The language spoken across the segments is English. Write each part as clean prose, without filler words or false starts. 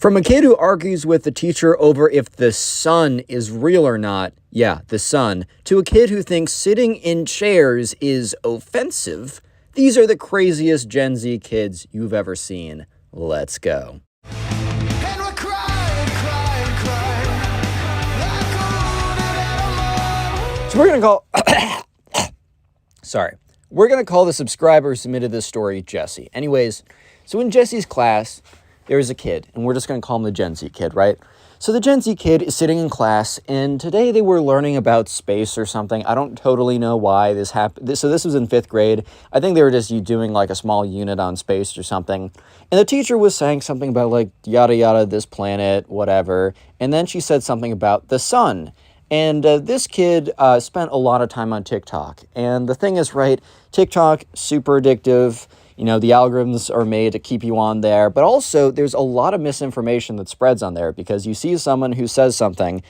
From a kid who argues with the teacher over if the sun is real or not, yeah, the sun, to a kid who thinks sitting in chairs is offensive, these are the craziest Gen Z kids you've ever seen. Let's go. So we're going to call... Sorry. We're going to call the subscriber who submitted this story Jesse. Anyways, so in Jesse's class, there was a kid, and we're just going to call him the Gen Z kid, right? So the Gen Z kid is sitting in class, and today they were learning about space or something. I don't totally know why this happened. So this was in 5th grade. I think they were just doing like a small unit on space or something. And the teacher was saying something about like yada yada, this planet, whatever. And then she said something about the sun. And this kid spent a lot of time on TikTok. And the thing is, right, TikTok, super addictive. You know, the algorithms are made to keep you on there, but also there's a lot of misinformation that spreads on there because you see someone who says something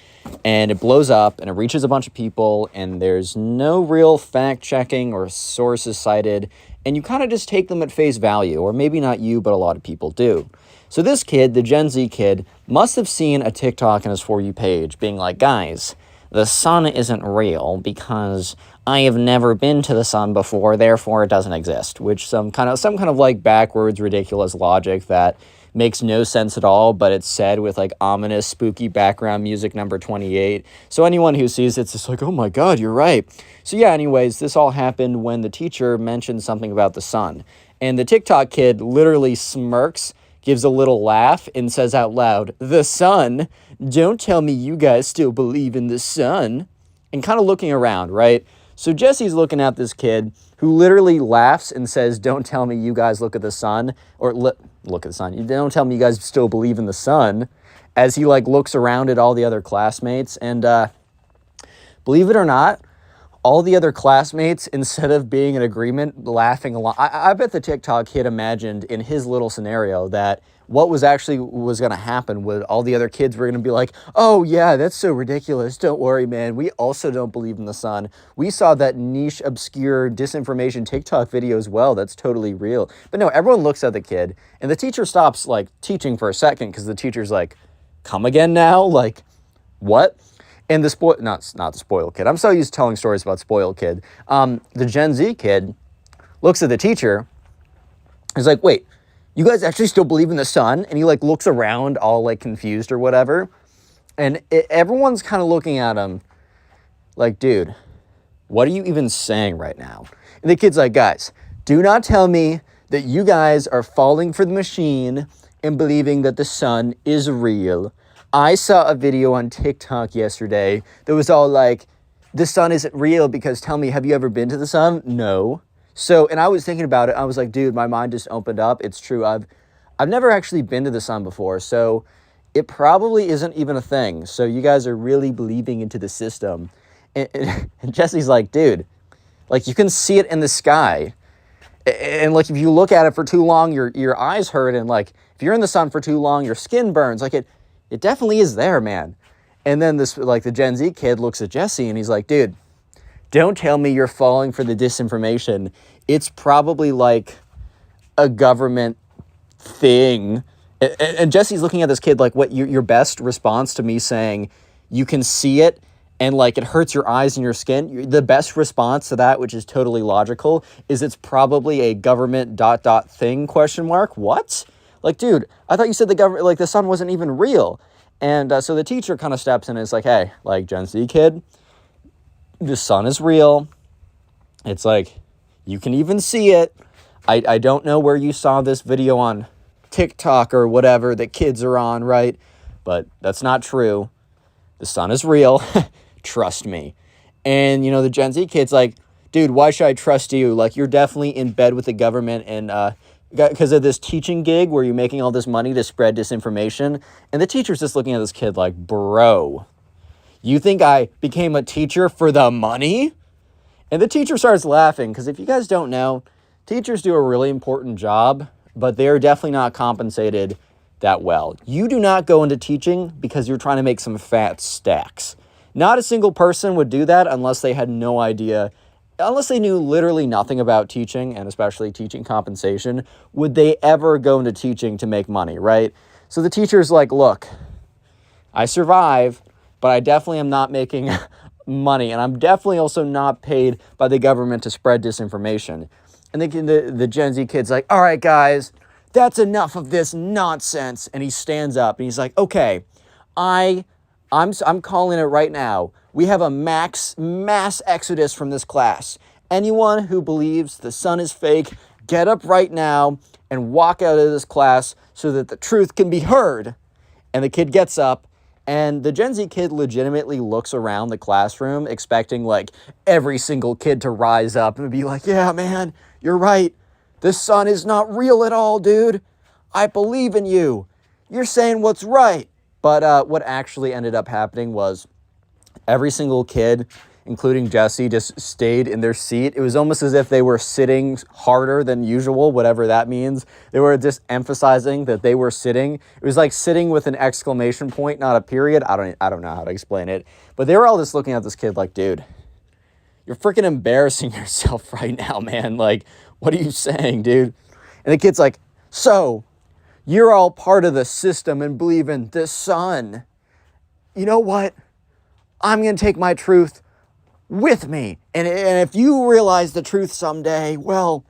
and it blows up and it reaches a bunch of people and there's no real fact checking or sources cited, and you kind of just take them at face value, or maybe not you, but a lot of people do. So this kid, the Gen Z kid, must have seen a TikTok on his For You page being like, guys, the sun isn't real because I have never been to the sun before, therefore it doesn't exist, which some kind of like backwards, ridiculous logic that makes no sense at all, but it's said with like ominous, spooky background music number 28. So anyone who sees it's just like, oh my God, you're right. So yeah, anyways, this all happened when the teacher mentioned something about the sun. And the TikTok kid literally smirks, gives a little laugh, and says out loud, the sun? Don't tell me you guys still believe in the sun. And kind of looking around, right? So Jesse's looking at this kid who literally laughs and says, don't tell me you guys look at the sun, or look at the sun. Don't tell me you guys still believe in the sun, as he like looks around at all the other classmates. And believe it or not, all the other classmates, instead of being in agreement, laughing along, I bet the TikTok kid imagined in his little scenario that what was going to happen was all the other kids were going to be like, oh yeah, that's so ridiculous. Don't worry, man. We also don't believe in the sun. We saw that niche, obscure disinformation TikTok video as well. That's totally real. But no, everyone looks at the kid and the teacher stops like teaching for a second because the teacher's like, come again now? Like, what? And the not the spoiled kid. I'm so used to telling stories about spoiled kid. The Gen Z kid looks at the teacher. He's like, wait, you guys actually still believe in the sun? And he like looks around all like confused or whatever. And everyone's kind of looking at him like, dude, what are you even saying right now? And the kid's like, guys, do not tell me that you guys are falling for the machine and believing that the sun is real. I saw a video on TikTok yesterday that was all like, the sun isn't real because tell me, have you ever been to the sun? No. So, and I was thinking about it. I was like, dude, my mind just opened up. It's true. I've never actually been to the sun before. So it probably isn't even a thing. So you guys are really believing into the system. And Jesse's like, dude, like you can see it in the sky. And like, if you look at it for too long, your eyes hurt. And like, if you're in the sun for too long, your skin burns. Like it definitely is there, man. And then this, like the Gen Z kid looks at Jesse and he's like, dude, don't tell me you're falling for the disinformation. It's probably like a government thing. And Jesse's looking at this kid like, what, your best response to me saying you can see it and like it hurts your eyes and your skin, the best response to that, which is totally logical, is it's probably a government ... thing, ? What? Like, dude, I thought you said the government, like the sun wasn't even real. And so the teacher kind of steps in and is like, hey, like Gen Z kid, the sun is real. It's like, you can even see it. I don't know where you saw this video on TikTok or whatever that kids are on, right? But that's not true. The sun is real. Trust me. And, you know, the Gen Z kid's like, dude, why should I trust you? Like, you're definitely in bed with the government and, because of this teaching gig where you're making all this money to spread disinformation. And the teacher's just looking at this kid like, bro, you think I became a teacher for the money? And the teacher starts laughing because if you guys don't know, teachers do a really important job, but they are definitely not compensated that well. You do not go into teaching because you're trying to make some fat stacks. Not a single person would do that unless they had no idea, unless they knew literally nothing about teaching, and especially teaching compensation, would they ever go into teaching to make money, right? So the teacher's like, look, I survive, but I definitely am not making money, and I'm definitely also not paid by the government to spread disinformation. And the Gen Z kid's like, all right, guys, that's enough of this nonsense. And he stands up and he's like, okay, I'm calling it right now. We have a mass exodus from this class. Anyone who believes the sun is fake, get up right now and walk out of this class so that the truth can be heard. And the kid gets up, and the Gen Z kid legitimately looks around the classroom expecting like every single kid to rise up and be like, yeah, man, you're right. The sun is not real at all, dude. I believe in you. You're saying what's right. But what actually ended up happening was every single kid, including Jesse, just stayed in their seat. It was almost as if they were sitting harder than usual, whatever that means. They were just emphasizing that they were sitting. It was like sitting with an exclamation point, not a period. I don't know how to explain it. But they were all just looking at this kid like, dude, you're freaking embarrassing yourself right now, man. Like, what are you saying, dude? And the kid's like, so you're all part of the system and believe in the sun. You know what? I'm going to take my truth with me. And if you realize the truth someday, well,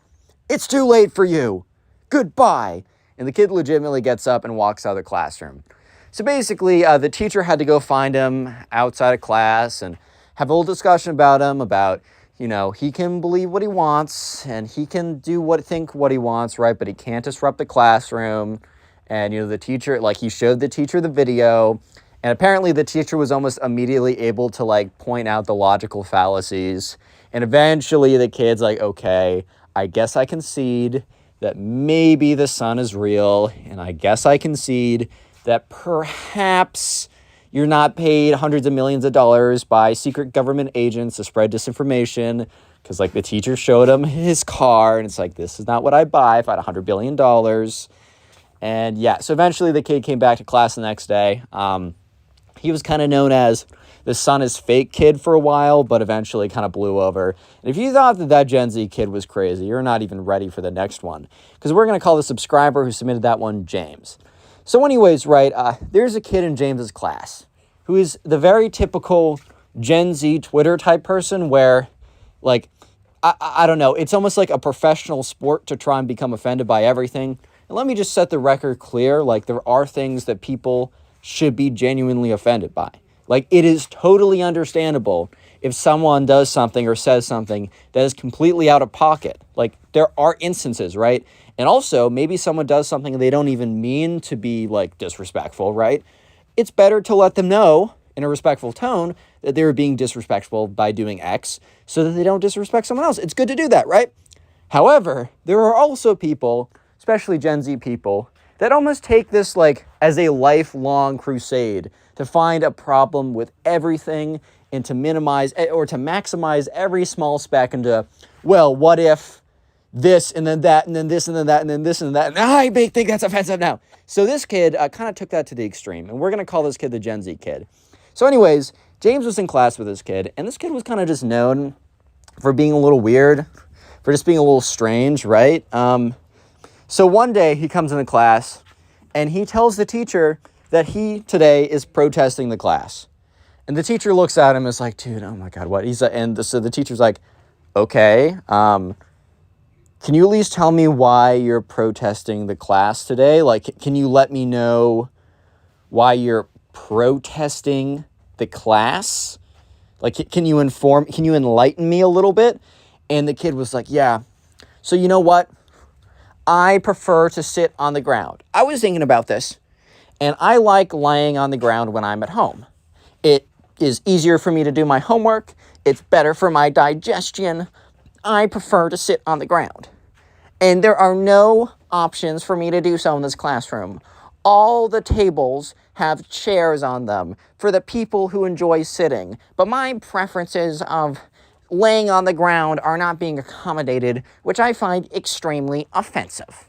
it's too late for you. Goodbye. And the kid legitimately gets up and walks out of the classroom. So basically, the teacher had to go find him outside of class and have a little discussion about him, about, he can believe what he wants and he can think what he wants, right? But he can't disrupt the classroom. And, the teacher, he showed the teacher the video. And apparently the teacher was almost immediately able to point out the logical fallacies. And eventually the kid's like, okay, I guess I concede that maybe the sun is real. And I guess I concede that perhaps you're not paid hundreds of millions of dollars by secret government agents to spread disinformation. Because the teacher showed him his car and it's like, this is not what I'd buy if I had $100 billion. And yeah, so eventually the kid came back to class the next day. He was kind of known as the sun is fake kid for a while, but eventually kind of blew over. And if you thought that Gen Z kid was crazy, you're not even ready for the next one. Because we're going to call the subscriber who submitted that one James. So anyways, right, there's a kid in James's class who is the very typical Gen Z Twitter type person where, I don't know, it's almost like a professional sport to try and become offended by everything. And let me just set the record clear, there are things that people should be genuinely offended by. It is totally understandable if someone does something or says something that is completely out of pocket. There are instances, right? And also, maybe someone does something they don't even mean to be, disrespectful, right? It's better to let them know in a respectful tone that they're being disrespectful by doing X so that they don't disrespect someone else. It's good to do that, right? However, there are also people, especially Gen Z people, that almost take this as a lifelong crusade to find a problem with everything and to minimize or to maximize every small speck into, well, what if this and then that and then this and then that and then this and that, and I think that's offensive now. So this kid kind of took that to the extreme, and we're going to call this kid the Gen Z kid. So anyways, James was in class with this kid, and this kid was kind of just known for being a little weird, for just being a little strange, right? So one day he comes into class and he tells the teacher that he today is protesting the class. And the teacher looks at him and is like, dude, oh my God, what? So the teacher's like, okay, can you at least tell me why you're protesting the class today? Can you let me know why you're protesting the class? Can you enlighten me a little bit? And the kid was like, yeah, so you know what? I prefer to sit on the ground. I was thinking about this, and I like lying on the ground when I'm at home. It is easier for me to do my homework. It's better for my digestion. I prefer to sit on the ground. And there are no options for me to do so in this classroom. All the tables have chairs on them for the people who enjoy sitting, but my preferences of laying on the ground are not being accommodated, which I find extremely offensive.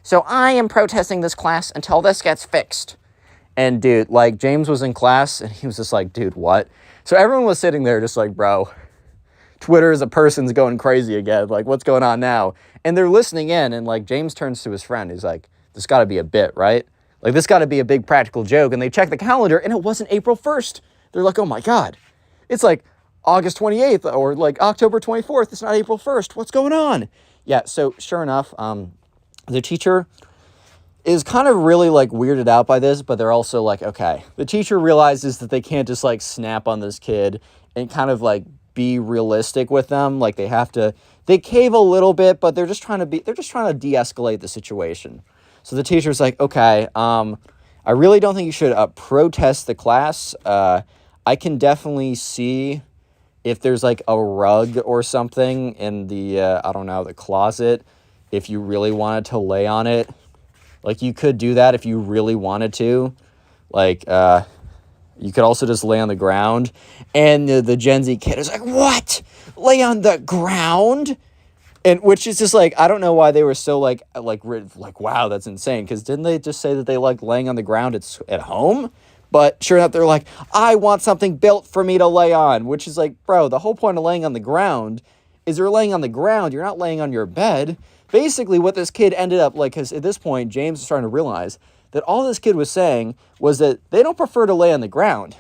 So I am protesting this class until this gets fixed. And dude, James was in class and he was just like, dude, what? So everyone was sitting there just like, bro, Twitter as a person's going crazy again. What's going on now? And they're listening in, and James turns to his friend. He's like, there's got to be a bit, right? Like, this got to be a big practical joke. And they check the calendar, and it wasn't April 1st. They're like, oh my God. It's like August 28th or like October 24th. It's not April 1st. What's going on? Yeah, so sure enough, the teacher is kind of really like weirded out by this, but they're also like, okay. The teacher realizes that they can't just like snap on this kid and kind of like be realistic with them. Like, they cave a little bit, but they're just trying to de-escalate the situation. So the teacher's like, okay, I really don't think you should protest the class. I can definitely see if there's like a rug or something in the, I don't know, the closet, if you really wanted to lay on it. Like, you could do that if you really wanted to. Like, you could also just lay on the ground. And the Gen Z kid is like, what? Lay on the ground? And which is just like, I don't know why they were so like, wow, that's insane. Because didn't they just say that they like laying on the ground at home? But sure enough, they're like, I want something built for me to lay on. Which is like, bro, the whole point of laying on the ground is you're laying on the ground. You're not laying on your bed. Basically, what this kid ended up like, because at this point, James is starting to realize that all this kid was saying was that they don't prefer to lay on the ground.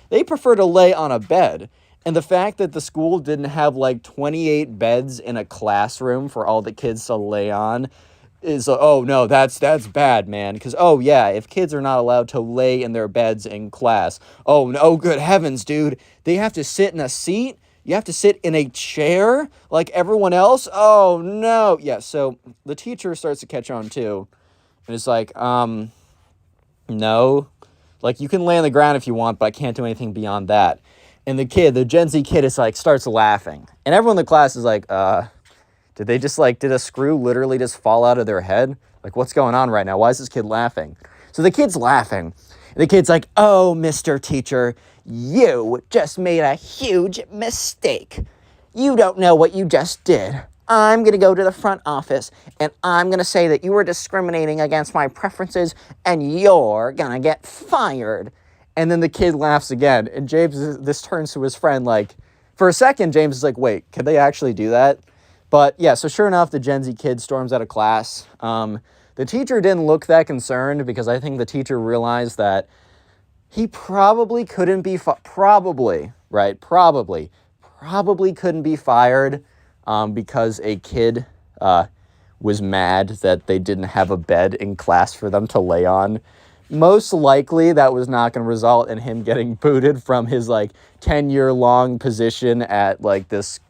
They prefer to lay on a bed. And the fact that the school didn't have like 28 beds in a classroom for all the kids to lay on is, oh no, that's bad, man. Because, oh yeah, if kids are not allowed to lay in their beds in class, oh no, good heavens, dude, they have to sit in a seat? You have to sit in a chair like everyone else? Oh no. Yeah, so the teacher starts to catch on too. And it's like, no. Like, you can lay on the ground if you want, but I can't do anything beyond that. And the Gen Z kid is like, starts laughing. And everyone in the class is like, did a screw literally just fall out of their head? Like, what's going on right now? Why is this kid laughing? So the kid's laughing. And the kid's like, oh, Mr. Teacher, you just made a huge mistake. You don't know what you just did. I'm going to go to the front office, and I'm going to say that you were discriminating against my preferences, and you're going to get fired. And then the kid laughs again, and this turns to his friend, like, for a second, James is like, wait, can they actually do that? But yeah, so sure enough, the Gen Z kid storms out of class. The teacher didn't look that concerned because I think the teacher realized that he probably couldn't be, probably couldn't be fired because a kid was mad that they didn't have a bed in class for them to lay on. Most likely, that was not going to result in him getting booted from his, like, 10-year-long position at, like, this,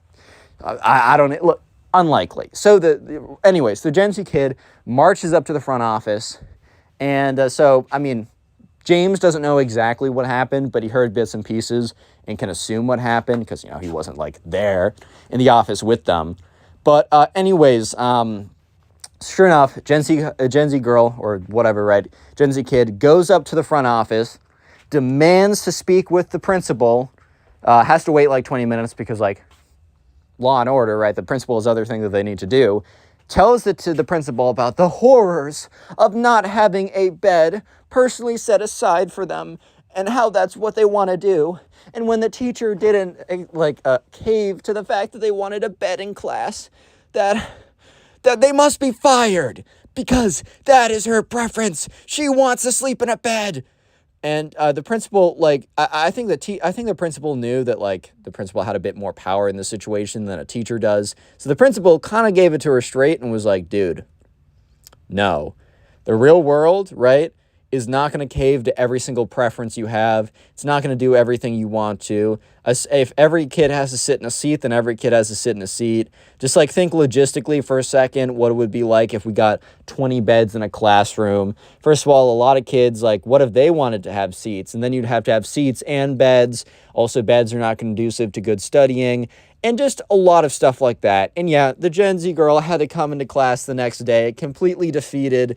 I don't know, look, unlikely. So, anyways, the Gen Z kid marches up to the front office, and so, I mean, James doesn't know exactly what happened, but he heard bits and pieces and can assume what happened because, you know, he wasn't, like, there in the office with them. But, anyways, sure enough, a Gen Z girl, or whatever, right, Gen Z kid goes up to the front office, demands to speak with the principal, has to wait like 20 minutes because, like, law and order, right, the principal has other things that they need to do, tells it to the principal about the horrors of not having a bed personally set aside for them and how that's what they want to do. And when the teacher didn't, cave to the fact that they wanted a bed in class, that they must be fired because that is her preference. She wants to sleep in a bed. And the principal, like, I think the principal knew that, like, the principal had a bit more power in the situation than a teacher does. So the principal kind of gave it to her straight and was like, dude, no. The real world, right, is not going to cave to every single preference you have. It's not going to do everything you want to. If every kid has to sit in a seat, then every kid has to sit in a seat. Just, like, think logistically for a second what it would be like if we got 20 beds in a classroom. First of all, a lot of kids, like, what if they wanted to have seats? And then you'd have to have seats and beds. Also, beds are not conducive to good studying. And just a lot of stuff like that. And yeah, the Gen Z girl had to come into class the next day, completely defeated,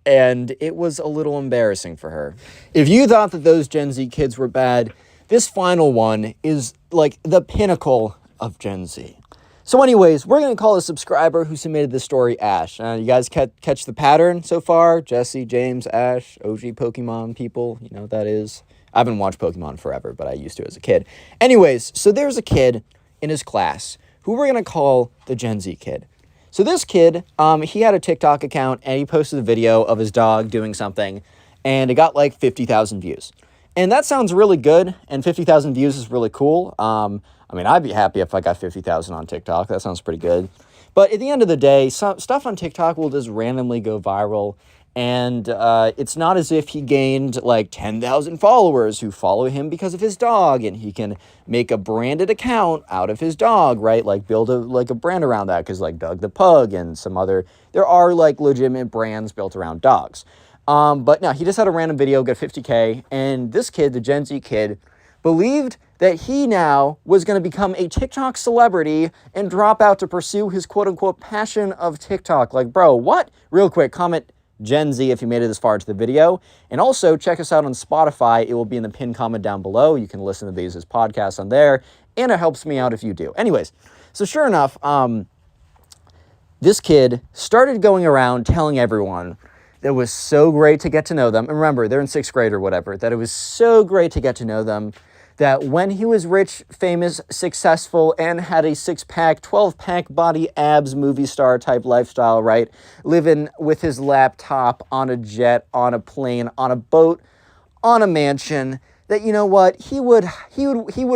and it was a little embarrassing for her. If you thought that those Gen Z kids were bad, this final one is like the pinnacle of Gen Z. So anyways, we're going to call a subscriber who submitted this story Ash. You guys catch the pattern so far? Jesse, James, Ash, OG Pokemon people, you know what that is. I haven't watched Pokemon forever, but I used to as a kid. Anyways, so there's a kid in his class who we're going to call the Gen Z kid. So this kid, he had a TikTok account, and he posted a video of his dog doing something, and it got like 50,000 views. And that sounds really good, and 50,000 views is really cool. I mean, I'd be happy if I got 50,000 on TikTok. That sounds pretty good. But at the end of the day, stuff on TikTok will just randomly go viral. And it's not as if he gained like 10,000 followers who follow him because of his dog, and he can make a branded account out of his dog, right? Like build a brand around that, because like Doug the Pug and some other, there are like legitimate brands built around dogs. But no, he just had a random video, got 50K, and this kid, the Gen Z kid, believed that he now was going to become a TikTok celebrity and drop out to pursue his quote-unquote passion of TikTok. Like, bro, what? Real quick, comment Gen Z if you made it this far into the video. And also, check us out on Spotify. It will be in the pinned comment down below. You can listen to these as podcasts on there, and it helps me out if you do. Anyways, so sure enough, this kid started going around telling everyone that it was so great to get to know them. And remember, they're in 6th grade or whatever. That it was so great to get to know them. That when he was rich, famous, successful, and had a 6-pack, 12-pack body abs movie star type lifestyle, right? Living with his laptop on a jet, on a plane, on a boat, on a mansion, that, you know what, he would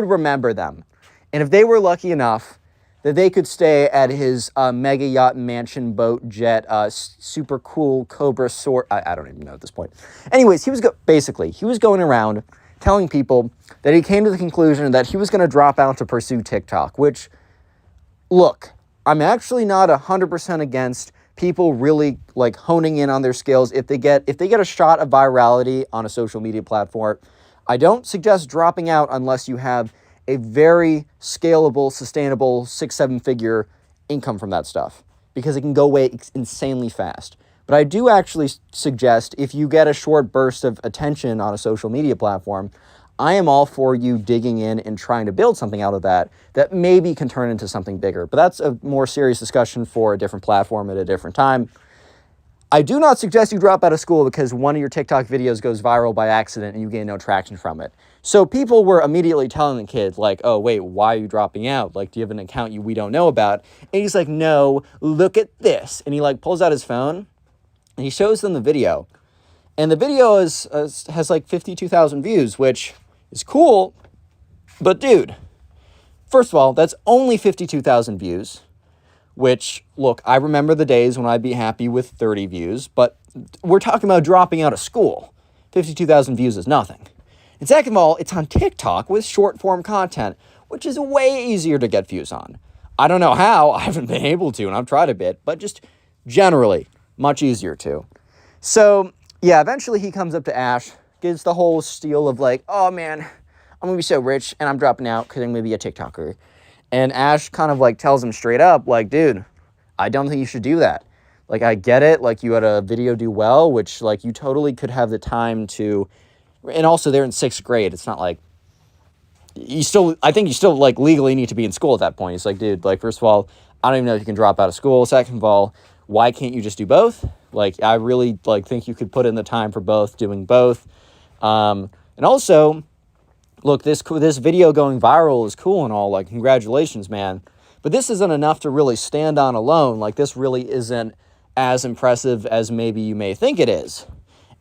remember them. And if they were lucky enough that they could stay at his mega yacht mansion boat jet, super cool Cobra sword, I don't even know at this point. Anyways, he was going around telling people that he came to the conclusion that he was going to drop out to pursue TikTok, which, look, I'm actually not 100% against people really like honing in on their skills. If they get a shot of virality on a social media platform, I don't suggest dropping out unless you have a very scalable, sustainable 6-7 figure income from that stuff, because it can go away insanely fast. But I do actually suggest, if you get a short burst of attention on a social media platform, I am all for you digging in and trying to build something out of that maybe can turn into something bigger. But that's a more serious discussion for a different platform at a different time. I do not suggest you drop out of school because one of your TikTok videos goes viral by accident and you gain no traction from it. So people were immediately telling the kid, like, oh, wait, why are you dropping out? Like, do you have an account we don't know about? And he's like, no, look at this. And he like pulls out his phone and he shows them the video. And the video has like 52,000 views, which is cool. But dude, first of all, that's only 52,000 views. Which, look, I remember the days when I'd be happy with 30 views, but we're talking about dropping out of school. 52,000 views is nothing. And second of all, it's on TikTok with short-form content, which is way easier to get views on. I don't know how, I haven't been able to, and I've tried a bit, but just generally, much easier to. So, yeah, eventually he comes up to Ash, gives the whole spiel of like, oh man, I'm gonna be so rich, and I'm dropping out because I'm gonna be a TikToker. And Ash kind of like tells him straight up, like, dude, I don't think you should do that. Like, I get it. Like, you had a video do well, which like you totally could have the time to, and also they're in 6th grade. It's not like I think you still like legally need to be in school at that point. It's like, dude, like, first of all, I don't even know if you can drop out of school. Second of all, why can't you just do both? Like, I really like think you could put in the time for both, doing both. And also, look, this video going viral is cool and all, like, congratulations, man. But this isn't enough to really stand on alone. Like, this really isn't as impressive as maybe you may think it is.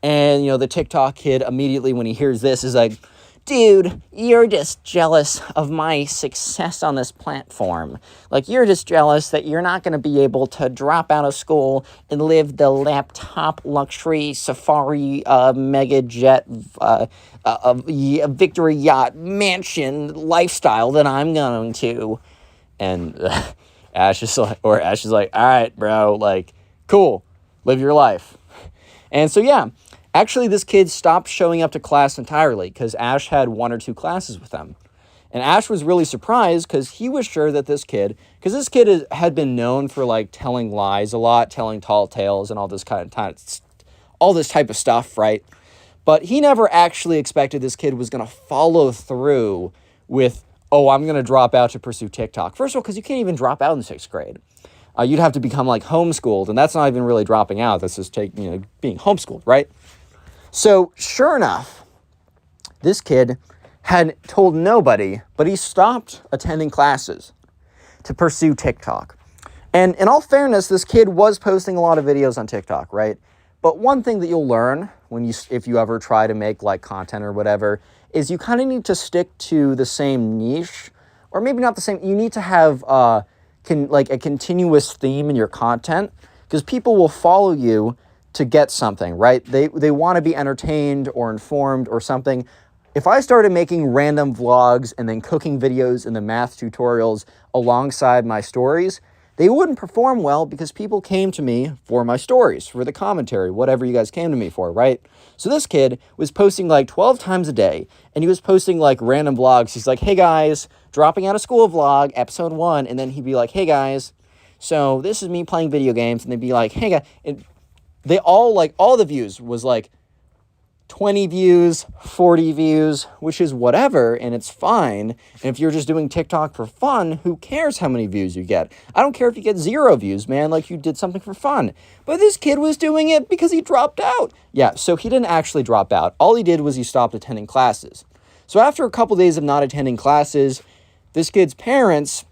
And, you know, the TikTok kid immediately when he hears this is like, dude, you're just jealous of my success on this platform. Like, you're just jealous that you're not going to be able to drop out of school and live the laptop luxury safari mega jet victory yacht mansion lifestyle that I'm going to. And Ash is like, all right, bro, like, cool, live your life. And so, yeah. Actually, this kid stopped showing up to class entirely because Ash had 1 or 2 classes with them. And Ash was really surprised because he was sure that this kid had been known for like telling lies a lot, telling tall tales and all this type of stuff, right? But he never actually expected this kid was going to follow through with, oh, I'm going to drop out to pursue TikTok. First of all, because you can't even drop out in 6th grade. You'd have to become like homeschooled, and that's not even really dropping out. That's just being homeschooled, right? So, sure enough, this kid had told nobody, but he stopped attending classes to pursue TikTok. And in all fairness, this kid was posting a lot of videos on TikTok, right? But one thing that you'll learn if you ever try to make like content or whatever is you kind of need to stick to the same niche, or maybe not the same. You need to have like a continuous theme in your content, because people will follow you to get something, right? They want to be entertained or informed or something. If I started making random vlogs and then cooking videos and the math tutorials alongside my stories, they wouldn't perform well, because people came to me for my stories, for the commentary, whatever you guys came to me for, right? So this kid was posting like 12 times a day, and he was posting like random vlogs. He's like, hey guys, dropping out of school vlog, episode 1. And then he'd be like, hey guys, so this is me playing video games. And they'd be like, hey guys, they all like, all the views was like 20 views, 40 views, which is whatever, and it's fine. And if you're just doing TikTok for fun, who cares how many views you get? I don't care if you get 0 views, man, like you did something for fun. But this kid was doing it because he dropped out. Yeah, so he didn't actually drop out. All he did was he stopped attending classes. So after a couple days of not attending classes, this kid's parents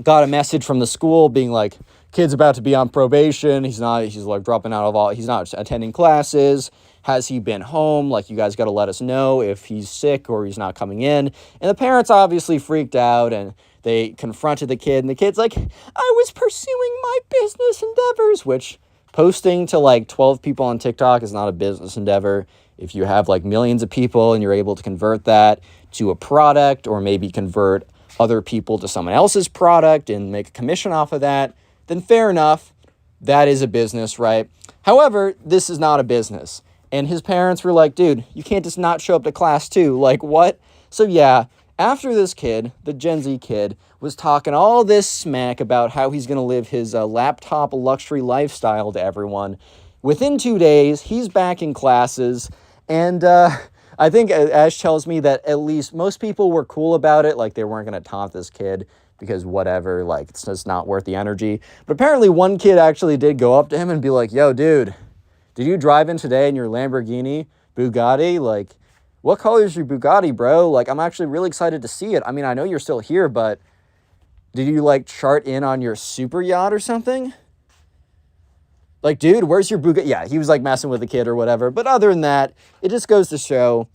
got a message from the school being like, kid's about to be on probation. He's like dropping out of all, he's not attending classes. Has he been home? Like, you guys got to let us know if he's sick or he's not coming in. And the parents obviously freaked out, and they confronted the kid. And the kid's like, I was pursuing my business endeavors, which posting to like 12 people on TikTok is not a business endeavor. If you have like millions of people and you're able to convert that to a product, or maybe convert other people to someone else's product and make a commission off of that, then fair enough. That is a business, right? However, this is not a business. And his parents were like, dude, you can't just not show up to class too. Like, what? So yeah, after this kid, the Gen Z kid, was talking all this smack about how he's going to live his laptop luxury lifestyle to everyone, within 2 days, he's back in classes. And I think Ash tells me that at least most people were cool about it. Like, they weren't going to taunt this kid because whatever, like, it's just not worth the energy. But apparently one kid actually did go up to him and be like, yo, dude, did you drive in today in your Lamborghini Bugatti? Like, what color is your Bugatti, bro? Like, I'm actually really excited to see it. I mean, I know you're still here, but did you, like, chart in on your super yacht or something? Like, dude, where's your Bugatti? Yeah, he was, like, messing with the kid or whatever. But other than that, it just goes to show,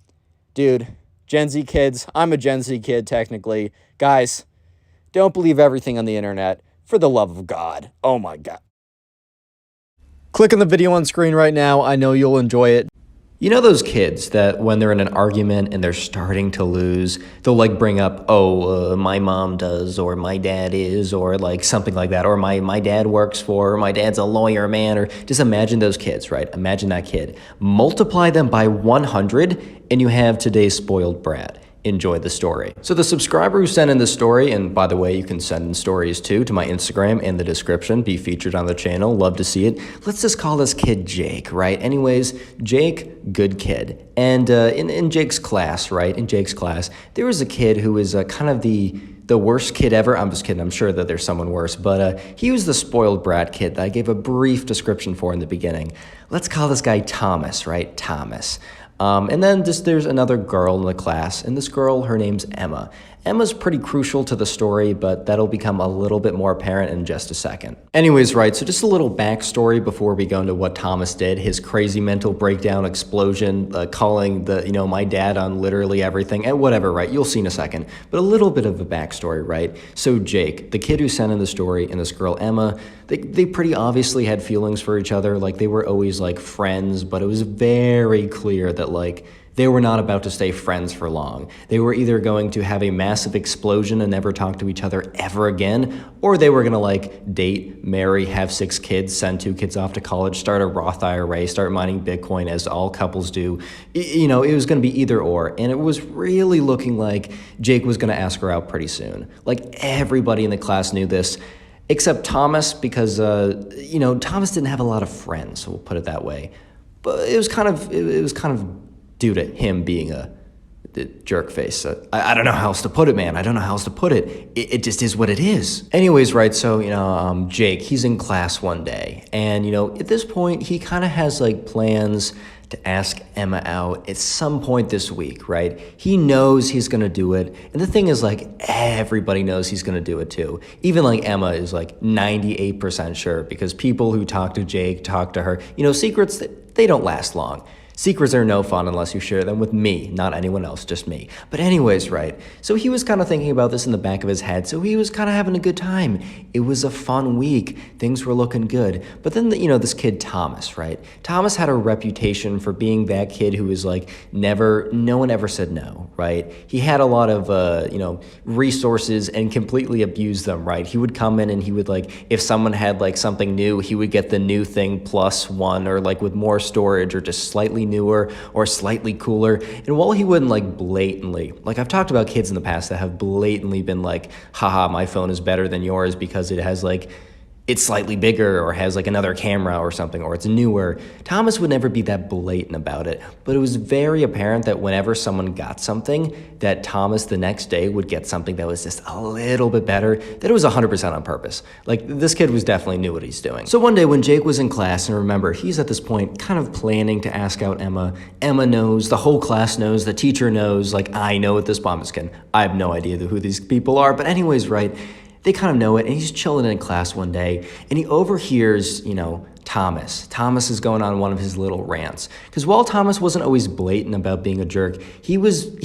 dude, Gen Z kids, I'm a Gen Z kid, technically. Guys, don't believe everything on the internet. For the love of God. Oh, my God. Click on the video on screen right now. I know you'll enjoy it. You know those kids that when they're in an argument and they're starting to lose, they'll like bring up, my mom does, or my dad is, or like something like that, or my dad works for, or my dad's a lawyer, man, or just imagine those kids, right? Imagine that kid. Multiply them by 100 and you have today's spoiled brat. Enjoy the story. So the subscriber who sent in the story, and by the way, you can send in stories too to my Instagram in the description, be featured on the channel, love to see it. Let's just call this kid Jake, right? Anyways, Jake, good kid. And in Jake's class, right? In Jake's class, there was a kid who was kind of the worst kid ever. I'm just kidding. I'm sure that there's someone worse, but he was the spoiled brat kid that I gave a brief description for in the beginning. Let's call this guy Thomas, right? Thomas. And then there's another girl in the class, and this girl, her name's Emma. Emma's pretty crucial to the story, but that'll become a little bit more apparent in just a second. Anyways, right, so just a little backstory before we go into what Thomas did, his crazy mental breakdown explosion, calling my dad on literally everything, and whatever, right, you'll see in a second. But a little bit of a backstory, right? So Jake, the kid who sent in the story, and this girl, Emma, they pretty obviously had feelings for each other. Like, they were always, like, friends, but it was very clear that, like, they were not about to stay friends for long. They were either going to have a massive explosion and never talk to each other ever again, or they were gonna like date, marry, have 6 kids, send 2 kids off to college, start a Roth IRA, start mining Bitcoin as all couples do. It was gonna be either or, and it was really looking like Jake was gonna ask her out pretty soon. Like, everybody in the class knew this, except Thomas, because Thomas didn't have a lot of friends, so we'll put it that way. But it was kind of due to him being a jerk face. I don't know how else to put it, man. I don't know how else to put it. It just is what it is. Anyways, right, so, Jake, he's in class one day. And, at this point, he kind of has, like, plans to ask Emma out at some point this week, right? He knows he's going to do it. And the thing is, like, everybody knows he's going to do it, too. Even, like, Emma is, like, 98% sure because people who talk to Jake talk to her. Secrets that they don't last long. Secrets are no fun unless you share them with me, not anyone else, just me. But anyways, right, so he was kind of thinking about this in the back of his head, so he was kind of having a good time. It was a fun week. Things were looking good. But then, this kid Thomas, right? Thomas had a reputation for being that kid who was like no one ever said no, right? He had a lot of, resources and completely abused them, right? He would come in and he would if someone had something new, he would get the new thing plus one or with more storage or just slightly newer or slightly cooler. And while he wouldn't blatantly, I've talked about kids in the past that have blatantly been haha, my phone is better than yours because it has it's slightly bigger or has another camera or something, or it's newer. Thomas would never be that blatant about it, but it was very apparent that whenever someone got something, that Thomas the next day would get something that was just a little bit better, that it was 100% on purpose. This kid was definitely knew what he's doing. So one day when Jake was in class, and remember, he's at this point kind of planning to ask out Emma. Emma knows, the whole class knows, the teacher knows, I know at this point, I'm just kidding. I have no idea who these people are, but anyways, right, they kind of know it, and he's chilling in class one day, and he overhears, Thomas. Thomas is going on one of his little rants. Because while Thomas wasn't always blatant about being a jerk, he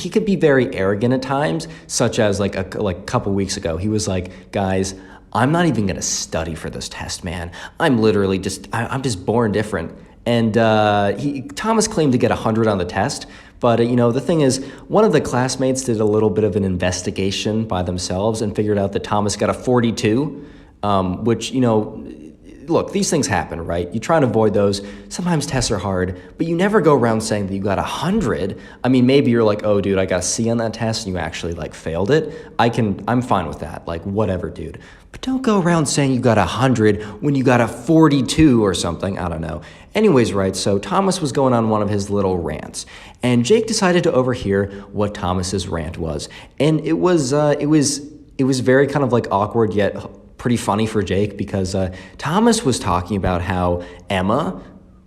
could be very arrogant at times, such as a couple weeks ago. He was like, guys, I'm not even going to study for this test, man. I'm literally I'm just born different. And Thomas claimed to get 100 on the test, but, the thing is, one of the classmates did a little bit of an investigation by themselves and figured out that Thomas got a 42, which, look, these things happen, right? You try and avoid those. Sometimes tests are hard, but you never go around saying that you got 100. I mean, maybe you're like, oh, dude, I got a C on that test, and you actually, failed it. I'm fine with that. Whatever, dude. But don't go around saying you got 100 when you got a 42 or something. I don't know. Anyways, right, so Thomas was going on one of his little rants, and Jake decided to overhear what Thomas's rant was. And it was very kind of awkward yet pretty funny for Jake, because Thomas was talking about how Emma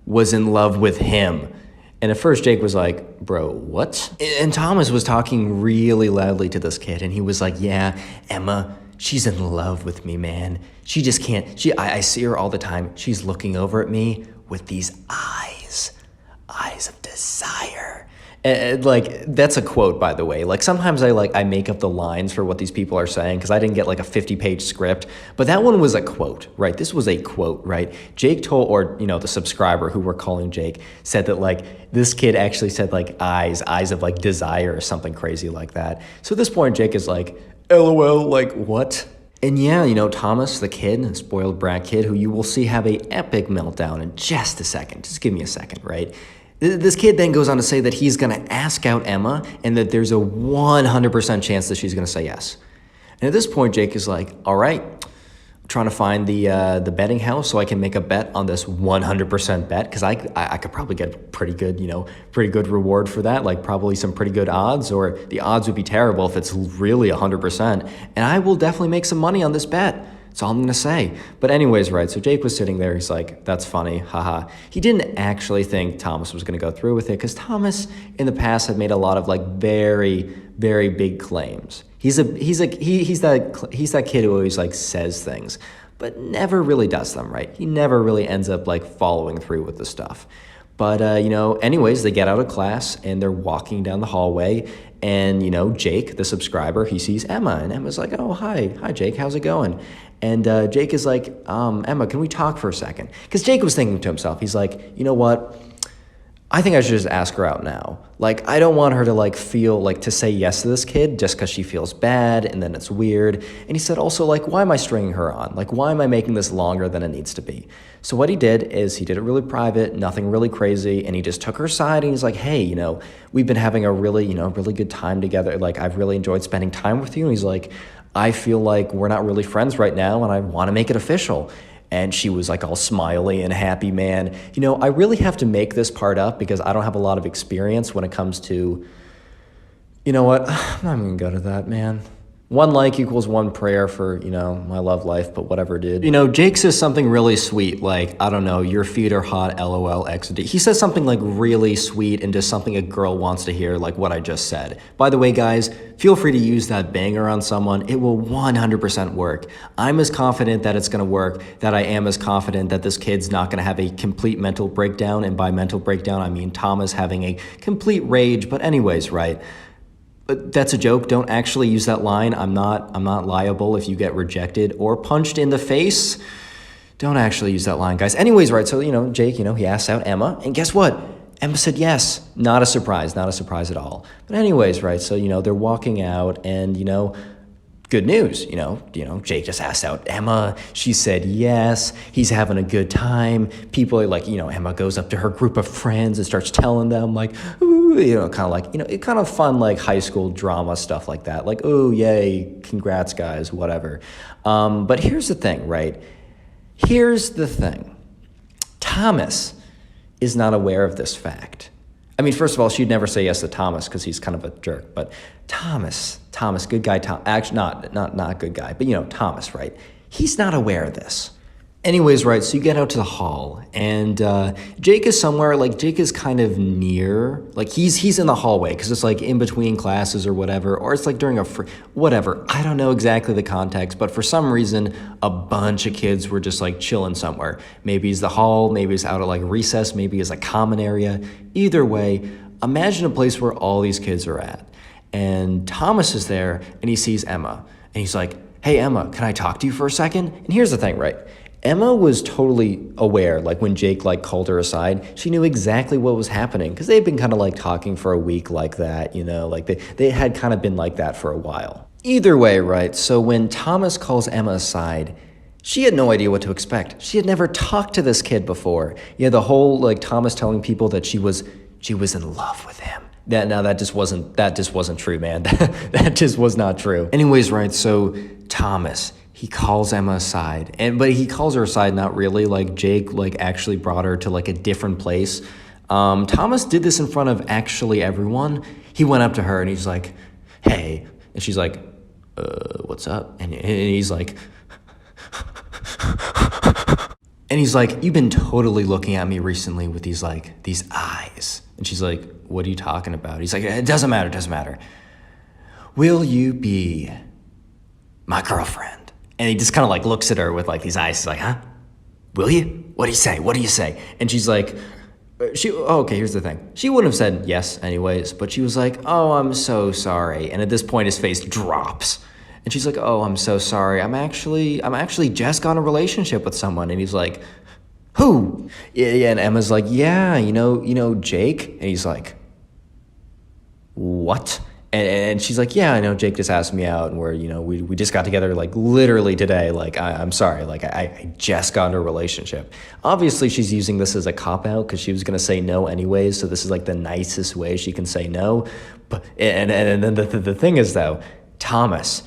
was in love with him. And at first Jake was like, bro, what? And Thomas was talking really loudly to this kid, and he was like, yeah, Emma, she's in love with me, man. She just can't, I see her all the time. She's looking over at me with these eyes of desire. And that's a quote, by the way. Sometimes I make up the lines for what these people are saying because I didn't get a 50-page script, but that one was a quote, right? This was a quote, right? Jake told, or the subscriber who we're calling Jake, said that this kid actually said eyes of desire or something crazy like that. So at this point, Jake is LOL, what? And yeah, Thomas, the kid, the spoiled brat kid, who you will see have a epic meltdown in just a second. Just give me a second, right? This kid then goes on to say that he's going to ask out Emma and that there's a 100% chance that she's going to say yes. And at this point, Jake is like, all right, I'm trying to find the betting house so I can make a bet on this 100% bet, because I could probably get pretty good reward for that, probably some pretty good odds, or the odds would be terrible if it's really 100%. And I will definitely make some money on this bet. That's all I'm going to say. But anyways, right, so Jake was sitting there. He's like, that's funny, haha. He didn't actually think Thomas was going to go through with it, because Thomas in the past had made a lot of very, very big claims. He's that kid who always says things, but never really does them, right? He never really ends up following through with the stuff. But, anyways, they get out of class and they're walking down the hallway, and, Jake, the subscriber, he sees Emma, and Emma's like, oh, hi, Jake, how's it going? And Jake is like, Emma, can we talk for a second? Because Jake was thinking to himself, he's like, you know what? I think I should just ask her out now. I don't want her to feel to say yes to this kid just because she feels bad, and then it's weird. And he said also why am I stringing her on? Why am I making this longer than it needs to be? So what he did is he did it really private, nothing really crazy, and he just took her side, and he's like, hey, we've been having a really, really good time together. I've really enjoyed spending time with you. And he's like, I feel like we're not really friends right now, and I want to make it official. And she was all smiley and happy, man. I really have to make this part up because I don't have a lot of experience when it comes to, you know what? I'm not even going to go to that, man. One like equals one prayer for, my love life, but whatever, dude. Jake says something really sweet, like, I don't know, your feet are hot, LOL, XD. He says something like really sweet and just something a girl wants to hear, like what I just said. By the way, guys, feel free to use that banger on someone. It will 100% work. I'm as confident that it's gonna work that I am as confident that this kid's not gonna have a complete mental breakdown. And by mental breakdown, I mean Thomas having a complete rage. But anyways, right? But that's a joke. Don't actually use that line. I'm not liable if you get rejected or punched in the face. Don't actually use that line, guys. Anyways, right, so, Jake, he asks out Emma, and guess what? Emma said yes. Not a surprise at all. But anyways, right, so, they're walking out, and, good news, Jake just asked out Emma. She said yes. He's having a good time. People are like, Emma goes up to her group of friends and starts telling them like, ooh, kind of like, it kind of fun like high school drama stuff like that. Like, oh, yay, congrats, guys, whatever. But here's the thing, right? Here's the thing. Thomas is not aware of this fact. I mean, first of all, she'd never say yes to Thomas because he's kind of a jerk. But Thomas, good guy, actually not good guy, but Thomas, right? He's not aware of this. Anyways, right, so you get out to the hall, and Jake is somewhere, like, Jake is kind of near, like, he's in the hallway, because it's, like, in between classes or whatever, or it's, like, during whatever. I don't know exactly the context, but for some reason, a bunch of kids were just, like, chilling somewhere. Maybe it's the hall, maybe it's out at, like, recess, maybe it's a common area. Either way, imagine a place where all these kids are at. And Thomas is there, and he sees Emma, and he's like, hey, Emma, can I talk to you for a second? And here's the thing, right? Emma was totally aware, like when Jake like called her aside, she knew exactly what was happening because they'd been kind of like talking for a week like that, like they had kind of been like that for a while. Either way, right, so when Thomas calls Emma aside, she had no idea what to expect. She had never talked to this kid before. The whole like Thomas telling people that she was in love with him. That just wasn't true, man. That just was not true. Anyways, right, so Thomas, he calls Emma aside, but he calls her aside not really, like Jake like actually brought her to like a different place. Thomas did this in front of actually everyone. He went up to her and he's like, hey, and she's like, what's up? And he's like, you've been totally looking at me recently with these eyes. And she's like, what are you talking about? He's like, it doesn't matter. Will you be my girlfriend? And he just kind of like looks at her with like these eyes. He's like, huh? Will you? What do you say? And she's like, okay, here's the thing. She wouldn't have said yes anyways, but she was like, oh, I'm so sorry. And at this point, his face drops. And she's like, oh, I'm so sorry. I'm actually just got in a relationship with someone. And he's like, who? Yeah, and Emma's like, yeah, Jake. And he's like, what? And she's like, yeah, I know Jake just asked me out and we just got together like literally today. Like, I'm sorry, like I just got into a relationship. Obviously she's using this as a cop-out because she was going to say no anyways. So this is like the nicest way she can say no. But, and then the thing is though, Thomas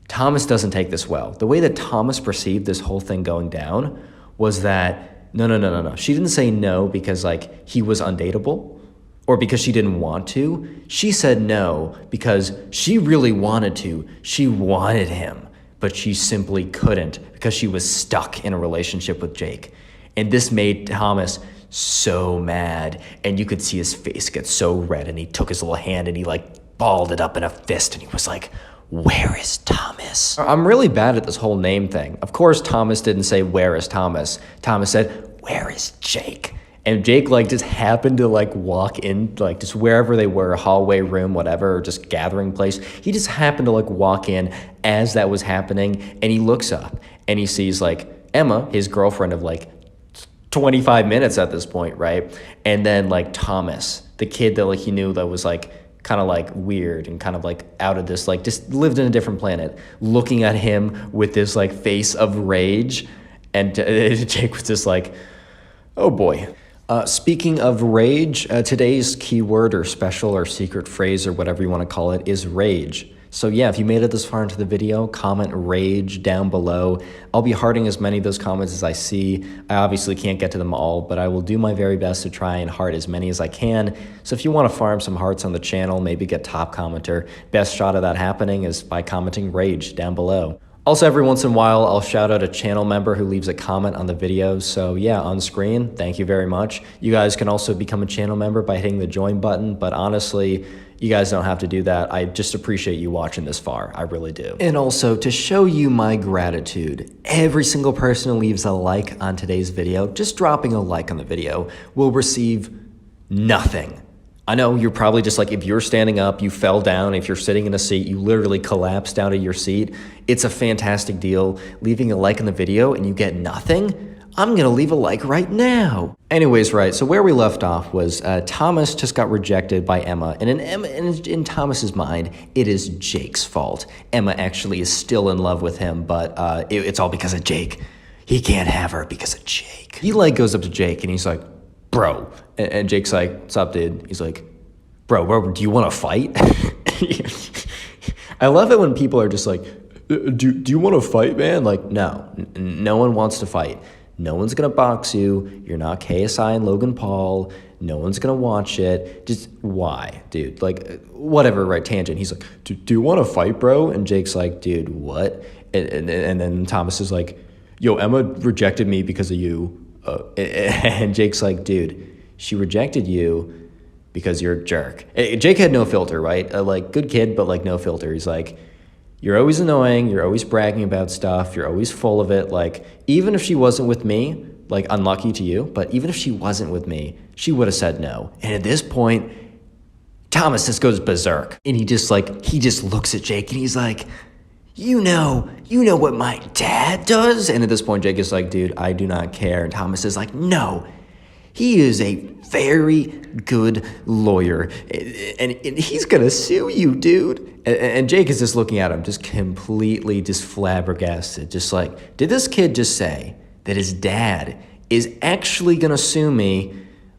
doesn't take this well. The way that Thomas perceived this whole thing going down was that, no. She didn't say no because like he was undateable. Or because she didn't want to. She said no because she really wanted to. She wanted him, but she simply couldn't because she was stuck in a relationship with Jake. And this made Thomas so mad. And you could see his face get so red. And he took his little hand and he like balled it up in a fist. And he was like, where is Thomas? I'm really bad at this whole name thing. Of course, Thomas didn't say, where is Thomas? Thomas said, where is Jake? And Jake like just happened to like walk in, like just wherever they were, hallway, room, whatever, or just gathering place. He just happened to like walk in as that was happening. And he looks up and he sees like Emma, his girlfriend of like 25 minutes at this point, right? And then like Thomas, the kid that like he knew that was like kind of like weird and kind of like out of this, like just lived in a different planet, looking at him with this like face of rage. And Jake was just like, oh boy. Speaking of rage, today's keyword or special or secret phrase or whatever you want to call it is rage. So yeah, if you made it this far into the video, comment rage down below. I'll be hearting as many of those comments as I see. I obviously can't get to them all, but I will do my very best to try and heart as many as I can. So if you want to farm some hearts on the channel, maybe get top commenter, best shot of that happening is by commenting rage down below. Also, every once in a while, I'll shout out a channel member who leaves a comment on the video. So yeah, on screen, thank you very much. You guys can also become a channel member by hitting the join button, but honestly, you guys don't have to do that. I just appreciate you watching this far. I really do. And also, to show you my gratitude, every single person who leaves a like on today's video, just dropping a like on the video, will receive nothing. I know you're probably just like, if you're standing up, you fell down, if you're sitting in a seat, you literally collapsed down to your seat. It's a fantastic deal. Leaving a like on the video and you get nothing? I'm gonna leave a like right now. Anyways, right, so where we left off was Thomas just got rejected by Emma, and in Thomas's mind, it is Jake's fault. Emma actually is still in love with him, but it's all because of Jake. He can't have her because of Jake. He like goes up to Jake and he's like, bro, and Jake's like, what's up, dude? He's like, bro, do you want to fight? I love it when people are just like, do you want to fight, man? Like, no one wants to fight. No one's going to box you. You're not KSI and Logan Paul. No one's going to watch it. Just why, dude? Like, whatever, right? Tangent. He's like, do you want to fight, bro? And Jake's like, dude, what? And then Thomas is like, yo, Emma rejected me because of you. And Jake's like, dude, she rejected you because you're a jerk. Jake had no filter, right? Like, good kid, but like no filter. He's like, you're always annoying. You're always bragging about stuff. You're always full of it. Like, even if she wasn't with me, like, unlucky to you, but even if she wasn't with me, she would have said no. And at this point, Thomas just goes berserk. And he just looks at Jake and he's like, you know what my dad does? And at this point, Jake is like, dude, I do not care. And Thomas is like, no, he is a very good lawyer, and he's gonna sue you, dude. And Jake is just looking at him, just completely just flabbergasted. Just like, did this kid just say that his dad is actually gonna sue me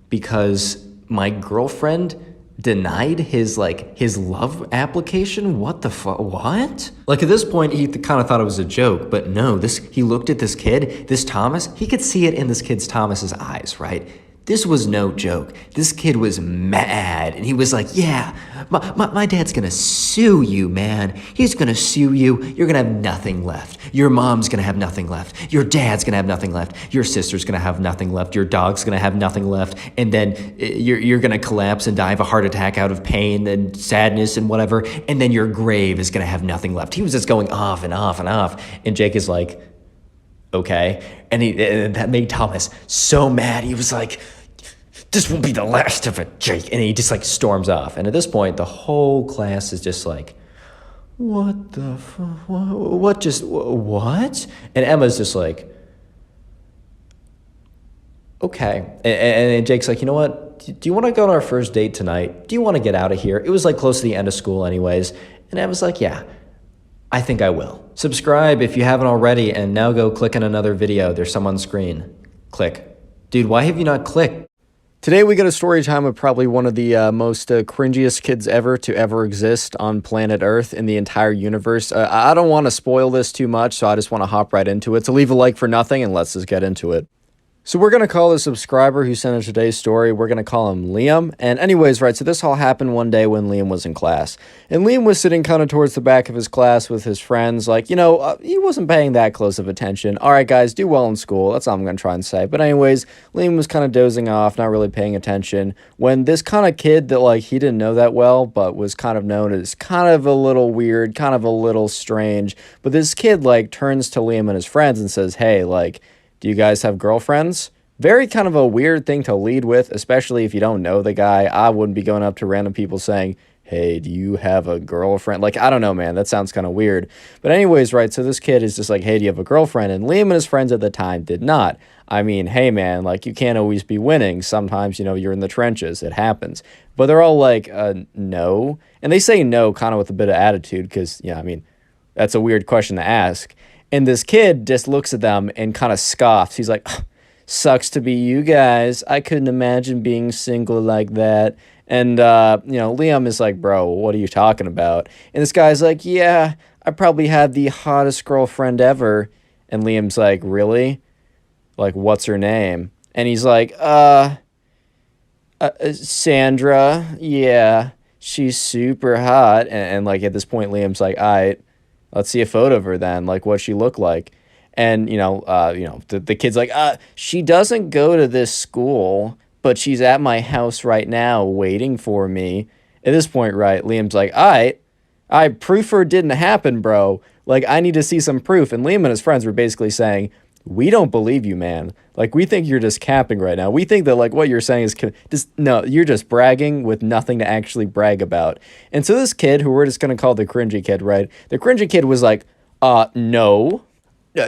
because my girlfriend denied his love application? What the fuck? What? Like, at this point, he kind of thought it was a joke, but no, he looked at this kid, this Thomas, he could see it in this kid's Thomas's eyes, right? This was no joke. This kid was mad, and he was like, yeah, my dad's gonna sue you, man. He's gonna sue you. You're gonna have nothing left. Your mom's gonna have nothing left. Your dad's gonna have nothing left. Your sister's gonna have nothing left. Your dog's gonna have nothing left. And then you're gonna collapse and die of a heart attack out of pain and sadness and whatever. And then your grave is gonna have nothing left. He was just going off and off and off. And Jake is like, okay. And that made Thomas so mad. He was like, this won't be the last of it, Jake. And he just like storms off. And at this point, the whole class is just like, what the fuck? What? And Emma's just like, okay. And Jake's like, you know what? Do you want to go on our first date tonight? Do you want to get out of here? It was like close to the end of school anyways. And Emma's like, yeah, I think I will. Subscribe if you haven't already, and now go click on another video. There's some on screen. Click. Dude, why have you not clicked? Today we get a story time of probably one of the most cringiest kids ever to ever exist on planet Earth in the entire universe. I don't want to spoil this too much, so I just want to hop right into it. So leave a like for nothing, and let's just get into it. So we're going to call the subscriber who sent in today's story, we're going to call him Liam. And anyways, right, so this all happened one day when Liam was in class. And Liam was sitting kind of towards the back of his class with his friends. Like, he wasn't paying that close of attention. All right, guys, do well in school. That's all I'm going to try and say. But anyways, Liam was kind of dozing off, not really paying attention, when this kind of kid that, like, he didn't know that well, but was kind of known as kind of a little weird, kind of a little strange. But this kid, like, turns to Liam and his friends and says, hey, like, do you guys have girlfriends? Very kind of a weird thing to lead with, especially if you don't know the guy. I wouldn't be going up to random people saying, hey, do you have a girlfriend? Like, I don't know, man. That sounds kind of weird. But anyways, right, so this kid is just like, hey, do you have a girlfriend? And Liam and his friends at the time did not. I mean, hey, man, like, you can't always be winning. Sometimes, you're in the trenches. It happens. But they're all like, no. And they say no kind of with a bit of attitude because, that's a weird question to ask. And this kid just looks at them and kind of scoffs. He's like, sucks to be you guys. I couldn't imagine being single like that. And, Liam is like, bro, what are you talking about? And this guy's like, yeah, I probably had the hottest girlfriend ever. And Liam's like, really? Like, what's her name? And he's like, Sandra. Yeah, she's super hot. And like, at this point, Liam's like, all right, let's see a photo of her then. Like, what she look like? And, the kid's like, she doesn't go to this school, but she's at my house right now waiting for me. At this point, right, Liam's like, all right, proof or didn't happen, bro. Like, I need to see some proof. And Liam and his friends were basically saying, we don't believe you, man. Like, we think you're just capping right now. We think that, like, what you're saying is no, you're just bragging with nothing to actually brag about. And so this kid, who we're just going to call the cringy kid, right? The cringy kid was like, no.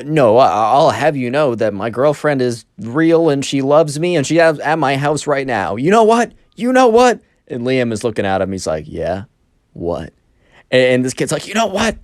No, I'll have you know that my girlfriend is real and she loves me and she's at my house right now. You know what? You know what? And Liam is looking at him. He's like, yeah, what? And this kid's like, you know what?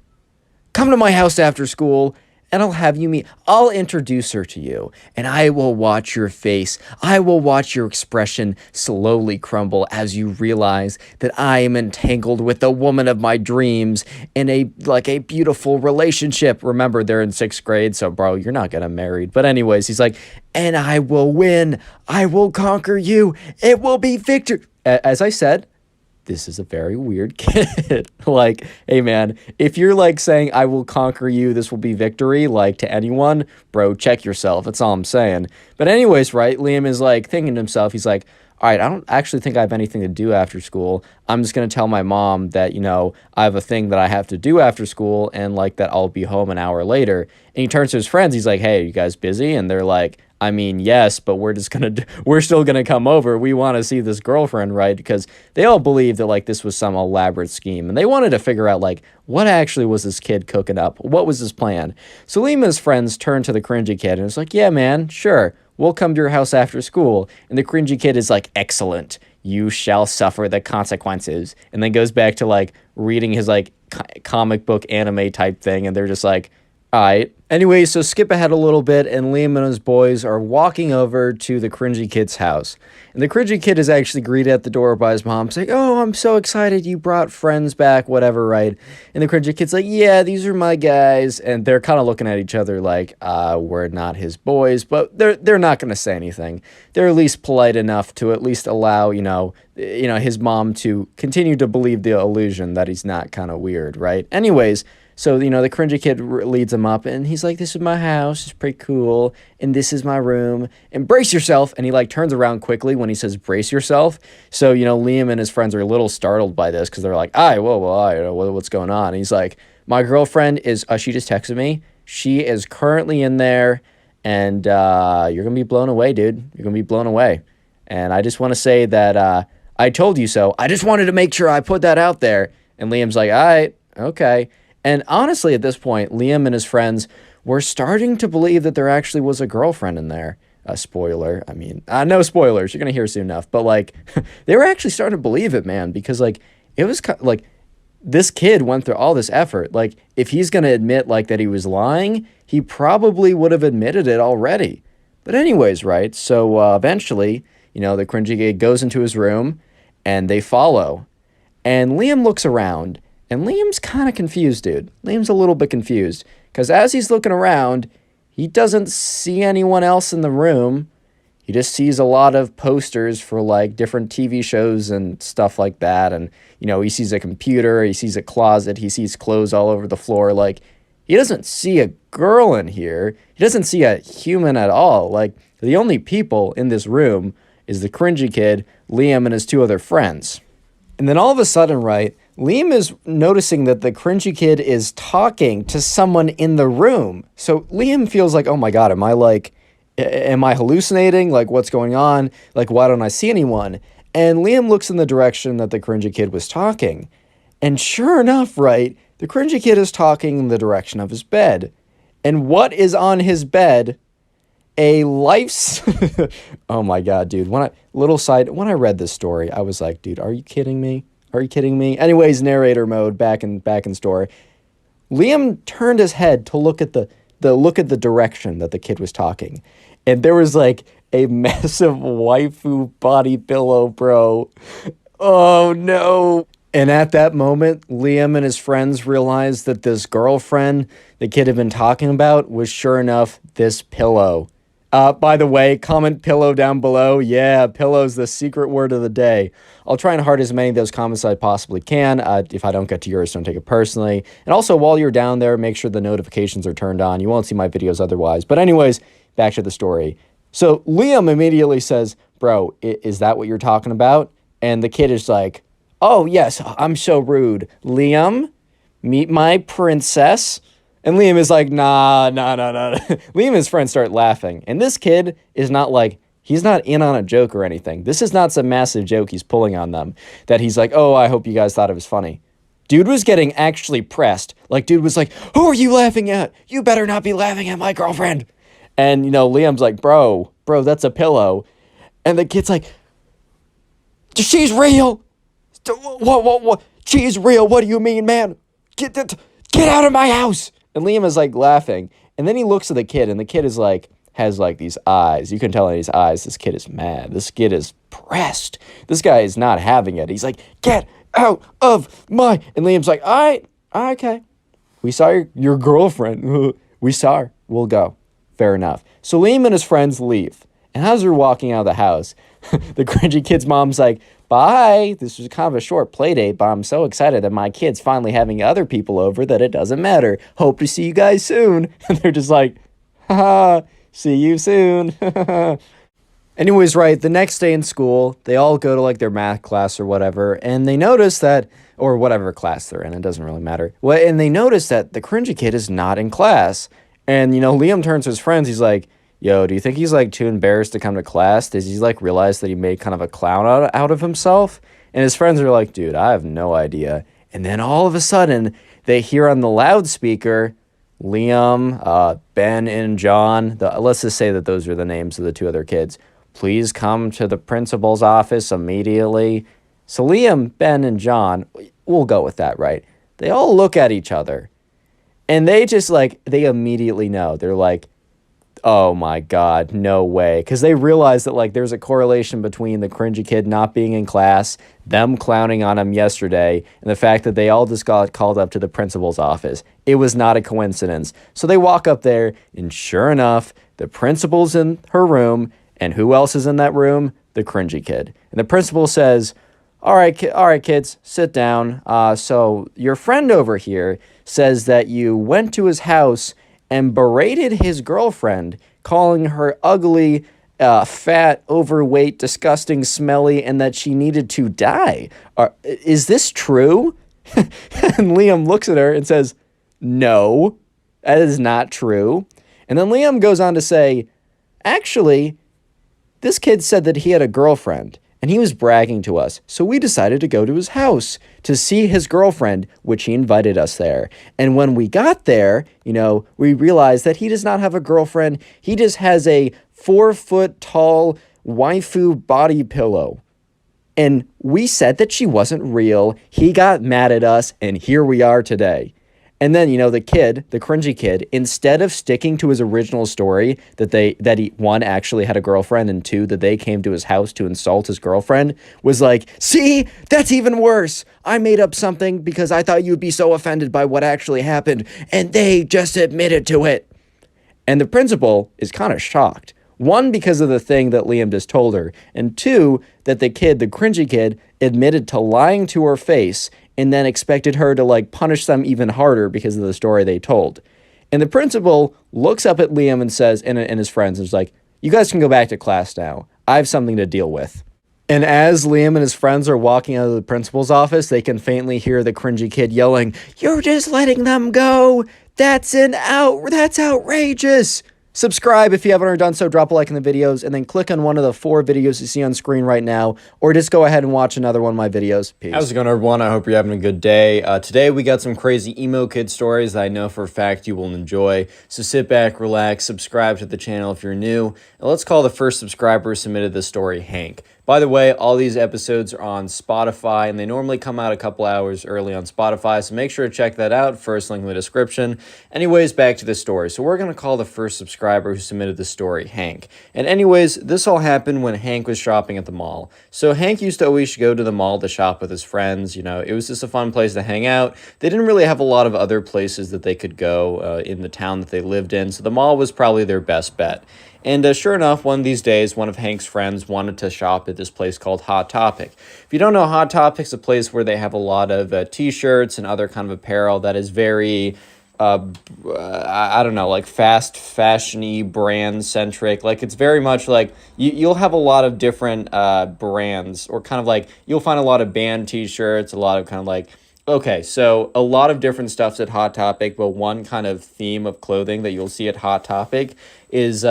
Come to my house after school and I'll have you meet. I'll introduce her to you and I will watch your face. I will watch your expression slowly crumble as you realize that I am entangled with the woman of my dreams in a beautiful relationship. Remember, they're in 6th grade, so bro, you're not getting married. But anyways, he's like, and I will win. I will conquer you. It will be victory. As I said, this is a very weird kid. Like, hey man, if you're like saying, I will conquer you, this will be victory, like to anyone, bro, check yourself. That's all I'm saying. But anyways, right, Liam is like thinking to himself, he's like, all right, I don't actually think I have anything to do after school. I'm just going to tell my mom that, I have a thing that I have to do after school and like that I'll be home an hour later. And he turns to his friends. He's like, hey, are you guys busy? And they're like, I mean, yes, but we're still going to come over. We want to see this girlfriend, right? Because they all believe that like this was some elaborate scheme and they wanted to figure out like what actually was this kid cooking up? What was his plan? So Liam and his friends turned to the cringy kid and it's like, yeah, man, sure. We'll come to your house after school. And the cringy kid is like, excellent. You shall suffer the consequences. And then goes back to like reading his like comic book anime type thing. And they're just like, all right. Anyway, so skip ahead a little bit, and Liam and his boys are walking over to the cringy kid's house. And the cringy kid is actually greeted at the door by his mom, saying, oh, I'm so excited you brought friends back, whatever, right? And the cringy kid's like, yeah, these are my guys. And they're kind of looking at each other like, we're not his boys, but they're not going to say anything. They're at least polite enough to at least allow, his mom to continue to believe the illusion that he's not kind of weird, right? Anyways, so, the cringy kid leads him up, and he's like, this is my house, it's pretty cool, and this is my room, and brace yourself, and he, like, turns around quickly when he says brace yourself, so, Liam and his friends are a little startled by this, because they're like, what's going on, and he's like, my girlfriend is, she just texted me, she is currently in there, and, you're gonna be blown away, dude, you're gonna be blown away, and I just want to say that, I told you so, I just wanted to make sure I put that out there, and Liam's like, all right, okay. And honestly, at this point, Liam and his friends were starting to believe that there actually was a girlfriend in there. Spoiler. I mean, no spoilers. You're going to hear soon enough. But, like, they were actually starting to believe it, man. Because, like, it was, like, this kid went through all this effort. Like, if he's going to admit, like, that he was lying, he probably would have admitted it already. But anyways, right? So, eventually, the cringy kid goes into his room, and they follow. And Liam looks around. And Liam's kind of confused, dude. Liam's a little bit confused. Because as he's looking around, he doesn't see anyone else in the room. He just sees a lot of posters for, like, different TV shows and stuff like that. And, he sees a computer, he sees a closet, he sees clothes all over the floor. Like, he doesn't see a girl in here. He doesn't see a human at all. Like, the only people in this room is the cringy kid, Liam, and his 2 other friends. And then all of a sudden, right, Liam is noticing that the cringy kid is talking to someone in the room. So Liam feels like, oh my God, am I hallucinating? Like, what's going on? Like, why don't I see anyone? And Liam looks in the direction that the cringy kid was talking. And sure enough, right, the cringy kid is talking in the direction of his bed. And what is on his bed? A life's... Oh my God, dude. When I read this story, I was like, dude, are you kidding me? Are you kidding me? Anyways, narrator mode, back in story. Liam turned his head to look at the direction that the kid was talking. And there was like a massive waifu body pillow, bro. Oh no. And at that moment, Liam and his friends realized that this girlfriend the kid had been talking about was sure enough this pillow. By the way, comment pillow down below. Yeah, pillow's the secret word of the day. I'll try and heart as many of those comments as I possibly can. If I don't get to yours, don't take it personally. And also, while you're down there, make sure the notifications are turned on. You won't see my videos otherwise. But anyways, back to the story. So Liam immediately says, bro, is that what you're talking about? And the kid is like, oh, yes, I'm so rude. Liam, meet my princess. And Liam is like, nah. Liam and his friends start laughing. And this kid is not like, he's not in on a joke or anything. This is not some massive joke he's pulling on them that he's like, oh, I hope you guys thought it was funny. Dude was getting actually pressed. Like, dude was like, who are you laughing at? You better not be laughing at my girlfriend. And, Liam's like, bro, that's a pillow. And the kid's like, she's real. What? She's real. What do you mean, man? Get out of my house. And Liam is like laughing. And then he looks at the kid, and the kid is like, has like these eyes. You can tell in his eyes, this kid is mad. This kid is pressed. This guy is not having it. He's like, get out of my. And Liam's like, all right, okay. We saw your girlfriend. We saw her. We'll go. Fair enough. So Liam and his friends leave. And as they're walking out of the house, the cringy kid's mom's like, bye. This was kind of a short play date, but I'm so excited that my kid's finally having other people over that it doesn't matter. Hope to see you guys soon. And they're just like, haha, see you soon. Anyways, right, the next day in school, they all go to like their math class or whatever, and they notice that, or whatever class they're in, it doesn't really matter. Well, and they notice that the cringy kid is not in class. And, Liam turns to his friends, he's like, yo, do you think he's like too embarrassed to come to class? Does he like realize that he made kind of a clown out of himself? And his friends are like, dude, I have no idea. And then all of a sudden they hear on the loudspeaker, Liam, Ben, and John, let's just say that those are the names of the two other kids. Please come to the principal's office immediately. So Liam, Ben, and John, we'll go with that, right? They all look at each other and they just like, they immediately know. They're like, oh my God, no way. Because they realize that like there's a correlation between the cringy kid not being in class, them clowning on him yesterday, and the fact that they all just got called up to the principal's office. It was not a coincidence. So they walk up there, and sure enough, the principal's in her room, and who else is in that room? The cringy kid. And the principal says, all right, kids, sit down. So your friend over here says that you went to his house and berated his girlfriend, calling her ugly, fat, overweight, disgusting, smelly, and that she needed to die. Is this true? And Liam looks at her and says, no, that is not true. And then Liam goes on to say, actually, this kid said that he had a girlfriend, and he was bragging to us, so we decided to go to his house to see his girlfriend, which he invited us there. And when we got there, we realized that he does not have a girlfriend. He just has a 4-foot-tall waifu body pillow. And we said that she wasn't real. He got mad at us, and here we are today. And then, the kid, the cringy kid, instead of sticking to his original story that he, one, actually had a girlfriend, and two, that they came to his house to insult his girlfriend, was like, see, that's even worse. I made up something because I thought you'd be so offended by what actually happened, and they just admitted to it. And the principal is kind of shocked. One, because of the thing that Liam just told her, and two, that the kid, the cringy kid, admitted to lying to her face and then expected her to like punish them even harder because of the story they told. And the principal looks up at Liam and says, and his friends, and is like, you guys can go back to class now. I have something to deal with. And as Liam and his friends are walking out of the principal's office, they can faintly hear the cringy kid yelling, you're just letting them go. That's outrageous. Subscribe if you haven't already done so, drop a like in the videos, and then click on one of the 4 videos you see on screen right now, or just go ahead and watch another one of my videos. Peace. How's it going, everyone? I hope you're having a good day. Today we got some crazy emo kid stories that I know for a fact you will enjoy. So sit back, relax, subscribe to the channel if you're new, and let's call the first subscriber who submitted this story Hank. By the way, all these episodes are on Spotify, and they normally come out a couple hours early on Spotify, so make sure to check that out. First link in the description. Anyways, back to the story. So we're going to call the first subscriber who submitted the story Hank. And anyways, this all happened when Hank was shopping at the mall. So Hank used to always go to the mall to shop with his friends. You know, it was just a fun place to hang out. They didn't really have a lot of other places that they could go in the town that they lived in, so the mall was probably their best bet. And sure enough, one of these days, one of Hank's friends wanted to shop at this place called Hot Topic. If you don't know, Hot Topic's a place where they have a lot of t-shirts and other kind of apparel that is very, I don't know, like fast fashion-y, brand-centric. Like, it's very much like, you'll have a lot of different brands, or kind of like, you'll find a lot of band t-shirts, a lot of kind of like, okay, so a lot of different stuff's at Hot Topic, but one kind of theme of clothing that you'll see at Hot Topic is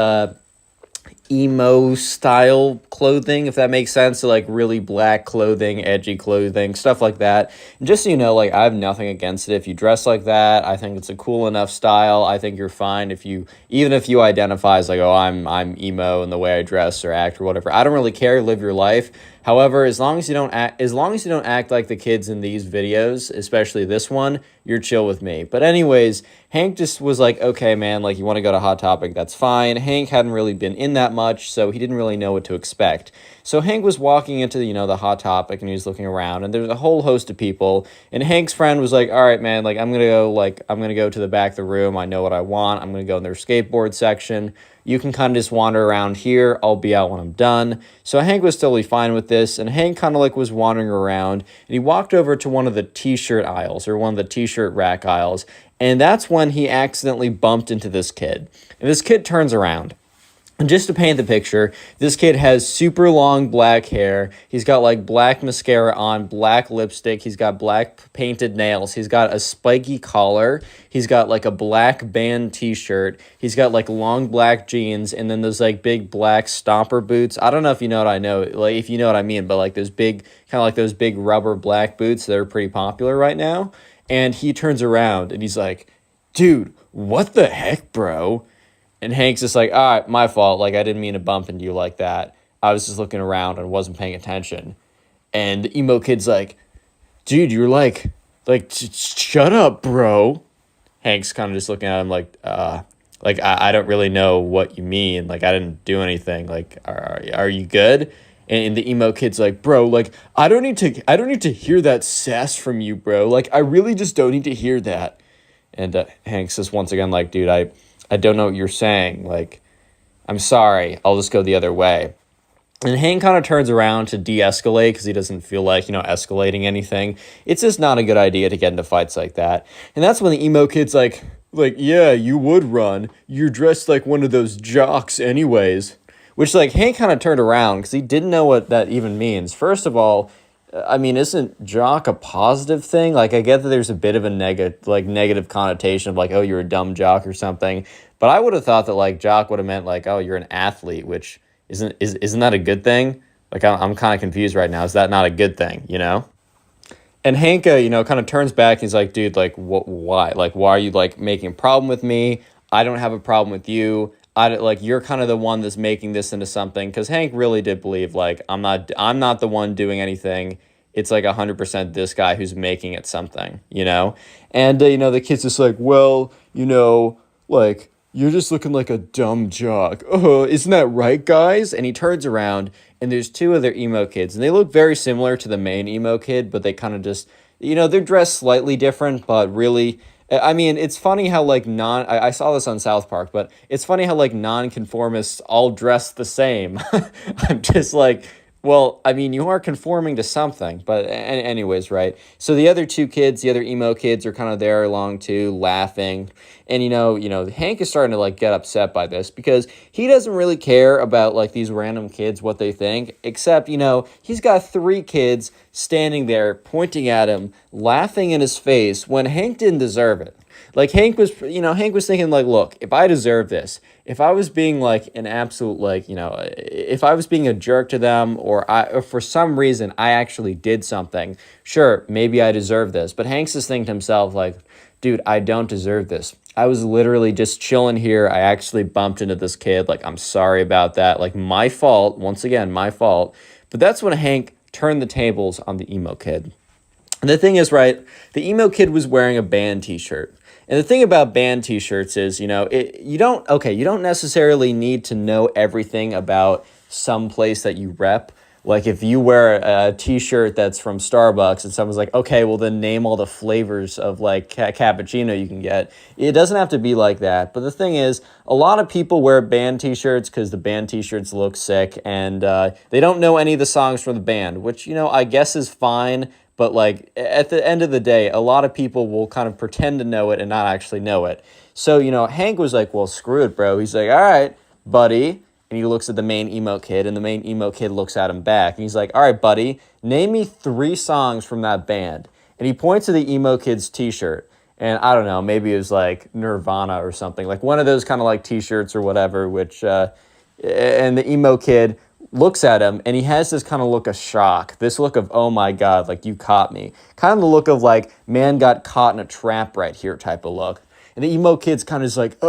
emo style clothing, if that makes sense. So like really black clothing, edgy clothing, stuff like that. And just so you know, like, I have nothing against it if you dress like that. I think it's a cool enough style. I think you're fine if you, even if you identify as like, oh, I'm emo in the way I dress or act or whatever. I don't really care. Live your life. However, as long as you don't act like the kids in these videos, especially this one, you're chill with me. But anyways, Hank just was like, okay, man, like, you want to go to Hot Topic, that's fine. Hank hadn't really been in that much, so he didn't really know what to expect. So Hank was walking into, the Hot Topic, and he was looking around, and there's a whole host of people, and Hank's friend was like, all right, man, like, I'm going to go to the back of the room. I know what I want. I'm going to go in their skateboard section. You can kind of just wander around here. I'll be out when I'm done. So Hank was totally fine with this, and Hank kind of like was wandering around, and he walked over to one of the t-shirt aisles, or one of the t-shirt rack aisles, and that's when he accidentally bumped into this kid. And this kid turns around. And just to paint the picture, this kid has super long black hair. He's got like black mascara on, black lipstick. He's got black painted nails. He's got a spiky collar. He's got like a black band t-shirt. He's got like long black jeans, and then those like big black stomper boots. I don't know if you know what I know, like if you know what I mean, but like those big, kind of like those big rubber black boots that are pretty popular right now. And he turns around and he's like, dude, what the heck, bro? And Hank's just like, all right, my fault. Like, I didn't mean to bump into you like that. I was just looking around and wasn't paying attention. And the emo kid's like, dude, you're like, shut up, bro. Hank's kind of just looking at him like, I don't really know what you mean. Like, I didn't do anything. Like, are you good? And the emo kid's like, bro, like, I don't need to hear that sass from you, bro. Like, I really just don't need to hear that. And Hank says once again, like, dude, I don't know what you're saying. Like, I'm sorry. I'll just go the other way. And Hank kind of turns around to de-escalate because he doesn't feel like, escalating anything. It's just not a good idea to get into fights like that. And that's when the emo kid's like, yeah, you would run. You're dressed like one of those jocks anyways. Which, like, Hank kind of turned around because he didn't know what that even means. First of all, I mean, isn't jock a positive thing? Like, I get that there's a bit of a negative connotation of like, oh, you're a dumb jock or something. But I would have thought that like jock would have meant like, oh, you're an athlete, which isn't that a good thing? Like, I'm kind of confused right now. Is that not a good thing? And Hank, kind of turns back. He's like, dude, like, why? Like, why are you like making a problem with me? I don't have a problem with you. You're kind of the one that's making this into something, because Hank really did believe like I'm not the one doing anything. It's like 100% this guy who's making it something, And the kid's just like, well, like, you're just looking like a dumb jock. Oh, isn't that right, guys? And he turns around and there's two other emo kids, and they look very similar to the main emo kid, but they kind of just, they're dressed slightly different, but really, I mean, it's funny how, like, I saw this on South Park, but it's funny how, like, nonconformists all dress the same. I'm just like, well, I mean, you are conforming to something, but anyways, right? So the other two kids, the other emo kids, are kind of there along too, laughing. And, Hank is starting to, like, get upset by this because he doesn't really care about, like, these random kids, what they think, except, he's got three kids standing there pointing at him, laughing in his face when Hank didn't deserve it. Like, Hank was thinking, like, look, if I deserve this, if I was being, like, an absolute, like, if I was being a jerk to them, or for some reason I actually did something, sure, maybe I deserve this. But Hank's just thinking to himself, like, dude, I don't deserve this. I was literally just chilling here. I actually bumped into this kid. Like, I'm sorry about that. Like, my fault. Once again, my fault. But that's when Hank turned the tables on the emo kid. And the thing is, right, the emo kid was wearing a band t-shirt. And the thing about band t-shirts is, you know, you don't necessarily need to know everything about some place that you rep. Like if you wear a t-shirt that's from Starbucks and someone's like, okay, well then name all the flavors of like cappuccino you can get. It doesn't have to be like that. But the thing is, a lot of people wear band t-shirts because the band t-shirts look sick and they don't know any of the songs from the band, which, you know, I guess is fine. But like at the end of the day, a lot of people will kind of pretend to know it and not actually know it. So, you know, Hank was like, well, screw it, bro. He's like, all right, buddy. And he looks at the main emo kid, and the main emo kid looks at him back. And he's like, all right, buddy, name me 3 songs from that band. And he points to the emo kid's t-shirt. And I don't know, maybe it was like Nirvana or something. Like one of those kind of like t-shirts or whatever, which, and the emo kid looks at him, and he has this kind of look of shock. This look of, oh my God, like you caught me. Kind of the look of like, man got caught in a trap right here type of look. And the emo kid's kind of just like,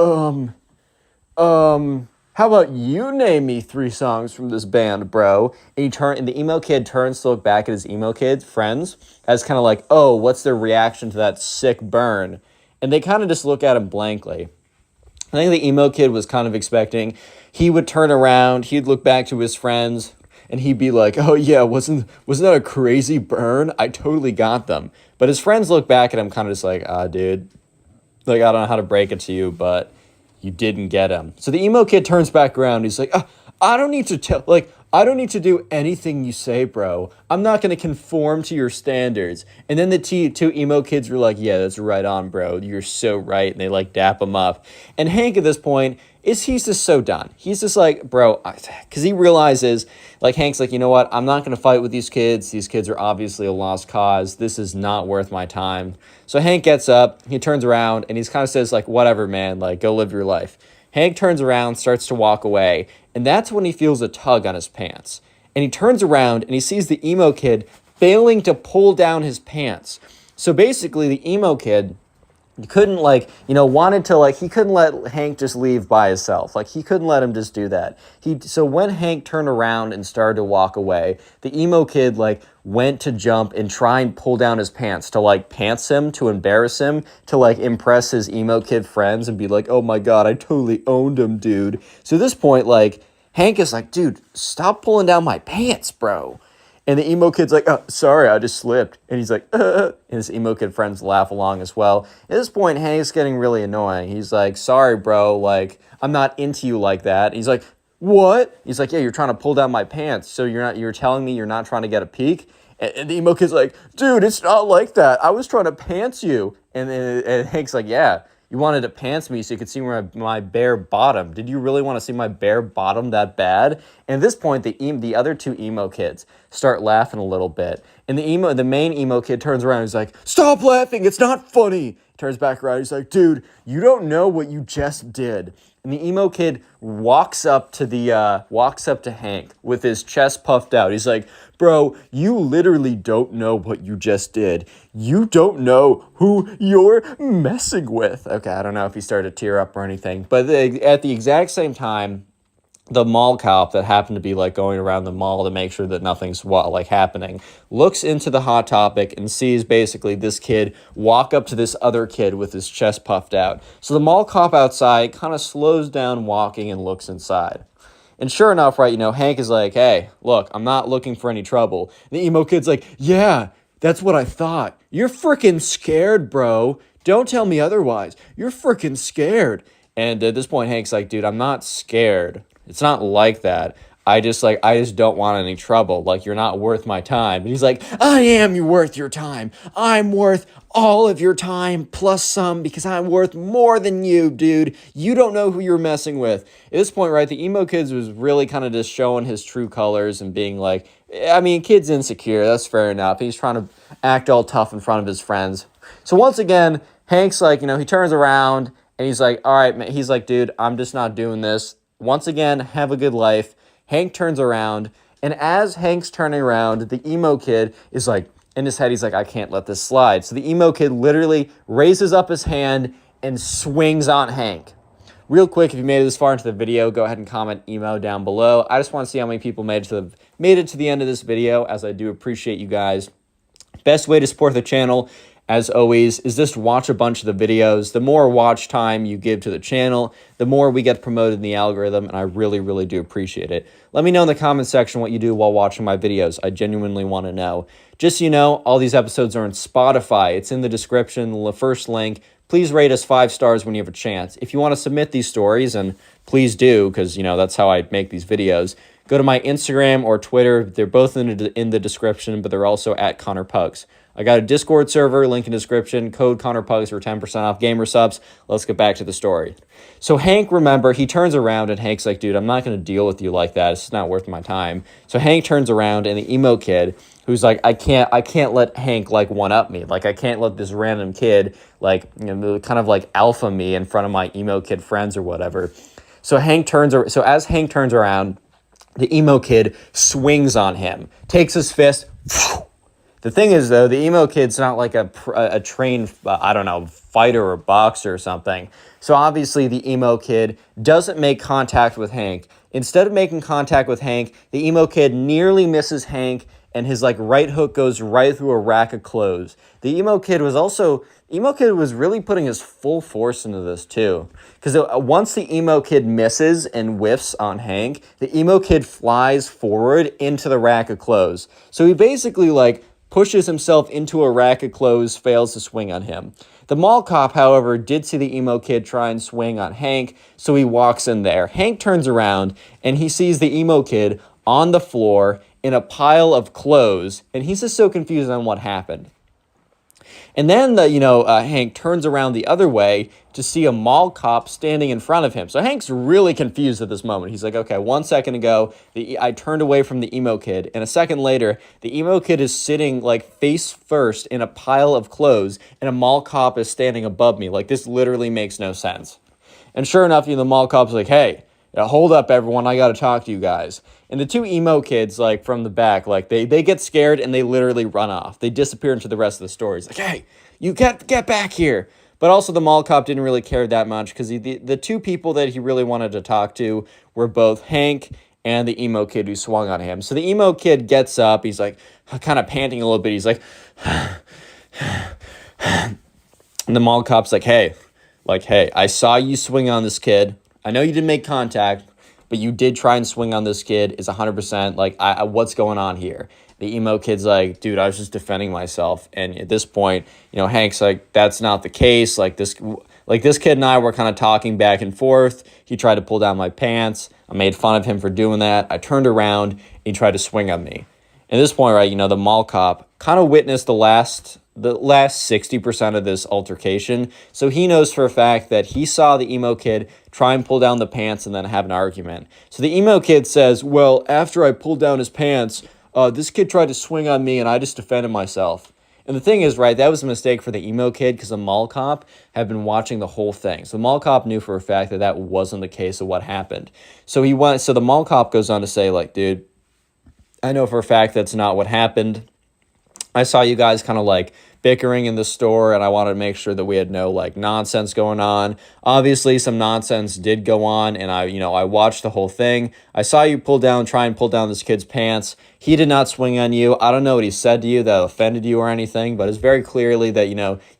how about you name me 3 songs from this band, bro? And the emo kid turns to look back at his emo kid friends as kind of like, oh, what's their reaction to that sick burn? And they kind of just look at him blankly. I think the emo kid was kind of expecting he would turn around, he'd look back to his friends, and he'd be like, oh yeah, wasn't that a crazy burn? I totally got them. But his friends look back at him kind of just like, dude, like I don't know how to break it to you, but you didn't get him. So the emo kid turns back around. He's like, I don't need to do anything you say, bro. I'm not going to conform to your standards. And then the 2 emo kids were like, yeah, that's right on, bro. You're so right. And they like dap him up. And Hank at this point, he's just so done. He's just like, bro, because he realizes, like Hank's like, you know what? I'm not going to fight with these kids. These kids are obviously a lost cause. This is not worth my time. So Hank gets up, he turns around, and he's kind of says like, whatever, man, like go live your life. Hank turns around, starts to walk away, and that's when he feels a tug on his pants. And he turns around and he sees the emo kid failing to pull down his pants. So basically the emo kid couldn't he couldn't let Hank just leave by himself. Like he couldn't let him just do that. So when Hank turned around and started to walk away, the emo kid like went to jump and try and pull down his pants to like pants him, to embarrass him, to like impress his emo kid friends and be like, oh my God, I totally owned him, dude. So at this point, like Hank is like, dude, stop pulling down my pants, bro. And the emo kid's like, oh, sorry, I just slipped. And he's like, And his emo kid friends laugh along as well. At this point, Hank's getting really annoying. He's like, sorry, bro, like, I'm not into you like that. And he's like, what? He's like, yeah, you're trying to pull down my pants. So you're telling me you're not trying to get a peek? And the emo kid's like, dude, it's not like that. I was trying to pants you. And Hank's like, yeah. You wanted to pants me so you could see my bare bottom. Did you really want to see my bare bottom that bad? And at this point, the other 2 emo kids start laughing a little bit. And the main emo kid turns around and he's like, stop laughing, it's not funny. He turns back around, he's like, dude, you don't know what you just did. And the emo kid walks up to Hank with his chest puffed out. He's like, bro, you literally don't know what you just did. You don't know who you're messing with. Okay, I don't know if he started to tear up or anything. But at the exact same time, the mall cop that happened to be like going around the mall to make sure that nothing's like happening looks into the Hot Topic and sees basically this kid walk up to this other kid with his chest puffed out. So the mall cop outside kind of slows down walking and looks inside. And sure enough, right, Hank is like, hey, look, I'm not looking for any trouble. And the emo kid's like, yeah, that's what I thought. You're freaking scared, bro. Don't tell me otherwise. You're freaking scared. And at this point, Hank's like, dude, I'm not scared. It's not like that. I just don't want any trouble. Like, you're not worth my time. And he's like, I am worth your time. I'm worth all of your time plus some because I'm worth more than you, dude. You don't know who you're messing with. At this point, right, the emo kids was really kind of just showing his true colors and being like, I mean, kid's insecure. That's fair enough. He's trying to act all tough in front of his friends. So once again, Hank's like, he turns around and he's like, all right, man. He's like, dude, I'm just not doing this. Once again, have a good life. Hank turns around, and as Hank's turning around, the emo kid is like, in his head, he's like, I can't let this slide. So the emo kid literally raises up his hand and swings on Hank. Real quick, if you made it this far into the video, go ahead and comment emo down below. I just want to see how many people made it to the end of this video, as I do appreciate you guys. Best way to support the channel, as always, is just watch a bunch of the videos. The more watch time you give to the channel, the more we get promoted in the algorithm, and I really, really do appreciate it. Let me know in the comment section what you do while watching my videos. I genuinely want to know. Just so you know, all these episodes are on Spotify. It's in the description, the first link. Please rate us 5 stars when you have a chance. If you want to submit these stories, and please do, because, you know, that's how I make these videos, go to my Instagram or Twitter. They're both in the description, but they're also at connorpugs. I got a Discord server, link in description, code connorpugs for 10% off gamer subs. Let's get back to the story. So Hank, remember, he turns around and Hank's like, dude, I'm not going to deal with you like that. It's not worth my time. So Hank turns around and the emo kid, who's like, I can't let Hank like one up me. Like, I can't let this random kid like, you know, kind of like alpha me in front of my emo kid friends or whatever. So as Hank turns around, the emo kid swings on him, takes his fist. The thing is, though, the emo kid's not like a trained, I don't know, fighter or boxer or something. So obviously the emo kid doesn't make contact with Hank. Instead of making contact with Hank, the emo kid nearly misses Hank, and his like right hook goes right through a rack of clothes. The emo kid was really putting his full force into this too. Because once the emo kid misses and whiffs on Hank, the emo kid flies forward into the rack of clothes. So he basically like pushes himself into a rack of clothes, fails to swing on him. The mall cop, however, did see the emo kid try and swing on Hank, so he walks in there. Hank turns around and he sees the emo kid on the floor in a pile of clothes, and he's just so confused on what happened. And then, Hank turns around the other way to see a mall cop standing in front of him. So Hank's really confused at this moment. He's like, okay, 1 second ago, I turned away from the emo kid. And a second later, the emo kid is sitting like face first in a pile of clothes, and a mall cop is standing above me. Like, this literally makes no sense. And sure enough, the mall cop's like, hey, hold up, everyone. I got to talk to you guys. And the two emo kids, like, from the back, like, they get scared and they literally run off. They disappear into the rest of the story. It's like, hey, you get back here. But also the mall cop didn't really care that much, because the two people that he really wanted to talk to were both Hank and the emo kid who swung on him. So the emo kid gets up. He's, like, kind of panting a little bit. He's like, and the mall cop's like, hey, I saw you swing on this kid. I know you didn't make contact, but you did try and swing on this kid. It's 100%. Like, what's going on here? The emo kid's like, dude, I was just defending myself. And at this point, Hank's like, that's not the case. Like this kid and I were kind of talking back and forth. He tried to pull down my pants. I made fun of him for doing that. I turned around and he tried to swing on me. At this point, right, the mall cop kind of witnessed the last 60% of this altercation. So he knows for a fact that he saw the emo kid try and pull down the pants and then have an argument. So the emo kid says, well, after I pulled down his pants, this kid tried to swing on me and I just defended myself. And the thing is, right, that was a mistake for the emo kid, because the mall cop had been watching the whole thing. So the mall cop knew for a fact that that wasn't the case of what happened. So the mall cop goes on to say, like, dude, I know for a fact that's not what happened. I saw you guys kind of like bickering in the store, and I wanted to make sure that we had no like nonsense going on. Obviously, some nonsense did go on, and I watched the whole thing. I saw you try and pull down this kid's pants. He did not swing on you. I don't know what he said to you that offended you or anything, but it's very clearly that,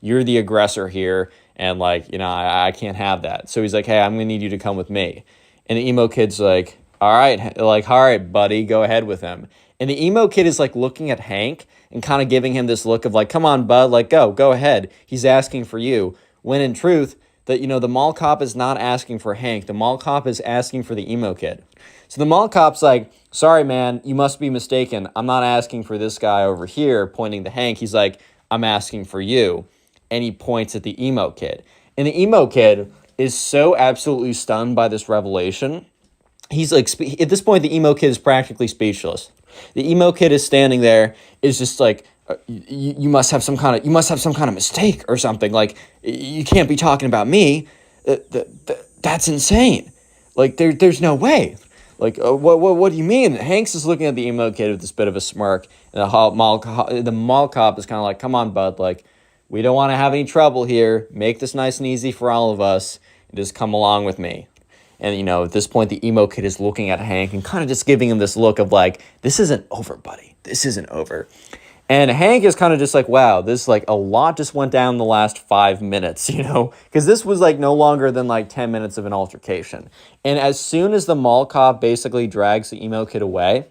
you're the aggressor here, and I can't have that. So he's like, hey, I'm going to need you to come with me. And the emo kid's like, all right, buddy, go ahead with him. And the emo kid is like looking at Hank and kind of giving him this look of like, come on, bud, like, go ahead. He's asking for you. When in truth, that, the mall cop is not asking for Hank. The mall cop is asking for the emo kid. So the mall cop's like, sorry, man, you must be mistaken. I'm not asking for this guy over here, pointing to Hank. He's like, I'm asking for you. And he points at the emo kid. And the emo kid is so absolutely stunned by this revelation. He's like, at this point, the emo kid is practically speechless. The emo kid is standing there, is just like, you must have some kind of mistake or something. Like, you can't be talking about me. That's insane. Like, there's no way. Like, what do you mean? Hanks is looking at the emo kid with this bit of a smirk, and the mall cop is kind of like, come on, bud. Like, we don't want to have any trouble here. Make this nice and easy for all of us. and just come along with me. And, at this point, the emo kid is looking at Hank and kind of just giving him this look of like, this isn't over, buddy. This isn't over. And Hank is kind of just like, wow, this like a lot just went down the last 5 minutes, because this was like no longer than like 10 minutes of an altercation. And as soon as the mall cop basically drags the emo kid away,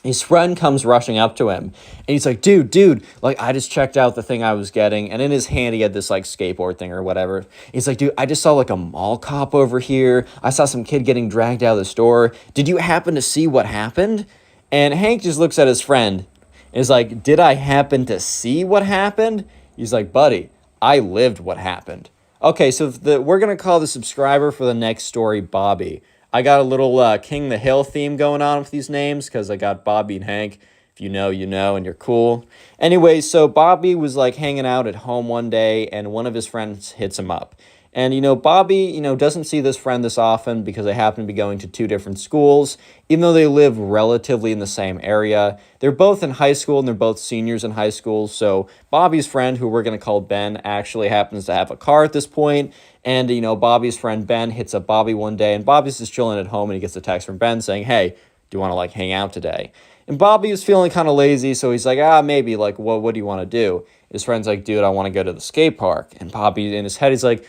his friend comes rushing up to him, and he's like, dude, like, I just checked out the thing I was getting, and in his hand, he had this, like, skateboard thing or whatever. He's like, dude, I just saw, like, a mall cop over here. I saw some kid getting dragged out of the store. Did you happen to see what happened? And Hank just looks at his friend, and is like, did I happen to see what happened? He's like, buddy, I lived what happened. Okay, so we're going to call the subscriber for the next story Bobby. I got a little King the Hill theme going on with these names because I got Bobby and Hank. If you know, and you're cool. Anyway, so Bobby was like hanging out at home one day and one of his friends hits him up. And, Bobby, doesn't see this friend this often because they happen to be going to 2 different schools, even though they live relatively in the same area. They're both in high school and they're both seniors in high school. So Bobby's friend, who we're going to call Ben, actually happens to have a car at this point. And, Bobby's friend Ben hits up Bobby one day and Bobby's just chilling at home and he gets a text from Ben saying, hey, do you want to like hang out today? And Bobby was feeling kind of lazy. So he's like, maybe, like, what do you want to do? His friend's like, dude, I want to go to the skate park. And Bobby in his head, he's like,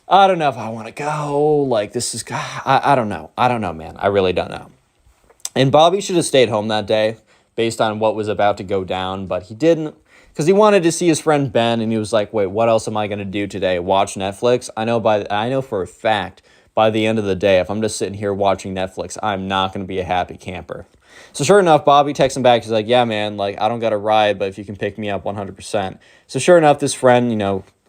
I don't know if I want to go. Like, this is, I don't know. I don't know, man. I really don't know. And Bobby should have stayed home that day based on what was about to go down, but he didn't because he wanted to see his friend Ben, and he was like, wait, what else am I going to do today? Watch Netflix? I know for a fact by the end of the day, if I'm just sitting here watching Netflix, I'm not going to be a happy camper. So sure enough, Bobby texts him back. He's like, yeah, man, like, I don't got a ride, but if you can pick me up 100%. So sure enough, this friend,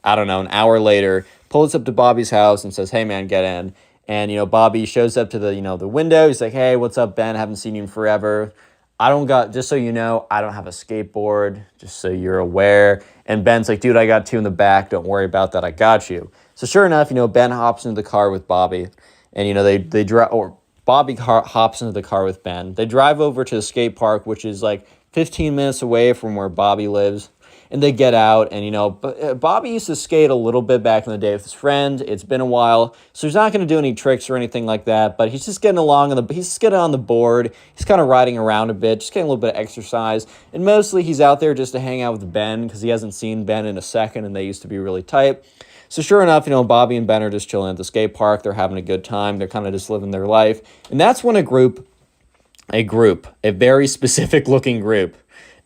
I don't know, an hour later, pulls up to Bobby's house and says, hey, man, get in. And, Bobby shows up to the, the window. He's like, hey, what's up, Ben? Haven't seen you in forever. Just so you know, I don't have a skateboard, just so you're aware. And Ben's like, dude, I got 2 in the back. Don't worry about that. I got you. So sure enough, Ben hops into the car with Bobby. And, they drive, or Bobby hops into the car with Ben. They drive over to the skate park, which is like 15 minutes away from where Bobby lives. And they get out, and, Bobby used to skate a little bit back in the day with his friend. It's been a while, so he's not going to do any tricks or anything like that, but he's just getting along, he's just getting on the board. He's kind of riding around a bit, just getting a little bit of exercise. And mostly he's out there just to hang out with Ben because he hasn't seen Ben in a second, and they used to be really tight. So sure enough, Bobby and Ben are just chilling at the skate park. They're having a good time. They're kind of just living their life. And that's when a very specific looking group,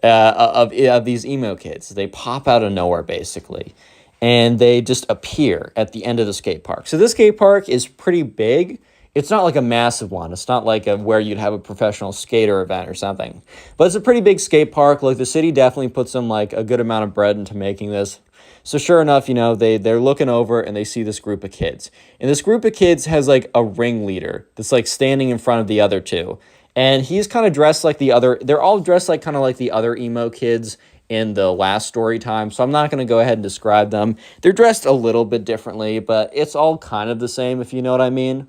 of these emo kids. They pop out of nowhere, basically, and they just appear at the end of the skate park. So this skate park is pretty big. It's not like a massive one. It's not like where you'd have a professional skater event or something. But it's a pretty big skate park. Like, the city definitely put some, like, a good amount of bread into making this. So sure enough, they're looking over and they see this group of kids. And this group of kids has, like, a ringleader that's, like, standing in front of the other 2. And he's kind of dressed like they're all dressed like kind of like the other emo kids in the last story time. So I'm not going to go ahead and describe them. They're dressed a little bit differently, but it's all kind of the same, if you know what I mean.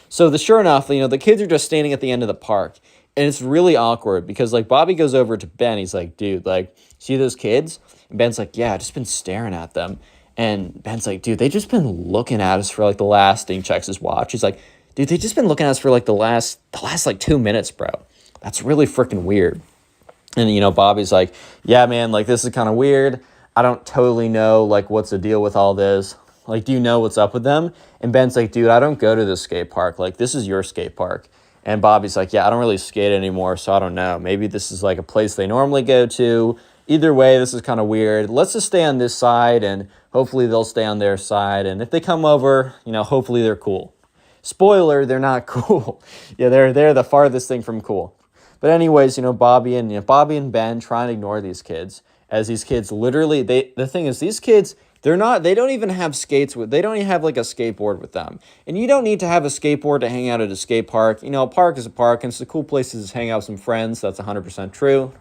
So sure enough, the kids are just standing at the end of the park. And it's really awkward because, like, Bobby goes over to Ben. He's like, dude, like, see those kids? And Ben's like, yeah, I've just been staring at them. And Ben's like, dude, they've just been looking at us for, like, the last thing. Checks his watch. He's like, dude, they've just been looking at us for, like, the last like, 2 minutes, bro. That's really freaking weird. And, Bobby's like, yeah, man, like, this is kind of weird. I don't totally know, like, what's the deal with all this. Like, do you know what's up with them? And Ben's like, dude, I don't go to this skate park. Like, this is your skate park. And Bobby's like, yeah, I don't really skate anymore, so I don't know. Maybe this is, like, a place they normally go to. Either way, this is kind of weird. Let's just stay on this side, and hopefully they'll stay on their side. And if they come over, hopefully they're cool. Spoiler, they're not cool. Yeah, they're the farthest thing from cool. But anyways, Bobby and Ben try and ignore these kids, as these kids literally, the thing is, these kids, they don't even have they don't even have like a skateboard with them. And you don't need to have a skateboard to hang out at a skate park. A park is a park, and it's a cool place to just hang out with some friends. That's 100% true.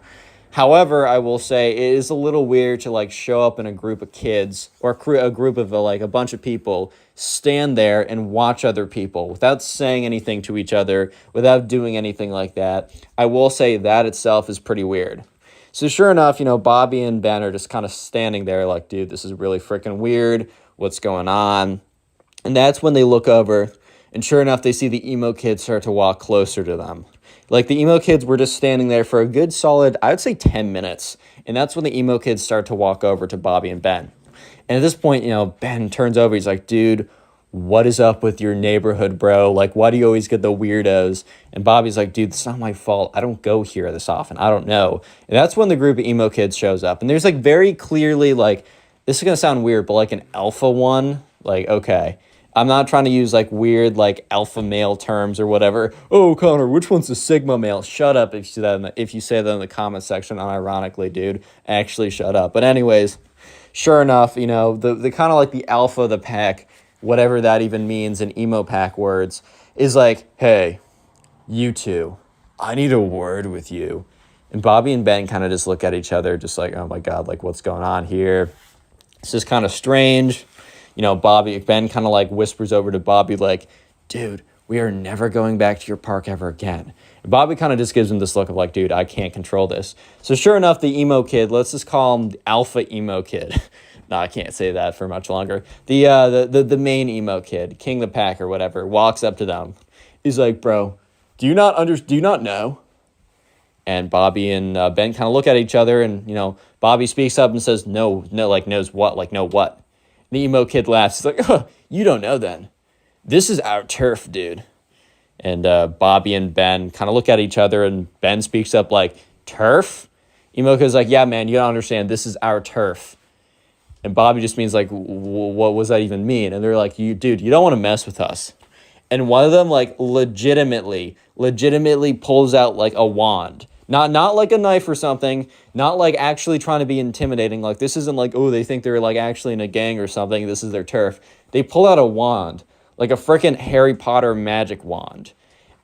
However, I will say it is a little weird to, like, show up in a group of kids or a group of, like, a bunch of people, stand there and watch other people without saying anything to each other, without doing anything like that. I will say that itself is pretty weird. So sure enough, Bobby and Ben are just kind of standing there like, dude, this is really freaking weird. What's going on? And that's when they look over, and sure enough, they see the emo kids start to walk closer to them. Like, the emo kids were just standing there for a good solid, I would say 10 minutes. And that's when the emo kids start to walk over to Bobby and Ben. And at this point, Ben turns over. He's like, dude, what is up with your neighborhood, bro? Like, why do you always get the weirdos? And Bobby's like, dude, it's not my fault. I don't go here this often. I don't know. And that's when the group of emo kids shows up. And there's like very clearly like, this is going to sound weird, but like an alpha one, like, okay. I'm not trying to use like weird like alpha male terms or whatever. Oh, Connor, which one's the sigma male? Shut up if you say that in the comment section unironically, dude. Actually, shut up. But anyways, sure enough, the kind of like the alpha of the pack, whatever that even means in emo pack words, is like, hey, you two, I need a word with you. And Bobby and Ben kind of just look at each other just like, oh my God, like what's going on here? It's just kind of strange. Ben kind of like whispers over to Bobby like, dude, we are never going back to your park ever again. And Bobby kind of just gives him this look of like, dude, I can't control this. So sure enough, the emo kid, let's just call him the alpha emo kid. No, I can't say that for much longer. The main emo kid, King the Pack or whatever, walks up to them. He's like, bro, do you not know? And Bobby and Ben kind of look at each other, and Bobby speaks up and says, no, like knows what, like no what. The emo kid laughs. He's like, oh, you don't know then. This is our turf, dude. And Bobby and Ben kind of look at each other, and Ben speaks up like, turf? Emo kid's like, yeah, man, you don't understand. This is our turf. And Bobby just means like, what does that even mean? And they're like, dude, you don't want to mess with us. And one of them like legitimately pulls out like a wand. Not like a knife or something, not like actually trying to be intimidating. Like this isn't like, oh, they think they're like actually in a gang or something. This is their turf. They pull out a wand, like a freaking Harry Potter magic wand.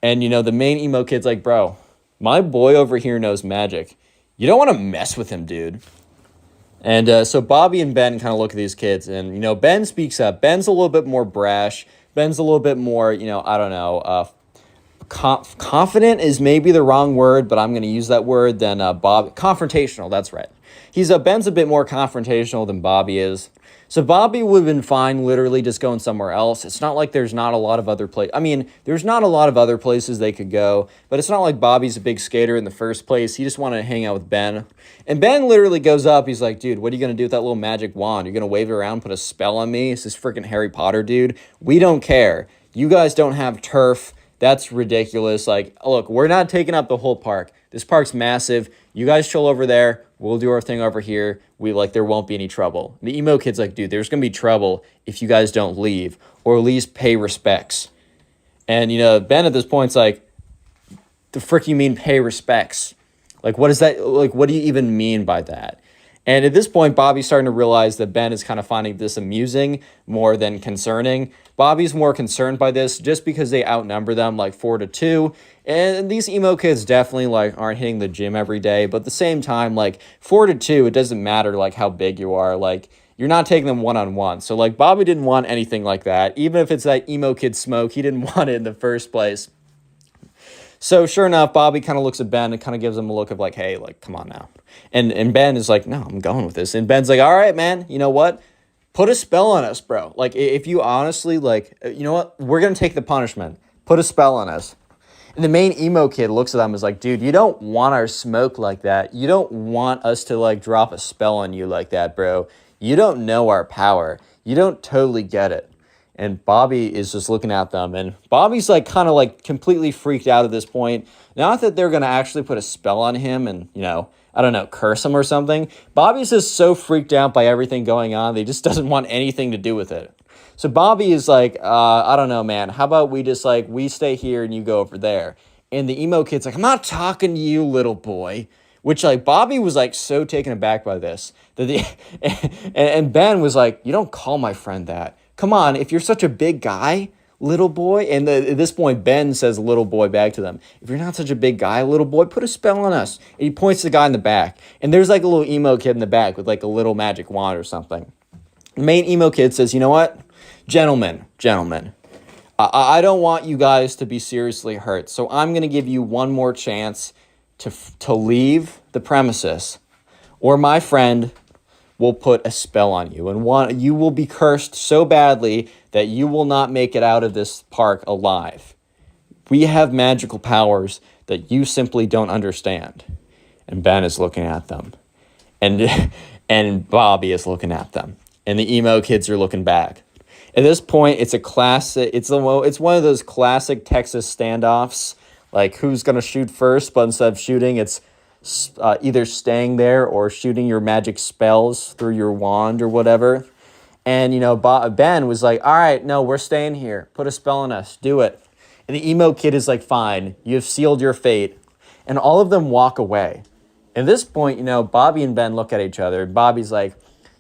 And the main emo kid's like, bro, my boy over here knows magic. You don't want to mess with him, dude. And so Bobby and Ben kind of look at these kids, and Ben speaks up. Ben's a little bit more brash. Ben's a little bit more, I don't know, confident is maybe the wrong word, but I'm going to use that word than confrontational. That's right. Ben's a bit more confrontational than Bobby is. So Bobby would have been fine literally just going somewhere else. It's not like there's not a lot of other places. I mean, there's not a lot of other places they could go, but it's not like Bobby's a big skater in the first place. He just wanted to hang out with Ben. And Ben literally goes up. He's like, dude, what are you going to do with that little magic wand? You're going to wave it around, put a spell on me? It's this freaking Harry Potter, dude. We don't care. You guys don't have turf. That's ridiculous. Like, look, we're not taking up the whole park. This park's massive. You guys chill over there. We'll do our thing over here. There won't be any trouble. The emo kid's like, dude, there's going to be trouble if you guys don't leave or at least pay respects. And, Ben at this point's like, the frick you mean pay respects? Like, what is that? Like, what do you even mean by that? And at this point, Bobby's starting to realize that Ben is kind of finding this amusing more than concerning. Bobby's more concerned by this just because they outnumber them like 4-2. And these emo kids definitely like aren't hitting the gym every day. But at the same time, like 4-2, it doesn't matter like how big you are. Like you're not taking them one-on-one. So like Bobby didn't want anything like that. Even if it's that emo kid smoke, he didn't want it in the first place. So sure enough, Bobby kind of looks at Ben and kind of gives him a look of like, hey, like, come on now. And Ben is like, no, I'm going with this. And Ben's like, all right, man, you know what? Put a spell on us, bro. Like, if you honestly, like, you know what? We're going to take the punishment. Put a spell on us. And the main emo kid looks at them and is like, dude, you don't want our smoke like that. You don't want us to, like, drop a spell on you like that, bro. You don't know our power. You don't totally get it. And Bobby is just looking at them. And Bobby's like kind of like completely freaked out at this point. Not that they're going to actually put a spell on him and, I don't know, curse him or something. Bobby's just so freaked out by everything going on. That he just doesn't want anything to do with it. So Bobby is like, I don't know, man. How about we just like, we stay here and you go over there. And the emo kid's like, I'm not talking to you, little boy. Which like Bobby was like so taken aback by this. And Ben was like, you don't call my friend that. Come on, if you're such a big guy, little boy, and at this point, Ben says little boy back to them. If you're not such a big guy, little boy, put a spell on us. And he points to the guy in the back. And there's like a little emo kid in the back with like a little magic wand or something. The main emo kid says, you know what? Gentlemen, I don't want you guys to be seriously hurt. So I'm going to give you one more chance to leave the premises. Or my friend will put a spell on you, and you will be cursed so badly that you will not make it out of this park alive. We have magical powers that you simply don't understand. And Ben is looking at them. And and Bobby is looking at them. And the emo kids are looking back. At this point, it's one of those classic Texas standoffs, like who's going to shoot first, but instead of shooting, it's either staying there or shooting your magic spells through your wand or whatever. And, Ben was like, all right, no, we're staying here. Put a spell on us. Do it. And the emo kid is like, fine, you've sealed your fate. And all of them walk away. At this point, Bobby and Ben look at each other. Bobby's like,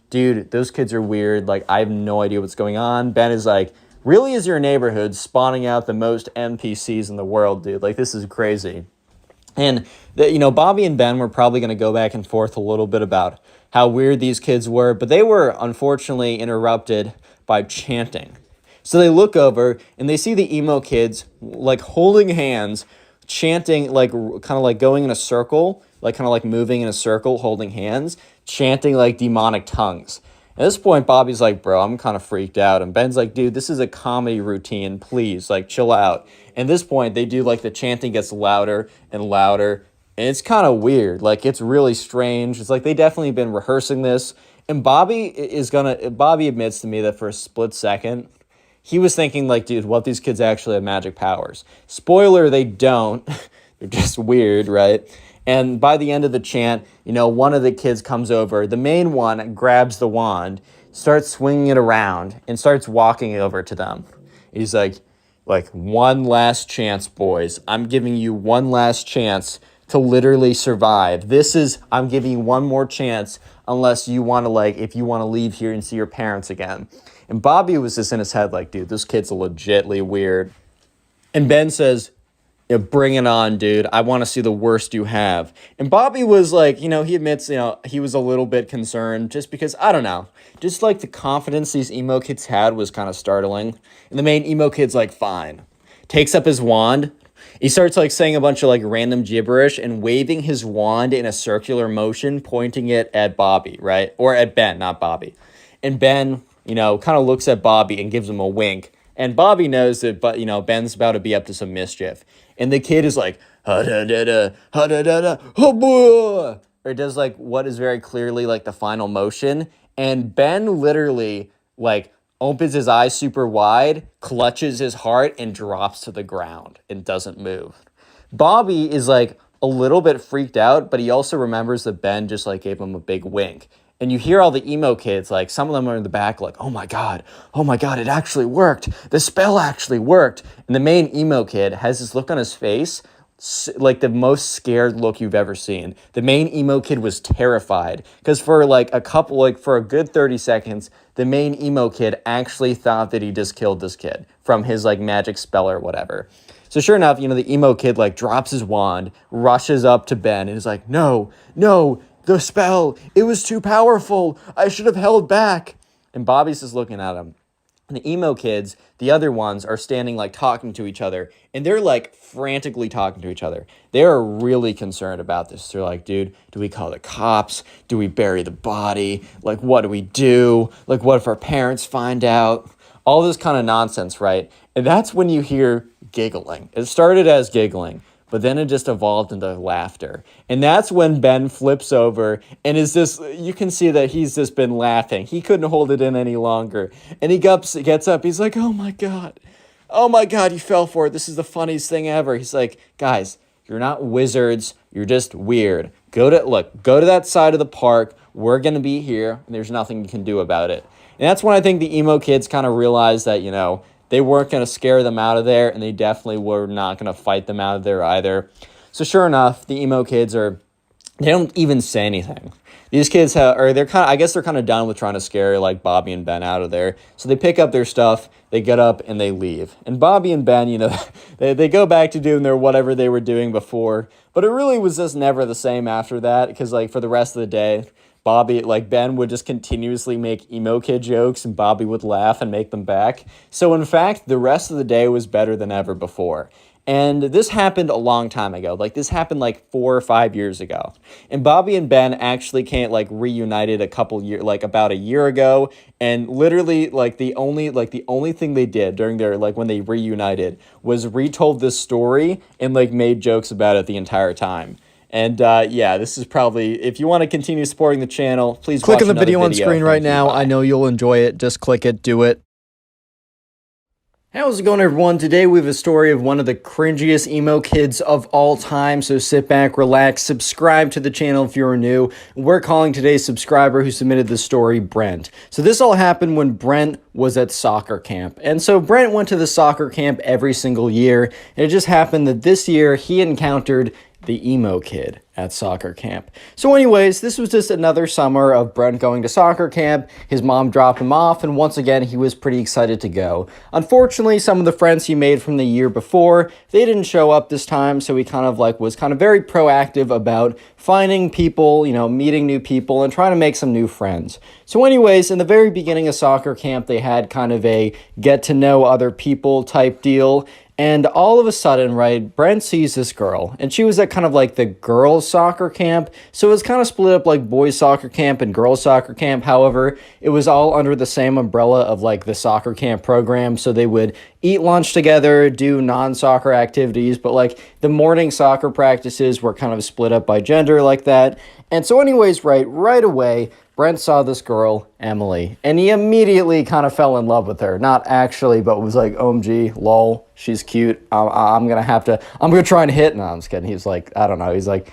dude, those kids are weird. Like, I have no idea what's going on. Ben is like, really is your neighborhood spawning out the most NPCs in the world, dude? Like, this is crazy. And, Bobby and Ben were probably going to go back and forth a little bit about how weird these kids were, but they were unfortunately interrupted by chanting. So they look over and they see the emo kids like holding hands, chanting, like kind of like going in a circle, like kind of like moving in a circle, holding hands, chanting like demonic tongues. At this point, Bobby's like, bro, I'm kind of freaked out. And Ben's like, dude, this is a comedy routine. Please, like, chill out. At this point, they do, like, the chanting gets louder and louder. And it's kind of weird. Like, it's really strange. It's like they definitely been rehearsing this. And Bobby admits to me that for a split second, he was thinking, like, dude, what if these kids actually have magic powers? Spoiler, they don't. They're just weird, right? And by the end of the chant, one of the kids comes over. The main one grabs the wand, starts swinging it around, and starts walking over to them. He's like, one last chance, boys. I'm giving you one last chance to literally survive. I'm giving you one more chance unless you want to, if you want to leave here and see your parents again. And Bobby was just in his head like, dude, this kid's legitly weird. And Ben says, bring it on, dude. I want to see the worst you have. And Bobby was like, he admits, he was a little bit concerned just because, I don't know, just like the confidence these emo kids had was kind of startling. And the main emo kid's like, fine. Takes up his wand. He starts like saying a bunch of like random gibberish and waving his wand in a circular motion, pointing it at Bobby, right? Or at Ben, not Bobby. And Ben, kind of looks at Bobby and gives him a wink. And Bobby knows that, but Ben's about to be up to some mischief. And the kid is like, ha-da-da-da, ha-da-da-da, ha-boo! Or does like what is very clearly like the final motion. And Ben literally like opens his eyes super wide, clutches his heart, and drops to the ground and doesn't move. Bobby is like a little bit freaked out, but he also remembers that Ben just like gave him a big wink. And you hear all the emo kids, like some of them are in the back like, oh my God, it actually worked. The spell actually worked. And the main emo kid has this look on his face, like the most scared look you've ever seen. The main emo kid was terrified because for a good 30 seconds, the main emo kid actually thought that he just killed this kid from his like magic spell or whatever. So sure enough, the emo kid like drops his wand, rushes up to Ben and is like, no, the spell, it was too powerful. I should have held back. And Bobby's just looking at him. And the emo kids, the other ones, are standing like talking to each other. And they're like frantically talking to each other. They're really concerned about this. They're like, dude, do we call the cops? Do we bury the body? Like, what do we do? Like, what if our parents find out? All this kind of nonsense, right? And that's when you hear giggling. It started as giggling, but then it just evolved into laughter. And that's when Ben flips over and you can see that he's just been laughing. He couldn't hold it in any longer. And he gets up. He's like, oh my God, you fell for it. This is the funniest thing ever. He's like, guys, you're not wizards. You're just weird. Go to that side of the park. We're going to be here. And there's nothing you can do about it. And that's when I think the emo kids kind of realized that, they weren't going to scare them out of there, and they definitely were not going to fight them out of there either. So sure enough, the emo kids they don't even say anything. These kids they're kind of done with trying to scare like Bobby and Ben out of there. So they pick up their stuff, they get up, and they leave. And Bobby and Ben, they go back to doing their whatever they were doing before. But it really was just never the same after that, because like for the rest of the day, Ben would just continuously make emo kid jokes and Bobby would laugh and make them back. So in fact, the rest of the day was better than ever before. And this happened a long time ago. Like, this happened like 4 or 5 years ago. And Bobby and Ben actually can't like reunited a couple years, like about a year ago. And literally, like the only thing they did during their, like when they reunited was retold this story and like made jokes about it the entire time. And yeah, this is probably, if you want to continue supporting the channel, please Click watch on the another video on screen right Thank you. now. Bye. I know you'll enjoy it. Just click it. Do it. How's it going, everyone? Today we have a story of one of the cringiest emo kids of all time, so sit back, relax, subscribe to the channel if you're new. We're calling today's subscriber who submitted the story Brent. So this all happened when Brent was at soccer camp. And so Brent went to the soccer camp every single year, and it just happened that this year he encountered the emo kid at soccer camp. So anyways, this was just another summer of Brent going to soccer camp. His mom dropped him off, and once again, he was pretty excited to go. Unfortunately, some of the friends he made from the year before, they didn't show up this time, so he was very proactive about finding people, meeting new people, and trying to make some new friends. So anyways, in the very beginning of soccer camp, they had kind of a get to know other people type deal. And all of a sudden, right, Brent sees this girl, and she was at kind of like the girls' soccer camp. So it was kind of split up like boys' soccer camp and girls' soccer camp. However, it was all under the same umbrella of like the soccer camp program. So they would eat lunch together, do non-soccer activities, but like the morning soccer practices were kind of split up by gender like that. And so anyways, right away, Brent saw this girl, Emily, and he immediately kind of fell in love with her. Not actually, but was like, OMG, lol, she's cute. I'm going to try and hit. No, I'm just kidding. He's like, I don't know. He's like,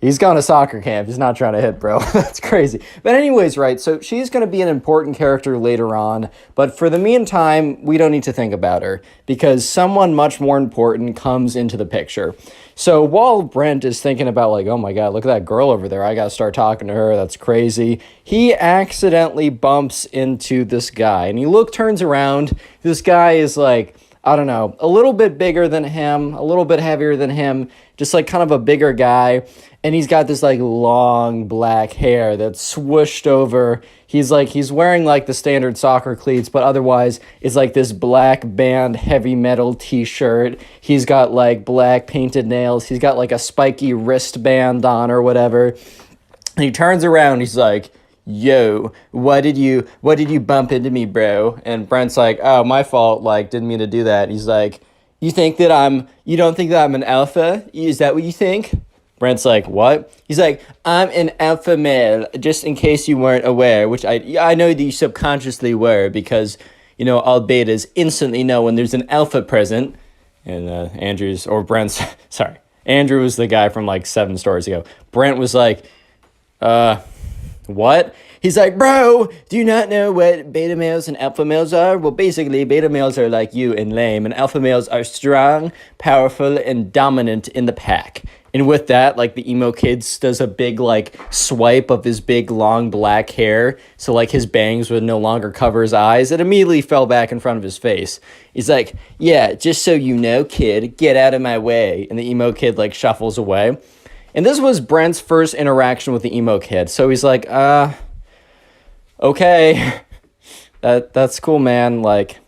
he's gone to soccer camp. He's not trying to hit, bro. That's crazy. But anyways, right, so she's going to be an important character later on. But for the meantime, we don't need to think about her because someone much more important comes into the picture. So while Brent is thinking about like, oh my God, look at that girl over there. I got to start talking to her. That's crazy. He accidentally bumps into this guy and he turns around. This guy is like, I don't know, a little bit bigger than him, a little bit heavier than him, just like kind of a bigger guy. And he's got this like long black hair that's swooshed over. He's wearing like the standard soccer cleats, but otherwise it's like this black band heavy metal t-shirt. He's got like black painted nails. He's got like a spiky wristband on or whatever. And he turns around. He's like, yo, what did you bump into me, bro? And Brent's like, oh, my fault. Like, didn't mean to do that. And he's like, you don't think that I'm an alpha? Is that what you think? Brent's like, what? He's like, I'm an alpha male, just in case you weren't aware, which I know that you subconsciously were because, all betas instantly know when there's an alpha present. And Andrew was the guy from like 7 stories ago. Brent was like, what? He's like, bro, do you not know what beta males and alpha males are? Well, basically, beta males are like you and lame, and alpha males are strong, powerful, and dominant in the pack. And with that, like, the emo kid does a big, like, swipe of his big, long, black hair. So, like, his bangs would no longer cover his eyes. It immediately fell back in front of his face. He's like, yeah, just so you know, kid, get out of my way. And the emo kid, like, shuffles away. And this was Brent's first interaction with the emo kid. So he's like, okay, that's cool, man. Like,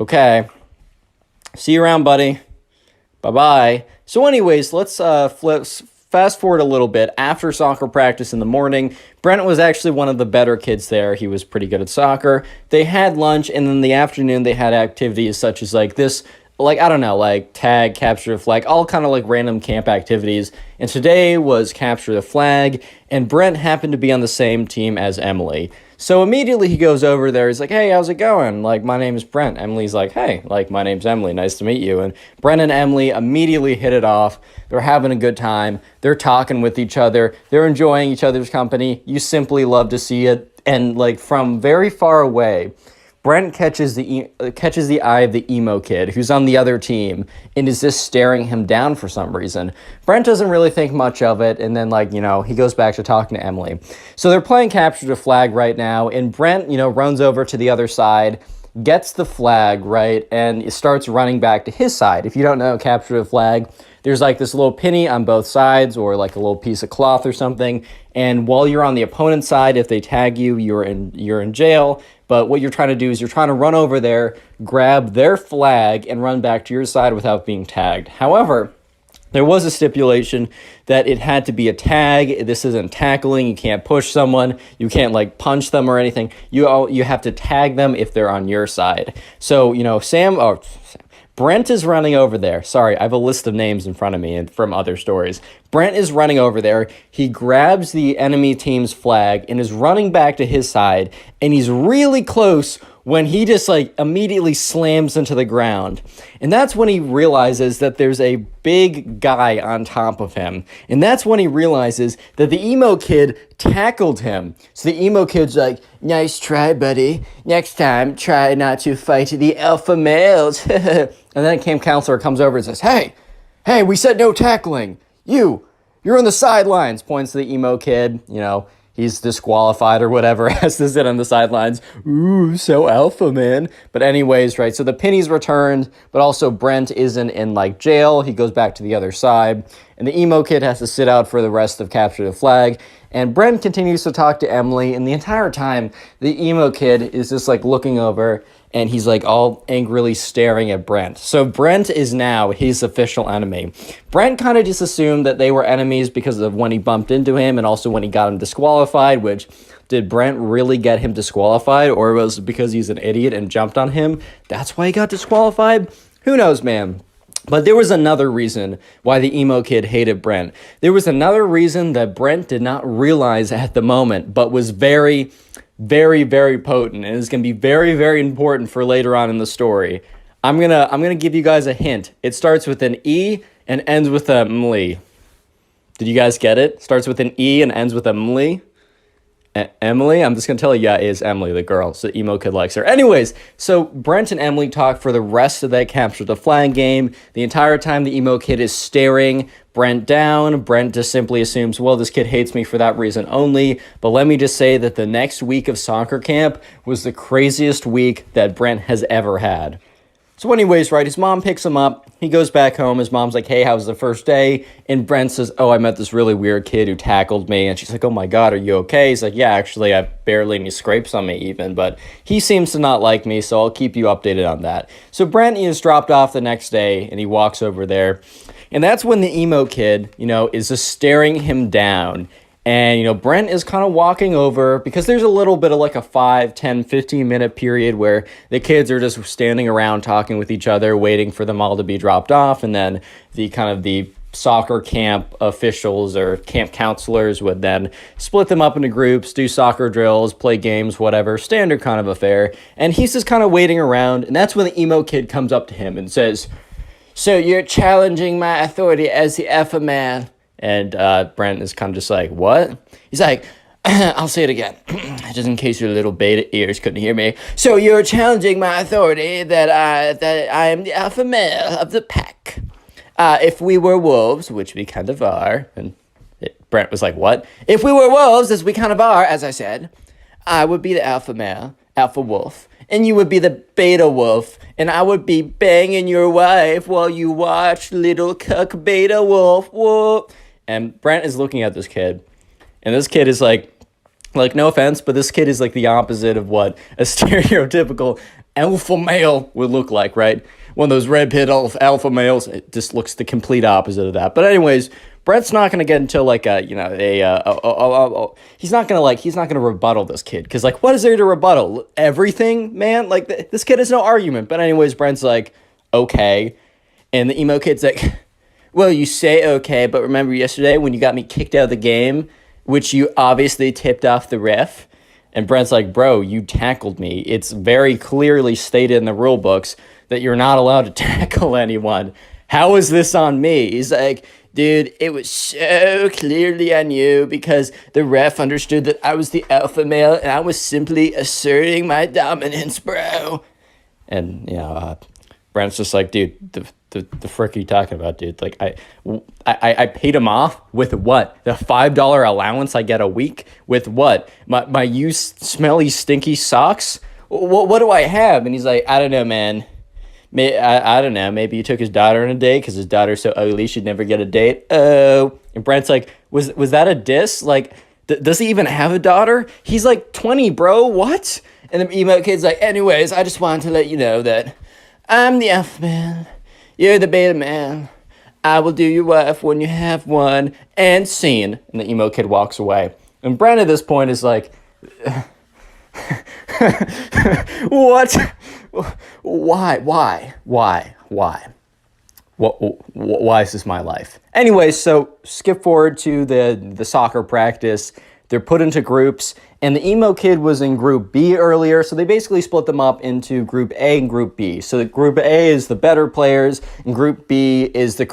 okay, see you around, buddy. Bye-bye. So anyways, let's fast forward a little bit. After soccer practice in the morning, Brent was actually one of the better kids there. He was pretty good at soccer. They had lunch, and in the afternoon, they had activities such as like this, like, I don't know, like tag, capture the flag, all kind of like random camp activities. And today was capture the flag, and Brent happened to be on the same team as Emily. So immediately he goes over there. He's like, hey, how's it going? Like, my name is Brent. Emily's like, hey, like, my name's Emily. Nice to meet you. And Brent and Emily immediately hit it off. They're having a good time. They're talking with each other. They're enjoying each other's company. You simply love to see it. And like from very far away, Brent catches the eye of the emo kid who's on the other team and is just staring him down for some reason. Brent doesn't really think much of it, and then he goes back to talking to Emily. So they're playing capture the flag right now, and Brent, runs over to the other side, gets the flag, right, and starts running back to his side. If you don't know capture the flag, there's like this little penny on both sides or like a little piece of cloth or something. And while you're on the opponent's side, if they tag you, you're in jail. But what you're trying to do is you're trying to run over there, grab their flag, and run back to your side without being tagged. However, there was a stipulation that it had to be a tag. This isn't tackling. You can't push someone. You can't like punch them or anything. You have to tag them if they're on your side. So, Brent is running over there. Sorry, I have a list of names in front of me and from other stories. Brent is running over there. He grabs the enemy team's flag and is running back to his side. And he's really close when he just like immediately slams into the ground. And that's when he realizes that there's a big guy on top of him. And that's when he realizes that the emo kid tackled him. So the emo kid's like, nice try, buddy. Next time, try not to fight the alpha males. And then camp counselor comes over and says, hey, we said no tackling. You're on the sidelines, points to the emo kid, he's disqualified or whatever, has to sit on the sidelines. Ooh, so alpha, man. But anyways, right, so the penny's returned, but also Brent isn't in, jail. He goes back to the other side, and the emo kid has to sit out for the rest of Capture the Flag, and Brent continues to talk to Emily, and the entire time, the emo kid is just, looking over, and he's, all angrily staring at Brent. So Brent is now his official enemy. Brent kind of just assumed that they were enemies because of when he bumped into him and also when he got him disqualified, which, did Brent really get him disqualified, or was it because he's an idiot and jumped on him? That's why he got disqualified? Who knows, man? But there was another reason why the emo kid hated Brent. There was another reason that Brent did not realize at the moment, but was very, very, very potent, and is going to be very, very important for later on in the story. I'm gonna give you guys a hint. It starts with an E and ends with a mly. Did you guys get it? Starts with an E and ends with a mly. Emily? I'm just going to tell you, yeah, it is Emily, the girl. So emo kid likes her. Anyways, so Brent and Emily talk for the rest of that Capture the Flag game. The entire time the emo kid is staring Brent down. Brent just simply assumes, well, this kid hates me for that reason only. But let me just say that the next week of soccer camp was the craziest week that Brent has ever had. So anyways, right, his mom picks him up. He goes back home. His mom's like, hey, how was the first day? And Brent says, oh, I met this really weird kid who tackled me. And she's like, oh my God, are you okay? He's like, yeah, actually, I have barely any scrapes on me even. But he seems to not like me, so I'll keep you updated on that. So Brent is dropped off the next day, and he walks over there. And that's when the emo kid, is just staring him down. And, Brent is kind of walking over because there's a little bit of a 5, 10, 15-minute period where the kids are just standing around talking with each other, waiting for them all to be dropped off. And then the soccer camp officials or camp counselors would then split them up into groups, do soccer drills, play games, whatever, standard kind of affair. And he's just kind of waiting around. And that's when the emo kid comes up to him and says, so you're challenging my authority as the alpha man. And Brent is kind of just like, what? He's like, I'll say it again, just in case your little beta ears couldn't hear me. So you're challenging my authority that I am the alpha male of the pack. If we were wolves, which we kind of are, and Brent was like, what? If we were wolves, as we kind of are, as I said, I would be the alpha male, alpha wolf, and you would be the beta wolf, and I would be banging your wife while you watch little cuck beta wolf. Whoa. And Brent is looking at this kid, and this kid is like, no offense, but this kid is the opposite of what a stereotypical alpha male would look like, right? One of those red pit alpha males. It just looks the complete opposite of that. But anyways, Brent's not gonna get into he's not gonna rebuttal this kid because what is there to rebuttal? Everything, man. This kid has no argument. But anyways, Brent's like, okay, and the emo kid's like, well, you say okay, but remember yesterday when you got me kicked out of the game, which you obviously tipped off the ref? And Brent's like, bro, you tackled me. It's very clearly stated in the rule books that you're not allowed to tackle anyone. How is this on me? He's like, dude, it was so clearly on you because the ref understood that I was the alpha male and I was simply asserting my dominance, bro. And, Brent's just like, dude, the frick are you talking about, dude? I paid him off with what? The $5 allowance I get a week? With what? My used smelly, stinky socks? What do I have? And he's like, I don't know, man. I don't know. Maybe he took his daughter on a date because his daughter's so ugly she'd never get a date. Oh. And Brent's like, was that a diss? Does he even have a daughter? He's 20, bro. What? And the emo kid's like, anyways, I just wanted to let you know that I'm the alpha man. You're the beta man. I will do your wife when you have one. And scene. And the emo kid walks away. And Brent at this point is like, what? Why? Why is this my life? Anyway, so skip forward to the soccer practice. They're put into groups, and the emo kid was in group B earlier, so they basically split them up into group A and group B. So the group A is the better players, and group B is the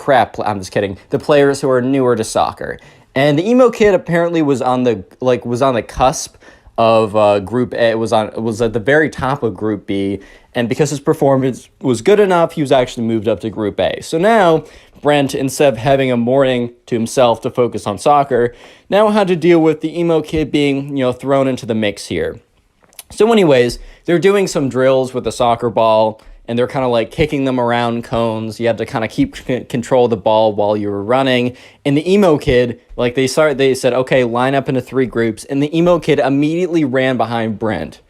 I'm just kidding, the players who are newer to soccer. And the emo kid apparently was on the cusp of group A. It was at the very top of group B, and because his performance was good enough, he was actually moved up to group A. So now Brent, instead of having a morning to himself to focus on soccer, now had to deal with the emo kid being, thrown into the mix here. So anyways, they're doing some drills with the soccer ball, and they're kind of like kicking them around cones. You have to kind of keep control of the ball while you were running. And the emo kid, they said, okay, line up into 3 groups. And the emo kid immediately ran behind Brent.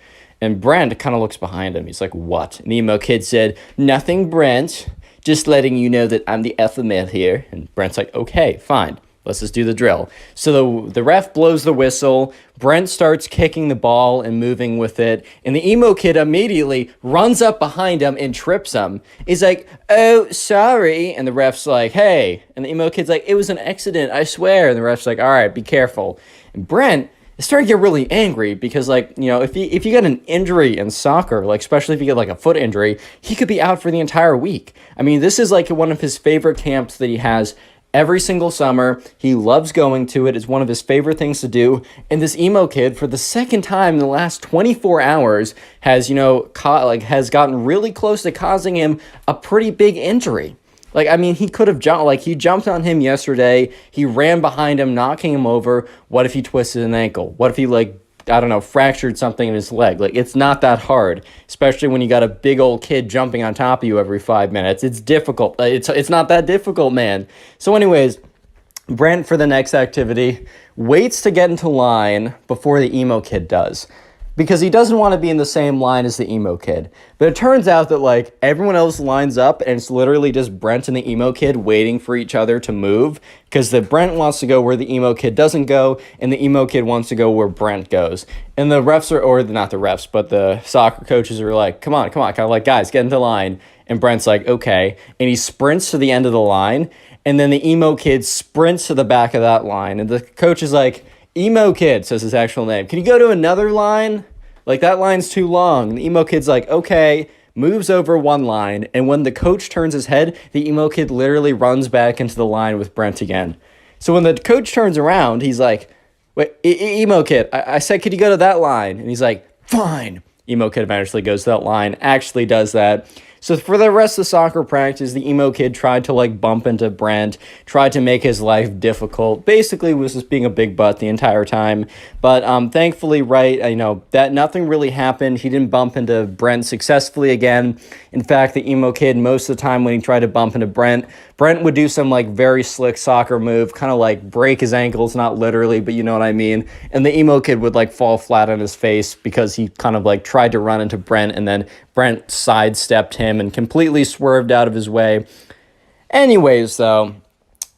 And Brent kind of looks behind him. He's like, what? And the emo kid said, nothing, Brent. Just letting you know that I'm the alpha male here. And Brent's like, okay, fine. Let's just do the drill. So the ref blows the whistle. Brent starts kicking the ball and moving with it. And the emo kid immediately runs up behind him and trips him. He's like, oh, sorry. And the ref's like, hey. And the emo kid's like, it was an accident, I swear. And the ref's like, all right, be careful. And Brent is starting to get really angry because, if you get an injury in soccer, especially if you get a foot injury, he could be out for the entire week. I mean, this is one of his favorite camps that he has every single summer. He loves going to it. It's one of his favorite things to do. And this emo kid, for the second time in the last 24 hours, has, has gotten really close to causing him a pretty big injury. He could have jumped, he jumped on him yesterday. He ran behind him, knocking him over. What if he twisted an ankle? What if he, fractured something in his leg? It's not that hard, especially when you got a big old kid jumping on top of you every 5 minutes. It's difficult. It's not that difficult, man. So anyways, Brent, for the next activity, waits to get into line before the emo kid does, because he doesn't want to be in the same line as the emo kid. But it turns out that, everyone else lines up, and it's literally just Brent and the emo kid waiting for each other to move, because the Brent wants to go where the emo kid doesn't go, and the emo kid wants to go where Brent goes. And the refs not the refs, but the soccer coaches are like, come on, kind of guys, get into line. And Brent's like, okay. And he sprints to the end of the line, and then the emo kid sprints to the back of that line. And the coach is like, emo kid, says his actual name, can you go to another line? That line's too long. And the emo kid's like, okay, moves over one line. And when the coach turns his head, the emo kid literally runs back into the line with Brent again. So when the coach turns around, he's like, wait, emo kid, I said, could you go to that line? And he's like, fine. Emo kid eventually goes to that line, actually does that. So for the rest of the soccer practice, the emo kid tried to bump into Brent, tried to make his life difficult, basically was just being a big butt the entire time. But thankfully, that nothing really happened. He didn't bump into Brent successfully again. In fact, the emo kid, most of the time when he tried to bump into Brent would do some very slick soccer move, kind of break his ankles, not literally, but you know what I mean. And the emo kid would fall flat on his face because he kind of tried to run into Brent, and then Brent sidestepped him and completely swerved out of his way. Anyways, though,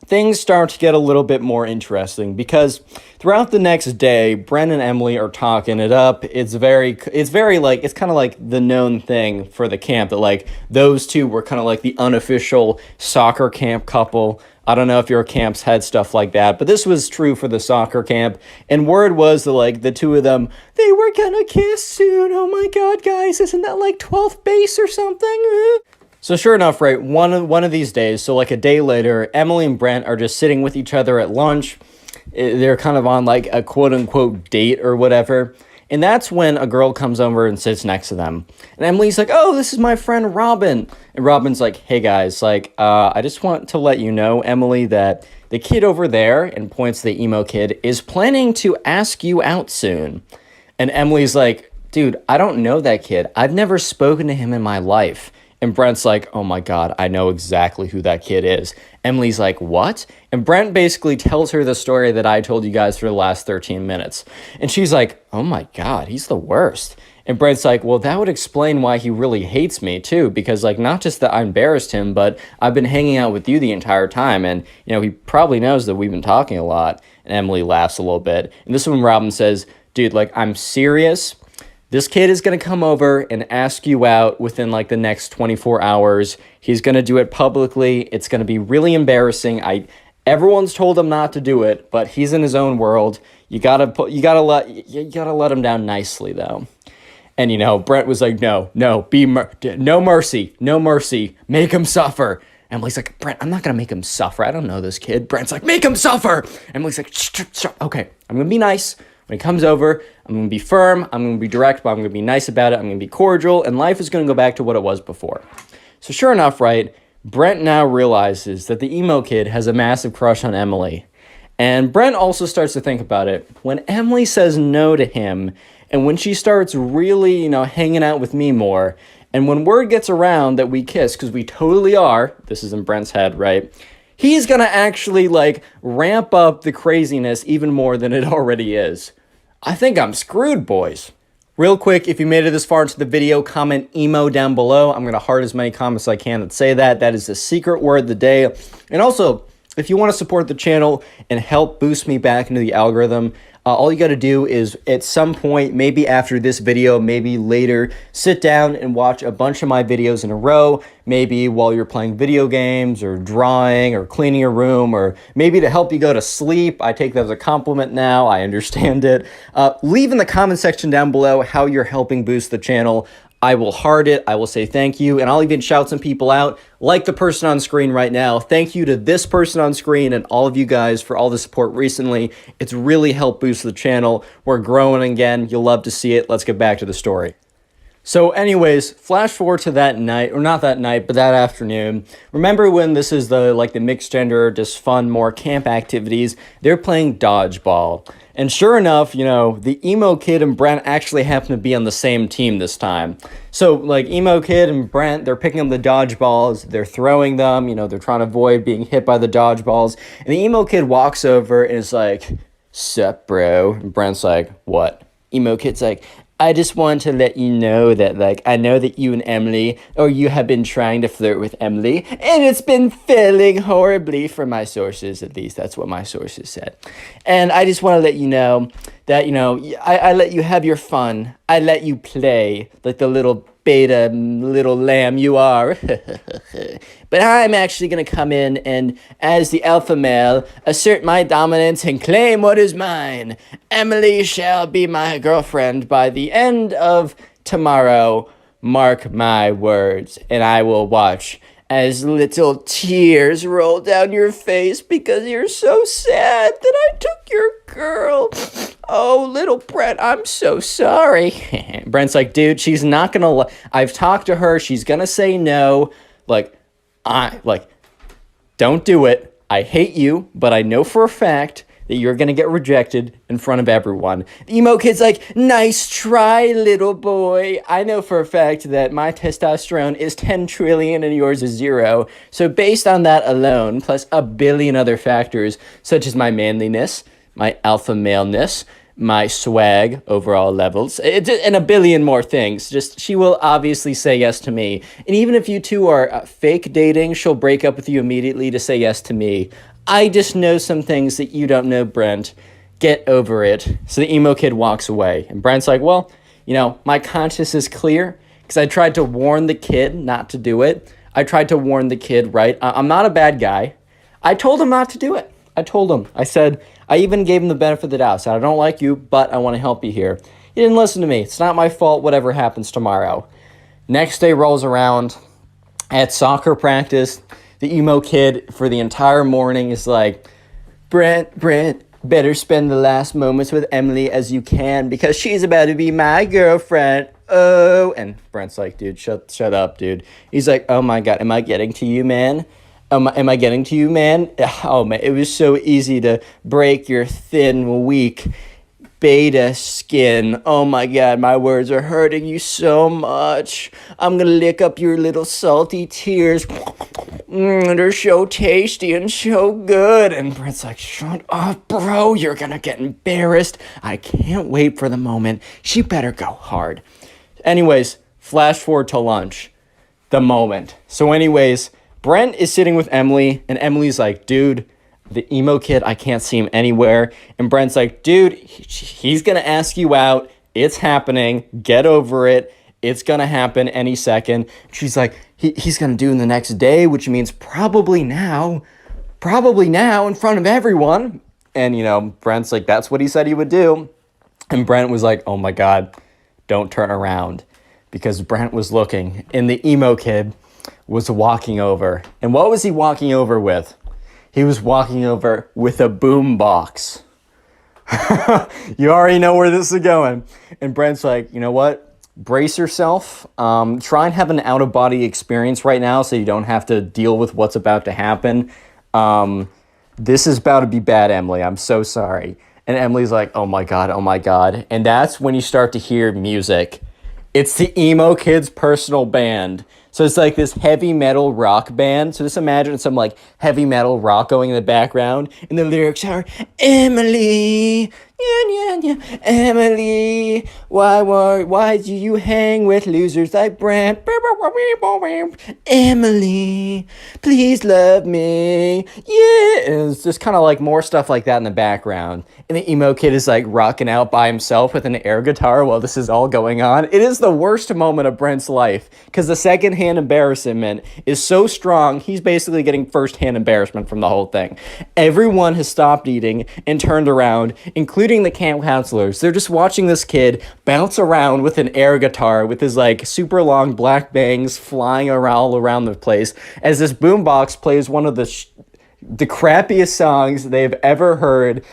things start to get a little bit more interesting because throughout the next day, Brent and Emily are talking it up. It's kind of the known thing for the camp that those two were kind of the unofficial soccer camp couple. I don't know if your camps had stuff like that, but this was true for the soccer camp. And word was that the two of them, they were gonna kiss soon. Oh my God, guys, isn't that 12th base or something? So sure enough, right, one of these days, so a day later, Emily and Brent are just sitting with each other at lunch. They're kind of on a quote unquote date or whatever. And that's when a girl comes over and sits next to them. And Emily's like, oh, this is my friend Robin. And Robin's like, hey guys, I just want to let you know, Emily, that the kid over there, and points to the emo kid, is planning to ask you out soon. And Emily's like, dude, I don't know that kid. I've never spoken to him in my life. And Brent's like, oh my God, I know exactly who that kid is. Emily's like, what? And Brent basically tells her the story that I told you guys for the last 13 minutes. And she's like, oh my God, he's the worst. And Brent's like, well, that would explain why he really hates me too, because like not just that I embarrassed him, but I've been hanging out with you the entire time, and he probably knows that we've been talking a lot. And Emily laughs a little bit. And this is when Robin says, dude, like, I'm serious. This kid is going to come over and ask you out within like the next 24 hours. He's going to do it publicly. It's going to be really embarrassing. Everyone's told him not to do it, but he's in his own world. You gotta let him down nicely though. And Brent was like, no mercy, make him suffer. Emily's like, Brent, I'm not gonna make him suffer. I don't know this kid. Brent's like, make him suffer. Emily's like, shh. Okay, I'm gonna be nice. When he comes over, I'm gonna be firm, I'm gonna be direct, but I'm gonna be nice about it, I'm gonna be cordial, and life is gonna go back to what it was before. So sure enough, right, Brent now realizes that the emo kid has a massive crush on Emily. And Brent also starts to think about it. When Emily says no to him, and when she starts really, hanging out with me more, and when word gets around that we kiss, because we totally are, this is in Brent's head, right? He's gonna actually, ramp up the craziness even more than it already is. I think I'm screwed, boys. Real quick, if you made it this far into the video, comment emo down below. I'm gonna heart as many comments as I can that say that. That is the secret word of the day. And also, if you want to support the channel and help boost me back into the algorithm, all you got to do is at some point, maybe after this video, maybe later, sit down and watch a bunch of my videos in a row, maybe while you're playing video games or drawing or cleaning your room, or maybe to help you go to sleep. I take that as a compliment now. I understand it. Leave in the comment section down below how you're helping boost the channel. I will heart it, I will say thank you, and I'll even shout some people out, like the person on screen right now. Thank you to this person on screen and all of you guys for all the support recently. It's really helped boost the channel. We're growing again. You'll love to see it. Let's get back to the story. So anyways, flash forward to that night, or not that night, but that afternoon. Remember when this is the mixed gender, just fun, more camp activities? They're playing dodgeball. And sure enough, the emo kid and Brent actually happen to be on the same team this time. So, emo kid and Brent, they're picking up the dodgeballs, they're throwing them, they're trying to avoid being hit by the dodgeballs. And the emo kid walks over and is like, sup, bro? And Brent's like, what? Emo kid's like, I just want to let you know that, I know that you and Emily, or you have been trying to flirt with Emily, and it's been failing horribly for my sources, at least that's what my sources said. And I just want to let you know that, I let you have your fun. I let you play like the little beta little lamb you are. But I'm actually going to come in and, as the alpha male, assert my dominance and claim what is mine. Emily shall be my girlfriend by the end of tomorrow. Mark my words. And I will watch as little tears roll down your face because you're so sad that I took your girl. Oh, little Brent, I'm so sorry. Brent's like, dude, she's not gonna, I've talked to her, she's gonna say no. Don't do it. I hate you, but I know for a fact that you're gonna get rejected in front of everyone. The emo kid's like, nice try, little boy. I know for a fact that my testosterone is 10 trillion and yours is 0. So based on that alone, plus a billion other factors, such as my manliness, my alpha maleness, my swag, overall levels, and a billion more things. Just, she will obviously say yes to me. And even if you two are fake dating, she'll break up with you immediately to say yes to me. I just know some things that you don't know, Brent. Get over it. So the emo kid walks away. And Brent's like, well, my conscience is clear because I tried to warn the kid not to do it. I tried to warn the kid, right? I'm not a bad guy. I told him not to do it. I told him. I said, I even gave him the benefit of the doubt. I said, I don't like you, but I want to help you here. He didn't listen to me. It's not my fault, whatever happens tomorrow. Next day rolls around. At soccer practice, the emo kid for the entire morning is like, Brent, better spend the last moments with Emily as you can because she's about to be my girlfriend. Oh, and Brent's like, dude, shut up, dude. He's like, oh my God, am I getting to you, man? Am I getting to you, man? Oh, man, it was so easy to break your thin, weak beta skin. Oh my God, my words are hurting you so much. I'm gonna lick up your little salty tears. They're so tasty and so good. And Brent's like, shut up, bro. You're gonna get embarrassed. I can't wait for the moment. She better go hard. Anyways, flash forward to lunch. The moment. So anyways, Brent is sitting with Emily, and Emily's like, dude, the emo kid, I can't see him anywhere. And Brent's like, dude, he's going to ask you out. It's happening. Get over it. It's going to happen any second. She's like, he's going to do it the next day, which means probably now in front of everyone. And, you know, Brent's like, that's what he said he would do. And Brent was like, oh my God, don't turn around. Because Brent was looking, and the emo kid was walking over. And what was he walking over with? He was walking over with a boom box. You already know where this is going. And Brent's like, you know what? Brace yourself. Try and have an out-of-body experience right now so you don't have to deal with what's about to happen. This is about to be bad, Emily. I'm so sorry. And Emily's like, oh my God, oh my God. And that's when you start to hear music. It's the emo kid's personal band. So it's like this heavy metal rock band. So just imagine some like heavy metal rock going in the background. And the lyrics are, Emily, Emily, why do you hang with losers like Brent? Emily, please love me. Yeah. And it's just kind of like more stuff like that in the background. And the emo kid is like rocking out by himself with an air guitar while this is all going on. It is the worst moment of Brent's life because the secondhand embarrassment is so strong, he's basically getting firsthand embarrassment from the whole thing. Everyone has stopped eating and turned around, including the camp counselors. They're just watching this kid bounce around with an air guitar with his like super long black bangs flying all around the place as this boombox plays one of the crappiest songs they've ever heard,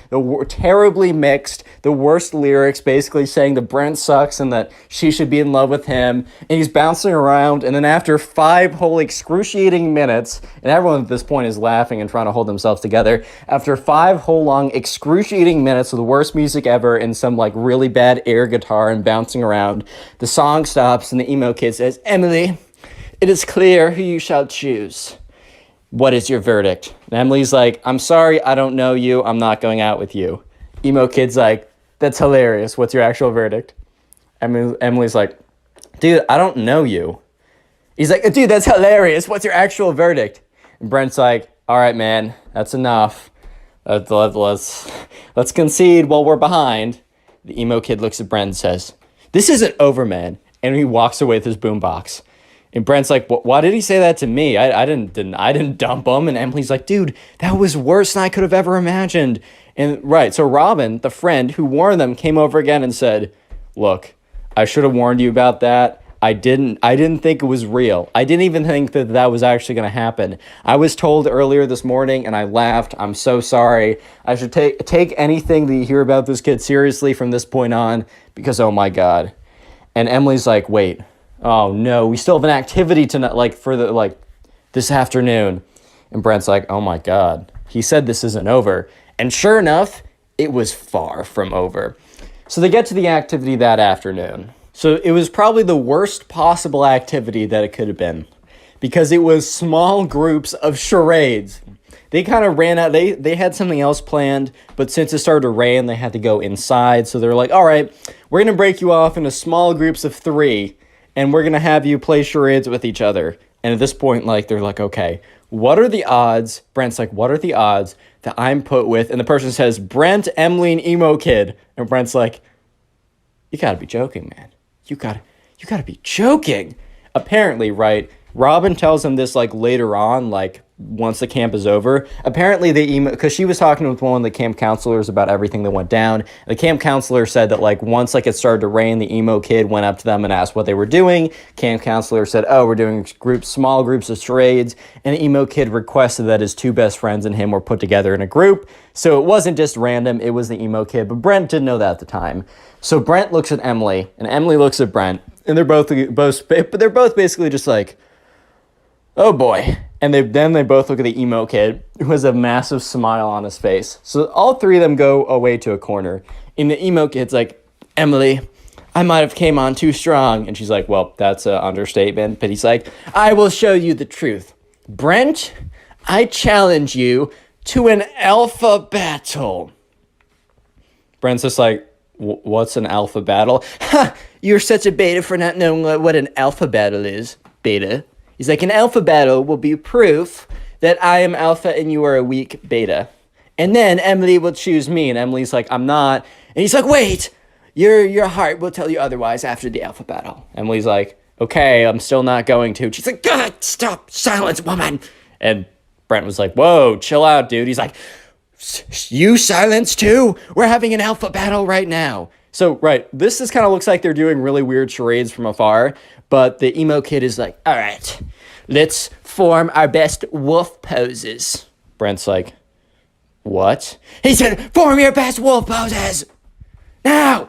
terribly mixed, the worst lyrics, basically saying that Brent sucks and that she should be in love with him, and he's bouncing around, and then after 5 whole excruciating minutes, and everyone at this point is laughing and trying to hold themselves together, after 5 whole long excruciating minutes of the worst music ever and some like really bad air guitar and bouncing around, the song stops and the emo kid says, Emily, it is clear who you shall choose. What is your verdict? And Emily's like, I'm sorry, I don't know you. I'm not going out with you. Emo kid's like, that's hilarious. What's your actual verdict? Emily's like, dude, I don't know you. He's like, dude, that's hilarious. What's your actual verdict? And Brent's like, all right, man, that's enough. Let's concede while we're behind. The emo kid looks at Brent and says, this isn't over, man. And he walks away with his boombox. And Brent's like, why did he say that to me? I didn't dump him. And Emily's like, dude, that was worse than I could have ever imagined. And right, so Robin, the friend who warned them, came over again and said, look, I should have warned you about that. I didn't think it was real. I didn't even think that was actually going to happen. I was told earlier this morning and I laughed. I'm so sorry. I should take anything that you hear about this kid seriously from this point on because, oh my God. And Emily's like, wait. Oh no, we still have an activity tonight, this afternoon. And Brent's like, oh my God, he said this isn't over. And sure enough, it was far from over. So they get to the activity that afternoon. So it was probably the worst possible activity that it could have been because it was small groups of charades. They kind of ran out. They had something else planned, but since it started to rain, they had to go inside. So they're like, all right, we're going to break you off into small groups of 3. And we're going to have you play charades with each other. And at this point, they're like, okay, what are the odds? Brent's like, what are the odds that I'm put with? And the person says, Brent, Emily, and emo kid. And Brent's like, you got to be joking, man. You got to be joking. Apparently, right, Robin tells him this, later on, once the camp is over. Apparently, because she was talking with one of the camp counselors about everything that went down. The camp counselor said that, once, it started to rain, the emo kid went up to them and asked what they were doing. Camp counselor said, oh, we're doing small groups of charades. And the emo kid requested that his 2 best friends and him were put together in a group. So it wasn't just random, it was the emo kid. But Brent didn't know that at the time. So Brent looks at Emily, and Emily looks at Brent. And they're both basically just like, oh boy. And they both look at the emo kid, who has a massive smile on his face. So all 3 of them go away to a corner. And the emo kid's like, Emily, I might have came on too strong. And she's like, well, that's an understatement. But he's like, I will show you the truth. Brent, I challenge you to an alpha battle. Brent's just like, what's an alpha battle? Ha! you're such a beta for not knowing what an alpha battle is. Beta. He's like, an alpha battle will be proof that I am alpha and you are a weak beta. And then Emily will choose me. And Emily's like, I'm not. And he's like, wait, your heart will tell you otherwise after the alpha battle. Emily's like, okay, I'm still not going to. She's like, God, stop, silence, woman. And Brent was like, whoa, chill out, dude. He's like, you silence too? We're having an alpha battle right now. So, right, this just kind of looks like they're doing really weird charades from afar. But the emo kid is like, all right, let's form our best wolf poses. Brent's like, what? He said, form your best wolf poses now.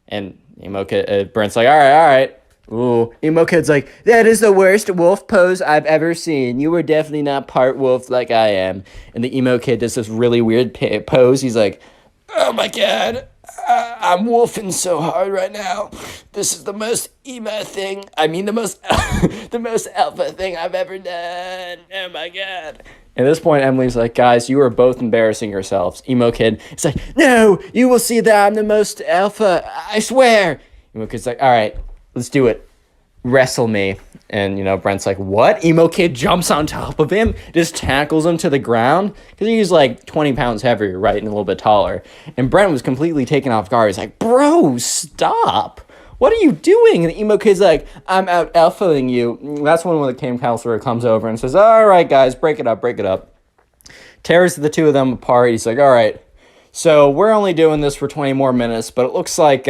And emo kid, Brent's like, all right. Ooh, emo kid's like, that is the worst wolf pose I've ever seen. You were definitely not part wolf like I am. And the emo kid does this really weird pose. He's like, oh my God, I'm wolfing so hard right now. This is the most emo thing. I mean, the most, the most alpha thing I've ever done. Oh my God. At this point, Emily's like, guys, you are both embarrassing yourselves. Emo kid is like, no, you will see that I'm the most alpha. I swear. Emo kid's like, all right, let's do it. Wrestle me. And, Brent's like, what? Emo kid jumps on top of him, just tackles him to the ground. Because he's like 20 pounds heavier, right? And a little bit taller. And Brent was completely taken off guard. He's like, bro, stop. What are you doing? And the emo kid's like, I'm out alphaing you. And that's when the camp counselor comes over and says, all right, guys, break it up. Tears the two of them apart. He's like, all right, so we're only doing this for 20 more minutes, but it looks like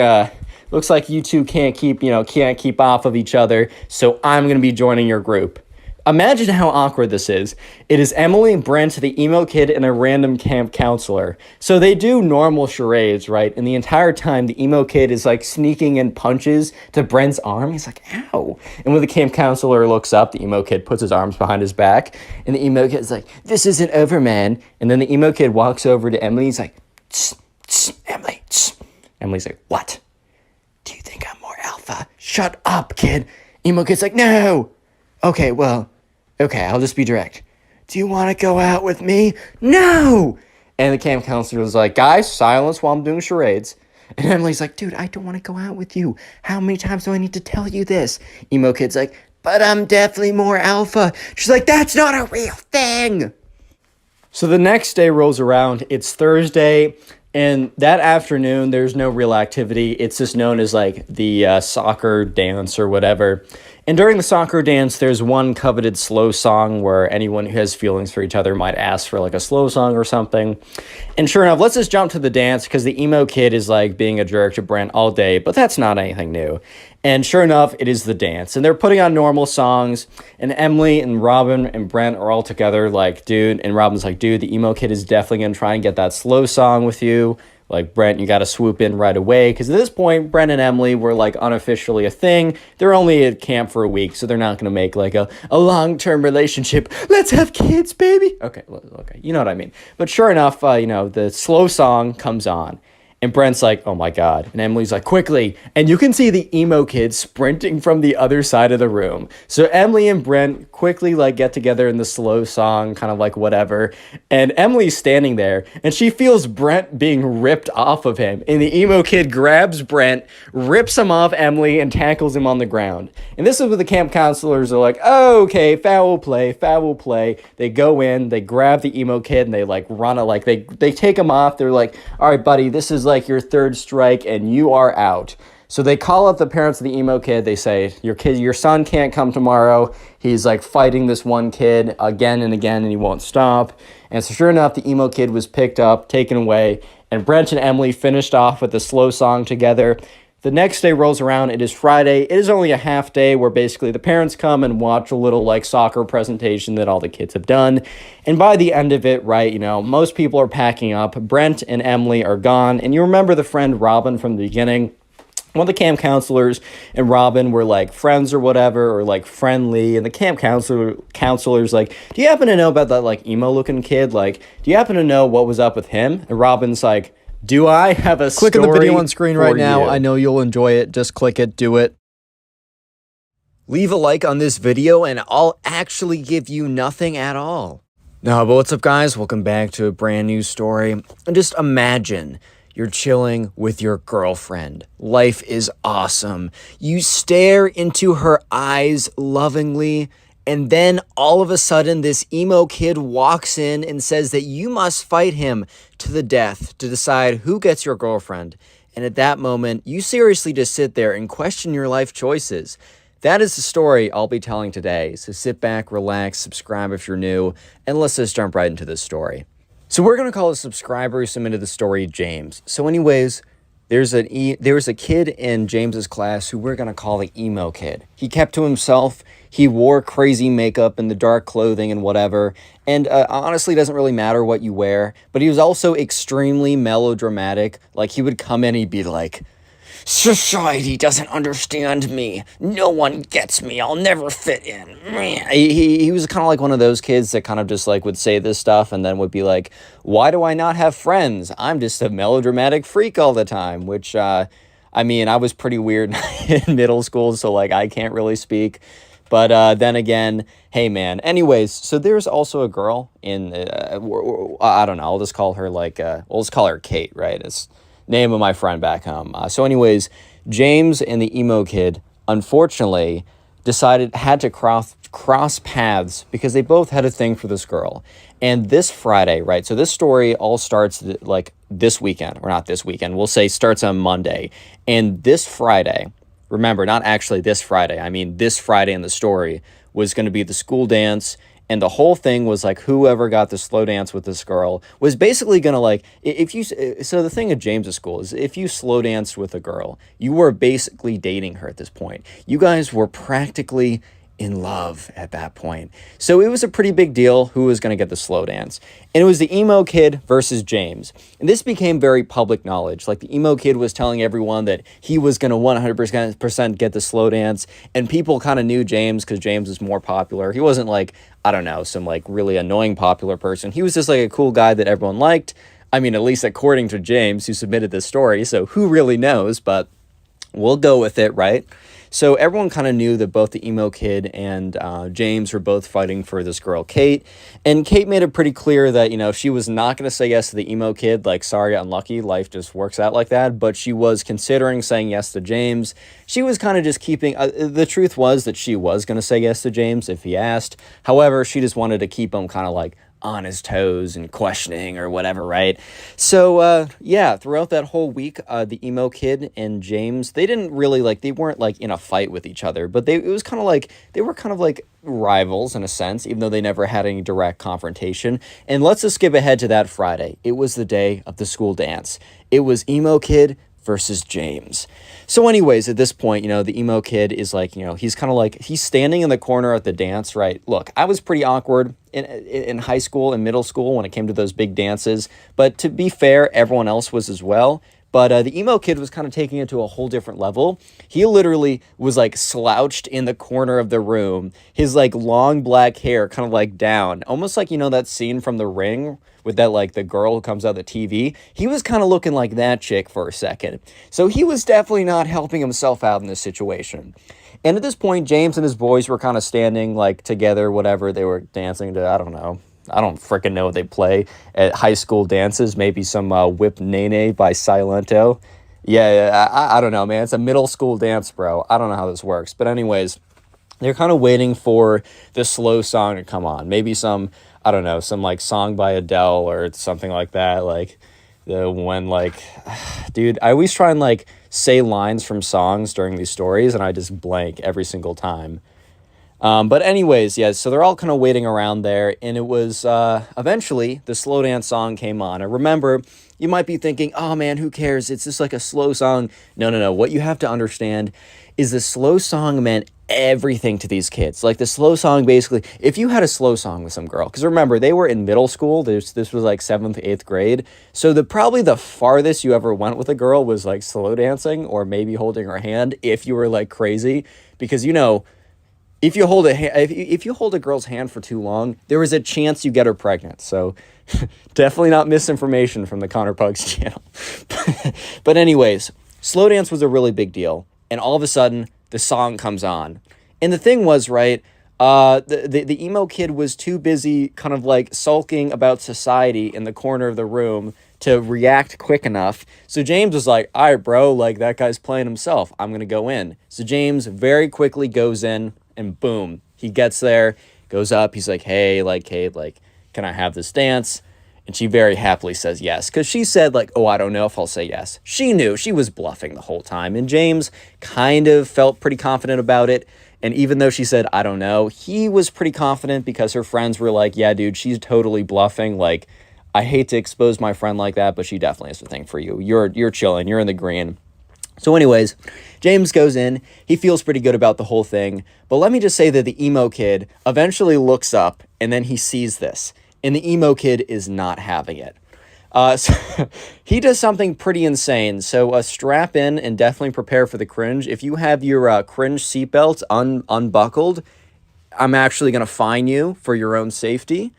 you two can't keep off of each other, so I'm going to be joining your group. Imagine how awkward this is. It is Emily, Brent, the emo kid, and a random camp counselor. So they do normal charades, right? And the entire time, the emo kid is like sneaking in punches to Brent's arm. He's like, ow. And when the camp counselor looks up, the emo kid puts his arms behind his back. And the emo kid's like, this isn't over, man. And then the emo kid walks over to Emily. He's like, tss, tss, Emily, tss. Emily's like, what? Do you think I'm more alpha? Shut up, kid. Emo kid's like, no. Okay, I'll just be direct. Do you want to go out with me? No! And the camp counselor was like, guys, silence while I'm doing charades. And Emily's like, dude, I don't want to go out with you. How many times do I need to tell you this? Emo kid's like, but I'm definitely more alpha. She's like, that's not a real thing. So the next day rolls around. It's Thursday. And that afternoon, there's no real activity. It's just known as like the soccer dance or whatever. And during the soccer dance, there's one coveted slow song where anyone who has feelings for each other might ask for like a slow song or something. And sure enough, let's just jump to the dance because the emo kid is like being a jerk to Brent all day, but that's not anything new. And sure enough, it is the dance. And they're putting on normal songs. And Emily and Robin and Brent are all together like, dude. And Robin's like, dude, the emo kid is definitely going to try and get that slow song with you. Like, Brent, you got to swoop in right away. Because at this point, Brent and Emily were, like, unofficially a thing. They're only at camp for a week, so they're not going to make, like, a long-term relationship. Let's have kids, baby. Okay, you know what I mean. But sure enough, the slow song comes on. And Brent's like, oh my God. And Emily's like, quickly. And you can see the emo kid sprinting from the other side of the room. So Emily and Brent quickly like get together in the slow song, kind of like whatever. And Emily's standing there and she feels Brent being ripped off of him. And the emo kid grabs Brent, rips him off Emily and tackles him on the ground. And this is where the camp counselors are like, oh, okay, foul play. They go in, they grab the emo kid and they like run it, like they take him off. They're like, all right, buddy, this is like your third strike and you are out. So they call up the parents of the emo kid. They say, your son can't come tomorrow. He's like fighting this one kid again and again and he won't stop. And so sure enough, the emo kid was picked up, taken away, and Brent and Emily finished off with the slow song together. The next day rolls around. It is Friday. It is only a half day where basically the parents come and watch a little like soccer presentation that all the kids have done. And by the end of it, right, most people are packing up. Brent and Emily are gone. And you remember the friend Robin from the beginning? One of the camp counselors and Robin were like friends or whatever, or like friendly. And the camp counselor's like, do you happen to know about that like emo looking kid? Like, do you happen to know what was up with him? And Robin's like, do I have a story? Click on the video on screen right now. You? I know you'll enjoy it. Just click it, do it. Leave a like on this video and I'll actually give you nothing at all. No, but what's up guys? Welcome back to a brand new story. And just imagine You're chilling with your girlfriend. Life is awesome. You stare into her eyes lovingly, and then all of a sudden this emo kid walks in and says that you must fight him to the death to decide who gets your girlfriend. And at that moment, you seriously just sit there and question your life choices. That is the story I'll be telling today. So sit back, relax, subscribe if you're new, and let's just jump right into this story. So we're going to call a subscriber who submitted the story James. So anyways, there was a kid in James's class who we're going to call the emo kid. He kept to himself. He wore crazy makeup and the dark clothing and whatever. And honestly, it doesn't really matter what you wear. But he was also extremely melodramatic. Like, he would come in and he'd be like, "Society doesn't understand me. No one gets me. I'll never fit in." He was kind of like one of those kids that kind of just like would say this stuff and then would be like, "Why do I not have friends? I'm just a melodramatic freak all the time," which, I mean, I was pretty weird in middle school, so like I can't really speak. But then again, hey man. Anyways, so there's also a girl in, I don't know, I'll just call her like, we'll just call her Kate, right? It's name of my friend back home. So anyways, James and the emo kid, unfortunately, had to cross paths because they both had a thing for this girl. And this Friday, right? So this story all starts like this weekend, or not this weekend, we'll say starts on Monday. And this Friday, remember, not actually this Friday, I mean this Friday in the story, was going to be the school dance. And the whole thing was like whoever got the slow dance with this girl was basically going to like, so the thing at James's school is if you slow danced with a girl, you were basically dating her at this point. You guys were practically in love at that point. So it was a pretty big deal who was going to get the slow dance. And it was the emo kid versus James. And this became very public knowledge. Like the emo kid was telling everyone that he was going to 100% get the slow dance. And people kind of knew James because James was more popular. He wasn't like, I don't know, some like really annoying popular person. He was just like a cool guy that everyone liked. I mean, at least according to James, who submitted this story. So who really knows? But we'll go with it, right? So everyone kind of knew that both the emo kid and James were both fighting for this girl, Kate. And Kate made it pretty clear that, you know, she was not going to say yes to the emo kid. Like, sorry, unlucky. Life just works out like that. But she was considering saying yes to James. She was kind of just keeping... the truth was that she was going to say yes to James if he asked. However, she just wanted to keep him kind of like on his toes and questioning or whatever, right? So, yeah, throughout that whole week, the emo kid and James, they didn't really, like, they weren't, like, in a fight with each other, but it was kind of like, they were kind of like rivals in a sense, even though they never had any direct confrontation. And let's just skip ahead to that Friday. It was the day of the school dance. It was emo kid versus James. So anyways, at this point, you know, the emo kid is like, you know, he's kind of like, he's standing in the corner at the dance, right? Look, I was pretty awkward in high school and middle school when it came to those big dances. But to be fair, everyone else was as well. But the emo kid was kind of taking it to a whole different level. He literally was like slouched in the corner of the room. His like long black hair kind of like down. Almost like, you know, that scene from The Ring with that like the girl who comes out of the TV. He was kind of looking like that chick for a second. So he was definitely not helping himself out in this situation. And at this point, James and his boys were kind of standing like together, whatever. They were dancing to, I don't know. I don't freaking know what they play at high school dances. Maybe some Whip Nene by Silento. Yeah, I don't know, man. It's a middle school dance, bro. I don't know how this works. But anyways, they're kind of waiting for the slow song to come on. Maybe some, I don't know, some like song by Adele or something like that. Like dude, I always try and like say lines from songs during these stories and I just blank every single time. But anyways, yeah, so they're all kind of waiting around there, and it was, eventually, the slow dance song came on. And remember, you might be thinking, oh man, who cares? It's just like a slow song. No. What you have to understand is the slow song meant everything to these kids. Like, the slow song, basically, if you had a slow song with some girl, because remember, they were in middle school. This was like 7th, 8th grade. So probably the farthest you ever went with a girl was, like, slow dancing, or maybe holding her hand, if you were, like, crazy. Because, you know... If you hold a girl's hand for too long, there is a chance you get her pregnant. So definitely not misinformation from the connorpugs channel. But anyways, slow dance was a really big deal. And all of a sudden, the song comes on. And the thing was, right, the emo kid was too busy kind of like sulking about society in the corner of the room to react quick enough. So James was like, all right, bro, like that guy's playing himself. I'm going to go in. So James very quickly goes in and boom, he gets there, goes up. He's like, hey, like, Kate, like, can I have this dance? And she very happily says yes. Because she said like, oh, I don't know if I'll say yes. She knew she was bluffing the whole time. And James kind of felt pretty confident about it. And even though she said, I don't know, he was pretty confident because her friends were like, yeah, dude, she's totally bluffing. Like, I hate to expose my friend like that, but she definitely has a thing for you. You're chilling. You're in the green. So anyways, James goes in. He feels pretty good about the whole thing. But let me just say that the emo kid eventually looks up and then he sees this. And the emo kid is not having it. So he does something pretty insane. So strap in and definitely prepare for the cringe. If you have your cringe seatbelt unbuckled, I'm actually going to fine you for your own safety.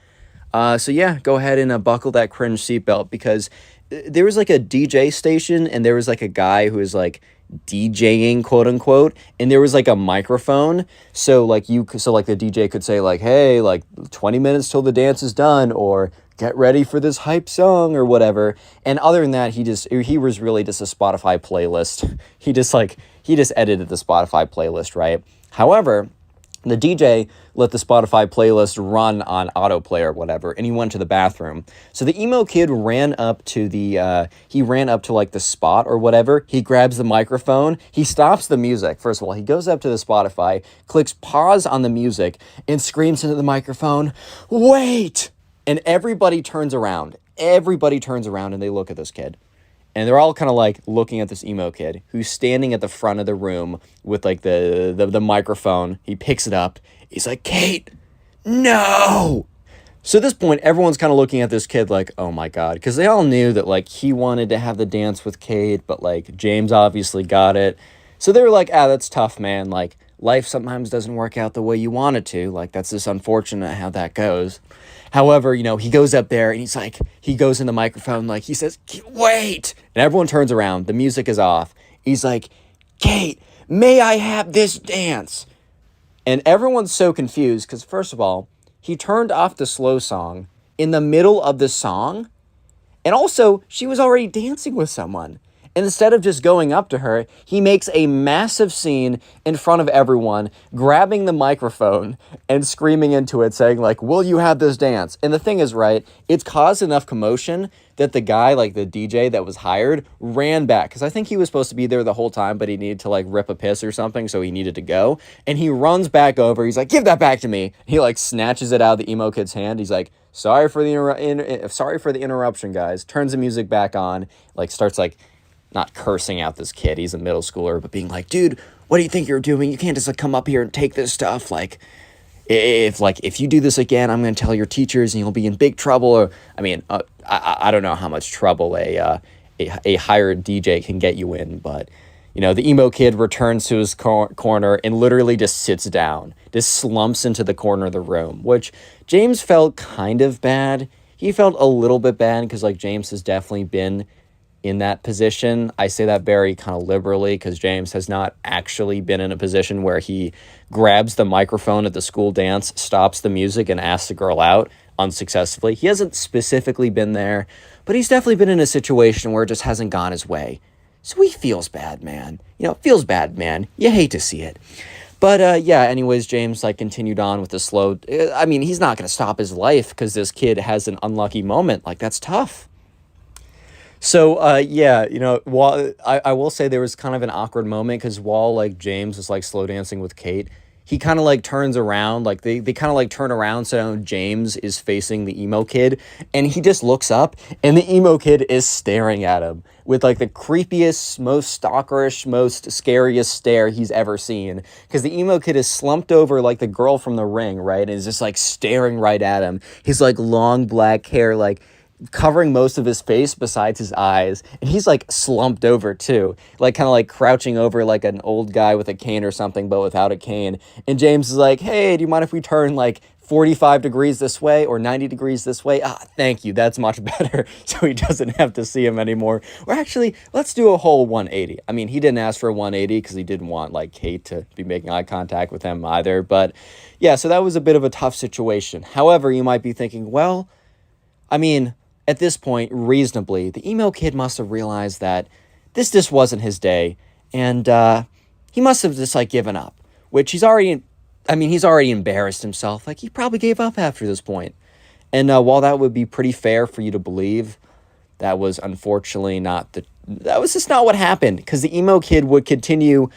So yeah, go ahead and buckle that cringe seatbelt because there was like a DJ station and there was like a guy who was like DJing, quote unquote, and there was like a microphone. So like the DJ could say like, hey, like 20 minutes till the dance is done, or get ready for this hype song or whatever. And other than that, he was really just a Spotify playlist. He just edited the Spotify playlist, right? However, the DJ let the Spotify playlist run on autoplay or whatever, and he went to the bathroom. So the emo kid ran up to like the spot or whatever. He grabs the microphone. He stops the music. First of all, he goes up to the Spotify, clicks pause on the music, and screams into the microphone, "Wait!" And everybody turns around. Everybody turns around and they look at this kid. And they're all kind of like looking at this emo kid who's standing at the front of the room with like the microphone. He picks it up. He's like, Kate, no. So at this point, everyone's kind of looking at this kid like, oh my God. Because they all knew that like he wanted to have the dance with Kate, but like James obviously got it. So they were like, that's tough, man. Like life sometimes doesn't work out the way you want it to. Like that's just unfortunate how that goes. However, he goes up there and he's like, he goes in the microphone, like he says, wait. And everyone turns around. The music is off. He's like, Kate, may I have this dance? And everyone's so confused because first of all, he turned off the slow song in the middle of the song. And also, she was already dancing with someone. And instead of just going up to her, he makes a massive scene in front of everyone, grabbing the microphone and screaming into it, saying like, will you have this dance? And the thing is, right, it's caused enough commotion that the guy, like the DJ that was hired, ran back. Because I think he was supposed to be there the whole time, but he needed to like rip a piss or something, so he needed to go. And he runs back over. He's like, give that back to me. He like snatches it out of the emo kid's hand. He's like, sorry for the interruption, guys. Turns the music back on, like starts like, not cursing out this kid, he's a middle schooler, but being like, dude, what do you think you're doing? You can't just like come up here and take this stuff. Like, if you do this again, I'm going to tell your teachers and you'll be in big trouble. Or, I don't know how much trouble a hired DJ can get you in, but, the emo kid returns to his corner and literally just sits down, just slumps into the corner of the room, which James felt kind of bad. He felt a little bit bad because, like, James has definitely been in that position. I say that very kind of liberally because James has not actually been in a position where he grabs the microphone at the school dance, stops the music, and asks the girl out unsuccessfully. He hasn't specifically been there, but he's definitely been in a situation where it just hasn't gone his way. So he feels bad, man. Feels bad, man. You hate to see it. But anyways, James like continued on with the slow. He's not going to stop his life because this kid has an unlucky moment. Like, that's tough. So, while I will say there was kind of an awkward moment because while, like, James is, like, slow dancing with Kate, he kind of, like, turns around. Like, they kind of, like, turn around so James is facing the emo kid. And he just looks up, and the emo kid is staring at him with, like, the creepiest, most stalkerish, most scariest stare he's ever seen. Because the emo kid is slumped over, like, the girl from The Ring, right? And is just, like, staring right at him. His, like, long black hair, like, covering most of his face besides his eyes, and he's like slumped over too, like kind of like crouching over like an old guy with a cane or something, but without a cane. And James is like, hey, do you mind if we turn like 45 degrees this way or 90 degrees this way? Thank you, that's much better. So he doesn't have to see him anymore. Or actually, let's do a whole 180. He didn't ask for a 180 because he didn't want like Kate to be making eye contact with him either. But yeah, so that was a bit of a tough situation. However, you might be thinking, well, at this point, reasonably, the emo kid must have realized that this just wasn't his day, and he must have just like given up, which he's already embarrassed himself. Like, he probably gave up after this point. And while that would be pretty fair for you to believe, that was unfortunately that was just not what happened, because the emo kid would continue.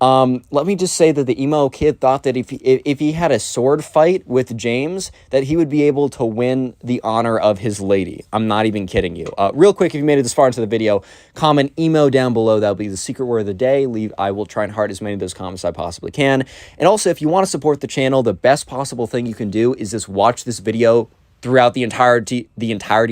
Let me just say that the emo kid thought that if he had a sword fight with James, that he would be able to win the honor of his lady. I'm not even kidding you. Real quick, if you made it this far into the video, comment emo down below. That'll be the secret word of the day. I will try and heart as many of those comments as I possibly can. And also, if you want to support the channel, the best possible thing you can do is just watch this video throughout the entirety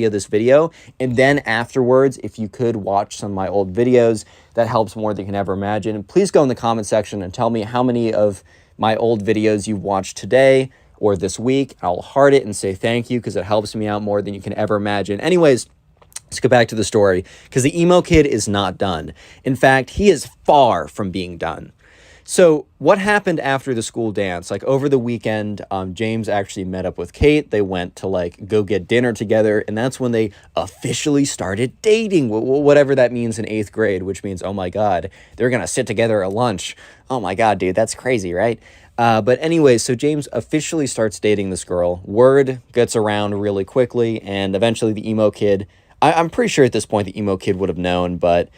of this video, and then afterwards, if you could watch some of my old videos, that helps more than you can ever imagine. And please go in the comment section and tell me how many of my old videos you've watched today or this week. I'll heart it and say thank you, because it helps me out more than you can ever imagine. Anyways, let's go back to the story, because the emo kid is not done. In fact, he is far from being done. So what happened after the school dance? Like, over the weekend, James actually met up with Kate. They went to like go get dinner together, and that's when they officially started dating, whatever that means in 8th grade, which means, oh my God, they're gonna sit together at lunch. Oh my God, dude, that's crazy, right? But anyway, so James officially starts dating this girl. Word gets around really quickly, and eventually the emo kid, I'm pretty sure at this point the emo kid would have known, but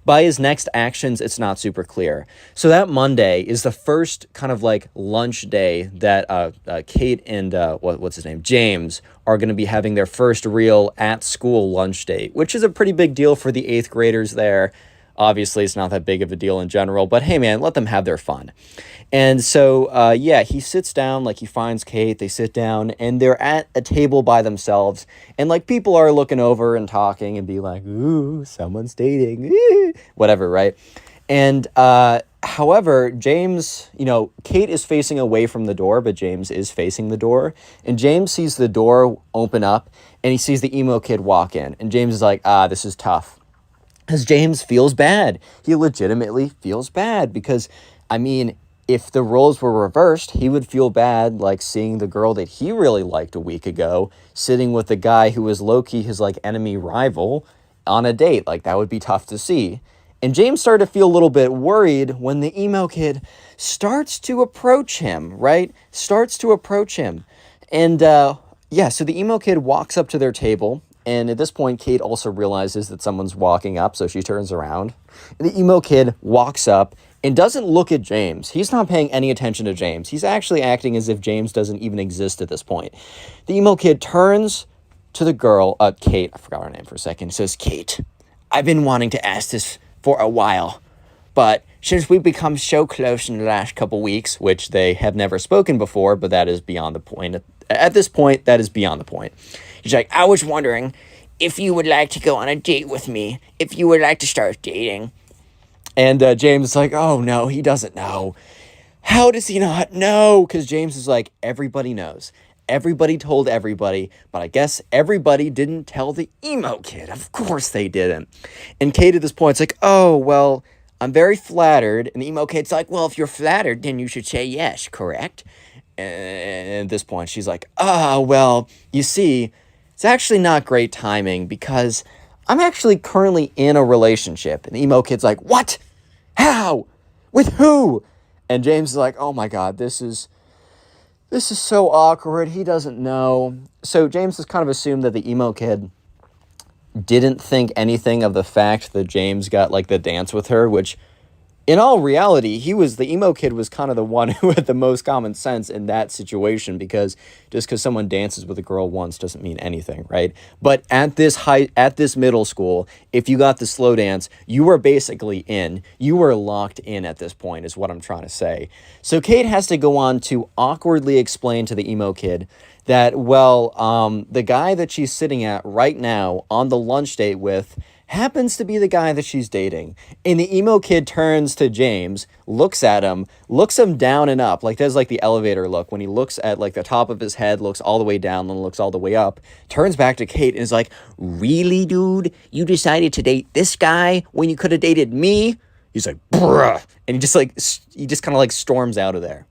by his next actions, it's not super clear. So that Monday is the first kind of like lunch day that Kate and what's his name, James, are going to be having their first real at-school lunch date, which is a pretty big deal for the 8th graders there. Obviously, it's not that big of a deal in general, but hey, man, let them have their fun. And so, yeah, he sits down, like, he finds Kate, they sit down, and they're at a table by themselves, and, like, people are looking over and talking and be like, ooh, someone's dating, whatever, right? And, however, James, Kate is facing away from the door, but James is facing the door, and James sees the door open up, and he sees the emo kid walk in, and James is like, this is tough. Because James feels bad. He legitimately feels bad because, I mean, if the roles were reversed, he would feel bad, like, seeing the girl that he really liked a week ago sitting with the guy who was low-key his, like, enemy rival on a date. Like, that would be tough to see. And James started to feel a little bit worried when the emo kid starts to approach him, right? Starts to approach him. And, yeah, so the emo kid walks up to their table. And at this point, Kate also realizes that someone's walking up, so she turns around. And the emo kid walks up and doesn't look at James. He's not paying any attention to James. He's actually acting as if James doesn't even exist at this point. The emo kid turns to the girl, Kate, I forgot her name for a second, says, Kate, I've been wanting to ask this for a while, but since we've become so close in the last couple weeks, which they have never spoken before, but that is beyond the point. At this point, that is beyond the point. He's like, I was wondering if you would like to go on a date with me, if you would like to start dating. And James is like, oh, no, he doesn't know. How does he not know? Because James is like, everybody knows. Everybody told everybody, but I guess everybody didn't tell the emo kid. Of course they didn't. And Kate at this point is like, oh, well, I'm very flattered. And the emo kid's like, well, if you're flattered, then you should say yes, correct? And at this point, she's like, well, you see, it's actually not great timing because I'm actually currently in a relationship. And the emo kid's like, what? How? With who? And James is like, oh my God, this is so awkward. He doesn't know. So James has kind of assumed that the emo kid didn't think anything of the fact that James got like the dance with her, which in all reality, the emo kid was kind of the one who had the most common sense in that situation, because just because someone dances with a girl once doesn't mean anything, right? But at this middle school, if you got the slow dance, you were basically in. You were locked in at this point, is what I'm trying to say. So Kate has to go on to awkwardly explain to the emo kid that, well, the guy that she's sitting at right now on the lunch date with happens to be the guy that she's dating. And the emo kid turns to James, looks at him, looks him down and up, like does like the elevator look when he looks at like the top of his head, looks all the way down, then looks all the way up, turns back to Kate and is like, really, dude? You decided to date this guy when you could have dated me? He's like, bruh. And he just kind of like storms out of there.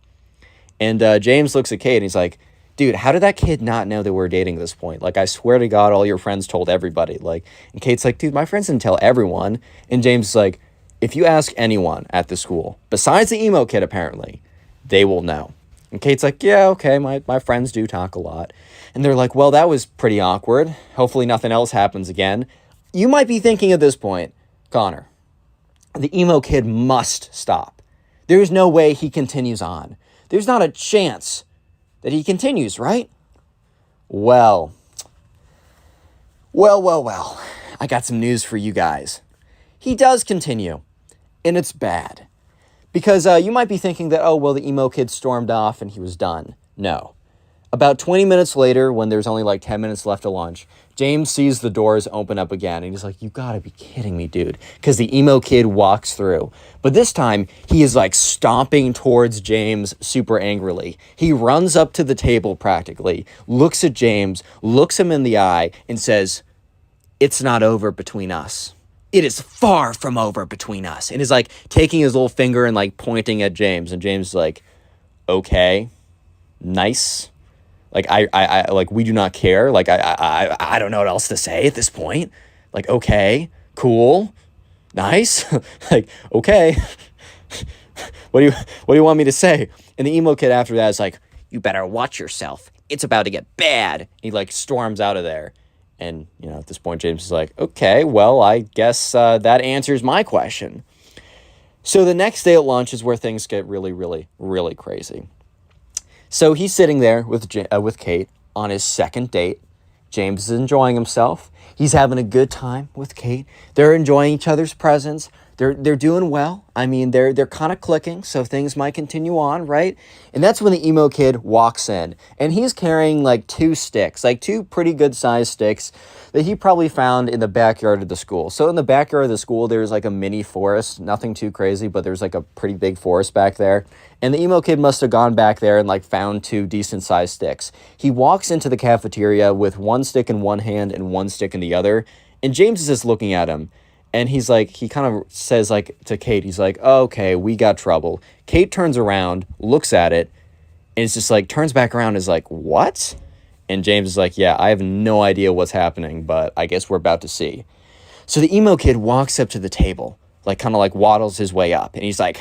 And James looks at Kate and he's like, dude, how did that kid not know that we're dating at this point? Like, I swear to God, all your friends told everybody. Like, and Kate's like, dude, my friends didn't tell everyone. And James is like, if you ask anyone at the school, besides the emo kid, apparently, they will know. And Kate's like, yeah, okay, my friends do talk a lot. And they're like, well, that was pretty awkward. Hopefully nothing else happens again. You might be thinking at this point, Connor, the emo kid must stop. There's no way he continues on. There's not a chance that he continues, right? Well. I got some news for you guys. He does continue, and it's bad. Because you might be thinking that, oh, well, the emo kid stormed off and he was done. No. About 20 minutes later, when there's only like 10 minutes left to lunch, James sees the doors open up again. And he's like, you gotta be kidding me, dude. Because the emo kid walks through. But this time, he is like stomping towards James super angrily. He runs up to the table practically, looks at James, looks him in the eye, and says, it's not over between us. It is far from over between us. And is like taking his little finger and like pointing at James. And James is like, okay, nice. Like, I like, we do not care. Like, I don't know what else to say at this point. Like, okay, cool, nice. Like, okay, what do you want me to say? And the emo kid after that is like, you better watch yourself. It's about to get bad. He like storms out of there. And, you know, at this point, James is like, okay, well, I guess that answers my question. So the next day at lunch is where things get really, really, really crazy. So he's sitting there with Kate on his second date. James is enjoying himself. He's having a good time with Kate. They're enjoying each other's presence. They're doing well. I mean, they're kind of clicking, so things might continue on, right? And that's when the emo kid walks in, and he's carrying like two sticks, like two pretty good sized sticks that he probably found in the backyard of the school. So in the backyard of the school, there's like a mini forest, nothing too crazy, but there's like a pretty big forest back there. And the emo kid must have gone back there and like found two decent sized sticks. He walks into the cafeteria with one stick in one hand and one stick in the other, and James is just looking at him. And he's like, he kind of says like to Kate, he's like, oh, okay, we got trouble. Kate turns around, looks at it, and it's just like, turns back around and is like, what? And James is like, yeah, I have no idea what's happening, but I guess we're about to see. So the emo kid walks up to the table, like kind of like waddles his way up. And he's like,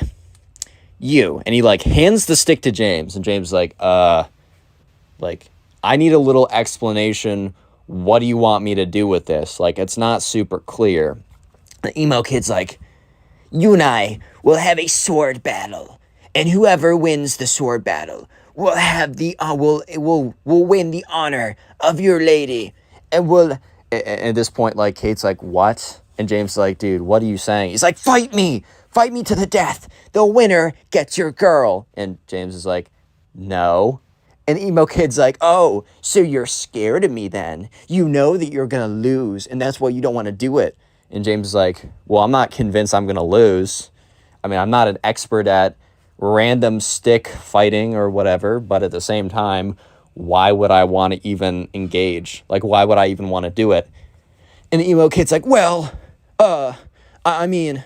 you. And he like hands the stick to James. And James is like, like, I need a little explanation. What do you want me to do with this? Like, it's not super clear. The emo kid's like, you and I will have a sword battle, and whoever wins the sword battle will have the will win the honor of your lady, and will. At this point, like Kate's like, what? And James is like, dude, what are you saying? He's like, fight me to the death. The winner gets your girl. And James is like, no. And the emo kid's like, oh, so you're scared of me then? You know that you're gonna lose, and that's why you don't want to do it. And James is like, well, I'm not convinced I'm going to lose. I mean, I'm not an expert at random stick fighting or whatever, but at the same time, why would I want to even engage? Like, why would I even want to do it? And the emo kid's like, well, I mean,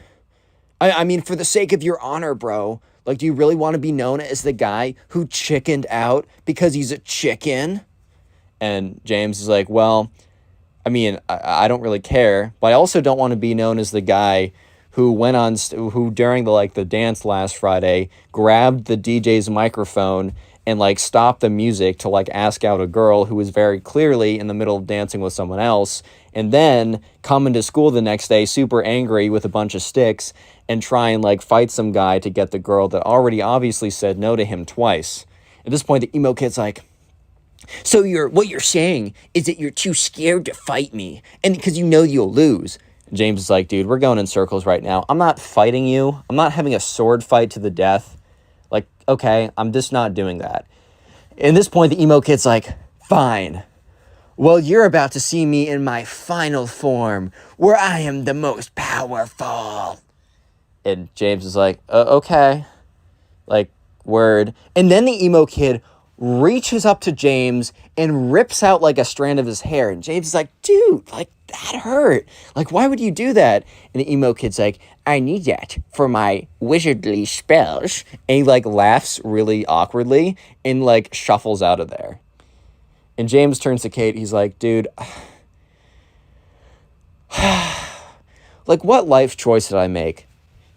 for the sake of your honor, bro, like, do you really want to be known as the guy who chickened out because he's a chicken? And James is like, well, I mean, I don't really care, but I also don't want to be known as the guy who went on, who during the dance last Friday grabbed the DJ's microphone and like stopped the music to like ask out a girl who was very clearly in the middle of dancing with someone else, and then come into school the next day super angry with a bunch of sticks and try and like fight some guy to get the girl that already obviously said no to him twice. At this point, the emo kid's like, so what you're saying is that you're too scared to fight me, and because you know you'll lose. James is like, dude, we're going in circles right now. I'm not fighting you. I'm not having a sword fight to the death. Like, okay, I'm just not doing that. At this point, the emo kid's like, fine. Well, you're about to see me in my final form, where I am the most powerful. And James is like, okay. Like, word. And then the emo kid reaches up to James and rips out like a strand of his hair. And James is like, dude, like, that hurt. Like, why would you do that? And the emo kid's like, I need that for my wizardly spells. And he like laughs really awkwardly and like shuffles out of there. And James turns to Kate. He's like, dude, like, what life choice did I make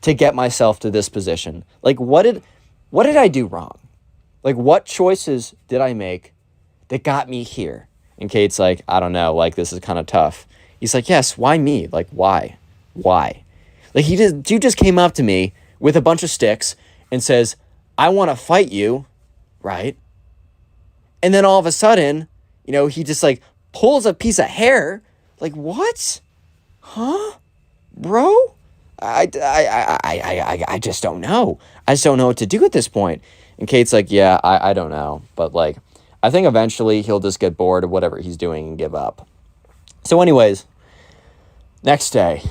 to get myself to this position? Like, what did I do wrong? Like, what choices did I make that got me here? And Kate's like, I don't know. Like, this is kind of tough. He's like, yes, why me? Like, why? Like, you just came up to me with a bunch of sticks and says, I want to fight you, right? And then all of a sudden, you know, he just like pulls a piece of hair. Like, what? Huh? Bro? I just don't know. I just don't know what to do at this point. And Kate's like, yeah, I don't know. But like, I think eventually he'll just get bored of whatever he's doing and give up. So anyways, next day,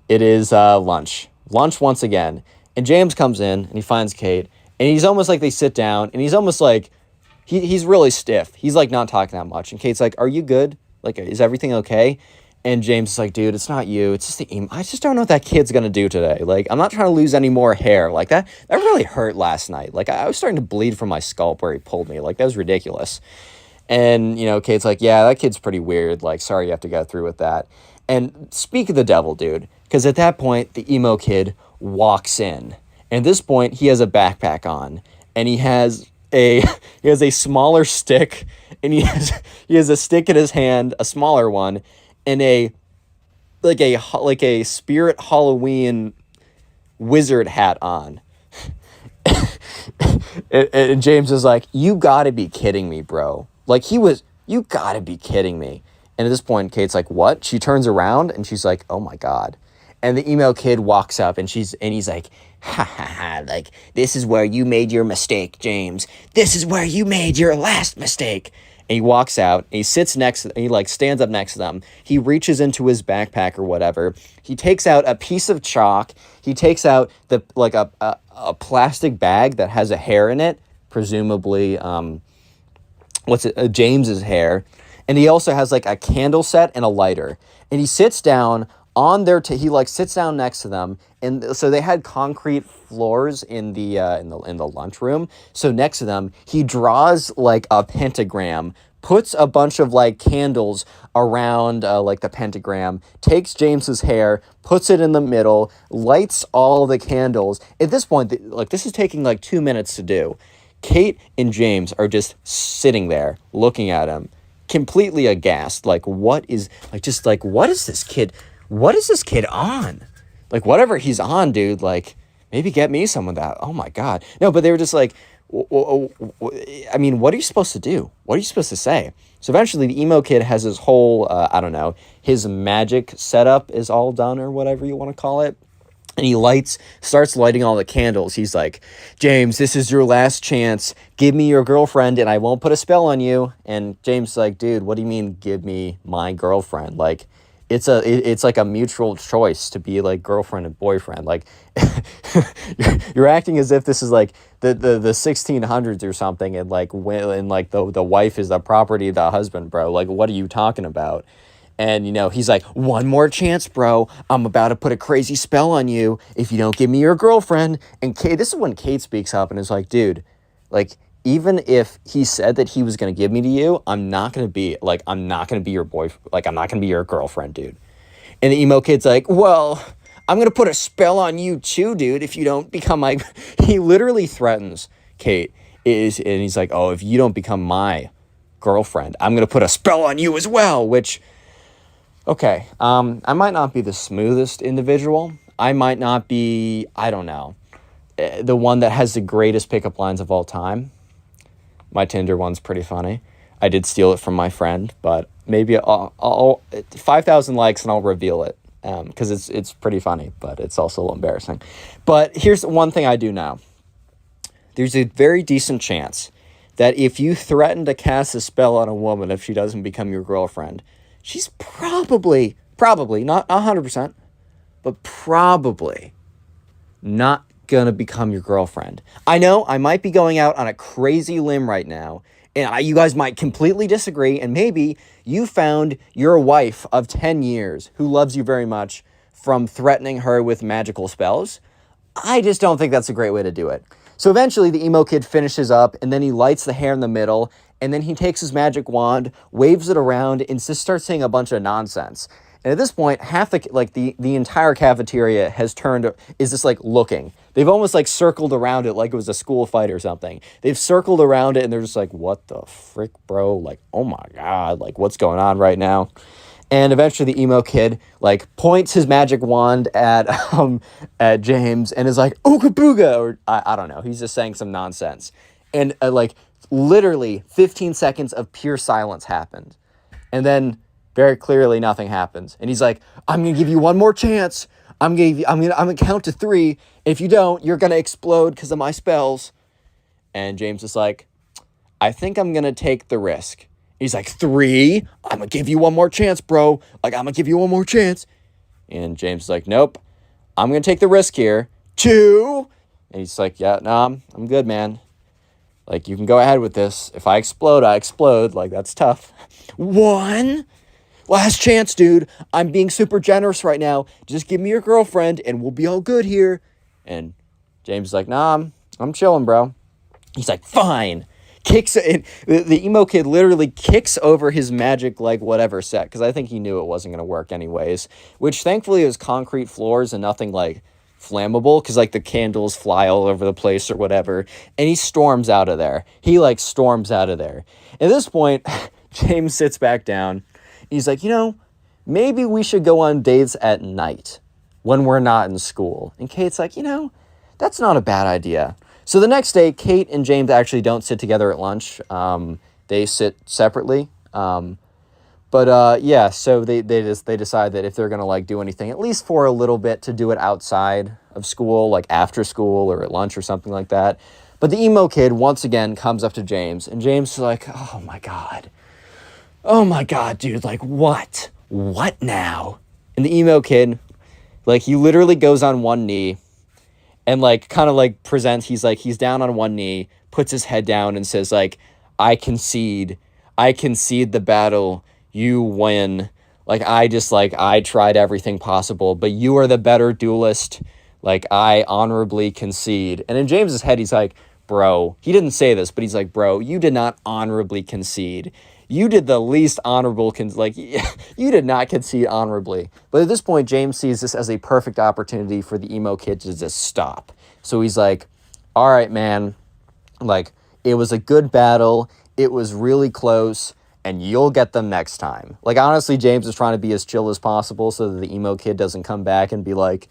it is lunch. Lunch once again. And James comes in and he finds Kate. And he's almost like they sit down. And he's almost like, he's really stiff. He's like not talking that much. And Kate's like, are you good? Like, is everything okay? And James is like, dude, it's not you. It's just the email. I just don't know what that kid's going to do today. Like, I'm not trying to lose any more hair. Like, that really hurt last night. Like, I was starting to bleed from my scalp where he pulled me. Like, that was ridiculous. And, you know, Kate's like, yeah, that kid's pretty weird. Like, sorry you have to go through with that. And speak of the devil, dude. Because at that point, the emo kid walks in. And at this point, he has a backpack on. And he has a smaller stick. And he has a stick in his hand, a smaller one. And a spirit Halloween wizard hat on. and James is like, you gotta be kidding me, bro. Like, you gotta be kidding me. And at this point, Kate's like, what? She turns around and she's like, oh my God. And the emo kid walks up and he's like, ha ha ha, like, this is where you made your mistake, James. This is where you made your last mistake. And he walks out, and he sits next, and he like stands up next to them. He reaches into his backpack or whatever. He takes out a piece of chalk. He takes out a plastic bag that has a hair in it, presumably James's hair. And he also has like a candle set and a lighter. And he sits down on their he like sits down next to them, and so they had concrete floors in the lunchroom. So next to them, he draws like a pentagram, puts a bunch of like candles around like the pentagram, takes James's hair, puts it in the middle, lights all the candles. At this point, like, this is taking like 2 minutes to do. Kate and James are just sitting there looking at him, completely aghast. Like, what is this kid? What is this kid on? Like, whatever he's on, dude, like, maybe get me some of that. Oh my God. No, but they were just like, I mean, what are you supposed to do? What are you supposed to say? So eventually the emo kid has his whole, I don't know, his magic setup is all done or whatever you want to call it. And he starts lighting all the candles. He's like, James, this is your last chance. Give me your girlfriend and I won't put a spell on you. And James is like, dude, what do you mean give me my girlfriend? Like, it's like a mutual choice to be like girlfriend and boyfriend. Like, you're acting as if this is like the 1600s or something, and like the wife is the property of the husband, bro. Like, what are you talking about? And, you know, he's like, one more chance, bro. I'm about to put a crazy spell on you if you don't give me your girlfriend. And this is when Kate speaks up and is like, dude, like, even if he said that he was going to give me to you, I'm not going to be your boyfriend. Like, I'm not going to be your girlfriend, dude. And the emo kid's like, well, I'm going to put a spell on you too, dude, if you don't become my... He literally threatens Kate. And he's like, oh, if you don't become my girlfriend, I'm going to put a spell on you as well, which... Okay, I might not be the smoothest individual. I might not be, I don't know, the one that has the greatest pickup lines of all time. My Tinder one's pretty funny. I did steal it from my friend, but maybe I'll 5,000 likes and I'll reveal it, because it's pretty funny, but it's also a little embarrassing. But here's one thing I do know. There's a very decent chance that if you threaten to cast a spell on a woman if she doesn't become your girlfriend, she's probably, not 100%, but probably not gonna become your girlfriend. I know I might be going out on a crazy limb right now, and you guys might completely disagree, and maybe you found your wife of 10 years who loves you very much from threatening her with magical spells. I just don't think that's a great way to do it. So eventually the emo kid finishes up, and then he lights the hair in the middle, And then he takes his magic wand, waves it around, and just starts saying a bunch of nonsense. And at this point, half the entire cafeteria has is just like looking. They've almost like circled around it like it was a school fight or something. They've circled around it and they're just like, what the frick, bro? Like, oh my God, like what's going on right now? And eventually the emo kid like points his magic wand at James and is like, ooga booga, or I don't know. He's just saying some nonsense. And like literally 15 seconds of pure silence happened. And then very clearly nothing happens. And he's like, I'm going to give you one more chance. I'm going to count to 3. If you don't, you're going to explode because of my spells. And James is like, I think I'm going to take the risk. He's like, 3? I'm going to give you one more chance, bro. Like, I'm going to give you one more chance. And James is like, nope. I'm going to take the risk here. 2? And he's like, yeah, no, I'm good, man. Like, you can go ahead with this. If I explode, I explode. Like, that's tough. 1? Last chance, dude. I'm being super generous right now. Just give me your girlfriend and we'll be all good here. And James is like, nah, I'm chilling, bro. He's like, fine. Kicks it. The emo kid literally kicks over his magic, like, whatever set. Because I think he knew it wasn't going to work anyways. Which, thankfully, it was concrete floors and nothing, like, flammable. Because, like, the candles fly all over the place or whatever. And he storms out of there. He, like, storms out of there. At this point, James sits back down. He's like, maybe we should go on dates at night when we're not in school. And Kate's like, that's not a bad idea. So the next day, Kate and James actually don't sit together at lunch. They sit separately. So they decide that if they're going to like do anything, at least for a little bit, to do it outside of school, like after school or at lunch or something like that. But the emo kid once again comes up to James, and James is like, oh my God, dude, like, what? What now? And the emo kid, like, he literally goes on one knee and, like, kind of, like, presents, he's down on one knee, puts his head down and says, like, I concede the battle, you win. Like, I tried everything possible, but you are the better duelist. Like, I honorably concede. And in James's head, he's like, bro, he didn't say this, but he's like, bro, you did not honorably concede. You did the least honorable, you did not concede honorably. But at this point, James sees this as a perfect opportunity for the emo kid to just stop. So he's like, all right, man, like, it was a good battle. It was really close, and you'll get them next time. Like, honestly, James is trying to be as chill as possible so that the emo kid doesn't come back and be like,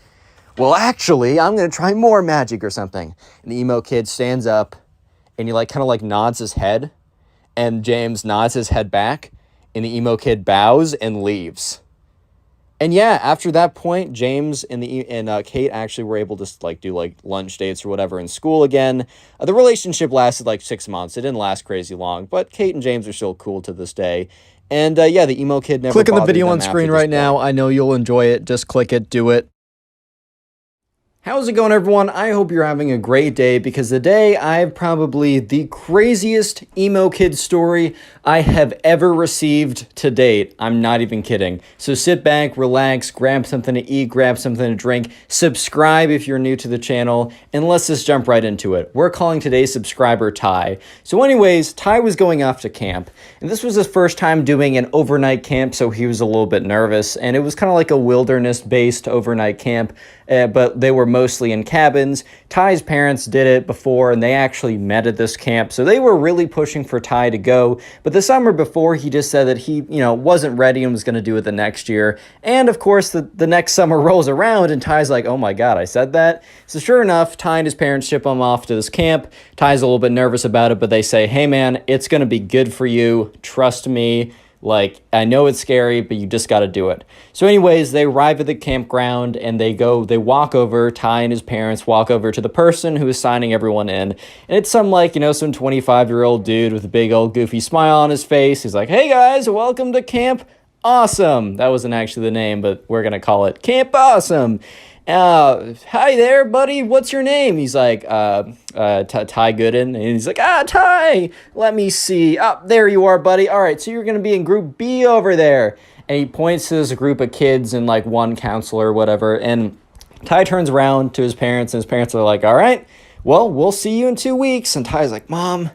well, actually, I'm going to try more magic or something. And the emo kid stands up, and he, like, kind of, like, nods his head. And James nods his head back, and the emo kid bows and leaves. And yeah, after that point, James and Kate actually were able to like do like lunch dates or whatever in school again. The relationship lasted like 6 months. It didn't last crazy long, but Kate and James are still cool to this day. And the emo kid never Click on the bothered video them on after screen this right point. now. I know you'll enjoy it. Just click it, do it. How's it going, everyone? I hope you're having a great day, because today I have probably the craziest emo kid story I have ever received to date. I'm not even kidding. So sit back, relax, grab something to eat, grab something to drink, subscribe if you're new to the channel, and let's just jump right into it. We're calling today's subscriber Ty. So anyways, Ty was going off to camp, and this was his first time doing an overnight camp, so he was a little bit nervous, and it was kind of like a wilderness-based overnight camp, but they were mostly in cabins. Ty's parents did it before, and they actually met at this camp, so they were really pushing for Ty to go. But the summer before, he just said that he, wasn't ready and was going to do it the next year. And of course, the next summer rolls around, and Ty's like, oh my God, I said that? So sure enough, Ty and his parents ship him off to this camp. Ty's a little bit nervous about it, but they say, hey man, it's going to be good for you. Trust me. Like, I know it's scary, but you just got to do it. So anyways, they arrive at the campground, and they walk over, Ty and his parents walk over to the person who is signing everyone in. And it's some 25-year-old dude with a big old goofy smile on his face. He's like, hey guys, welcome to Camp Awesome. That wasn't actually the name, but we're going to call it Camp Awesome. Hi there, buddy. What's your name? He's like, Ty Gooden. And he's like, Ty, let me see. There you are, buddy. All right, so you're going to be in group B over there. And he points to this group of kids and one counselor or whatever. And Ty turns around to his parents, and his parents are like, all right, well, we'll see you in 2 weeks. And Ty's like, Mom,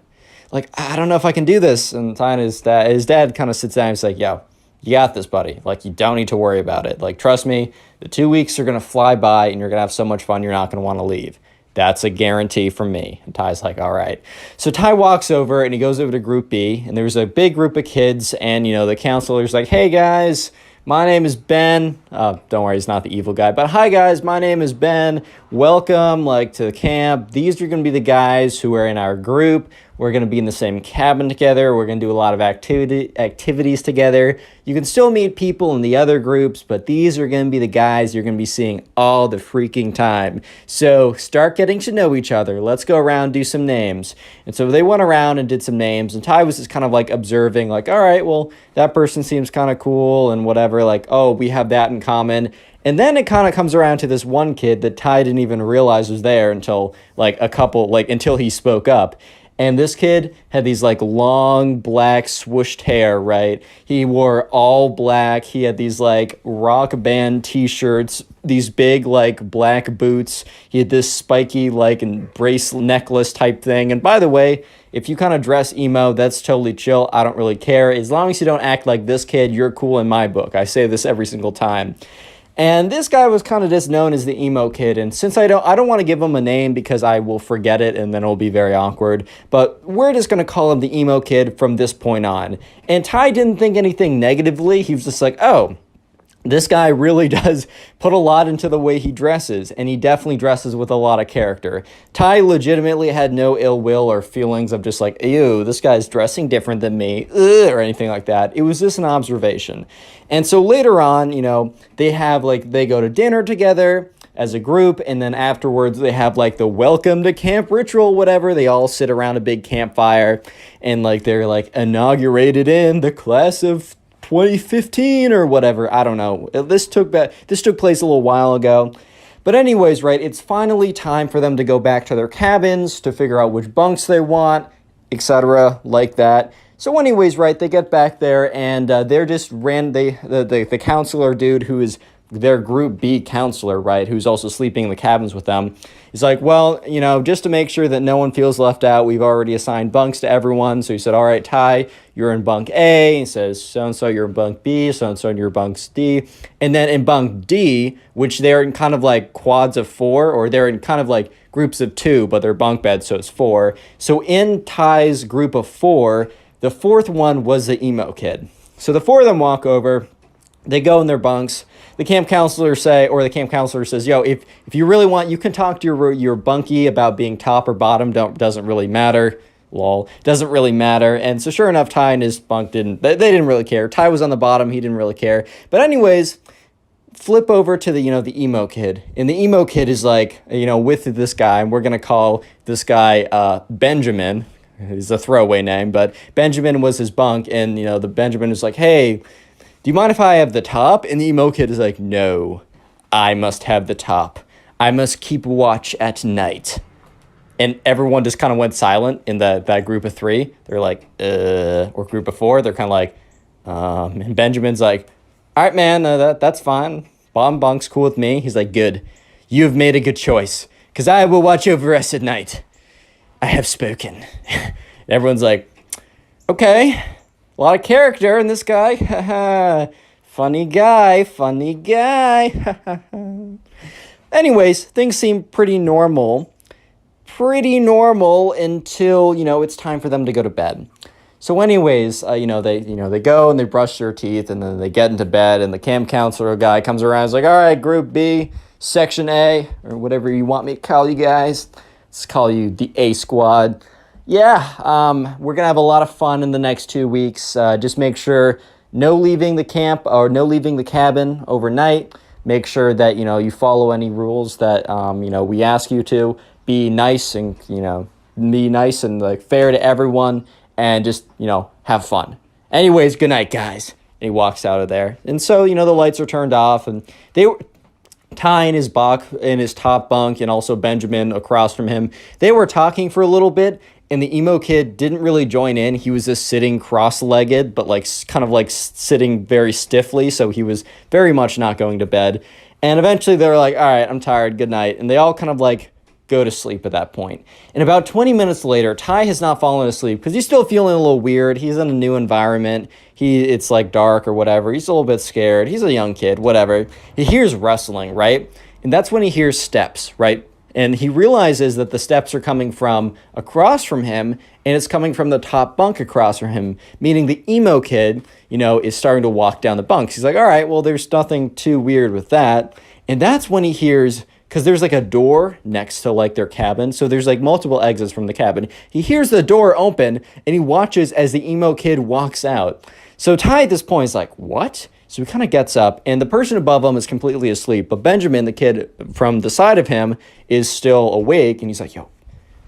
like, I don't know if I can do this. And Ty and his dad kind of sits down and he's like, yo, you got this, buddy. Like, you don't need to worry about it. Like, trust me, the 2 weeks are going to fly by and you're going to have so much fun, you're not going to want to leave. That's a guarantee from me. And Ty's like, all right. So Ty walks over and he goes over to Group B, and there's a big group of kids, and, the counselor's like, hey, guys, my name is Ben. Don't worry, he's not the evil guy. But hi, guys, my name is Ben. Welcome, to camp. These are going to be the guys who are in our group. We're going to be in the same cabin together. We're going to do a lot of activities together. You can still meet people in the other groups, but these are going to be the guys you're going to be seeing all the freaking time. So start getting to know each other. Let's go around, do some names. And so they went around and did some names, and Ty was just kind of observing, all right, well, that person seems kind of cool and whatever, oh, we have that in common. And then it kind of comes around to this one kid that Ty didn't even realize was there until until he spoke up. And this kid had these long black swooshed hair, right? He wore all black. He had these rock band t-shirts, these big black boots. He had this spiky bracelet necklace type thing. And by the way, if you kind of dress emo, that's totally chill. I don't really care. As long as you don't act like this kid, you're cool in my book. I say this every single time. And this guy was kind of just known as the emo kid. And since I don't want to give him a name because I will forget it and then it'll be very awkward, but we're just going to call him the emo kid from this point on. And Ty didn't think anything negatively. He was just like, oh, this guy really does put a lot into the way he dresses, and he definitely dresses with a lot of character. Ty legitimately had no ill will or feelings of just ew, this guy's dressing different than me, or anything like that. It was just an observation. And so later on, they have they go to dinner together as a group, and then afterwards they have the welcome to camp ritual, whatever. They all sit around a big campfire, and they're inaugurated in the class of 2015 or whatever. I don't know. This took place a little while ago. But anyways, right, it's finally time for them to go back to their cabins to figure out which bunks they want, etc. like that. So anyways, right, they get back there, and they're just the counselor dude who is their Group B counselor, right, who's also sleeping in the cabins with them. He's like, well, just to make sure that no one feels left out, we've already assigned bunks to everyone. So he said, all right, Ty, you're in bunk A. He says, so-and-so, you're in bunk B. So-and-so, you're in bunk D. And then in bunk D, which they're in kind of quads of 4, or they're in kind of groups of 2, but they're bunk beds, so it's 4. So in Ty's group of 4, the 4th one was the emo kid. So the 4 of them walk over. They go in their bunks. The camp counselor says, yo, if you really want, you can talk to your bunkie about being top or bottom. Doesn't really matter. Lol. Doesn't really matter. And so sure enough, Ty and his bunk they didn't really care. Ty was on the bottom. He didn't really care. But anyways, flip over to the emo kid. And the emo kid is with this guy, and we're going to call this guy Benjamin. It's a throwaway name, but Benjamin was his bunk. And, the Benjamin is like, hey, do you mind if I have the top? And the emo kid is like, no, I must have the top. I must keep watch at night. And everyone just kind of went silent in that group of 3. They're like, or group of 4. They're kind of and Benjamin's like, all right, man, that's fine. Bottom bunk's cool with me. He's like, good. You have made a good choice, because I will watch over us at night. I have spoken. Everyone's like, okay. A lot of character in this guy. Funny guy. Anyways, things seem pretty normal. Until, it's time for them to go to bed. So anyways, they go and they brush their teeth, and then they get into bed, and the camp counselor guy comes around and is like, all right, Group B, Section A, or whatever you want me to call you guys. Let's call you the A squad. Yeah, we're going to have a lot of fun in the next 2 weeks. Just make sure no leaving the camp or no leaving the cabin overnight. Make sure that, you follow any rules that, we ask you to. Be nice and, fair to everyone, and just, have fun. Anyways, good night, guys. And he walks out of there. And so, the lights are turned off, and Ty in his top bunk, and also Benjamin across from him, they were talking for a little bit. And the emo kid didn't really join in. He was just sitting cross-legged, but sitting very stiffly. So he was very much not going to bed. And eventually they were like, all right, I'm tired. Good night. And they all kind of go to sleep at that point. And about 20 minutes later, Ty has not fallen asleep because he's still feeling a little weird. He's in a new environment. It's like dark or whatever. He's a little bit scared. He's a young kid, whatever. He hears rustling, right? And that's when he hears steps, right? And he realizes that the steps are coming from across from him, and it's coming from the top bunk across from him, meaning the emo kid, is starting to walk down the bunks. He's like, all right, well, there's nothing too weird with that. And that's when he hears, because there's like a door next to like their cabin, so there's like multiple exits from the cabin. He hears the door open, and he watches as the emo kid walks out. So Ty at this point is like, what? So he kind of gets up, and the person above him is completely asleep. But Benjamin, the kid from the side of him, is still awake, and he's like, yo,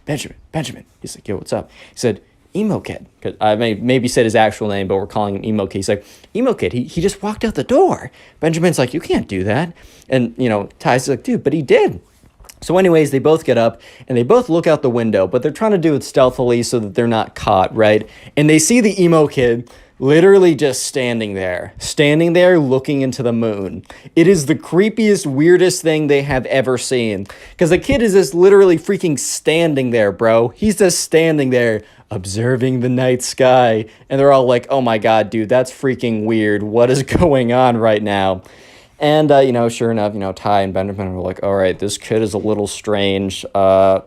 Benjamin. He's like, yo, what's up? He said, emo kid. Cause I maybe said his actual name, but we're calling him emo kid. He's like, emo kid, he just walked out the door. Benjamin's like, you can't do that. And, Ty's like, dude, but he did. So anyways, they both get up, and they both look out the window, but they're trying to do it stealthily so that they're not caught, right? And they see the emo kid literally just standing there looking into the moon. It is the creepiest, weirdest thing they have ever seen. Because the kid is just literally freaking standing there, bro. He's just standing there observing the night sky. And they're all like, oh my God, dude, that's freaking weird. What is going on right now? And, sure enough, Ty and Benjamin were like, all right, this kid is a little strange.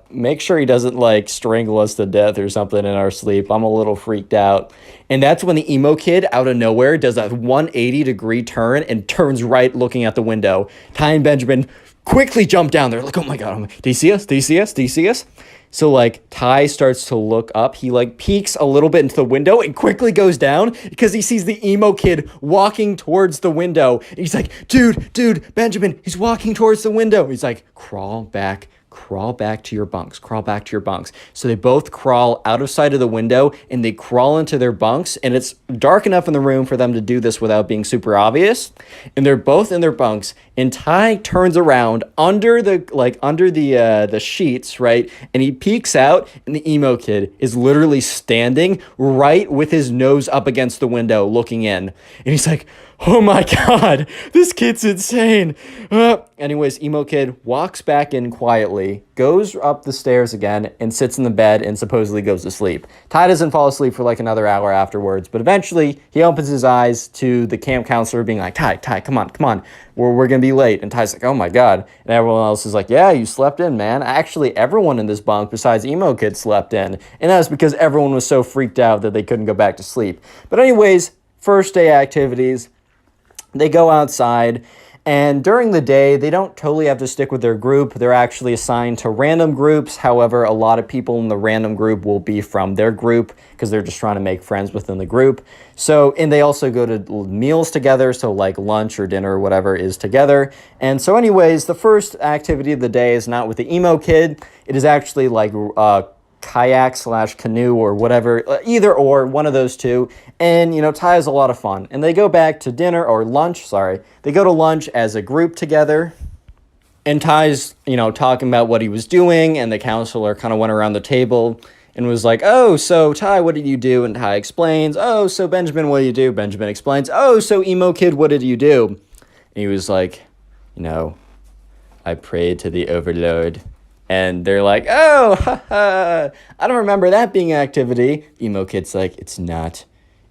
Make sure he doesn't, like, strangle us to death or something in our sleep. I'm a little freaked out. And that's when the emo kid, out of nowhere, does a 180-degree turn and turns right looking at the window. Ty and Benjamin quickly jump down there, like, oh my God, do you see us? Do you see us? Do you see us? So, like, Ty starts to look up. He, like, peeks a little bit into the window and quickly goes down because he sees the emo kid walking towards the window. And he's like, dude, Benjamin, he's walking towards the window. He's like, crawl back to your bunks. So they both crawl out of sight of the window, and they crawl into their bunks, and it's dark enough in the room for them to do this without being super obvious. And they're both in their bunks, and Ty turns around under the sheets, right? And he peeks out, and the emo kid is literally standing right with his nose up against the window looking in. And he's like, oh my God, this kid's insane. Anyways, emo kid walks back in quietly, goes up the stairs again, and sits in the bed and supposedly goes to sleep. Ty doesn't fall asleep for like another hour afterwards, but eventually he opens his eyes to the camp counselor being like, Ty, come on. We're going to be late. And Ty's like, oh my God. And everyone else is like, yeah, you slept in, man. Actually, everyone in this bunk besides emo kid slept in. And that's because everyone was so freaked out that they couldn't go back to sleep. But anyways, first day activities. They go outside, and during the day, they don't totally have to stick with their group. They're actually assigned to random groups. However, a lot of people in the random group will be from their group because they're just trying to make friends within the group. So, and they also go to meals together, so like lunch or dinner or whatever is together. And so anyways, the first activity of the day is not with the emo kid. It is actually like kayak/canoe or whatever, either or, one of those two. And, Ty has a lot of fun. And they go back to dinner, or lunch, sorry. They go to lunch as a group together. And Ty's, talking about what he was doing, and the counselor kind of went around the table and was like, oh, so Ty, what did you do? And Ty explains, oh, so Benjamin, what did you do? Benjamin explains, oh, so emo kid, what did you do? And he was like, I prayed to the overlord. And they're like, oh, I don't remember that being an activity. Emo kid's like, it's not.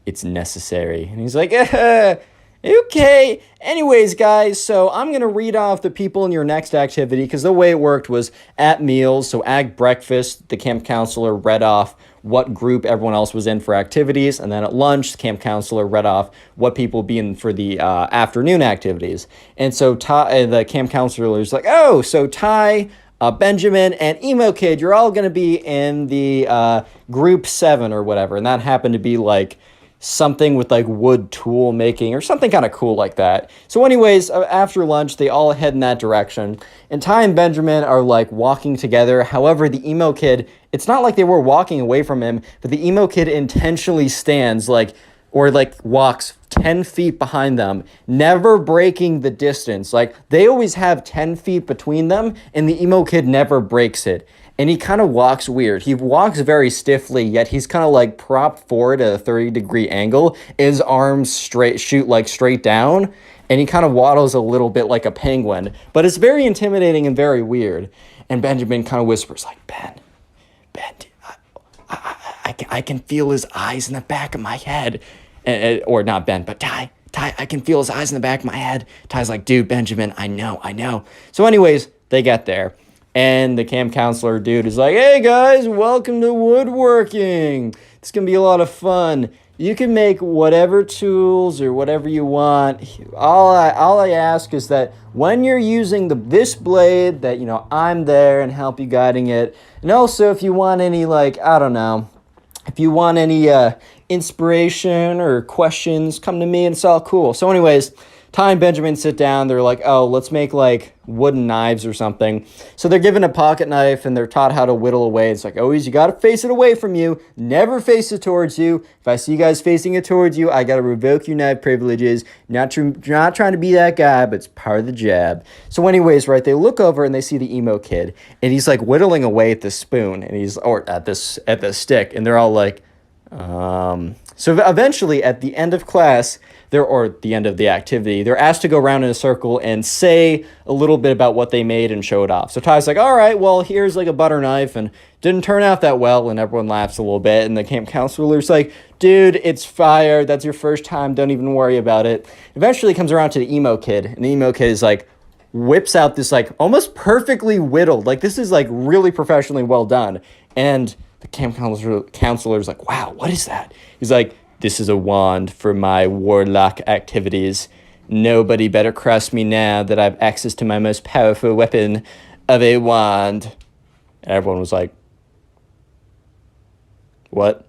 It's necessary. And he's like, okay. Anyways, guys, so I'm going to read off the people in your next activity because the way it worked was at meals. So at breakfast, the camp counselor read off what group everyone else was in for activities. And then at lunch, the camp counselor read off what people would be in for the afternoon activities. And so the camp counselor was like, oh, so Ty, Benjamin, and emo kid, you're all going to be in the group 7 or whatever. And that happened to be like something with like wood tool making or something kind of cool like that. So anyways, after lunch, they all head in that direction. And Ty and Benjamin are like walking together. However, the emo kid, it's not like they were walking away from him, but the emo kid intentionally stands walks 10 feet behind them, never breaking the distance. Like, they always have 10 feet between them, and the emo kid never breaks it. And he kind of walks weird. He walks very stiffly, yet he's kind of like propped forward at a 30-degree angle. His arms shoot straight down, and he kind of waddles a little bit like a penguin. But it's very intimidating and very weird. And Benjamin kind of whispers like, Ben, I can feel his eyes in the back of my head. Or not Ben, but Ty, I can feel his eyes in the back of my head. Ty's like, dude, Benjamin, I know. So anyways, they get there. And the camp counselor dude is like, hey guys, welcome to woodworking. It's going to be a lot of fun. You can make whatever tools or whatever you want. All I ask is that when you're using this blade, that, I'm there and help you guiding it. And also if you want any, if you want any inspiration or questions, come to me and it's all cool. So anyways, Ty and Benjamin sit down. They're like, oh, let's make wooden knives or something. So they're given a pocket knife and they're taught how to whittle away. It's like, always, you got to face it away from you. Never face it towards you. If I see you guys facing it towards you, I got to revoke your knife privileges. Not trying to be that guy, but it's part of the jab. So anyways, right, they look over and they see the emo kid and he's whittling away at the spoon and at the stick. And they're all like, So eventually at the end of class, the end of the activity, they're asked to go around in a circle and say a little bit about what they made and show it off. So Ty's like, all right, well, here's a butter knife and didn't turn out that well. And everyone laughs a little bit. And the camp counselor's like, dude, it's fire. That's your first time. Don't even worry about it. Eventually comes around to the emo kid. And the emo kid is whips out this almost perfectly whittled. This is really professionally well done. And the camp counselor's like, wow, what is that? He's like, this is a wand for my warlock activities. Nobody better cross me now that I have access to my most powerful weapon of a wand. And everyone was like, what?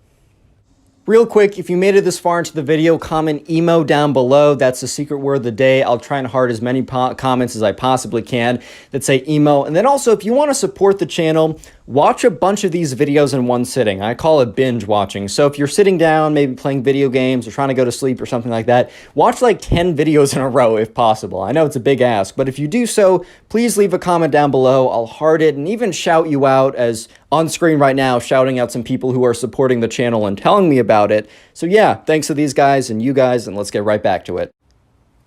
Real quick, if you made it this far into the video, comment emo down below. That's the secret word of the day. I'll try and heart as many comments as I possibly can that say emo. And then also, if you want to support the channel, watch a bunch of these videos in one sitting. I call it binge watching. So if you're sitting down, maybe playing video games or trying to go to sleep or something like that, watch 10 videos in a row if possible. I know it's a big ask, but if you do so, please leave a comment down below. I'll heart it and even shout you out, as on screen right now, shouting out some people who are supporting the channel and telling me about it. So yeah, thanks to these guys and you guys, and let's get right back to it.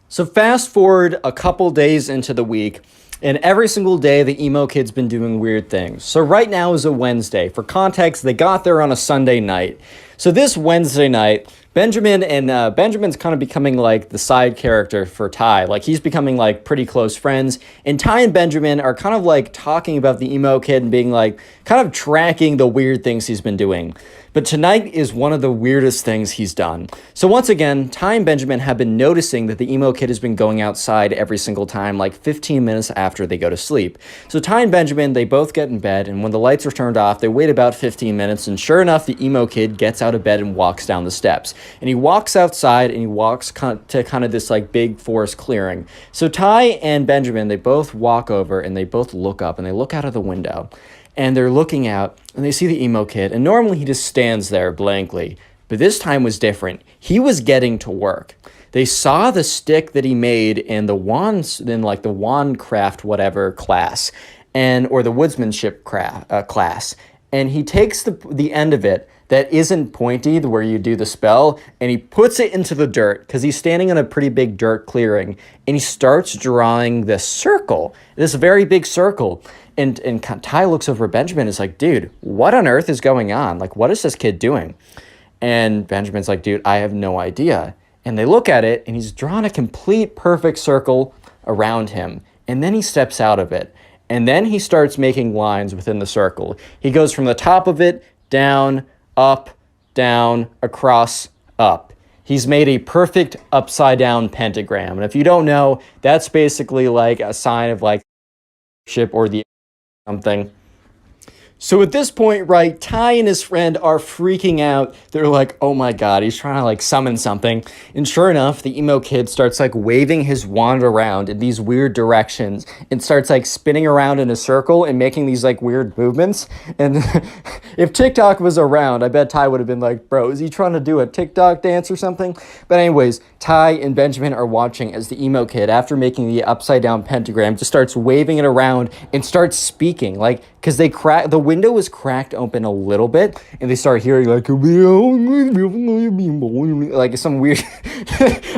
So fast forward a couple days into the week, and every single day, the emo kid's been doing weird things. So right now is a Wednesday. For context, they got there on a Sunday night. So this Wednesday night, Benjamin's kind of becoming the side character for Ty. He's becoming pretty close friends. And Ty and Benjamin are kind of talking about the emo kid and being kind of tracking the weird things he's been doing. But tonight is one of the weirdest things he's done. So once again, Ty and Benjamin have been noticing that the emo kid has been going outside every single time, 15 minutes after they go to sleep. So Ty and Benjamin, they both get in bed, and when the lights are turned off, they wait about 15 minutes, and sure enough, the emo kid gets out of bed and walks down the steps. And he walks outside, and he walks to kind of this big forest clearing. So Ty and Benjamin, they both walk over, and they both look up, and they look out of the window. And they're looking out, and they see the emo kid, and normally he just stands there blankly. But this time was different. He was getting to work. They saw the stick that he made in the wands, in the wand craft whatever class, or the woodsmanship class. And he takes the end of it that isn't pointy, where you do the spell, and he puts it into the dirt, because he's standing in a pretty big dirt clearing, and he starts drawing this circle, this very big circle. And Ty looks over at Benjamin and is like, dude, what on earth is going on? What is this kid doing? And Benjamin's like, dude, I have no idea. And they look at it, and he's drawn a complete perfect circle around him. And then he steps out of it. And then he starts making lines within the circle. He goes from the top of it, down, up, down, across, up. He's made a perfect upside-down pentagram. And if you don't know, that's basically a sign of ship or the something. So at this point, right, Ty and his friend are freaking out. They're like, oh my god, he's trying to summon something. And sure enough, the emo kid starts waving his wand around in these weird directions and starts spinning around in a circle and making these weird movements. And if TikTok was around, I bet Ty would have been like, bro, is he trying to do a TikTok dance or something? But anyways, Ty and Benjamin are watching as the emo kid, after making the upside down pentagram, just starts waving it around and starts speaking, because the window was cracked open a little bit, and they start hearing like some weird.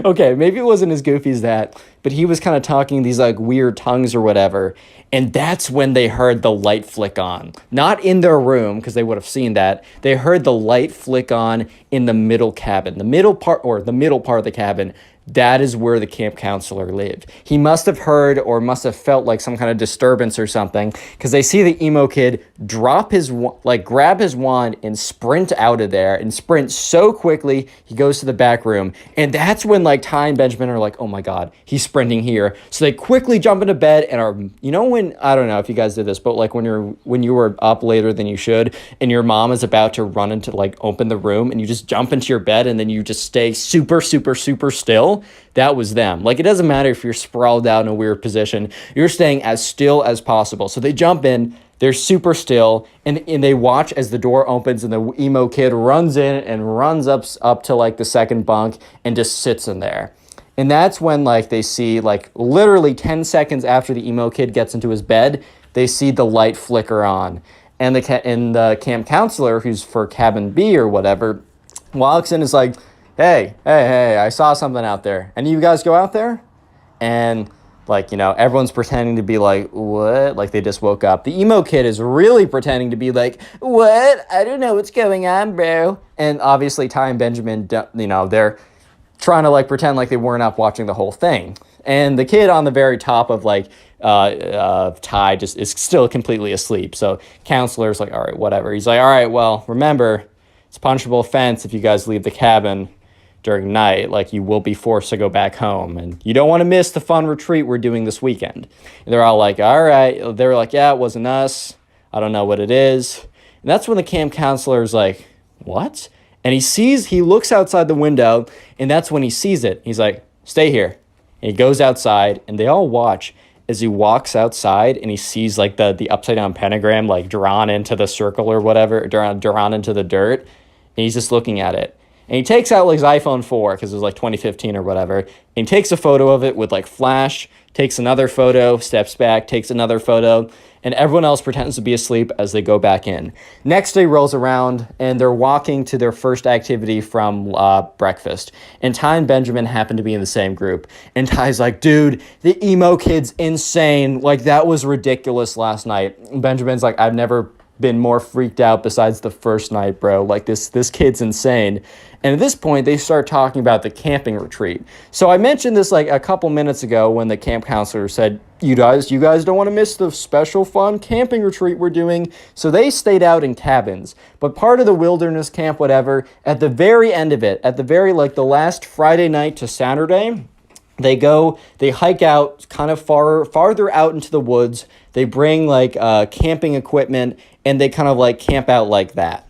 Okay, maybe it wasn't as goofy as that, but he was kind of talking these like weird tongues or whatever, and that's when they heard the light flick on. Not in their room, because they would have seen that. They heard the light flick on in the middle cabin, the middle part of the cabin. That is where the camp counselor lived. He must have heard or must have felt like some kind of disturbance or something, because they see the emo kid grab his wand and sprint out of there, and sprint so quickly he goes to the back room. And that's when like Ty and Benjamin are like, oh my god, he's sprinting here. So they quickly jump into bed and are, you know, when, I don't know if you guys did this, but like when you were up later than you should and your mom is about to run into like open the room, and you just jump into your bed and then you just stay super still. That was them. Like, it doesn't matter if you're sprawled out in a weird position, you're staying as still as possible. So they jump in, they're super still, and they watch as the door opens and the emo kid runs in and runs up to like the second bunk and just sits in there. And that's when like they see, like, literally 10 seconds after the emo kid gets into his bed, they see the light flicker on. And the camp counselor, who's for cabin B or whatever, walks in and is like, hey, I saw something out there. Any of you guys go out there? And, like, you know, everyone's pretending to be like, what? Like, they just woke up. The emo kid is really pretending to be like, what? I don't know what's going on, bro. And obviously Ty and Benjamin, you know, they're trying to, like, pretend like they weren't up watching the whole thing. And the kid on the very top of, like, Ty just is still completely asleep. So counselor's like, all right, whatever. He's like, all right, well, remember, it's a punishable offense if you guys leave the cabin during night. Like, you will be forced to go back home, and you don't want to miss the fun retreat we're doing this weekend. And they're all like, all right. They were like, yeah, it wasn't us. I don't know what it is. And that's when the camp counselor is like, what? And he looks outside the window, and that's when he sees it. He's like, stay here. And he goes outside, and they all watch as he walks outside, and he sees like the upside down pentagram like drawn into the circle or whatever, drawn into the dirt. And he's just looking at it. And he takes out like his iPhone 4, because it was like 2015 or whatever, and he takes a photo of it with like flash, takes another photo, steps back, takes another photo, and everyone else pretends to be asleep as they go back in. Next day rolls around, and they're walking to their first activity from breakfast. And Ty and Benjamin happen to be in the same group. And Ty's like, dude, the emo kid's insane. Like, that was ridiculous last night. And Benjamin's like, I've never been more freaked out besides the first night, bro. Like, this kid's insane. And at this point, they start talking about the camping retreat. So I mentioned this like a couple minutes ago when the camp counselor said, you guys don't want to miss the special fun camping retreat we're doing. So they stayed out in cabins. But part of the wilderness camp, whatever, at the very end of it, at the very, like, the last Friday night to Saturday, they hike out kind of farther out into the woods. They bring like camping equipment, and they kind of like camp out like that.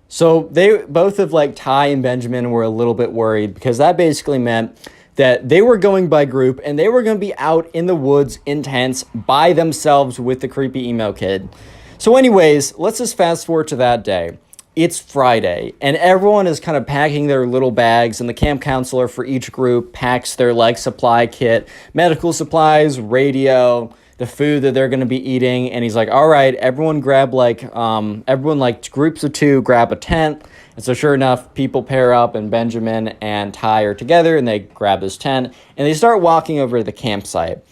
So they both of like Ty and Benjamin were a little bit worried, because that basically meant that they were going by group, and they were going to be out in the woods in tents by themselves with the creepy emo kid. So anyways, let's just fast forward to that day. It's Friday, and everyone is kind of packing their little bags, and the camp counselor for each group packs their like supply kit, medical supplies, radio, the food that they're going to be eating. And he's like, all right, everyone grab groups of 2 grab a tent. And so sure enough, people pair up, and Benjamin and Ty are together, and they grab this tent, and they start walking over to the campsite.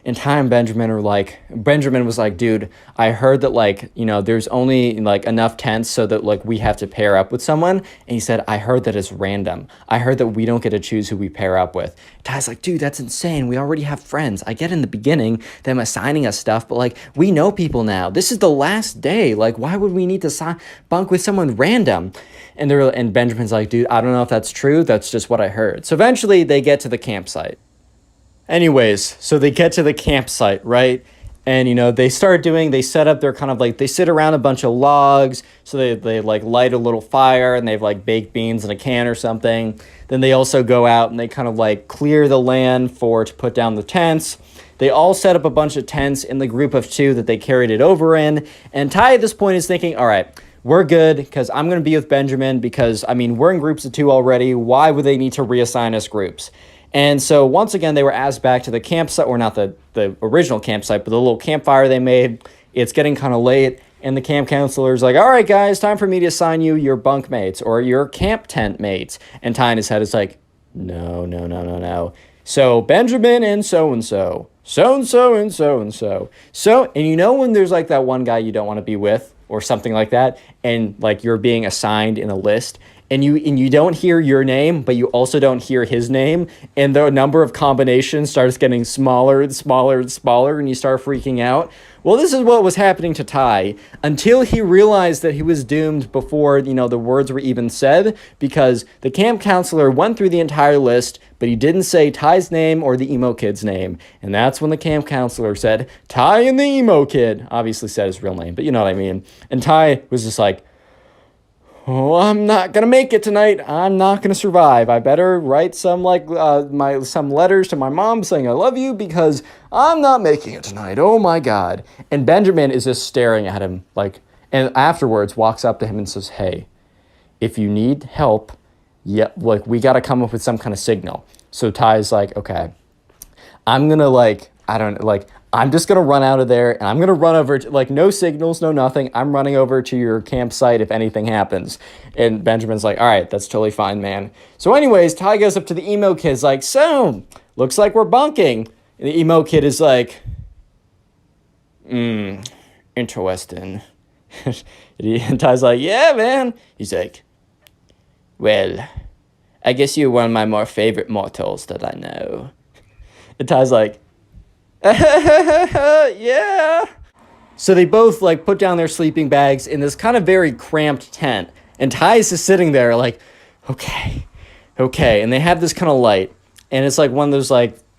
And Ty and Benjamin was like, dude, I heard that, like, you know, there's only like enough tents so that like we have to pair up with someone. And he said, I heard that it's random. I heard that we don't get to choose who we pair up with. Ty's like, dude, that's insane. We already have friends. I get in the beginning them assigning us stuff, but like, we know people now. This is the last day. Like, why would we need to bunk with someone random? And Benjamin's like, dude, I don't know if that's true. That's just what I heard. So eventually they get to the campsite. Anyways, so they get to the campsite, right? And, you know, they set up their kind of like, they sit around a bunch of logs. So they like light a little fire, and they have like baked beans in a can or something. Then they also go out and they kind of like clear the land to put down the tents. They all set up a bunch of tents in the group of 2 that they carried it over in. And Ty at this point is thinking, all right, we're good, because I'm going to be with Benjamin, because, I mean, we're in groups of 2 already. Why would they need to reassign us groups? And so once again, they were asked back to the campsite, or not the original campsite, but the little campfire they made. It's getting kind of late. And the camp counselor's like, all right, guys, time for me to assign you your bunk mates or your camp tent mates. And Ty in his head is like, no, no, no, no, no. So Benjamin and so-and-so, so-and-so and so-and-so. So, and you know when there's like that one guy you don't want to be with or something like that, and like you're being assigned in a list, and you don't hear your name, but you also don't hear his name, and the number of combinations starts getting smaller and smaller and smaller, and you start freaking out. Well, this is what was happening to Ty until he realized that he was doomed before, the words were even said, because the camp counselor went through the entire list, but he didn't say Ty's name or the emo kid's name. And that's when the camp counselor said, Ty and the emo kid, obviously said his real name, but you know what I mean. And Ty was just like, oh, I'm not gonna make it tonight. I'm not gonna survive. I better write some some letters to my mom saying I love you because I'm not making it tonight. Oh my God. And Benjamin is just staring at him and afterwards walks up to him and says, hey, if you need help, we gotta come up with some kind of signal. So Ty's like, okay, I'm gonna I'm just going to run out of there, and I'm going to run over to, no signals, no nothing. I'm running over to your campsite if anything happens. And Benjamin's like, all right, that's totally fine, man. So anyways, Ty goes up to the emo kid's like, so, looks like we're bunking. And the emo kid is like, interesting. And Ty's like, yeah, man. He's like, well, I guess you're one of my more favorite mortals that I know. And Ty's like, yeah. So they both put down their sleeping bags in this kind of very cramped tent, and Ty's just sitting there like, okay. And they have this kind of light, and it's like one of those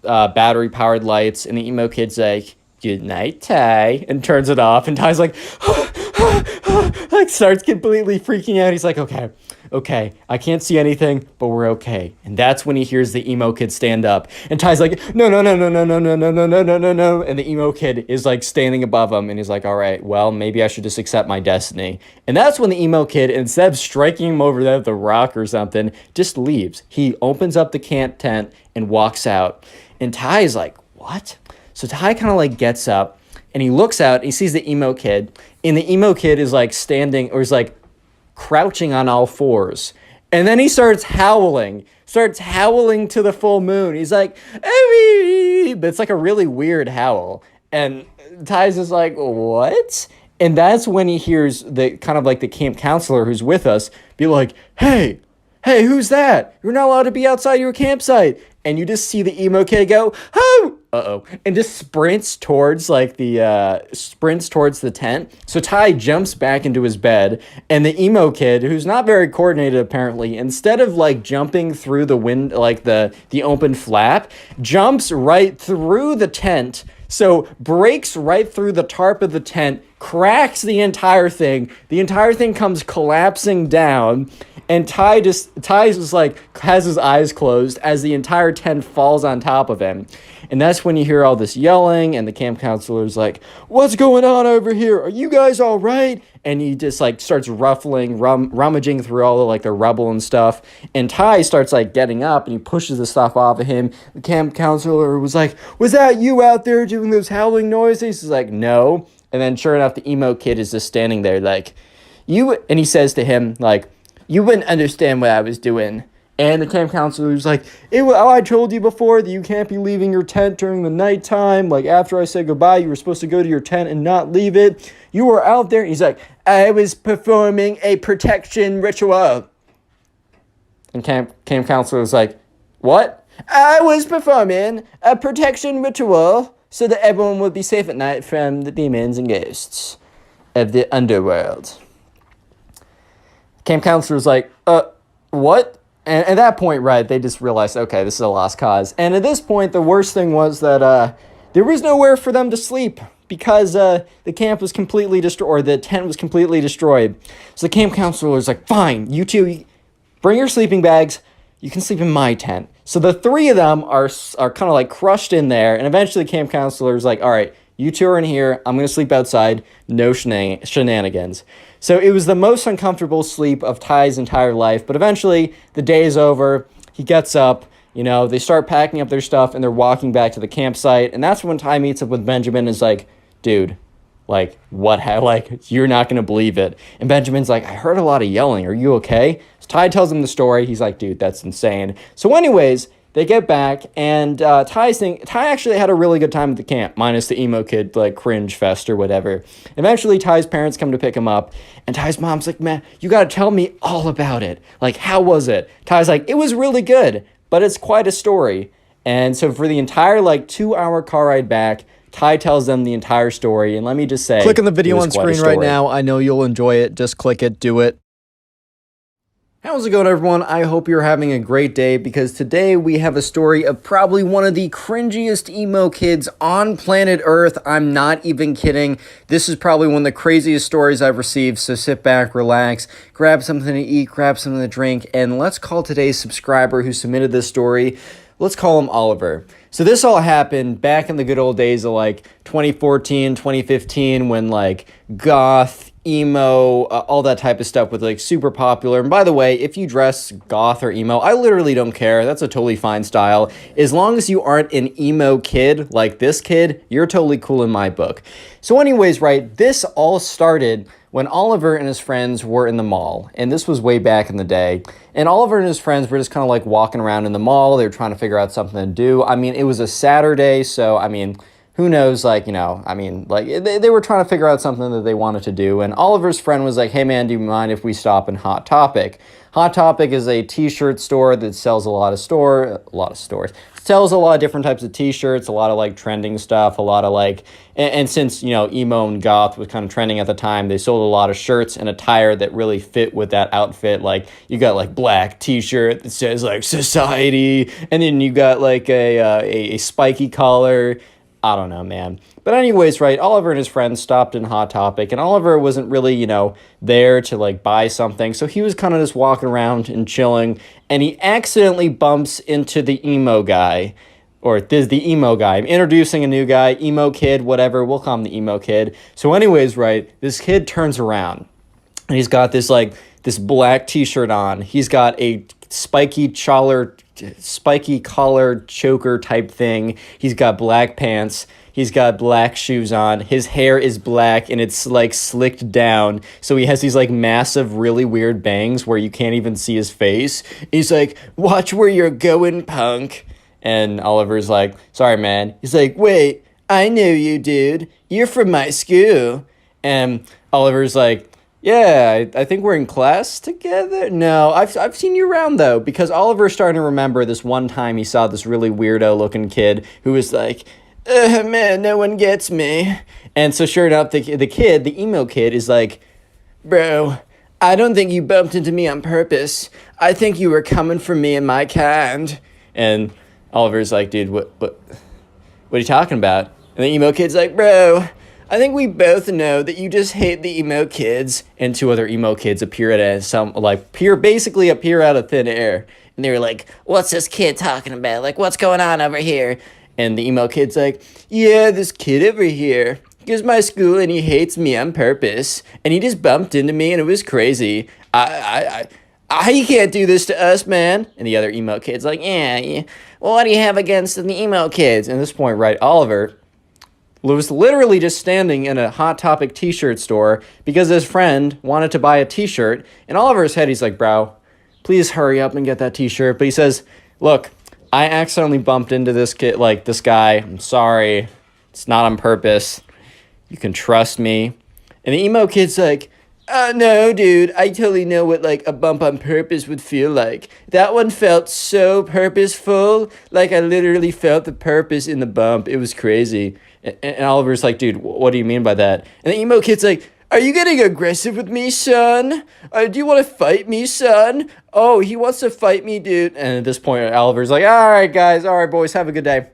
battery powered lights, and the emo kid's like, good night, Ty, and turns it off, and Ty's like starts completely freaking out. He's like, okay, I can't see anything, but we're okay. And that's when he hears the emo kid stand up. And Ty's like, no. And the emo kid is standing above him. And he's like, all right, well, maybe I should just accept my destiny. And that's when the emo kid, instead of striking him over there with a rock or something, just leaves. He opens up the camp tent and walks out. And Ty is like, what? So Ty kind of gets up and he looks out and he sees the emo kid. And the emo kid is standing or is crouching on all fours. And then he starts howling to the full moon. He's like, "Hey!" But it's a really weird howl. And Ty's just like, what? And that's when he hears the kind of the camp counselor who's with us be like, hey, who's that? You're not allowed to be outside your campsite. And you just see the emo kid go, oh, and just sprints towards the tent. So Ty jumps back into his bed, and the emo kid, who's not very coordinated apparently, instead of jumping through the wind, the open flap, jumps right through the tent. So breaks right through the tarp of the tent, cracks the entire thing. The entire thing comes collapsing down. And Ty just has his eyes closed as the entire tent falls on top of him. And that's when you hear all this yelling, and the camp counselor's like, what's going on over here? Are you guys all right? And he just starts rummaging through all the rubble and stuff. And Ty starts getting up, and he pushes the stuff off of him. The camp counselor was like, was that you out there doing those howling noises? He's like, no. And then sure enough, the emo kid is just standing there and he says to him you wouldn't understand what I was doing. And the camp counselor was like, I told you before that you can't be leaving your tent during the nighttime. After I said goodbye, you were supposed to go to your tent and not leave it. You were out there. He's like, I was performing a protection ritual. And camp counselor was like, what? I was performing a protection ritual so that everyone would be safe at night from the demons and ghosts of the underworld. Camp counselor was like, what? And at that point, right, they just realized, okay, this is a lost cause. And at this point, the worst thing was that there was nowhere for them to sleep because the camp was completely destroyed, or the tent was completely destroyed. So the camp counselor was like, fine, you two, bring your sleeping bags. You can sleep in my tent. So the three of them are kind of crushed in there. And eventually the camp counselor is like, all right, you two are in here. I'm going to sleep outside. No shenanigans. So it was the most uncomfortable sleep of Ty's entire life. But eventually, the day is over. He gets up. They start packing up their stuff, and they're walking back to the campsite. And that's when Ty meets up with Benjamin and is like, dude, Like, like, you're not going to believe it. And Benjamin's like, I heard a lot of yelling. Are you okay? So Ty tells him the story. He's like, dude, that's insane. So anyways, they get back, and Ty actually had a really good time at the camp, minus the emo kid, like, cringe fest or whatever. Eventually, Ty's parents come to pick him up, and Ty's mom's like, man, you got to tell me all about it. Like, how was it? Ty's like, it was really good, but it's quite a story. And so for the entire, like, 2-hour car ride back, Ty tells them the entire story, and let me just say, Click on the video on quite a screen right story. now. I know you'll enjoy it. Just click it, do it. How's it going, everyone? I hope you're having a great day, because today we have a story of probably one of the cringiest emo kids on planet Earth. I'm not even kidding. This is probably one of the craziest stories I've received, so sit back, relax, grab something to eat, grab something to drink, and let's call today's subscriber who submitted this story. Let's call him Oliver. So this all happened back in the good old days of like 2014, 2015, when like goth, emo, all that type of stuff was like super popular. And by the way, if you dress goth or emo, I literally don't care. That's a totally fine style. As long as you aren't an emo kid like this kid, you're totally cool in my book. So anyways, right, this all started when Oliver and his friends were in the mall, and this was way back in the day, and Oliver and his friends were just kind of like walking around in the mall. They were trying to figure out something to do. I mean, it was a Saturday, so I mean, who knows, like, you know, I mean, like, they were trying to figure out something that they wanted to do, and Oliver's friend was like, hey man, do you mind if we stop in Hot Topic? Hot Topic is a t-shirt store that sells sells a lot of different types of t-shirts, a lot of like trending stuff, a lot of like, and since, you know, emo and goth was kind of trending at the time, they sold a lot of shirts and attire that really fit with that outfit. Like, you got like black t-shirt that says like society, and then you got like a spiky collar. I don't know, man. But anyways, right, Oliver and his friends stopped in Hot Topic, and Oliver wasn't really, you know, there to like buy something, so he was kind of just walking around and chilling, and he accidentally bumps into the emo guy, or this the emo guy. I'm introducing a new guy, emo kid, whatever, we'll call him the emo kid. So anyways, right, this kid turns around, and he's got this like, this black t-shirt on. He's got a spiky collar choker type thing. He's got black pants. He's got black shoes on. His hair is black and it's like slicked down. So he has these like massive, really weird bangs where you can't even see his face. He's like, watch where you're going, punk. And Oliver's like, sorry, man. He's like, wait, I know you, dude. You're from my school. And Oliver's like, yeah, I think we're in class together. No, I've seen you around, though, because Oliver's starting to remember this one time he saw this really weirdo-looking kid who was like, man, no one gets me. And so sure enough, the kid, the emo kid, is like, bro, I don't think you bumped into me on purpose. I think you were coming for me and my kind. And Oliver's like, dude, what are you talking about? And the emo kid's like, bro, I think we both know that you just hate the emo kids. And two other emo kids appear basically appear out of thin air. And they were like, what's this kid talking about? Like, what's going on over here? And the emo kid's like, yeah, this kid over here goes to my school and he hates me on purpose. And he just bumped into me and it was crazy. You can't do this to us, man. And the other emo kid's like, yeah. Well, what do you have against the emo kids? And at this point, right, Oliver was literally just standing in a Hot Topic t-shirt store because his friend wanted to buy a t-shirt. In Oliver's head, he's like, bro, please hurry up and get that t-shirt. But he says, look, I accidentally bumped into this kid, like this guy. I'm sorry. It's not on purpose. You can trust me. And the emo kid's like, no, dude, I totally know what, like, a bump on purpose would feel like. That one felt so purposeful. Like, I literally felt the purpose in the bump. It was crazy. And Oliver's like, dude, what do you mean by that? And the emo kid's like, are you getting aggressive with me, son? Do you want to fight me, son? Oh, he wants to fight me, dude. And at this point, Oliver's like, all right, guys. All right, boys, have a good day.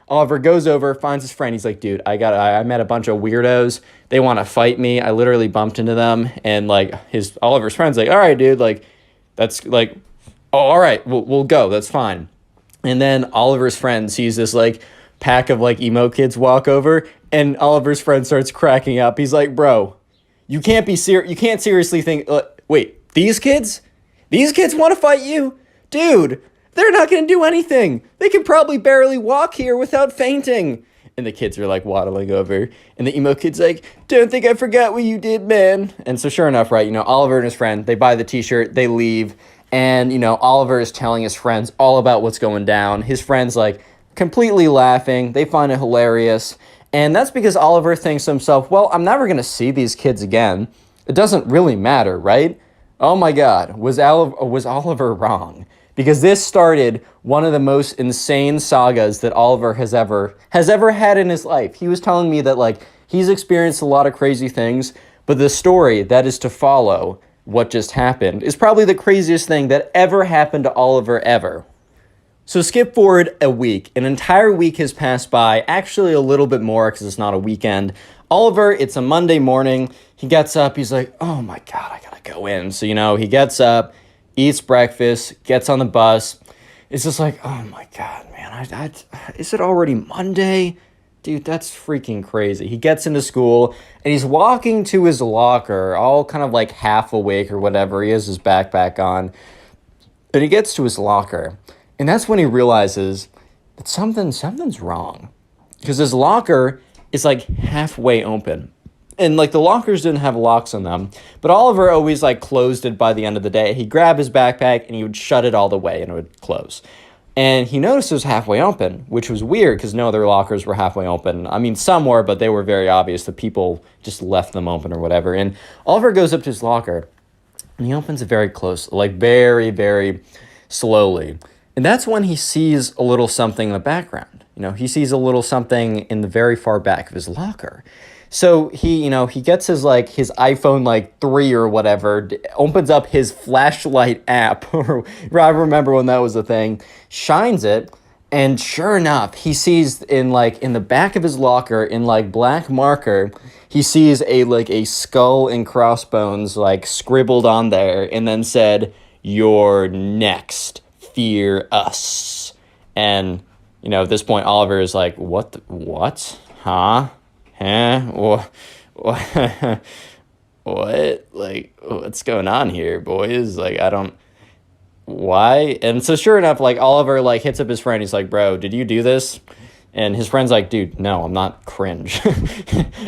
Oliver goes over, finds his friend. He's like, dude, I met a bunch of weirdos. They want to fight me. I literally bumped into them. And like Oliver's friend's like, all right, dude, like, that's like, oh, all right, we'll go. That's fine. And then Oliver's friend sees this like pack of like emo kids walk over, and Oliver's friend starts cracking up. He's like, bro, you can't seriously think, wait, these kids want to fight you? Dude, they're not going to do anything. They can probably barely walk here without fainting. And the kids are like waddling over. And the emo kid's like, don't think I forgot what you did, man. And so sure enough, right, Oliver and his friend, they buy the t-shirt, they leave. And, Oliver is telling his friends all about what's going down. His friends, like, completely laughing. They find it hilarious. And that's because Oliver thinks to himself, well, I'm never going to see these kids again. It doesn't really matter, right? Oh my God, was Oliver wrong? Because this started one of the most insane sagas that Oliver has ever had in his life. He was telling me that, like, he's experienced a lot of crazy things, but the story that is to follow what just happened is probably the craziest thing that ever happened to Oliver ever. So skip forward a week. An entire week has passed by, actually a little bit more because it's not a weekend. Oliver, it's a Monday morning. He gets up, he's like, oh my God, I gotta go in. So, he gets up, eats breakfast, gets on the bus. It's just like, oh my God, man, is it already Monday? Dude, that's freaking crazy. He gets into school and he's walking to his locker, all kind of like half awake or whatever. He has his backpack on. And he gets to his locker. And that's when he realizes that something's wrong. Because his locker is like halfway open. And like the lockers didn't have locks on them. But Oliver always like closed it by the end of the day. He'd grab his backpack and he would shut it all the way and it would close. And he noticed it was halfway open, which was weird because no other lockers were halfway open. I mean, some were, but they were very obvious. The people just left them open or whatever. And Oliver goes up to his locker and he opens it very close, like very, very slowly. And that's when he sees a little something in the background. He sees a little something in the very far back of his locker. So he gets his iPhone 3 or whatever, opens up his flashlight app, or I remember when that was a thing, shines it, and sure enough, he sees in the back of his locker in black marker, he sees a skull and crossbones scribbled on there, and then said, "You're next. Fear us." And at this point, Oliver is like, "What? Huh? What? What? What's going on here, boys? Why?" And so sure enough, Oliver hits up his friend. He's like, "Bro, did you do this?" And his friend's like, "Dude, no, I'm not cringe."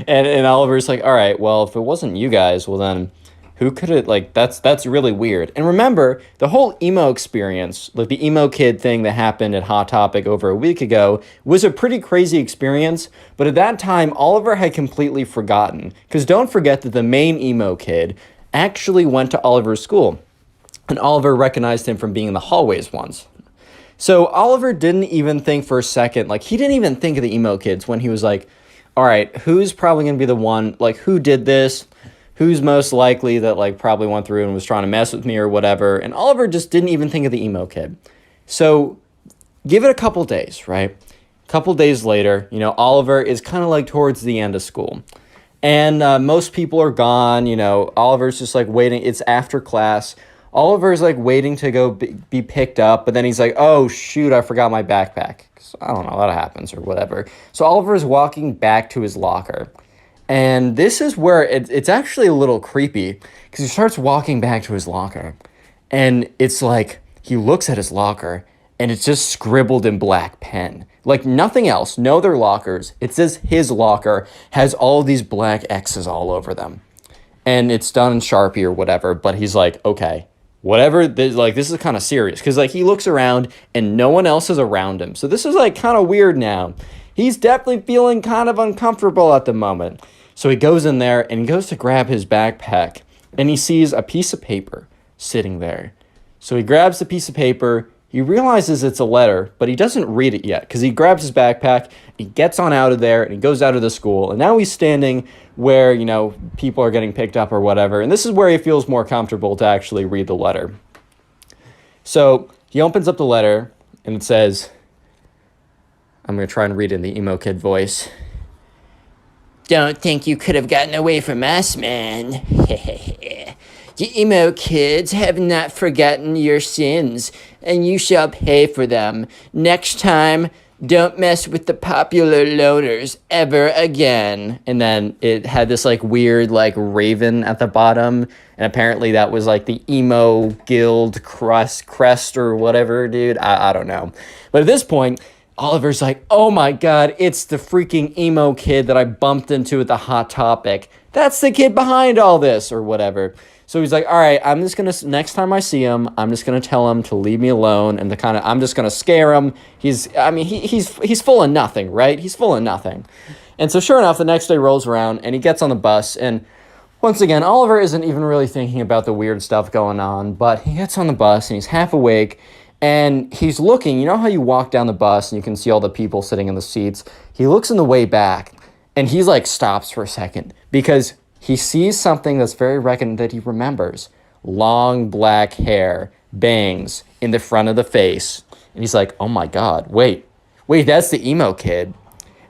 and Oliver's like, "All right, well, if it wasn't you guys, well then who could it, that's really weird." And remember, the whole emo experience, the emo kid thing that happened at Hot Topic over a week ago, was a pretty crazy experience, but at that time, Oliver had completely forgotten. Because don't forget that the main emo kid actually went to Oliver's school, and Oliver recognized him from being in the hallways once. So Oliver didn't even think for a second, he didn't even think of the emo kids when he was like, all right, who's probably going to be the one, who did this? Who's most likely that probably went through and was trying to mess with me or whatever. And Oliver just didn't even think of the emo kid. So give it a couple days, right? A couple days later, Oliver is kind of towards the end of school. And most people are gone, Oliver's just waiting. It's after class. Oliver's waiting to go be picked up. But then he's like, oh shoot, I forgot my backpack. I don't know, that happens or whatever. So Oliver is walking back to his locker. And this is where it's actually a little creepy because he starts walking back to his locker and it's he looks at his locker and it's just scribbled in black pen. Nothing else, no other lockers. It says his locker has all these black X's all over them. And it's done in Sharpie or whatever, but he's like, okay, whatever, this is kind of serious because he looks around and no one else is around him. So this is kind of weird now. He's definitely feeling kind of uncomfortable at the moment. So he goes in there and he goes to grab his backpack and he sees a piece of paper sitting there. So he grabs the piece of paper, he realizes it's a letter, but he doesn't read it yet because he grabs his backpack, he gets on out of there and he goes out of the school. And now he's standing where, people are getting picked up or whatever. And this is where he feels more comfortable to actually read the letter. So he opens up the letter and it says, I'm going to try and read it in the emo kid voice. Don't think you could have gotten away from us, man. The emo kids have not forgotten your sins, and you shall pay for them. Next time, don't mess with the popular loners ever again. And then it had this weird raven at the bottom, and apparently that was the emo guild crest or whatever, dude. I don't know. But at this point, Oliver's like, oh my God, it's the freaking emo kid that I bumped into at the Hot Topic. That's the kid behind all this or whatever. So he's like, all right, I'm just going to, next time I see him, I'm just going to tell him to leave me alone and I'm just going to scare him. He's full of nothing, right? He's full of nothing. And so sure enough, the next day rolls around and he gets on the bus. And once again, Oliver isn't even really thinking about the weird stuff going on, but he gets on the bus and he's half awake and he's looking. You know how you walk down the bus and you can see all the people sitting in the seats? He looks in the way back and he's like stops for a second because he sees something that's very that he remembers. Long black hair, bangs in the front of the face. And he's like, oh my God, wait, that's the emo kid.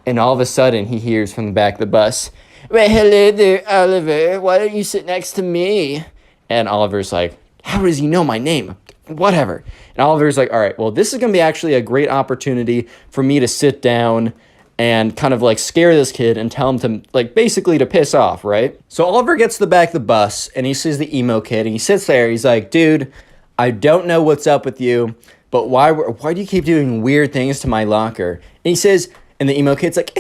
And all of a sudden he hears from the back of the bus, well, hello there, Oliver. Why don't you sit next to me? And Oliver's like, how does he know my name? Whatever. And Oliver's like, all right, well, this is going to be actually a great opportunity for me to sit down and kind of like scare this kid and tell him to like basically to piss off, right? So Oliver gets to the back of the bus and he sees the emo kid and he sits there. He's like, dude, I don't know what's up with you, but why do you keep doing weird things to my locker? And he says, and the emo kid's like,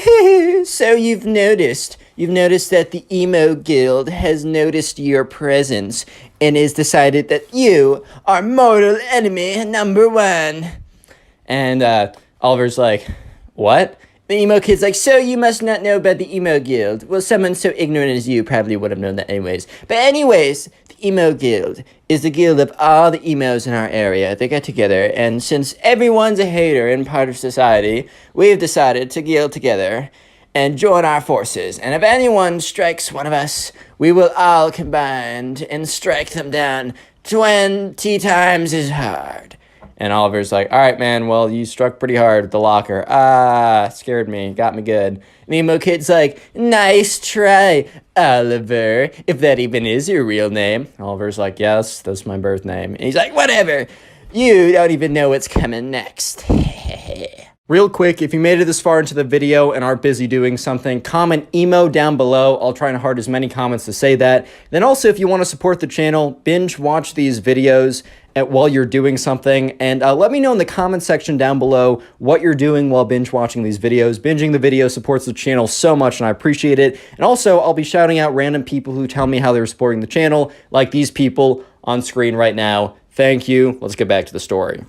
so you've noticed that the emo guild has noticed your presence and has decided that you are mortal enemy number one. And Oliver's like, what? The emo kid's like, so you must not know about the emo guild. Well, someone so ignorant as you probably would have known that anyways. But anyways, the emo guild is the guild of all the emos in our area. They get together, and since everyone's a hater and part of society, we've decided to guild together and join our forces. And if anyone strikes one of us, we will all combine and strike them down 20 times as hard. And Oliver's like, all right, man, well, you struck pretty hard with the locker. Scared me, got me good. And the emo kid's like, nice try, Oliver, if that even is your real name. Oliver's like, yes, that's my birth name. And he's like, whatever, you don't even know what's coming next. Real quick, if you made it this far into the video and are busy doing something, comment emo down below. I'll try and heart as many comments to say that. Then also, if you want to support the channel, binge watch these videos while you're doing something. And let me know in the comment section down below what you're doing while binge watching these videos. Binging the video supports the channel so much and I appreciate it. And also, I'll be shouting out random people who tell me how they're supporting the channel, like these people on screen right now. Thank you. Let's get back to the story.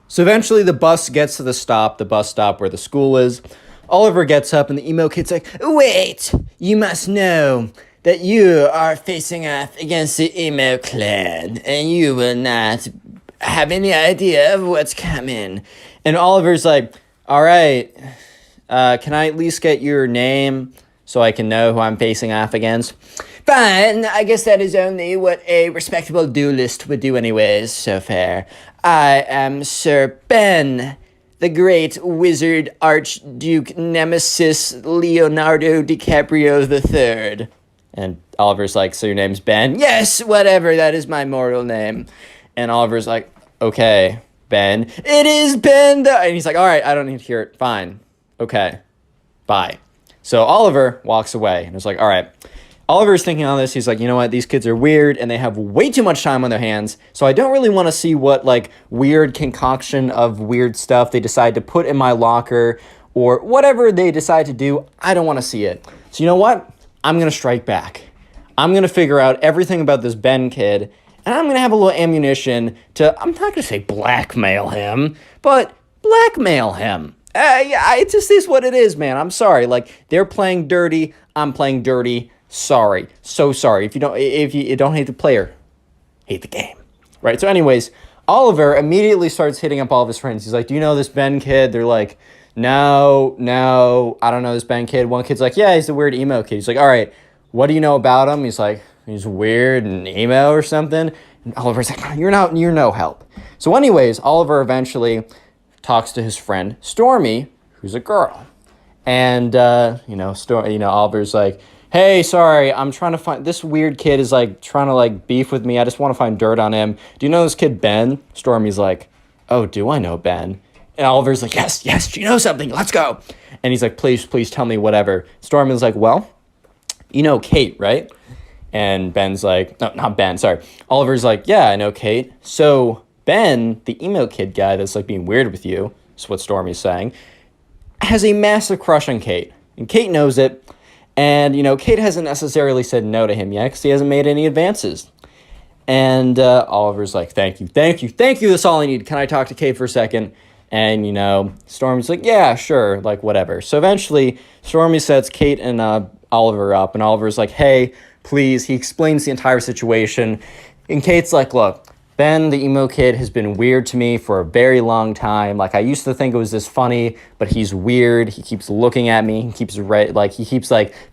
So eventually the bus gets to the bus stop where the school is. Oliver gets up and the emo kid's like, wait, you must know that you are facing off against the emo clan and you will not have any idea of what's coming. And Oliver's like, all right, can I at least get your name so I can know who I'm facing off against? Fine, I guess that is only what a respectable duelist would do anyways, so fair. I am Sir Ben, the great wizard archduke nemesis Leonardo DiCaprio III. And Oliver's like, so your name's Ben? Yes, whatever, that is my mortal name. And Oliver's like, okay, Ben. It is Ben! And he's like, all right, I don't need to hear it. Fine. Okay. Bye. So Oliver walks away and is like, all right. Oliver's thinking on this. He's like, you know what? These kids are weird and they have way too much time on their hands. So I don't really want to see what like weird concoction of weird stuff they decide to put in my locker or whatever they decide to do. I don't want to see it. So you know what? I'm going to strike back. I'm going to figure out everything about this Ben kid and I'm going to have a little ammunition to, I'm not going to say blackmail him, but blackmail him. Yeah, it just is what it is, man. I'm sorry. Like they're playing dirty. I'm playing dirty. Sorry. So sorry. If you don't hate the player, hate the game. Right? So anyways, Oliver immediately starts hitting up all of his friends. He's like, do you know this Ben kid? They're like, no, I don't know this Ben kid. One kid's like, yeah, he's the weird emo kid. He's like, all right, what do you know about him? He's like, he's weird and emo or something. And Oliver's like, you're no help. So anyways, Oliver eventually talks to his friend Stormy, who's a girl. And, Oliver's like, hey, sorry, I'm trying to find, this weird kid is like trying to like beef with me. I just want to find dirt on him. Do you know this kid, Ben? Stormy's like, oh, do I know Ben? And Oliver's like, yes, you know something, let's go. And he's like, please tell me whatever. Stormy's like, well, you know Kate, right? And Ben's like, no, not Ben, sorry. Oliver's like, yeah, I know Kate. So Ben, the emo kid guy that's like being weird with you, is what Stormy's saying, has a massive crush on Kate. And Kate knows it. And, Kate hasn't necessarily said no to him yet because he hasn't made any advances. And Oliver's like, thank you. That's all I need. Can I talk to Kate for a second? And, Stormy's like, yeah, sure, like, whatever. So eventually, Stormy sets Kate and Oliver up. And Oliver's like, hey, please. He explains the entire situation. And Kate's like, look, Ben, the emo kid, has been weird to me for a very long time. Like, I used to think it was this funny, but he's weird. He keeps looking at me. He keeps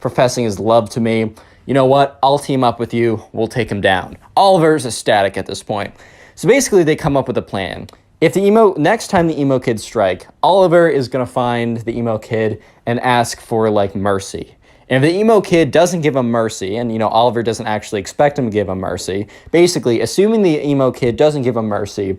professing his love to me. You know what? I'll team up with you. We'll take him down. Oliver's ecstatic at this point. So basically, they come up with a plan. If next time the emo kids strike, Oliver is going to find the emo kid and ask for, like, mercy. And if the emo kid doesn't give him mercy, and, Oliver doesn't actually expect him to give him mercy, basically, assuming the emo kid doesn't give him mercy,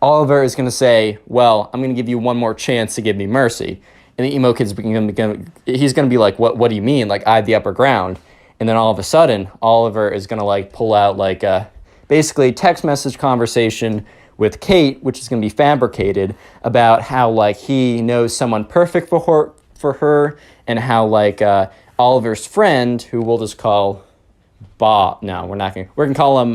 Oliver is going to say, well, I'm going to give you one more chance to give me mercy. And the emo kid's going to be like, what do you mean? Like, I have the upper ground. And then all of a sudden, Oliver is going to, like, pull out, like, basically text message conversation with Kate, which is going to be fabricated, about how, like, he knows someone perfect for her, and how, like, Oliver's friend, who we'll just call Bob. No, we're not going to. We're going to call him,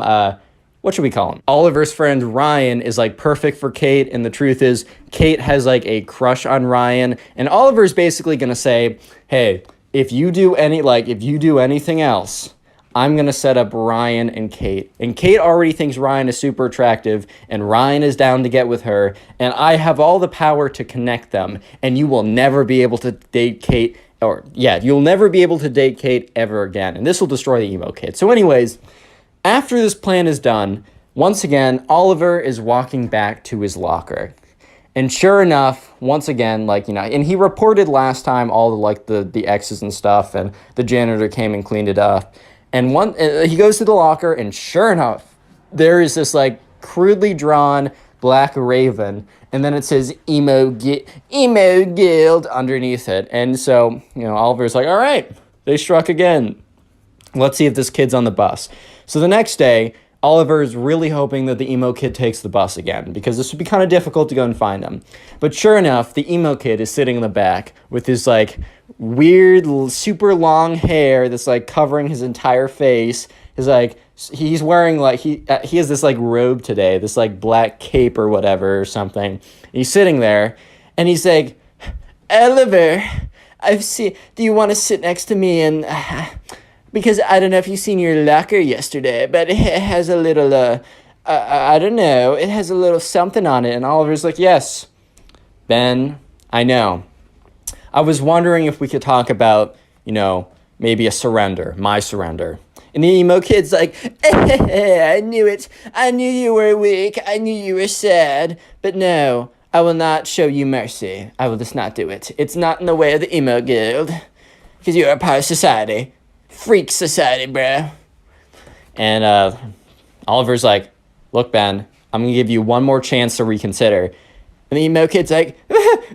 what should we call him? Oliver's friend Ryan is, like, perfect for Kate, and the truth is Kate has, like, a crush on Ryan, and Oliver's basically going to say, hey, if you do anything else, I'm going to set up Ryan and Kate. And Kate already thinks Ryan is super attractive, and Ryan is down to get with her, and I have all the power to connect them, and you will never be able to date Kate, you'll never be able to date Kate ever again, and this will destroy the emo kid. So anyways, after this plan is done, once again, Oliver is walking back to his locker. And sure enough, once again, and he reported last time all the X's and stuff, and the janitor came and cleaned it up. And he goes to the locker, and sure enough, there is this, like, crudely drawn black raven, and then it says emo guild underneath it. And so, Oliver's like, all right, they struck again. Let's see if this kid's on the bus. So the next day, Oliver is really hoping that the emo kid takes the bus again, because this would be kind of difficult to go and find him. But sure enough, the emo kid is sitting in the back with his, like, weird, super long hair that's, like, covering his entire face. He's wearing, like, he has this, like, robe today, this, like, black cape or whatever or something. He's sitting there, and he's like, Oliver, do you want to sit next to me? And because I don't know if you've seen your locker yesterday, but it has a little, I don't know, it has a little something on it. And Oliver's like, yes, Ben, I know. I was wondering if we could talk about, maybe a surrender, my surrender. And the emo kid's like, I knew it. I knew you were weak. I knew you were sad. But no, I will not show you mercy. I will just not do it. It's not in the way of the emo guild. Because you're a part of society. Freak society, bro. And Oliver's like, look, Ben, I'm going to give you one more chance to reconsider. And the emo kid's like,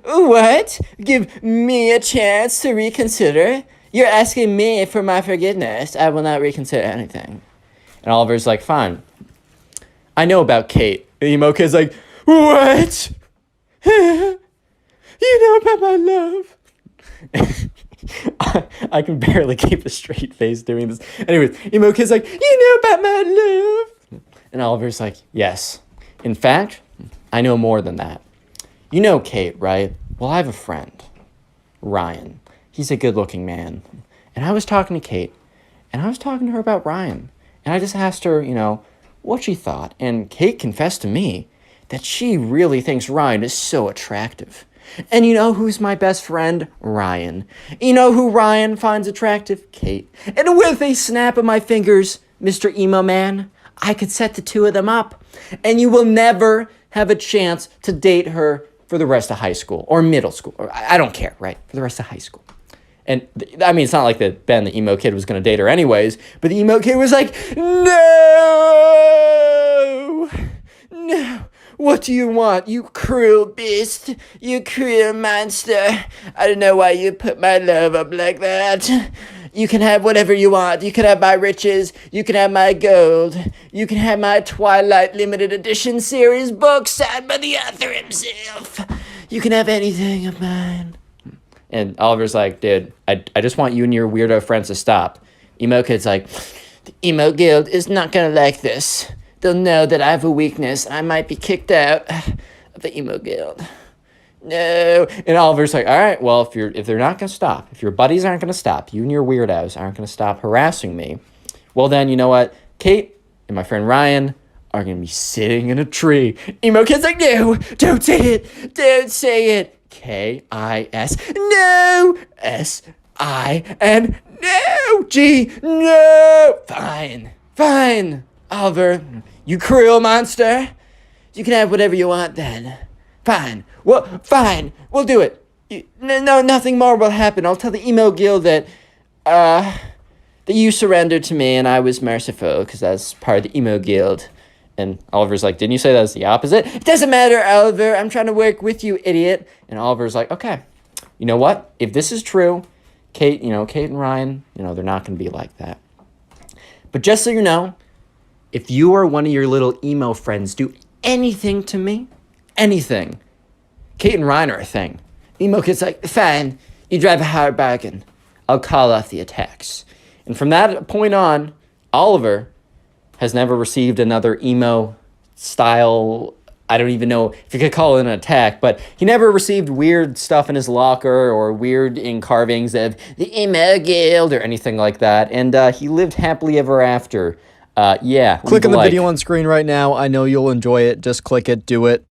what? Give me a chance to reconsider? You're asking me for my forgiveness. I will not reconsider anything. And Oliver's like, fine. I know about Kate. And the emo kid's like, what? You know about my love? I can barely keep a straight face doing this. Anyways, emo kid's like, you know about my love? And Oliver's like, yes. In fact, I know more than that. You know Kate, right? Well, I have a friend, Ryan. He's a good-looking man. And I was talking to Kate, and I was talking to her about Ryan. And I just asked her, what she thought. And Kate confessed to me that she really thinks Ryan is so attractive. And you know who's my best friend? Ryan. You know who Ryan finds attractive? Kate. And with a snap of my fingers, Mr. Emo Man, I could set the two of them up. And you will never have a chance to date her for the rest of high school or middle school. Or I don't care, right? For the rest of high school. And it's not like that Ben, the emo kid, was going to date her anyways, but the emo kid was like, no, what do you want, you cruel beast, you cruel monster? I don't know why you put my love up like that. You can have whatever you want. You can have my riches. You can have my gold. You can have my Twilight limited edition series book signed by the author himself. You can have anything of mine. And Oliver's like, dude, I just want you and your weirdo friends to stop. Emo kid's like, The emo guild is not gonna like this. They'll know that I have a weakness. I might be kicked out of the emo guild. No. and Oliver's like, all right, well, if they're not gonna stop, if your buddies aren't gonna stop, you and your weirdos aren't gonna stop harassing me, well then, you know what? Kate and my friend Ryan are gonna be sitting in a tree. Emo kid's like, no, don't say it. Don't say it. K-I-S. No. S-I-N. No. G. No. Fine. Oliver, you cruel monster. You can have whatever you want then. Fine. We'll do it. No, nothing more will happen. I'll tell the emo guild that you surrendered to me and I was merciful because that's part of the emo guild. And Oliver's like, didn't you say that was the opposite? It doesn't matter, Oliver. I'm trying to work with you, idiot. And Oliver's like, okay, you know what? If this is true, Kate and Ryan, they're not going to be like that. But just so you know, if you or one of your little emo friends do anything to me, anything, Kate and Ryan are a thing. Emo kid's like, fine, you drive a hard bargain. I'll call off the attacks. And from that point on, Oliver has never received another emo style, I don't even know if you could call it an attack, but he never received weird stuff in his locker or weird carvings of the emo guild or anything like that. And he lived happily ever after. Click on the video on screen right now. I know you'll enjoy it. Just click it, do it.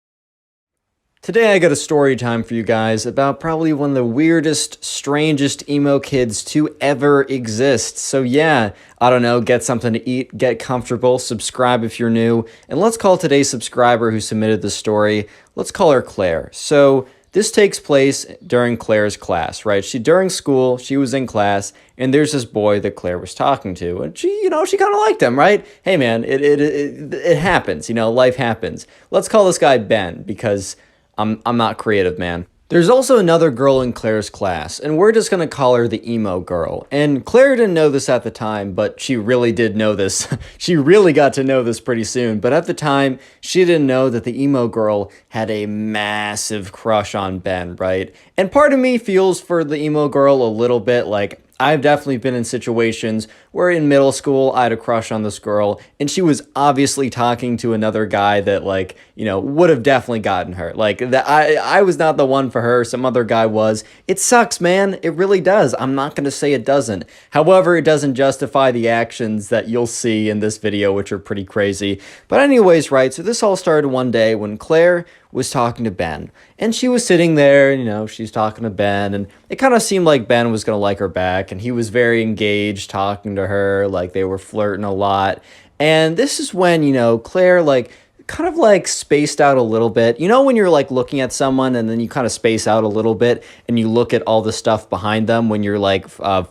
Today I got a story time for you guys about probably one of the weirdest, strangest emo kids to ever exist. So yeah, I don't know, get something to eat, get comfortable, subscribe if you're new, and let's call today's subscriber who submitted the story, let's call her Claire. So this takes place during Claire's class, right? During school, she was in class, and there's this boy that Claire was talking to, and she kind of liked him, right? Hey man, it happens, life happens. Let's call this guy Ben, because I'm not creative, man. There's also another girl in Claire's class, and we're just going to call her the emo girl. And Claire didn't know this at the time, but she really did know this. She really got to know this pretty soon. But at the time, she didn't know that the emo girl had a massive crush on Ben, right? And part of me feels for the emo girl a little bit like, I've definitely been in situations where in middle school I had a crush on this girl and she was obviously talking to another guy that would have definitely gotten her. I was not the one for her, some other guy was. It sucks, man. It really does. I'm not going to say it doesn't. However, it doesn't justify the actions that you'll see in this video, which are pretty crazy. But anyways, right, so this all started one day when Claire was talking to Ben. And she was sitting there, she's talking to Ben, and it kind of seemed like Ben was going to like her back, and he was very engaged talking to her, like they were flirting a lot. And this is when, Claire, kind of spaced out a little bit. When you're looking at someone and then you kind of space out a little bit and you look at all the stuff behind them when your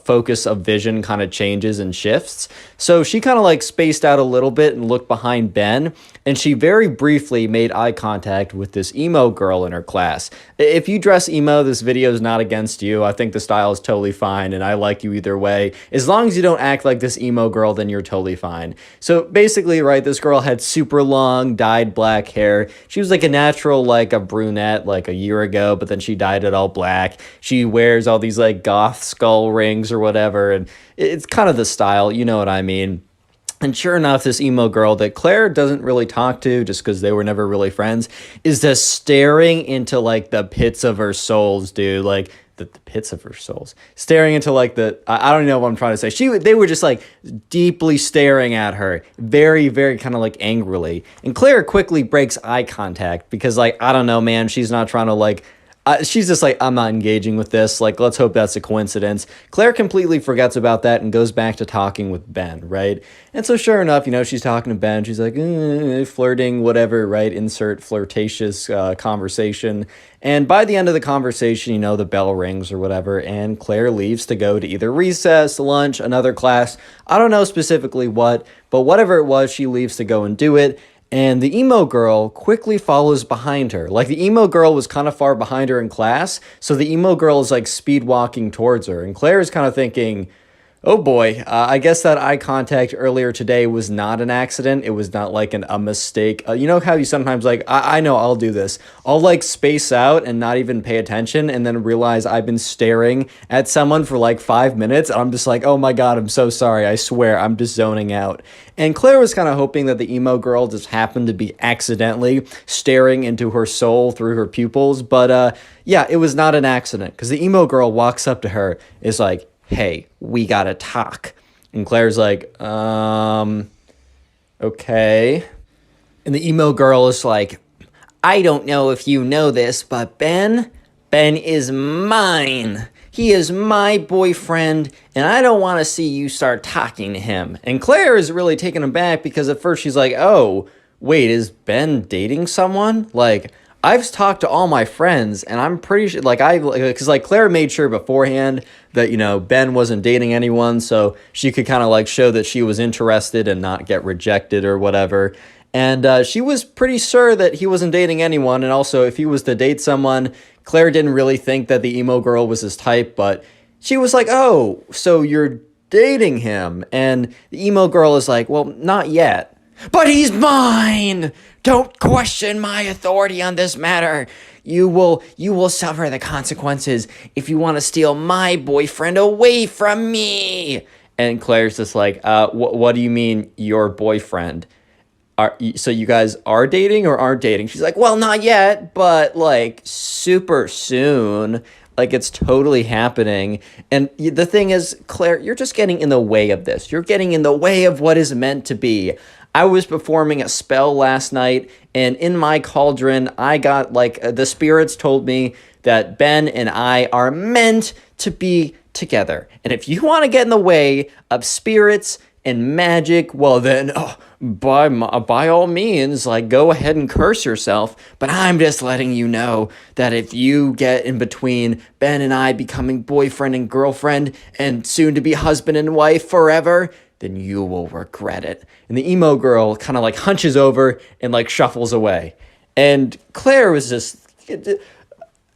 focus of vision kind of changes and shifts. So she kind of spaced out a little bit and looked behind Ben, and she very briefly made eye contact with this emo girl in her class. If you dress emo, this video is not against you. I think the style is totally fine and I like you either way. As long as you don't act like this emo girl, then you're totally fine. So basically, right, this girl had super long, dyed black hair. She was a natural, a brunette a year ago, but then she dyed it all black. She wears all these goth skull rings or whatever, and it's kind of the style, you know what I mean. And sure enough, this emo girl that Claire doesn't really talk to just because they were never really friends is just staring into the pits of her souls, dude. The pits of her souls, staring into I don't know what I'm trying to say. They were just deeply staring at her, very, very kind of angrily. And Claire quickly breaks eye contact because I don't know, man, she's not trying to she's just I'm not engaging with this. Let's hope that's a coincidence. Claire completely forgets about that and goes back to talking with Ben, right? And so sure enough, she's talking to Ben. She's flirting, whatever, right? Insert flirtatious conversation. And by the end of the conversation, the bell rings or whatever, and Claire leaves to go to either recess, lunch, another class. I don't know specifically what, but whatever it was, she leaves to go and do it. And the emo girl quickly follows behind her. The emo girl was kind of far behind her in class, so the emo girl is speed walking towards her. And Claire is kind of thinking, Oh boy, I guess that eye contact earlier today was not an accident. It was not like a mistake. You know how you sometimes like, I know I'll do this. I'll like space out and not even pay attention and then realize I've been staring at someone for like 5 minutes. And I'm just like, oh my God, I'm so sorry. I swear, I'm just zoning out. And Claire was kind of hoping that the emo girl just happened to be accidentally staring into her soul through her pupils. But yeah, it was not an accident because the emo girl walks up to her, is like, hey, we gotta talk. And Claire's like, okay. And the emo girl is like, I don't know if you know this, but Ben is mine. He is my boyfriend, and I don't want to see you start talking to him. And Claire is really taken aback because at first she's like, oh, wait, is Ben dating someone? Like, I've talked to all my friends, and I'm pretty sure, because Claire made sure beforehand that, Ben wasn't dating anyone, so she could kind of like show that she was interested and not get rejected or whatever. And she was pretty sure that he wasn't dating anyone, and also if he was to date someone, Claire didn't really think that the emo girl was his type, but she was like, oh, so you're dating him? And the emo girl is like, well, not yet. But he's mine! Don't question my authority on this matter. You will suffer the consequences if you want to steal my boyfriend away from me. And Claire's just like, what do you mean, your boyfriend? So you guys are dating or aren't dating? She's like, well, not yet, but like super soon. Like, it's totally happening. And the thing is, Claire, you're just getting in the way of this. You're getting in the way of what is meant to be. I was performing a spell last night, and in my cauldron, I got, the spirits told me that Ben and I are meant to be together. And if you want to get in the way of spirits and magic, well then, by all means, go ahead and curse yourself. But I'm just letting you know that if you get in between Ben and I becoming boyfriend and girlfriend and soon to be husband and wife forever, then you will regret it. And the emo girl kind of hunches over and shuffles away. And Claire was just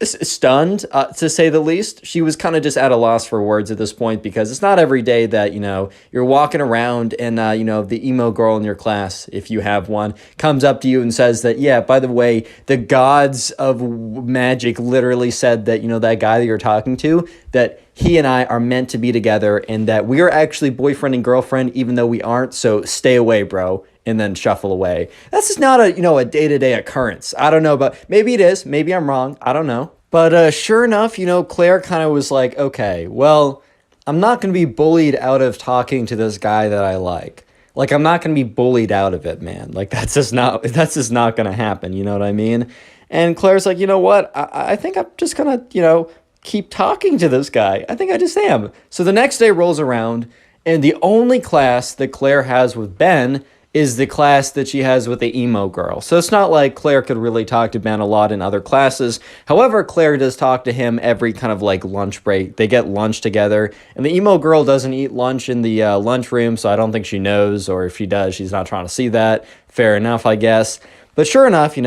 stunned, to say the least. She was kind of just at a loss for words at this point because it's not every day that, you're walking around and, the emo girl in your class, if you have one, comes up to you and says that, yeah, by the way, the gods of magic literally said that, that guy that you're talking to, that he and I are meant to be together and that we are actually boyfriend and girlfriend even though we aren't, so stay away, bro. And then shuffle away. That's just not a day-to-day occurrence. I don't know, but maybe it is. Maybe I'm wrong. I don't know. But sure enough, Claire kind of was like, okay, well, I'm not going to be bullied out of talking to this guy that I like. I'm not going to be bullied out of it, man. That's just not going to happen. You know what I mean? And Claire's like, you know what? I think I'm just going to, keep talking to this guy. I think I just am. So the next day rolls around, and the only class that Claire has with Ben is the class that she has with the emo girl. So it's not like Claire could really talk to Ben a lot in other classes. However, Claire does talk to him every kind of lunch break. They get lunch together, and the emo girl doesn't eat lunch in the lunchroom, so I don't think she knows, or if she does, she's not trying to see that. Fair enough, I guess. But sure enough,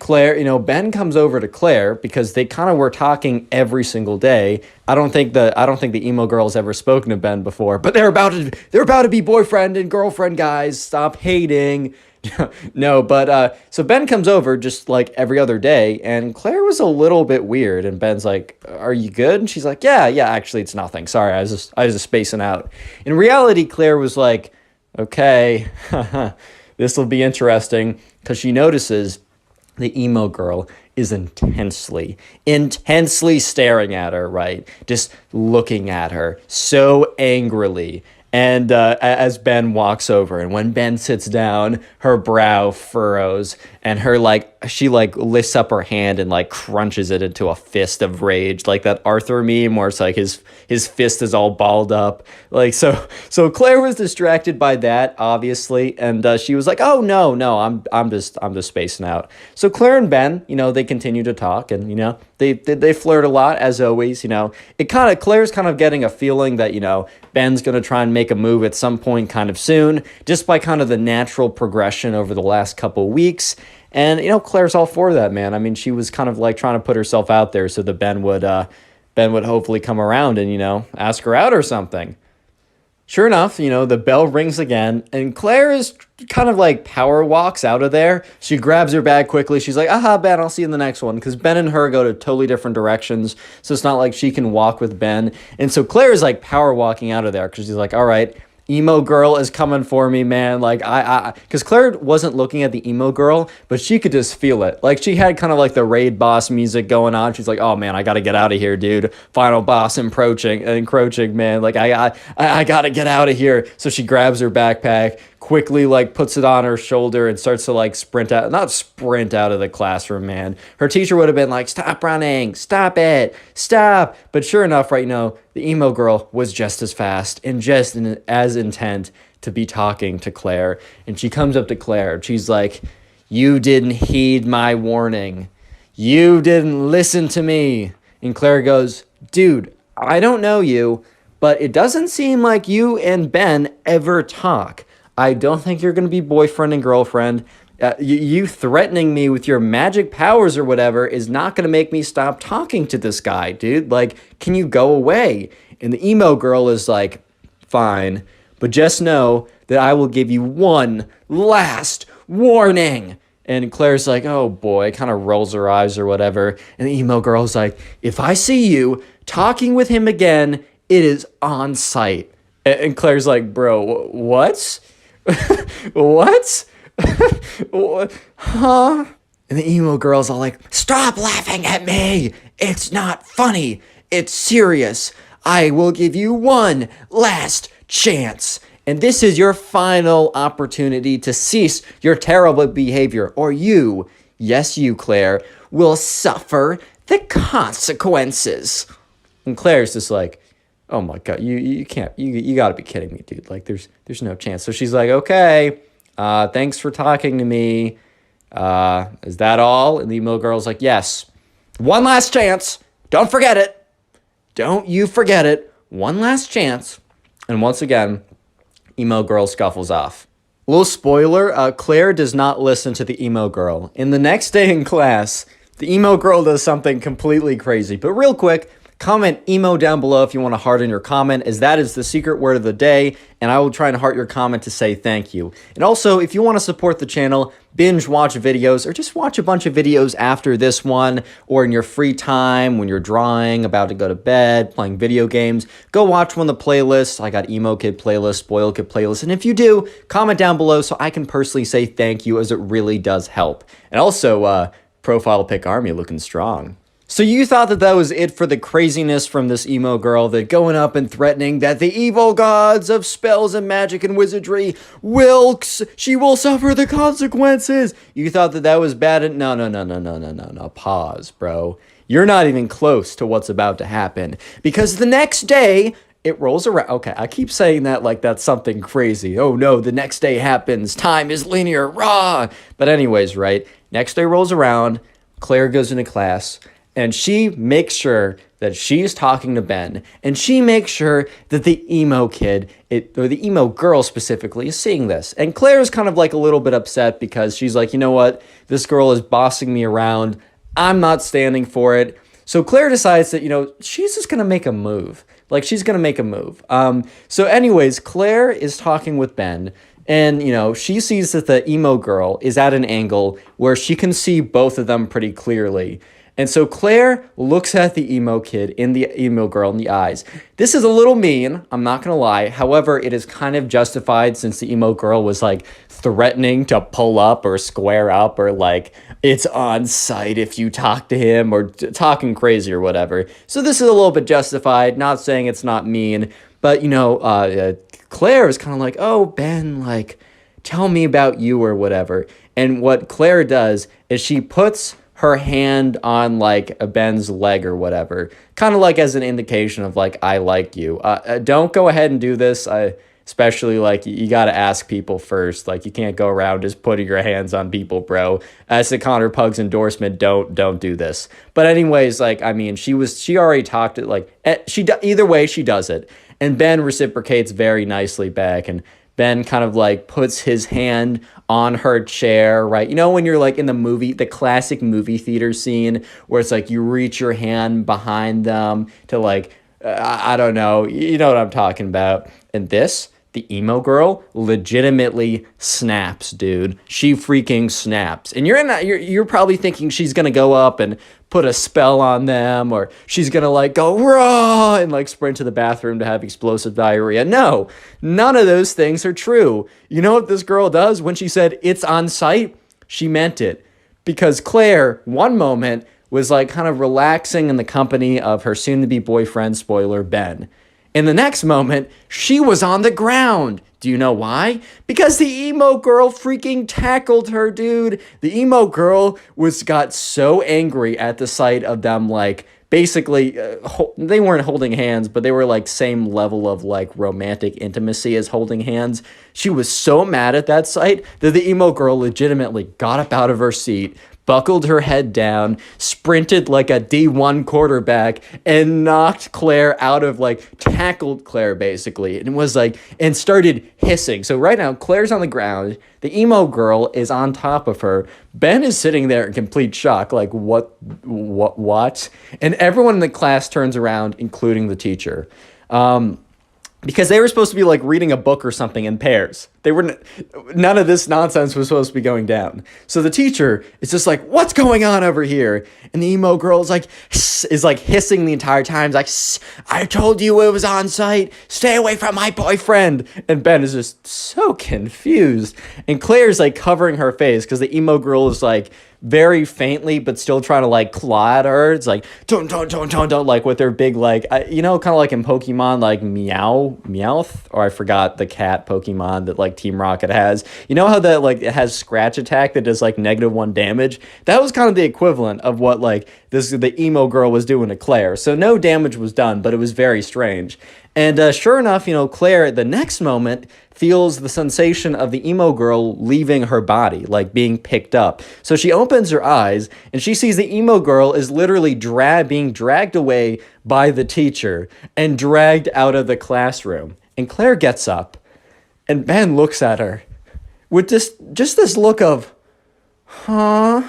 Claire, Ben comes over to Claire because they kind of were talking every single day. I don't think the emo girl's ever spoken to Ben before, but they're about to be boyfriend and girlfriend, guys. Stop hating. No, but so Ben comes over just every other day, and Claire was a little bit weird, and Ben's like, "Are you good?" And she's like, "Yeah, actually it's nothing. Sorry, I was just spacing out." In reality, Claire was like, "Okay, this will be interesting," because she notices the emo girl is intensely staring at her, right? Just looking at her so angrily. And as Ben walks over, and when Ben sits down, her brow furrows, and her she lifts up her hand and crunches it into a fist of rage, like that Arthur meme where it's his fist is all balled up. So Claire was distracted by that, obviously, and she was like, "Oh no, I'm just spacing out." So Claire and Ben, they continue to talk, and they flirt a lot as always. Claire's kind of getting a feeling that Ben's gonna try and make a move at some point kind of soon, just by kind of the natural progression over the last couple weeks. And Claire's all for that, man. I mean, she was kind of trying to put herself out there so that Ben would hopefully come around and ask her out or something. Sure enough, you know, the bell rings again, and Claire is kind of like power walks out of there. She grabs her bag quickly. She's like, aha, Ben, I'll see you in the next one. Because Ben and her go to totally different directions. So it's not like she can walk with Ben. And so Claire is like power walking out of there because she's like, all right, emo girl is coming for me, man. Like, because Claire wasn't looking at the emo girl, but she could just feel it. Like, she had kind of like the raid boss music going on. She's like, oh man, I gotta get out of here, dude. Final boss encroaching, man. Like, I gotta get out of here. So she grabs her backpack, quickly like puts it on her shoulder and starts to like not sprint out of the classroom, man. Her teacher would have been like, stop running, stop it, stop. But sure enough, right now, the emo girl was just as fast and just as intent to be talking to Claire. And she comes up to Claire and she's like, you didn't heed my warning. You didn't listen to me. And Claire goes, dude, I don't know you, but it doesn't seem like you and Ben ever talk. I don't think you're going to be boyfriend and girlfriend. You threatening me with your magic powers or whatever is not going to make me stop talking to this guy, dude. Like, can you go away? And the emo girl is like, fine, but just know that I will give you one last warning. And Claire's like, oh boy, kind of rolls her eyes or whatever. And the emo girl's like, if I see you talking with him again, it is on sight. And Claire's like, bro, what? What? Huh? And the emo girl's all like, stop laughing at me. It's not funny. It's serious. I will give you one last chance. And this is your final opportunity to cease your terrible behavior, or you, yes, you, Claire, will suffer the consequences. And Claire's just like, oh my God, you can't, you gotta be kidding me, dude. Like, there's no chance. So she's like, okay, thanks for talking to me. Is that all? And the emo girl's like, yes. One last chance. Don't forget it. Don't you forget it. One last chance. And once again, emo girl scuffles off. Little spoiler, Claire does not listen to the emo girl. And the next day in class, the emo girl does something completely crazy. But real quick, comment emo down below if you want to hearten your comment, as that is the secret word of the day, and I will try and heart your comment to say thank you. And also, if you want to support the channel, binge watch videos, or just watch a bunch of videos after this one, or in your free time, when you're drawing, about to go to bed, playing video games, go watch one of the playlists. I got Emo Kid playlist, Spoil Kid playlist, and if you do, comment down below so I can personally say thank you, as it really does help. And also, profile pic army looking strong. So you thought that was it for the craziness from this emo girl, that going up and threatening that the evil gods of spells and magic and wizardry she will suffer the consequences. You thought that was bad? No. Pause, bro. You're not even close to what's about to happen, because the next day it rolls around. Okay, I keep saying that like that's something crazy. Oh no, the next day happens. Time is linear, rah. But anyways, right? Next day rolls around. Claire goes into class. And she makes sure that she's talking to Ben, and she makes sure that the emo kid, or the emo girl specifically, is seeing this. And Claire's kind of like a little bit upset, because she's like, you know what? This girl is bossing me around. I'm not standing for it. So Claire decides that, you know, she's just going to make a move. Like, she's going to make a move. So anyways, Claire is talking with Ben. And, you know, she sees that the emo girl is at an angle where she can see both of them pretty clearly. And so Claire looks at the emo kid and the emo girl in the eyes. This is a little mean, I'm not gonna lie. However, it is kind of justified, since the emo girl was like threatening to pull up or square up, or like it's on sight if you talk to him, or talking crazy or whatever. So this is a little bit justified, not saying it's not mean, but you know, Claire is kind of like, oh, Ben, like, tell me about you or whatever. And what Claire does is she puts her hand on like a Ben's leg or whatever, kind of like as an indication of like, I like you. Don't go ahead and do this. Especially like you got to ask people first. Like, you can't go around just putting your hands on people, bro. As the connorpugs endorsement, don't do this. But anyways, like, I mean, she already talked it, like, either way she does it. And Ben reciprocates very nicely back, and Ben kind of like puts his hand on her chair, right? You know, when you're like in the classic movie theater scene where it's like you reach your hand behind them to like I don't know. You know what I'm talking about. And this, the emo girl, legitimately snaps, dude. She freaking snaps. And you're probably thinking she's gonna go up and put a spell on them, or she's gonna like go raw and like sprint to the bathroom to have explosive diarrhea. No, none of those things are true. You know what this girl does? When she said it's on site, she meant it. Because Claire, one moment, was like kind of relaxing in the company of her soon-to-be boyfriend, spoiler, Ben. In the next moment, she was on the ground. Do you know why? Because the emo girl freaking tackled her, dude. The emo girl got so angry at the sight of them, like, basically, they weren't holding hands, but they were like same level of like romantic intimacy as holding hands. She was so mad at that sight that the emo girl legitimately got up out of her seat, buckled her head down, sprinted like a D1 quarterback, and knocked Claire out of, like, tackled Claire basically, and was like, and started hissing. So right now, Claire's on the ground, the emo girl is on top of her, Ben is sitting there in complete shock, like, what? And everyone in the class turns around, including the teacher. Because they were supposed to be like reading a book or something in pairs. None of this nonsense was supposed to be going down. So the teacher is just like, what's going on over here? And the emo girl is like hissing the entire time. It's like, I told you it was on site. Stay away from my boyfriend. And Ben is just so confused. And Claire's like covering her face because the emo girl is like very faintly, but still trying to like claw at her. It's like, don't, like with their big, like, kind of like in Pokemon, like Meowth, or I forgot the cat Pokemon that like Team Rocket has. You know how that like it has scratch attack that does like -1 damage? That was kind of the equivalent of what like the emo girl was doing to Claire. So no damage was done, but it was very strange. And sure enough, Claire at the next moment feels the sensation of the emo girl leaving her body, like being picked up. So she opens her eyes and she sees the emo girl is literally being dragged away by the teacher and dragged out of the classroom. And Claire gets up and Ben looks at her with just this look of, huh?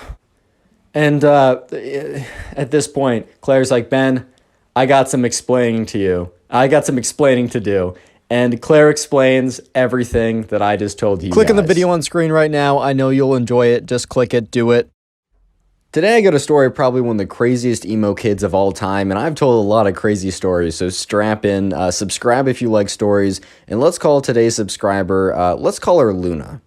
And at this point, Claire's like, Ben, I got some explaining to you. I got some explaining to do. And Claire explains everything that I just told you. Click on the video on screen right now. I know you'll enjoy it. Just click it. Do it. Today I got a story probably one of the craziest emo kids of all time, and I've told a lot of crazy stories, so strap in, subscribe if you like stories, and let's call today's subscriber, let's call her Luna.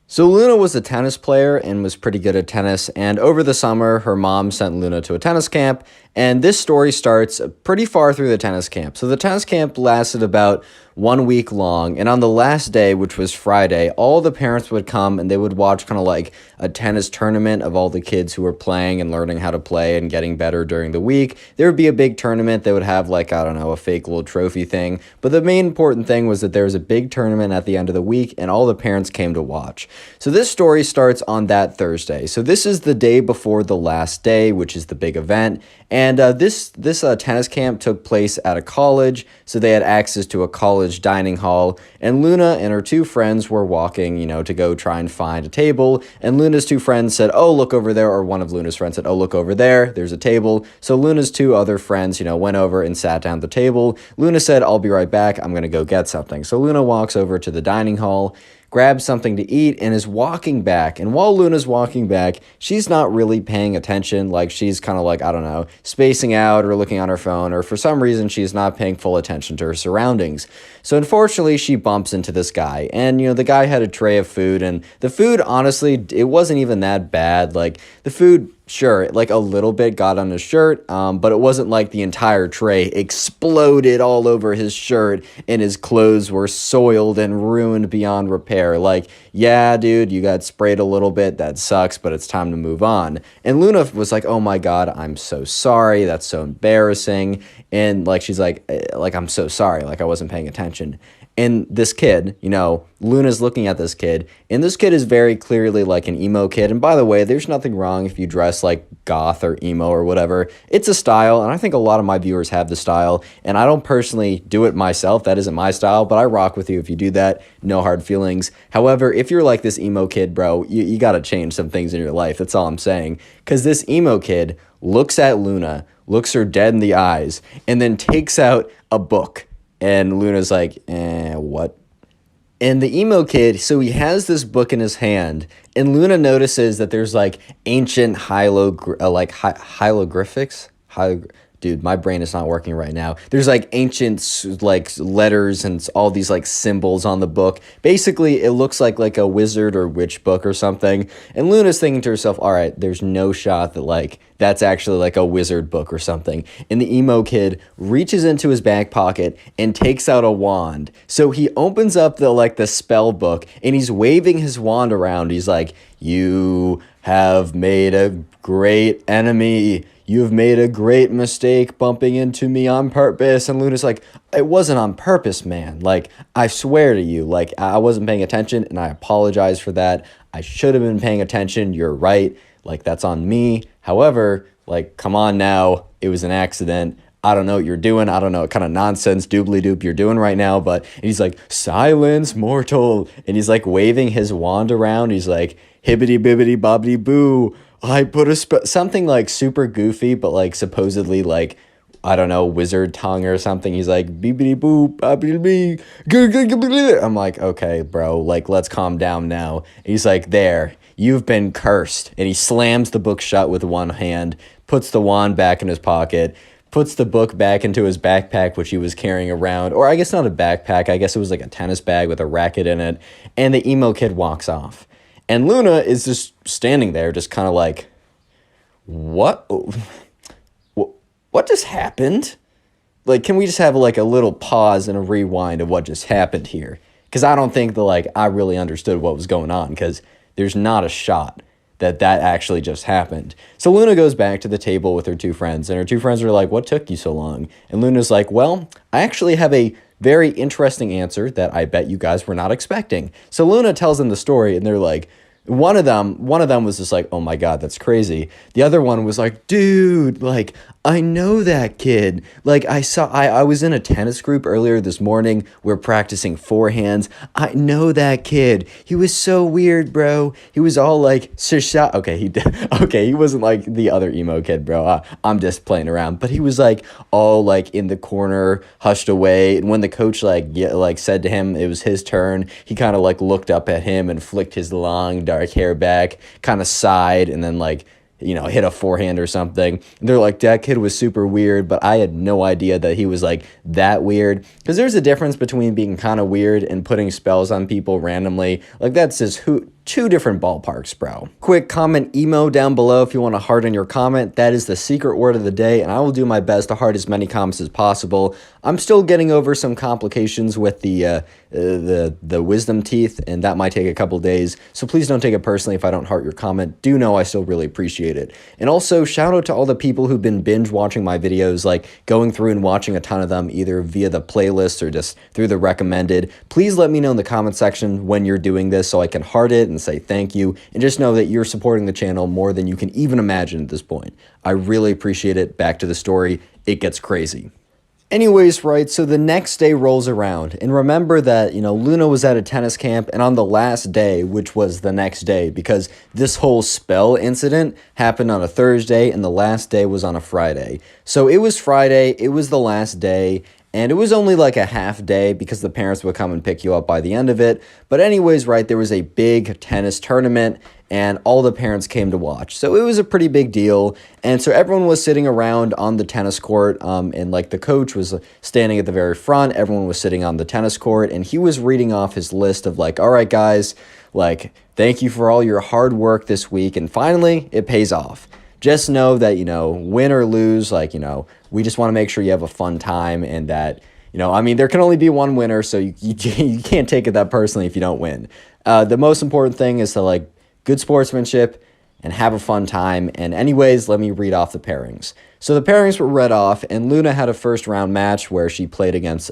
So Luna was a tennis player and was pretty good at tennis, and over the summer, her mom sent Luna to a tennis camp, and this story starts pretty far through the tennis camp. So the tennis camp lasted about 1 week long, and on the last day, which was Friday, all the parents would come and they would watch kind of like a tennis tournament of all the kids who were playing and learning how to play and getting better during the week. There would be a big tournament. They would have like, I don't know, a fake little trophy thing. But the main important thing was that there was a big tournament at the end of the week and all the parents came to watch. So this story starts on that Thursday. So this is the day before the last day, which is the big event. And this tennis camp took place at a college, so they had access to a college dining hall, and Luna and her two friends were walking, to go try and find a table, and Luna's two friends said, oh, look over there, or one of Luna's friends said, oh, look over there, there's a table. So Luna's two other friends, went over and sat down at the table. Luna said, I'll be right back, I'm going to go get something. So Luna walks over to the dining hall, grabs something to eat, and is walking back. And while Luna's walking back, she's not really paying attention. Like, she's kind of like, I don't know, spacing out or looking on her phone, or for some reason, she's not paying full attention to her surroundings. So unfortunately, she bumps into this guy. And, the guy had a tray of food, and the food, honestly, it wasn't even that bad. Like, the food, sure, like a little bit got on his shirt, but it wasn't like the entire tray exploded all over his shirt and his clothes were soiled and ruined beyond repair. Like, yeah, dude, you got sprayed a little bit. That sucks, but it's time to move on. And Luna was like, oh my God, I'm so sorry. That's so embarrassing. And like, she's like, I'm so sorry. Like, I wasn't paying attention. And this kid, Luna's looking at this kid, and this kid is very clearly like an emo kid. And by the way, there's nothing wrong if you dress like goth or emo or whatever. It's a style, and I think a lot of my viewers have the style, and I don't personally do it myself. That isn't my style, but I rock with you if you do that. No hard feelings. However, if you're like this emo kid, bro, you got to change some things in your life. That's all I'm saying. Because this emo kid looks at Luna looks her dead in the eyes, and then takes out a book. And Luna's like, what? And the emo kid, so he has this book in his hand, and Luna notices that there's like ancient hieroglyphics. Dude, my brain is not working right now. There's like ancient like letters and all these like symbols on the book. Basically, it looks like a wizard or witch book or something. And Luna's thinking to herself, all right, there's no shot that like that's actually like a wizard book or something. And the emo kid reaches into his back pocket and takes out a wand. So he opens up the spell book and he's waving his wand around. He's like, you have made a great enemy. You have made a great mistake bumping into me on purpose. And Luna's like, it wasn't on purpose, man. Like, I swear to you, like, I wasn't paying attention and I apologize for that. I should have been paying attention. You're right. Like, that's on me. However, like, come on now. It was an accident. I don't know what you're doing. I don't know what kind of nonsense doobly-doop you're doing right now. But he's like, silence, mortal. And he's like waving his wand around. He's like, hibbity-bibbity-bobbity-boo. I put a something like super goofy, but like supposedly like, I don't know, wizard tongue or something. He's like, beepity boop, boppity bee. I'm like, okay, bro, like, let's calm down now. And he's like, there, you've been cursed. And he slams the book shut with one hand, puts the wand back in his pocket, puts the book back into his backpack, which he was carrying around. Or I guess not a backpack. I guess it was like a tennis bag with a racket in it. And the emo kid walks off. And Luna is just standing there, just kind of like, what just happened? Like, can we just have like a little pause and a rewind of what just happened here? Because I don't think that like I really understood what was going on, because there's not a shot that actually just happened. So Luna goes back to the table with her two friends, and her two friends are like, what took you so long? And Luna's like, well, I actually have a very interesting answer that I bet you guys were not expecting. So Luna tells them the story, and they're like, one of them was just like, oh my God, that's crazy. The other one was like, dude, like, I know that kid. Like, I was in a tennis group earlier this morning. We're practicing forehands. I know that kid. He was so weird, bro. He was all like, okay, he wasn't like the other emo kid, bro. I'm just playing around. But he was like all like in the corner, hushed away. And when the coach like said to him it was his turn, he kind of like looked up at him and flicked his long dark hair back, kind of sighed, and then like, you know, hit a forehand or something. And they're like, that kid was super weird, but I had no idea that he was like that weird. Because there's a difference between being kind of weird and putting spells on people randomly. Like, that's just two different ballparks, bro. Quick comment emo down below if you want to heart in your comment. That is the secret word of the day, and I will do my best to heart as many comments as possible. I'm still getting over some complications with the wisdom teeth, and that might take a couple days. So please don't take it personally if I don't heart your comment. Do know I still really appreciate it. And also, shout out to all the people who've been binge watching my videos, like going through and watching a ton of them, either via the playlist or just through the recommended. Please let me know in the comment section when you're doing this so I can heart it and say thank you, and just know that you're supporting the channel more than you can even imagine at this point. I really appreciate it. Back to the story. It gets crazy. Anyways, right, so the next day rolls around, and remember that, you know, Luna was at a tennis camp, and on the last day, which was the next day, because this whole spell incident happened on a Thursday, and the last day was on a Friday. So it was Friday, it was the last day, and it was only like a half day because the parents would come and pick you up by the end of it. But anyways, right, there was a big tennis tournament, and all the parents came to watch. So it was a pretty big deal. And so everyone was sitting around on the tennis court, and like the coach was standing at the very front. Everyone was sitting on the tennis court, and he was reading off his list of like, all right, guys, like, thank you for all your hard work this week. And finally, it pays off. Just know that, you know, win or lose, like, you know, we just want to make sure you have a fun time, and that, you know, I mean, there can only be one winner, so you can't take it that personally if you don't win. The most important thing is to, like, good sportsmanship and have a fun time. And anyways, let me read off the pairings. So the pairings were read off, and Luna had a first round match where she played against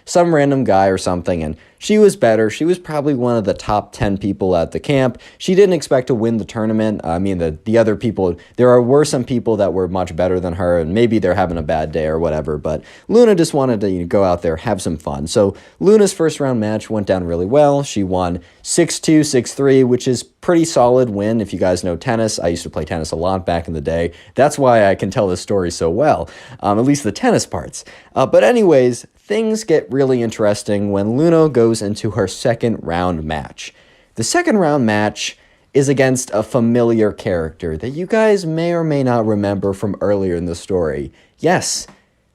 some random guy or something, and she was better. She was probably one of the top 10 people at the camp. She didn't expect to win the tournament. I mean, the other people, were some people that were much better than her, and maybe they're having a bad day or whatever, but Luna just wanted to go out there, have some fun. So Luna's first round match went down really well. She won 6-2, 6-3, which is pretty solid win. If you guys know tennis, I used to play tennis a lot back in the day. That's why I can tell this story so well, at least the tennis parts. But anyways, things get really interesting when Luna goes into her second round match. The second round match is against a familiar character that you guys may or may not remember from earlier in the story. Yes,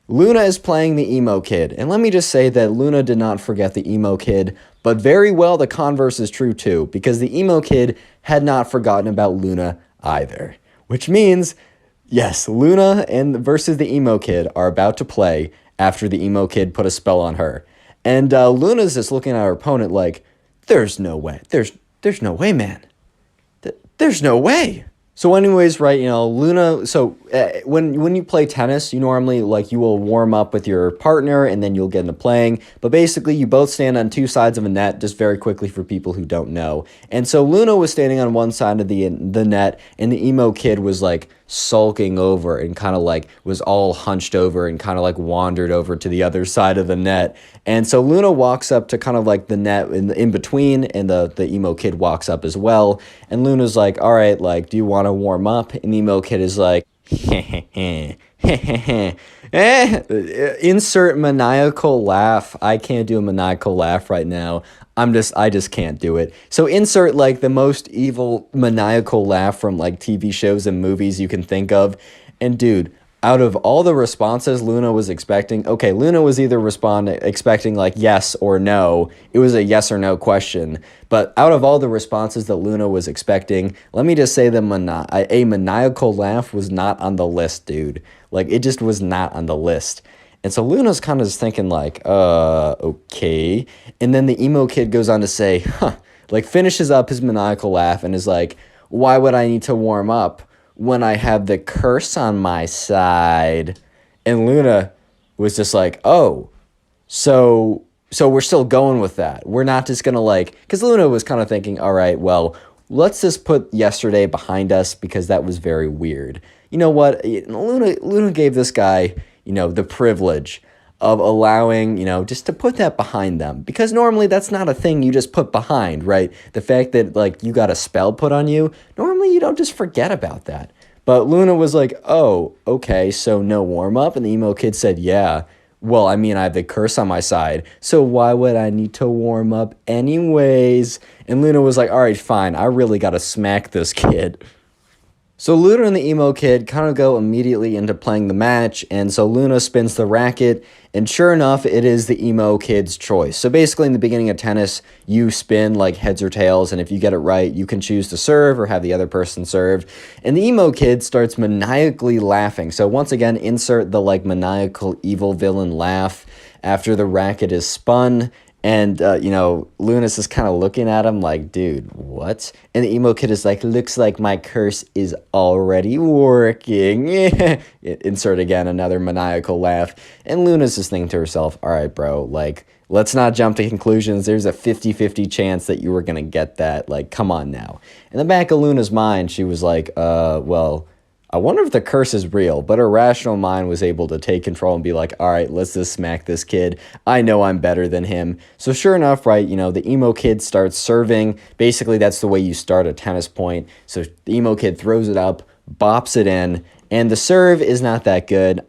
Luna is playing the emo kid, and let me just say that Luna did not forget the emo kid, but very well the converse is true too, because the emo kid had not forgotten about Luna either. Which means, yes, Luna versus the emo kid are about to play after the emo kid put a spell on her. And Luna's just looking at her opponent like, there's no way. There's no way, man. There's no way. So anyways, right, Luna, so when you play tennis, you normally, you will warm up with your partner and then you'll get into playing. But basically, you both stand on two sides of a net, just very quickly for people who don't know. And so Luna was standing on one side of the net, and the emo kid was, sulking over and kind of, was all hunched over and kind of, wandered over to the other side of the net. And so Luna walks up to kind of, the net in between, and the emo kid walks up as well. And Luna's like, all right, do you want to warm up? And the emo kid is like, insert maniacal laugh. I can't do a maniacal laugh right now. I just can't do it. So insert the most evil maniacal laugh from TV shows and movies you can think of. And dude, out of all the responses Luna was expecting, okay, Luna was either expecting yes or no. It was a yes or no question. But out of all the responses that Luna was expecting, let me just say that a maniacal laugh was not on the list, dude. It just was not on the list. And so Luna's kind of just thinking okay. And then the emo kid goes on to say, finishes up his maniacal laugh and is like, why would I need to warm up when I have the curse on my side? And Luna was just like, oh, so we're still going with that. We're not just going to because Luna was kind of thinking, all right, well, let's just put yesterday behind us because that was very weird. You know what? Luna gave this guy, the privilege of allowing, just to put that behind them. Because normally that's not a thing you just put behind, right? The fact that, you got a spell put on you, normally you don't just forget about that. But Luna was like, oh, okay, so no warm-up? And the emo kid said, yeah. Well, I mean, I have the curse on my side, so why would I need to warm up anyways? And Luna was like, all right, fine, I really got to smack this kid. So Luna and the emo kid kind of go immediately into playing the match, and so Luna spins the racket, and sure enough, it is the emo kid's choice. So basically, in the beginning of tennis, you spin heads or tails, and if you get it right, you can choose to serve or have the other person serve. And the emo kid starts maniacally laughing. So once again, insert the maniacal evil villain laugh after the racket is spun. And, Luna's just kind of looking at him like, dude, what? And the emo kid is like, looks like my curse is already working. Insert again another maniacal laugh. And Luna's just thinking to herself, all right, bro, let's not jump to conclusions. There's a 50-50 chance that you were going to get that. Come on now. In the back of Luna's mind, she was like, well, I wonder if the curse is real, but her rational mind was able to take control and be like, all right, let's just smack this kid. I know I'm better than him. So sure enough, right, the emo kid starts serving. Basically, that's the way you start a tennis point. So the emo kid throws it up, bops it in, and the serve is not that good.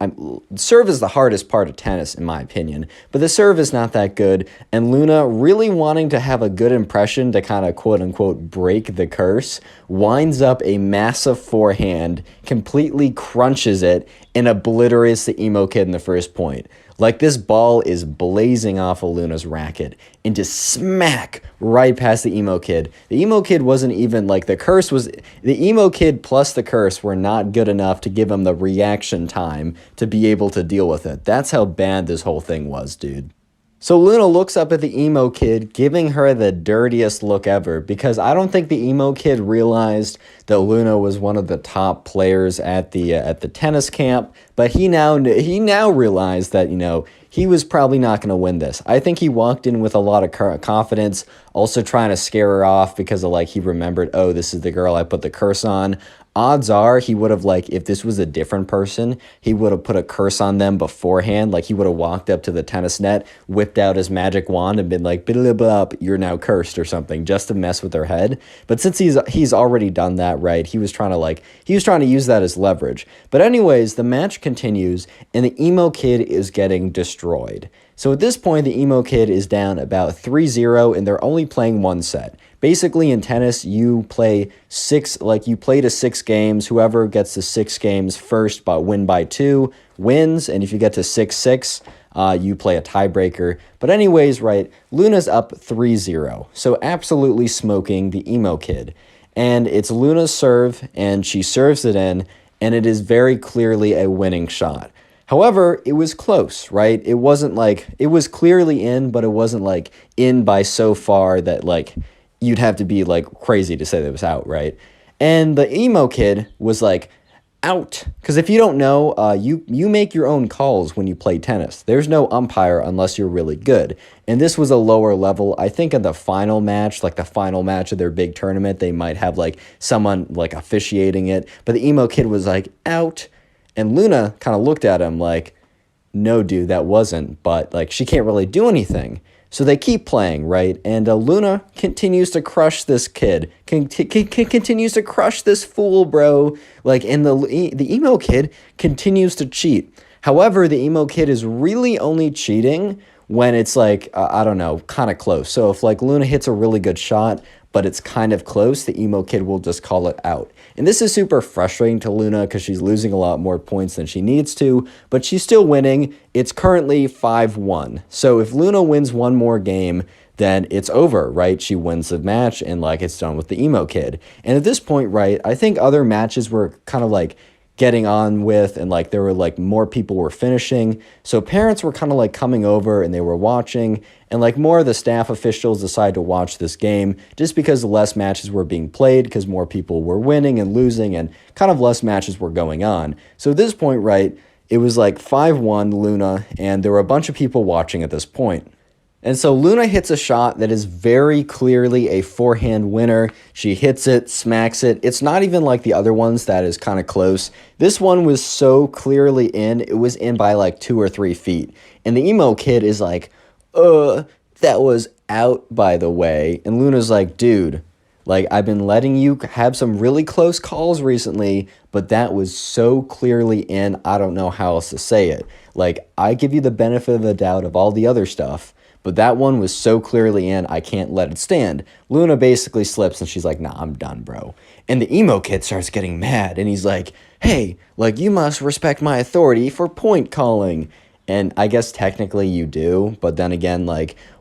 Serve is the hardest part of tennis, in my opinion, but the serve is not that good. And Luna, really wanting to have a good impression to kind of quote-unquote break the curse, winds up a massive forehand, completely crunches it, and obliterates the emo kid in the first point. This ball is blazing off of Luna's racket and just smack right past the emo kid. The emo kid wasn't even, the emo kid plus the curse were not good enough to give him the reaction time to be able to deal with it. That's how bad this whole thing was, dude. So Luna looks up at the emo kid, giving her the dirtiest look ever, because I don't think the emo kid realized that Luna was one of the top players at the tennis camp. But he now realized that, he was probably not going to win this. I think he walked in with a lot of confidence, also trying to scare her off because of he remembered, oh, this is the girl I put the curse on. Odds are he would have if this was a different person, he would have put a curse on them beforehand. He would have walked up to the tennis net, whipped out his magic wand and been like, blah, blah, you're now cursed or something, just to mess with their head. But since he's already done that, right, he was trying to use that as leverage. But anyways, the match continues and the emo kid is getting destroyed. So at this point, the emo kid is down about 3-0 and they're only playing one set. Basically, in tennis, you play to 6 games. Whoever gets to 6 games first but win by 2 wins. And if you get to 6-6, you play a tiebreaker. But anyways, right, Luna's up 3-0. So absolutely smoking the emo kid. And it's Luna's serve, and she serves it in, and it is very clearly a winning shot. However, it was close, right? It wasn't it was clearly in, but it wasn't in by so far that you'd have to be crazy to say that it was out, right? And the emo kid was out. Because if you don't know, you make your own calls when you play tennis. There's no umpire unless you're really good. And this was a lower level. I think in the final match, the final match of their big tournament, they might have someone officiating it. But the emo kid was out. And Luna kind of looked at him no, dude, that wasn't. But she can't really do anything. So they keep playing, right? And Luna continues to crush this kid, continues to crush this fool, bro. And the emo kid continues to cheat. However, the emo kid is really only cheating when it's I don't know, kind of close. So if Luna hits a really good shot, but it's kind of close, the emo kid will just call it out. And this is super frustrating to Luna because she's losing a lot more points than she needs to, but she's still winning. It's currently 5-1. So if Luna wins one more game, then it's over, right? She wins the match and it's done with the emo kid. And at this point, right, I think other matches were kind of getting on with, and there were more people were finishing. So parents were kind of coming over and they were watching, and more of the staff officials decided to watch this game just because less matches were being played because more people were winning and losing and kind of less matches were going on. So at this point, right, it was 5-1 Luna, and there were a bunch of people watching at this point. And so Luna hits a shot that is very clearly a forehand winner. She hits it, smacks it. It's not even like the other ones that is kind of close. This one was so clearly in. It was in by 2 or 3 feet. And the emo kid is that was out, by the way. And Luna's dude, I've been letting you have some really close calls recently, but that was so clearly in, I don't know how else to say it. I give you the benefit of the doubt of all the other stuff, but that one was so clearly in, I can't let it stand. Luna basically slips and she's nah, I'm done, bro. And the emo kid starts getting mad and he's hey, you must respect my authority for point calling. And I guess technically you do, but then again,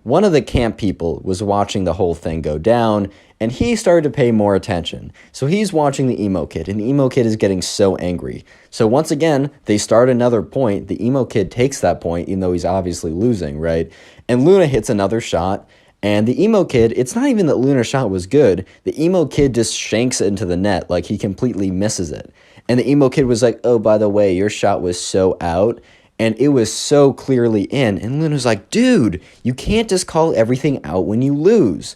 one of the camp people was watching the whole thing go down, and he started to pay more attention. So he's watching the emo kid, and the emo kid is getting so angry. So once again, they start another point. The emo kid takes that point, even though he's obviously losing, right? And Luna hits another shot, and the emo kid, it's not even that Luna's shot was good. The emo kid just shanks it into the net, he completely misses it. And the emo kid was oh, by the way, your shot was so out. And it was so clearly in. And Luna's dude, you can't just call everything out when you lose.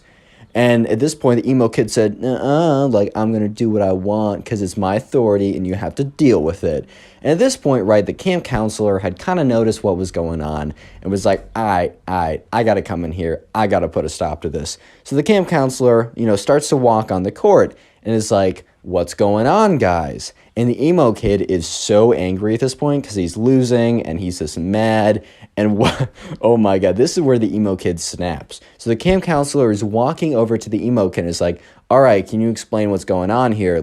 And at this point, the emo kid said, I'm going to do what I want because it's my authority and you have to deal with it. And at this point, right, the camp counselor had kind of noticed what was going on and was all right, I got to come in here. I got to put a stop to this. So the camp counselor, starts to walk on the court and is what's going on, guys? And the emo kid is so angry at this point because he's losing and he's just mad. And oh my God, this is where the emo kid snaps. So the camp counselor is walking over to the emo kid and is all right, can you explain what's going on here?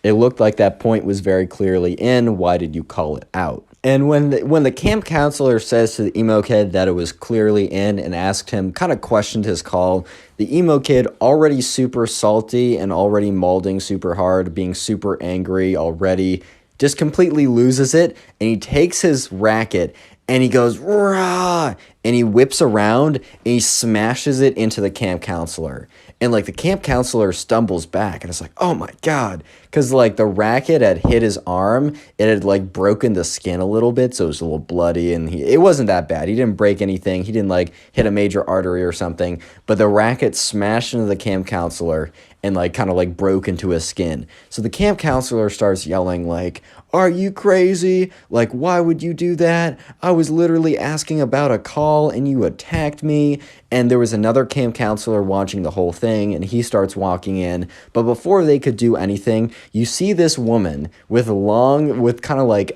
It looked like that point was very clearly in. Why did you call it out? And when the camp counselor says to the emo kid that it was clearly in and asked him, kind of questioned his call, the emo kid, already super salty and already mauling super hard, being super angry already, just completely loses it, and he takes his racket and he goes, rah, and he whips around and he smashes it into the camp counselor. And like the camp counselor stumbles back and it's like, oh my God. Cause like the racket had hit his arm. It had like broken the skin a little bit. So it was a little bloody and it wasn't that bad. He didn't break anything. He didn't like hit a major artery or something. But the racket smashed into the camp counselor and like kind of like broke into his skin. So the camp counselor starts yelling like, are you crazy? Like, why would you do that? I was literally asking about a call and you attacked me. And there was another camp counselor watching the whole thing and he starts walking in. But before they could do anything, you see this woman with kind of like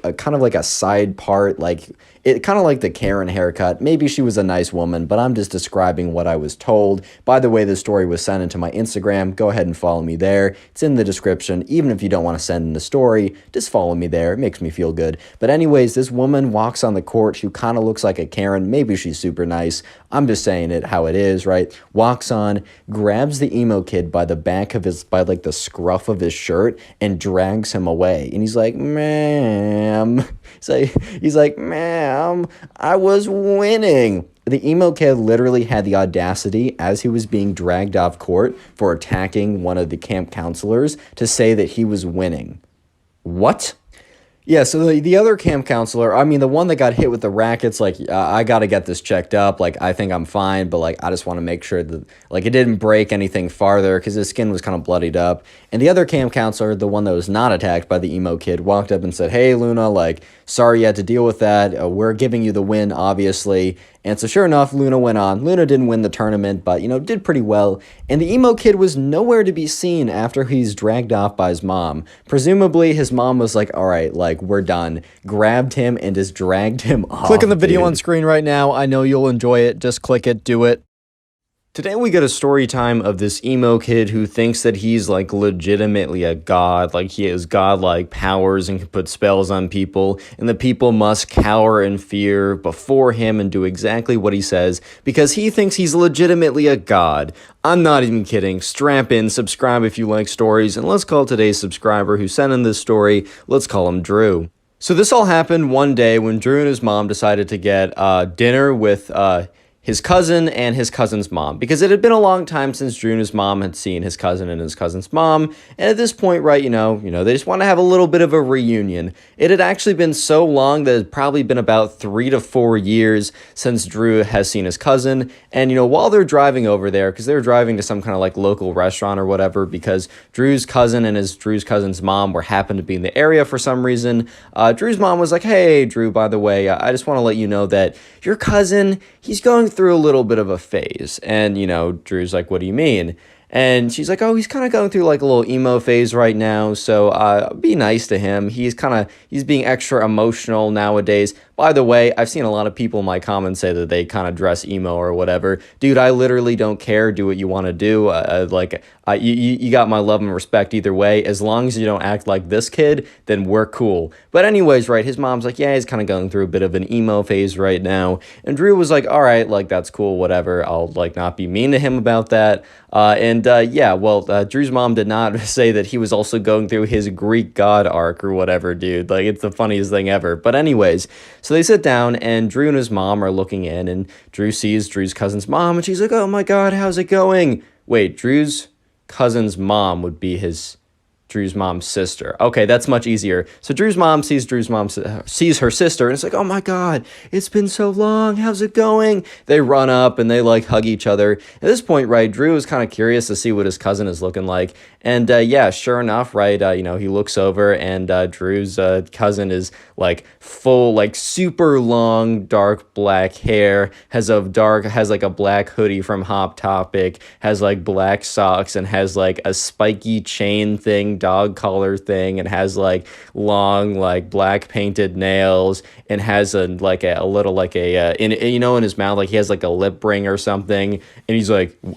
a side part, like it kind of like the Karen haircut. Maybe she was a nice woman, but I'm just describing what I was told. By the way, the story was sent into my Instagram. Go ahead and follow me there. It's in the description. Even if you don't want to send in the story, just follow me there. It makes me feel good. But anyways, this woman walks on the court. She kind of looks like a Karen. Maybe she's super nice. I'm just saying it how it is, right? Walks on, grabs the emo kid by the back of by like the scruff of his shirt and drags him away. And he's like, ma'am. He's like, ma'am, I was winning. The emo kid literally had the audacity, as he was being dragged off court for attacking one of the camp counselors, to say that he was winning. What? Yeah, so the other camp counselor, I mean, the one that got hit with the rackets, like, I got to get this checked up. Like, I think I'm fine, but, like, I just want to make sure that, like, it didn't break anything farther because his skin was kind of bloodied up. And the other camp counselor, the one that was not attacked by the emo kid, walked up and said, hey, Luna, like, sorry you had to deal with that. We're giving you the win, obviously. And so sure enough, Luna went on. Luna didn't win the tournament, but, you know, did pretty well. And the emo kid was nowhere to be seen after he's dragged off by his mom. Presumably, his mom was like, all right, like, we're done. Grabbed him and just dragged him off. Click on the video on screen right now. I know you'll enjoy it. Just click it. Do it. Today we get a story time of this emo kid who thinks that he's like legitimately a god, like he has godlike powers and can put spells on people, and the people must cower in fear before him and do exactly what he says because he thinks he's legitimately a god. I'm not even kidding. Strap in, subscribe if you like stories, and let's call today's subscriber who sent in this story, let's call him Drew. So this all happened one day when Drew and his mom decided to get dinner with his cousin and his cousin's mom, because it had been a long time since Drew and his mom had seen his cousin and his cousin's mom, and at this point, right, you know, they just want to have a little bit of a reunion. It had actually been so long that it had probably been about 3 to 4 years since Drew has seen his cousin, and, you know, while they're driving over there, because they were driving to some kind of, like, local restaurant or whatever, because Drew's cousin and Drew's cousin's mom happened to be in the area for some reason, Drew's mom was like, hey, Drew, by the way, I just want to let you know that your cousin, he's going through a little bit of a phase. And, you know, Drew's like, what do you mean? And she's like, oh, he's kind of going through like a little emo phase right now. So be nice to him. He's being extra emotional nowadays. By the way, I've seen a lot of people in my comments say that they kind of dress emo or whatever. Dude, I literally don't care. Do what you want to do. You got my love and respect either way. As long as you don't act like this kid, then we're cool. But anyways, right, his mom's like, yeah, he's kind of going through a bit of an emo phase right now. And Drew was like, all right, like, that's cool, whatever. I'll, like, not be mean to him about that. Drew's mom did not say that he was also going through his Greek god arc or whatever, dude. Like, it's the funniest thing ever. But anyways, so they sit down, and Drew and his mom are looking in, and Drew sees Drew's cousin's mom, and she's like, oh my God, how's it going? Wait, Drew's cousin's mom would be Drew's mom's sister. Okay, that's much easier. So Drew's mom sees her sister, and it's like, oh my God, it's been so long. How's it going? They run up and they like hug each other. At this point, right, Drew is kind of curious to see what his cousin is looking like. And yeah, sure enough, right, he looks over and Drew's cousin is like full, like super long, dark black hair, has like a black hoodie from Hot Topic, has like black socks, and has like a spiky chain thing, dog collar thing, and has like long, like black painted nails, and has in his mouth, like he has like a lip ring or something. And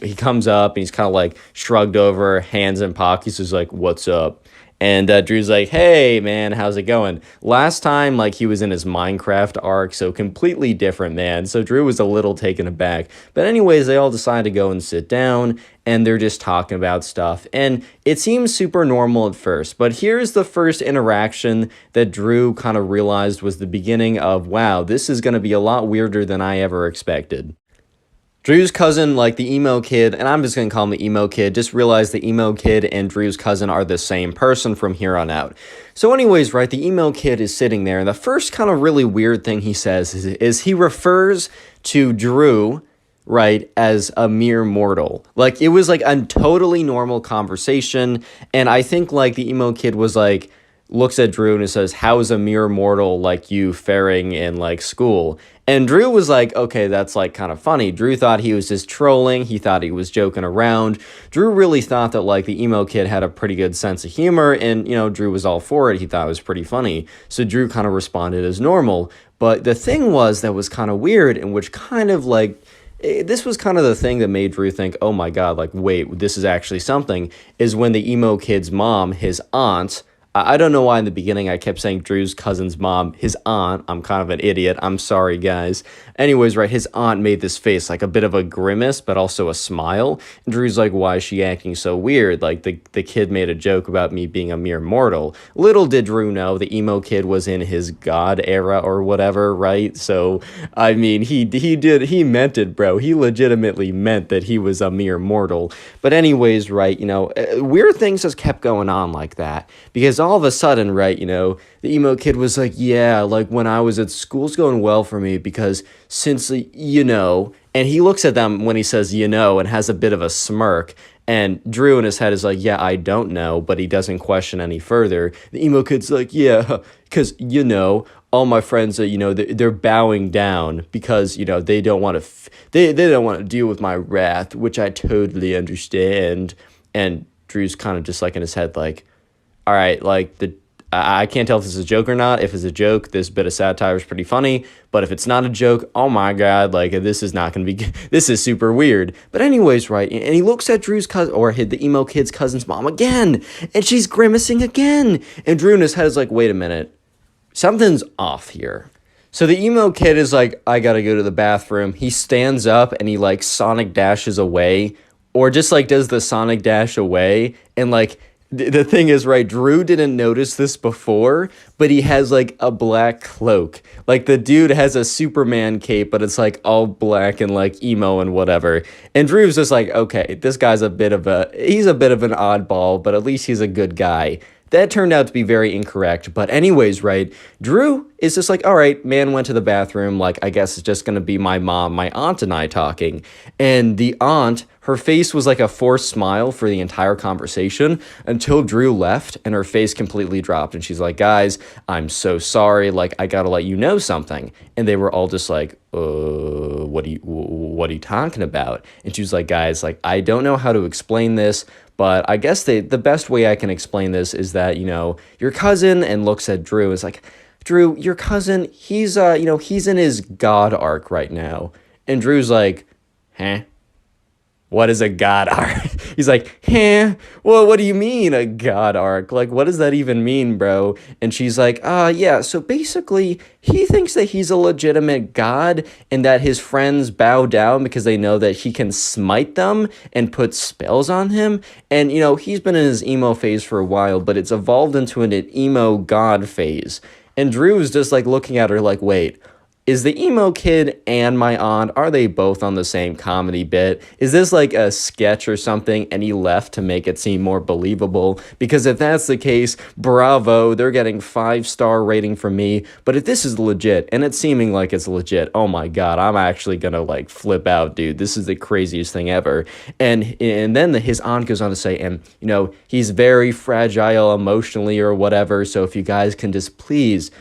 he comes up and he's kind of like shrugged over, hands in pockets, is like, what's up? And Drew's like, hey, man, how's it going? Last time, like, he was in his Minecraft arc, so completely different, man. So Drew was a little taken aback. But anyways, they all decide to go and sit down, and they're just talking about stuff. And it seems super normal at first. But here's the first interaction that Drew kind of realized was the beginning of, wow, this is going to be a lot weirder than I ever expected. Drew's cousin, like the emo kid, and I'm just going to call him the emo kid, just realized the emo kid and Drew's cousin are the same person from here on out. So anyways, right, the emo kid is sitting there, and the first kind of really weird thing he says is he refers to Drew, right, as a mere mortal. Like, it was like a totally normal conversation, and I think like the emo kid was like, looks at Drew and says, how's a mere mortal like you faring in like school? And Drew was like, okay, that's like kind of funny. Drew thought he was just trolling. He thought he was joking around. Drew really thought that like the emo kid had a pretty good sense of humor, and you know, Drew was all for it. He thought it was pretty funny. So Drew kind of responded as normal. But the thing was that was kind of weird, and which kind of like, this was kind of the thing that made Drew think, oh my God, like, wait, this is actually something, is when the emo kid's mom, his aunt, I don't know why in the beginning I kept saying Drew's cousin's mom, his aunt. I'm kind of an idiot. I'm sorry, guys. Anyways, right, his aunt made this face, like a bit of a grimace, but also a smile. And Drew's like, why is she acting so weird? Like, the kid made a joke about me being a mere mortal. Little did Drew know the emo kid was in his god era or whatever, right? So, I mean, he meant it, bro. He legitimately meant that he was a mere mortal. But anyways, right, you know, weird things just kept going on like that. Because all of a sudden, right, you know, the emo kid was like, yeah, like when I was at school, it's going well for me because since, you know, and he looks at them when he says, you know, and has a bit of a smirk. And Drew in his head is like, yeah, I don't know, but he doesn't question any further. The emo kid's like, yeah, because, you know, all my friends, you know, they're bowing down because, you know, they don't want to, they don't want to deal with my wrath, which I totally understand. And Drew's kind of just like in his head, like, all right, like I can't tell if this is a joke or not. If it's a joke, this bit of satire is pretty funny. But if it's not a joke, oh my God, like this is not going to be, this is super weird. But anyways, right, and he looks at Drew's cousin, or the emo kid's cousin's mom again, and she's grimacing again. And Drew in his head is like, wait a minute, something's off here. So the emo kid is like, I gotta go to the bathroom. He stands up and he like Sonic dashes away, or just like does the Sonic dash away, and like, the thing is, right, Drew didn't notice this before, but he has, like, a black cloak. Like, the dude has a Superman cape, but it's, like, all black and, like, emo and whatever. And Drew's just like, okay, this guy's he's a bit of an oddball, but at least he's a good guy. That turned out to be very incorrect. But anyways, right, Drew is just like, all right, man went to the bathroom. Like, I guess it's just going to be my mom, my aunt, and I talking. And the aunt, her face was like a forced smile for the entire conversation until Drew left and her face completely dropped. And she's like, guys, I'm so sorry. Like, I got to let you know something. And they were all just like, what are you talking about? And she was like, guys, like, I don't know how to explain this, but I guess the best way I can explain this is that, you know, your cousin, and looks at Drew, is like, Drew, your cousin, he's in his God arc right now. And Drew's like, huh? What is a God arc? He's like, huh? Well, what do you mean a God arc? Like, what does that even mean, bro? And she's like, yeah, so basically, he thinks that he's a legitimate god and that his friends bow down because they know that he can smite them and put spells on him. And, you know, he's been in his emo phase for a while, but it's evolved into an emo god phase. And Drew's just, like, looking at her like, wait, is the emo kid and my aunt, are they both on the same comedy bit? Is this like a sketch or something and he left to make it seem more believable? Because if that's the case, bravo, they're getting 5-star rating from me. But if this is legit, and it's seeming like it's legit, oh my God, I'm actually gonna like flip out, dude. This is the craziest thing ever. And then his aunt goes on to say, and you know, he's very fragile emotionally or whatever, so if you guys can just please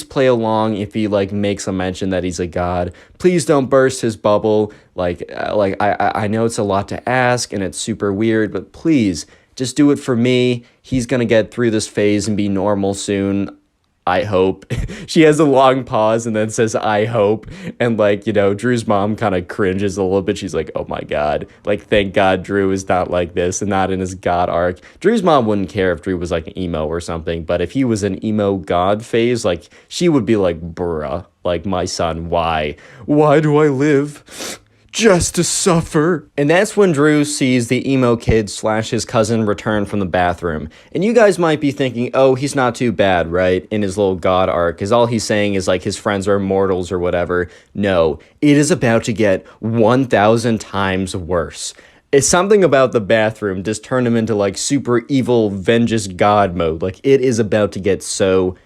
play along if he like makes a mention that he's a god. Please don't burst his bubble. Like I know it's a lot to ask and it's super weird, but please just do it for me. He's gonna get through this phase and be normal soon. I hope. She has a long pause and then says, I hope. And like, you know, Drew's mom kind of cringes a little bit. She's like, oh my God. Like, thank God Drew is not like this and not in his God arc. Drew's mom wouldn't care if Drew was like an emo or something. But if he was an emo God phase, like she would be like, bruh, like my son, why? Why do I live? Just to suffer. And that's when Drew sees the emo kid / his cousin return from the bathroom. And you guys might be thinking, oh, he's not too bad, right? In his little God arc, because all he's saying is like his friends are immortals or whatever. No, it is about to get 1,000 times worse. It's something about the bathroom just turned him into like super evil, vengeance God mode. Like it is about to get so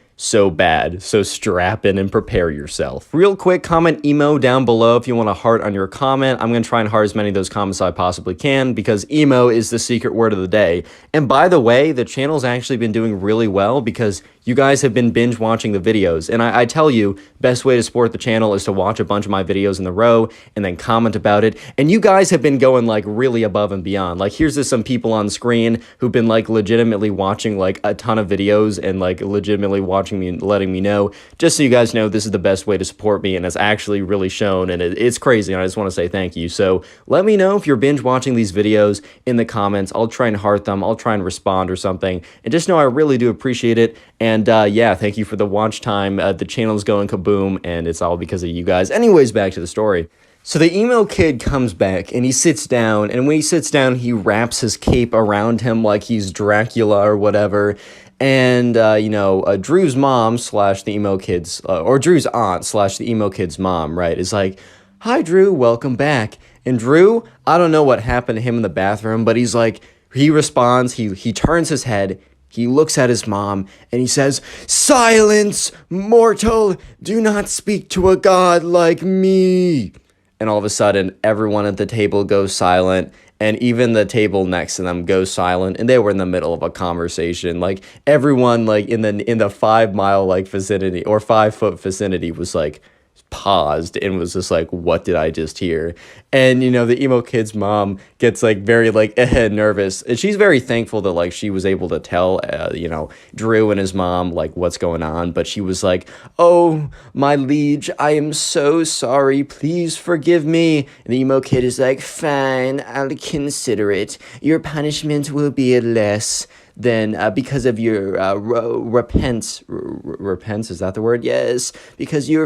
bad. So strap in and prepare yourself. Real quick, comment emo down below if you want a heart on your comment. I'm going to try and heart as many of those comments as I possibly can because emo is the secret word of the day. And by the way, the channel's actually been doing really well because you guys have been binge watching the videos. And I tell you, best way to support the channel is to watch a bunch of my videos in a row and then comment about it. And you guys have been going like really above and beyond. Like here's just some people on screen who've been like legitimately watching like a ton of videos and like legitimately watching me and letting me know. Just so you guys know, this is the best way to support me and it's actually really shown and it's crazy. And I just want to say thank you. So let me know if you're binge watching these videos in the comments. I'll try and heart them. I'll try and respond or something. And just know I really do appreciate it. And yeah, thank you for the watch time. The channel's going kaboom, and it's all because of you guys. Anyways, back to the story. So the emo kid comes back, and he sits down, and when he sits down, he wraps his cape around him like he's Dracula or whatever. And, you know, Drew's mom / the emo kid's, or Drew's aunt / the emo kid's mom, right, is like, hi, Drew, welcome back. And Drew, I don't know what happened to him in the bathroom, but he's like, he responds, he turns his head, he looks at his mom, and he says, silence, mortal, do not speak to a god like me. And all of a sudden, everyone at the table goes silent, and even the table next to them goes silent, and they were in the middle of a conversation. Like, everyone, like, in the 5 mile, like, vicinity, or 5 foot vicinity was, like, paused and was just like, what did I just hear? And you know, the emo kid's mom gets like very like nervous, and she's very thankful that like she was able to tell you know, Drew and his mom like what's going on, but she was like, oh my liege, I am so sorry, please forgive me. And the emo kid is like, fine, I'll consider it, your punishment will be less than because of your repents, is that the word? Yes, because you're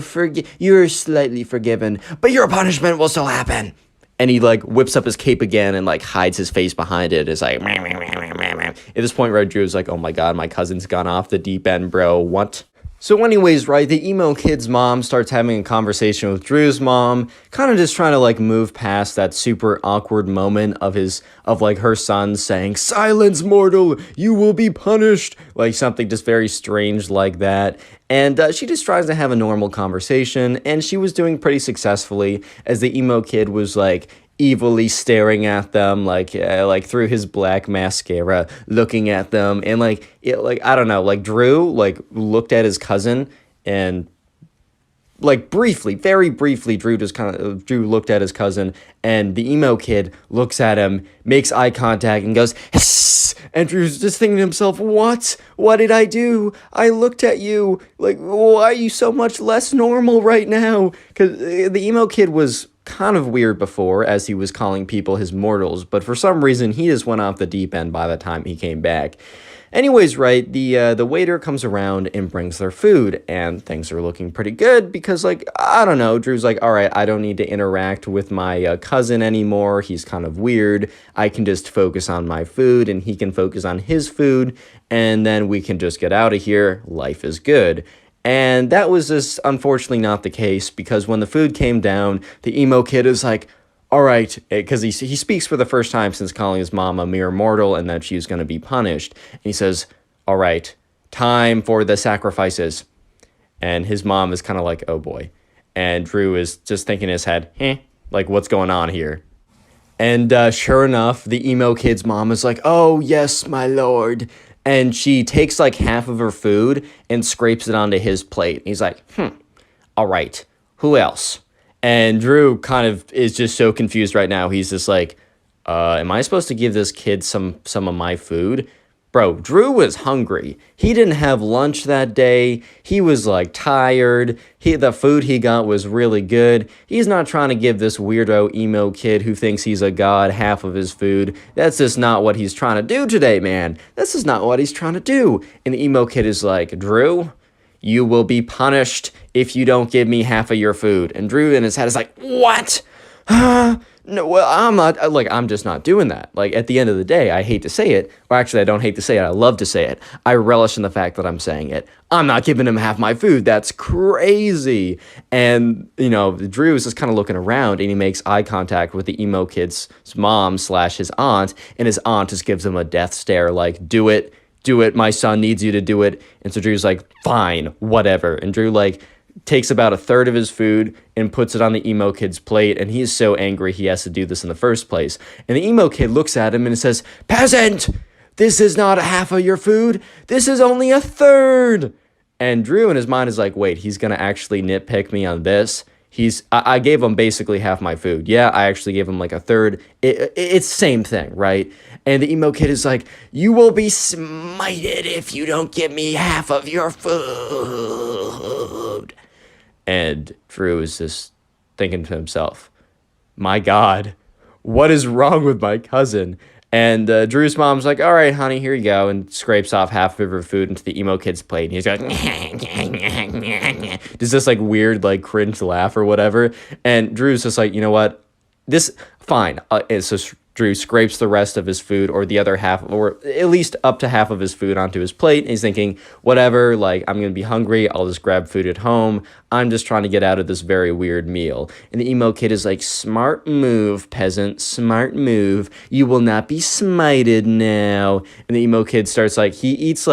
slightly forgiven, but your punishment will still happen. And he like whips up his cape again and like hides his face behind it. It's like, meh, meh, meh, meh, meh. At this point, right, Drew's like, oh my God, my cousin's gone off the deep end, bro. What? So anyways, right, the emo kid's mom starts having a conversation with Drew's mom, kind of just trying to like move past that super awkward moment of like her son saying, silence, mortal, you will be punished, like something just very strange like that. And she just tries to have a normal conversation, and she was doing pretty successfully as the emo kid was like evilly staring at them like through his black mascara, looking at them, and like I don't know, like Drew like looked at his cousin and like briefly, very briefly, Drew looked at his cousin, and the emo kid looks at him, makes eye contact, and goes, hiss! And Drew's just thinking to himself, what? What did I do? I looked at you. Like, why are you so much less normal right now? Because the emo kid was kind of weird before, as he was calling people his mortals, but for some reason, he just went off the deep end by the time he came back. Anyways, right, the waiter comes around and brings their food, and things are looking pretty good because, like, I don't know, Drew's like, all right, I don't need to interact with my cousin anymore. He's kind of weird. I can just focus on my food, and he can focus on his food, and then we can just get out of here. Life is good. And that was just unfortunately not the case, because when the food came down, the emo kid is like, all right, because he speaks for the first time since calling his mom a mere mortal and that she's going to be punished. And he says, all right, time for the sacrifices. And his mom is kind of like, oh boy. And Drew is just thinking in his head, like, what's going on here? And sure enough, the emo kid's mom is like, oh yes, my lord. And she takes like half of her food and scrapes it onto his plate. And he's like, all right, who else? And Drew kind of is just so confused right now. He's just like, am I supposed to give this kid some of my food? Bro, Drew was hungry. He didn't have lunch that day. He was like tired. The food he got was really good. He's not trying to give this weirdo emo kid who thinks he's a god half of his food. That's just not what he's trying to do today, man. This is not what he's trying to do. And the emo kid is like, Drew, you will be punished if you don't give me half of your food. And Drew in his head is like, what? No, well, I'm just not doing that. Like, at the end of the day, I hate to say it, or actually, I don't hate to say it, I love to say it. I relish in the fact that I'm saying it. I'm not giving him half my food. That's crazy. And, Drew is just kind of looking around, and he makes eye contact with the emo kid's mom / his aunt, and his aunt just gives him a death stare, like, do it, my son needs you to do it. And so Drew's like, fine, whatever. And Drew, takes about a third of his food and puts it on the emo kid's plate, and he's so angry he has to do this in the first place. And the emo kid looks at him and says, peasant, this is not a half of your food. This is only a third. And Drew in his mind is like, wait, he's going to actually nitpick me on this? I gave him basically half my food. Yeah, I actually gave him like a third. It's same thing, right? And the emo kid is like, you will be smited if you don't give me half of your food. And Drew is just thinking to himself, my God, what is wrong with my cousin? And Drew's mom's like, all right, honey, here you go, and scrapes off half of her food into the emo kid's plate. And he's like, does this weird, cringe laugh or whatever. And Drew's just like, you know what? Fine. And so Drew scrapes the rest of his food, or the other half, or at least up to half of his food, onto his plate. And he's thinking, whatever, I'm going to be hungry. I'll just grab food at home. I'm just trying to get out of this very weird meal. And the emo kid is like, smart move, peasant, smart move. You will not be smited now. And the emo kid starts he eats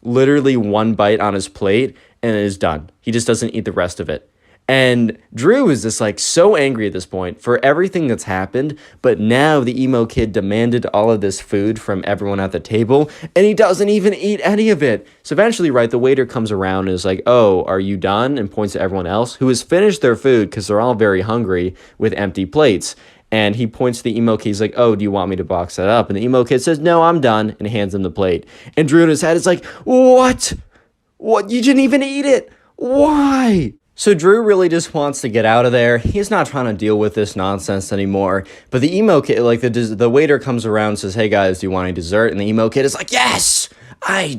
literally one bite on his plate and it is done. He just doesn't eat the rest of it. And Drew is just so angry at this point for everything that's happened, but now the emo kid demanded all of this food from everyone at the table, and he doesn't even eat any of it. So eventually, right, the waiter comes around and is like, oh, are you done? And points to everyone else who has finished their food because they're all very hungry with empty plates. And he points to the emo kid. He's like, oh, do you want me to box that up? And the emo kid says, no, I'm done, and hands him the plate. And Drew in his head is like, what? What? You didn't even eat it? Why? So Drew really just wants to get out of there. He's not trying to deal with this nonsense anymore. But the emo kid, the waiter comes around and says, hey guys, do you want any dessert? And the emo kid is like, yes, I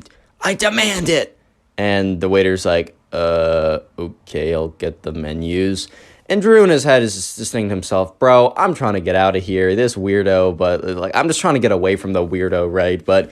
demand it. And the waiter's like, okay, I'll get the menus. And Drew in his head is just thinking to himself, bro, I'm trying to get out of here. This weirdo, but I'm just trying to get away from the weirdo, right? But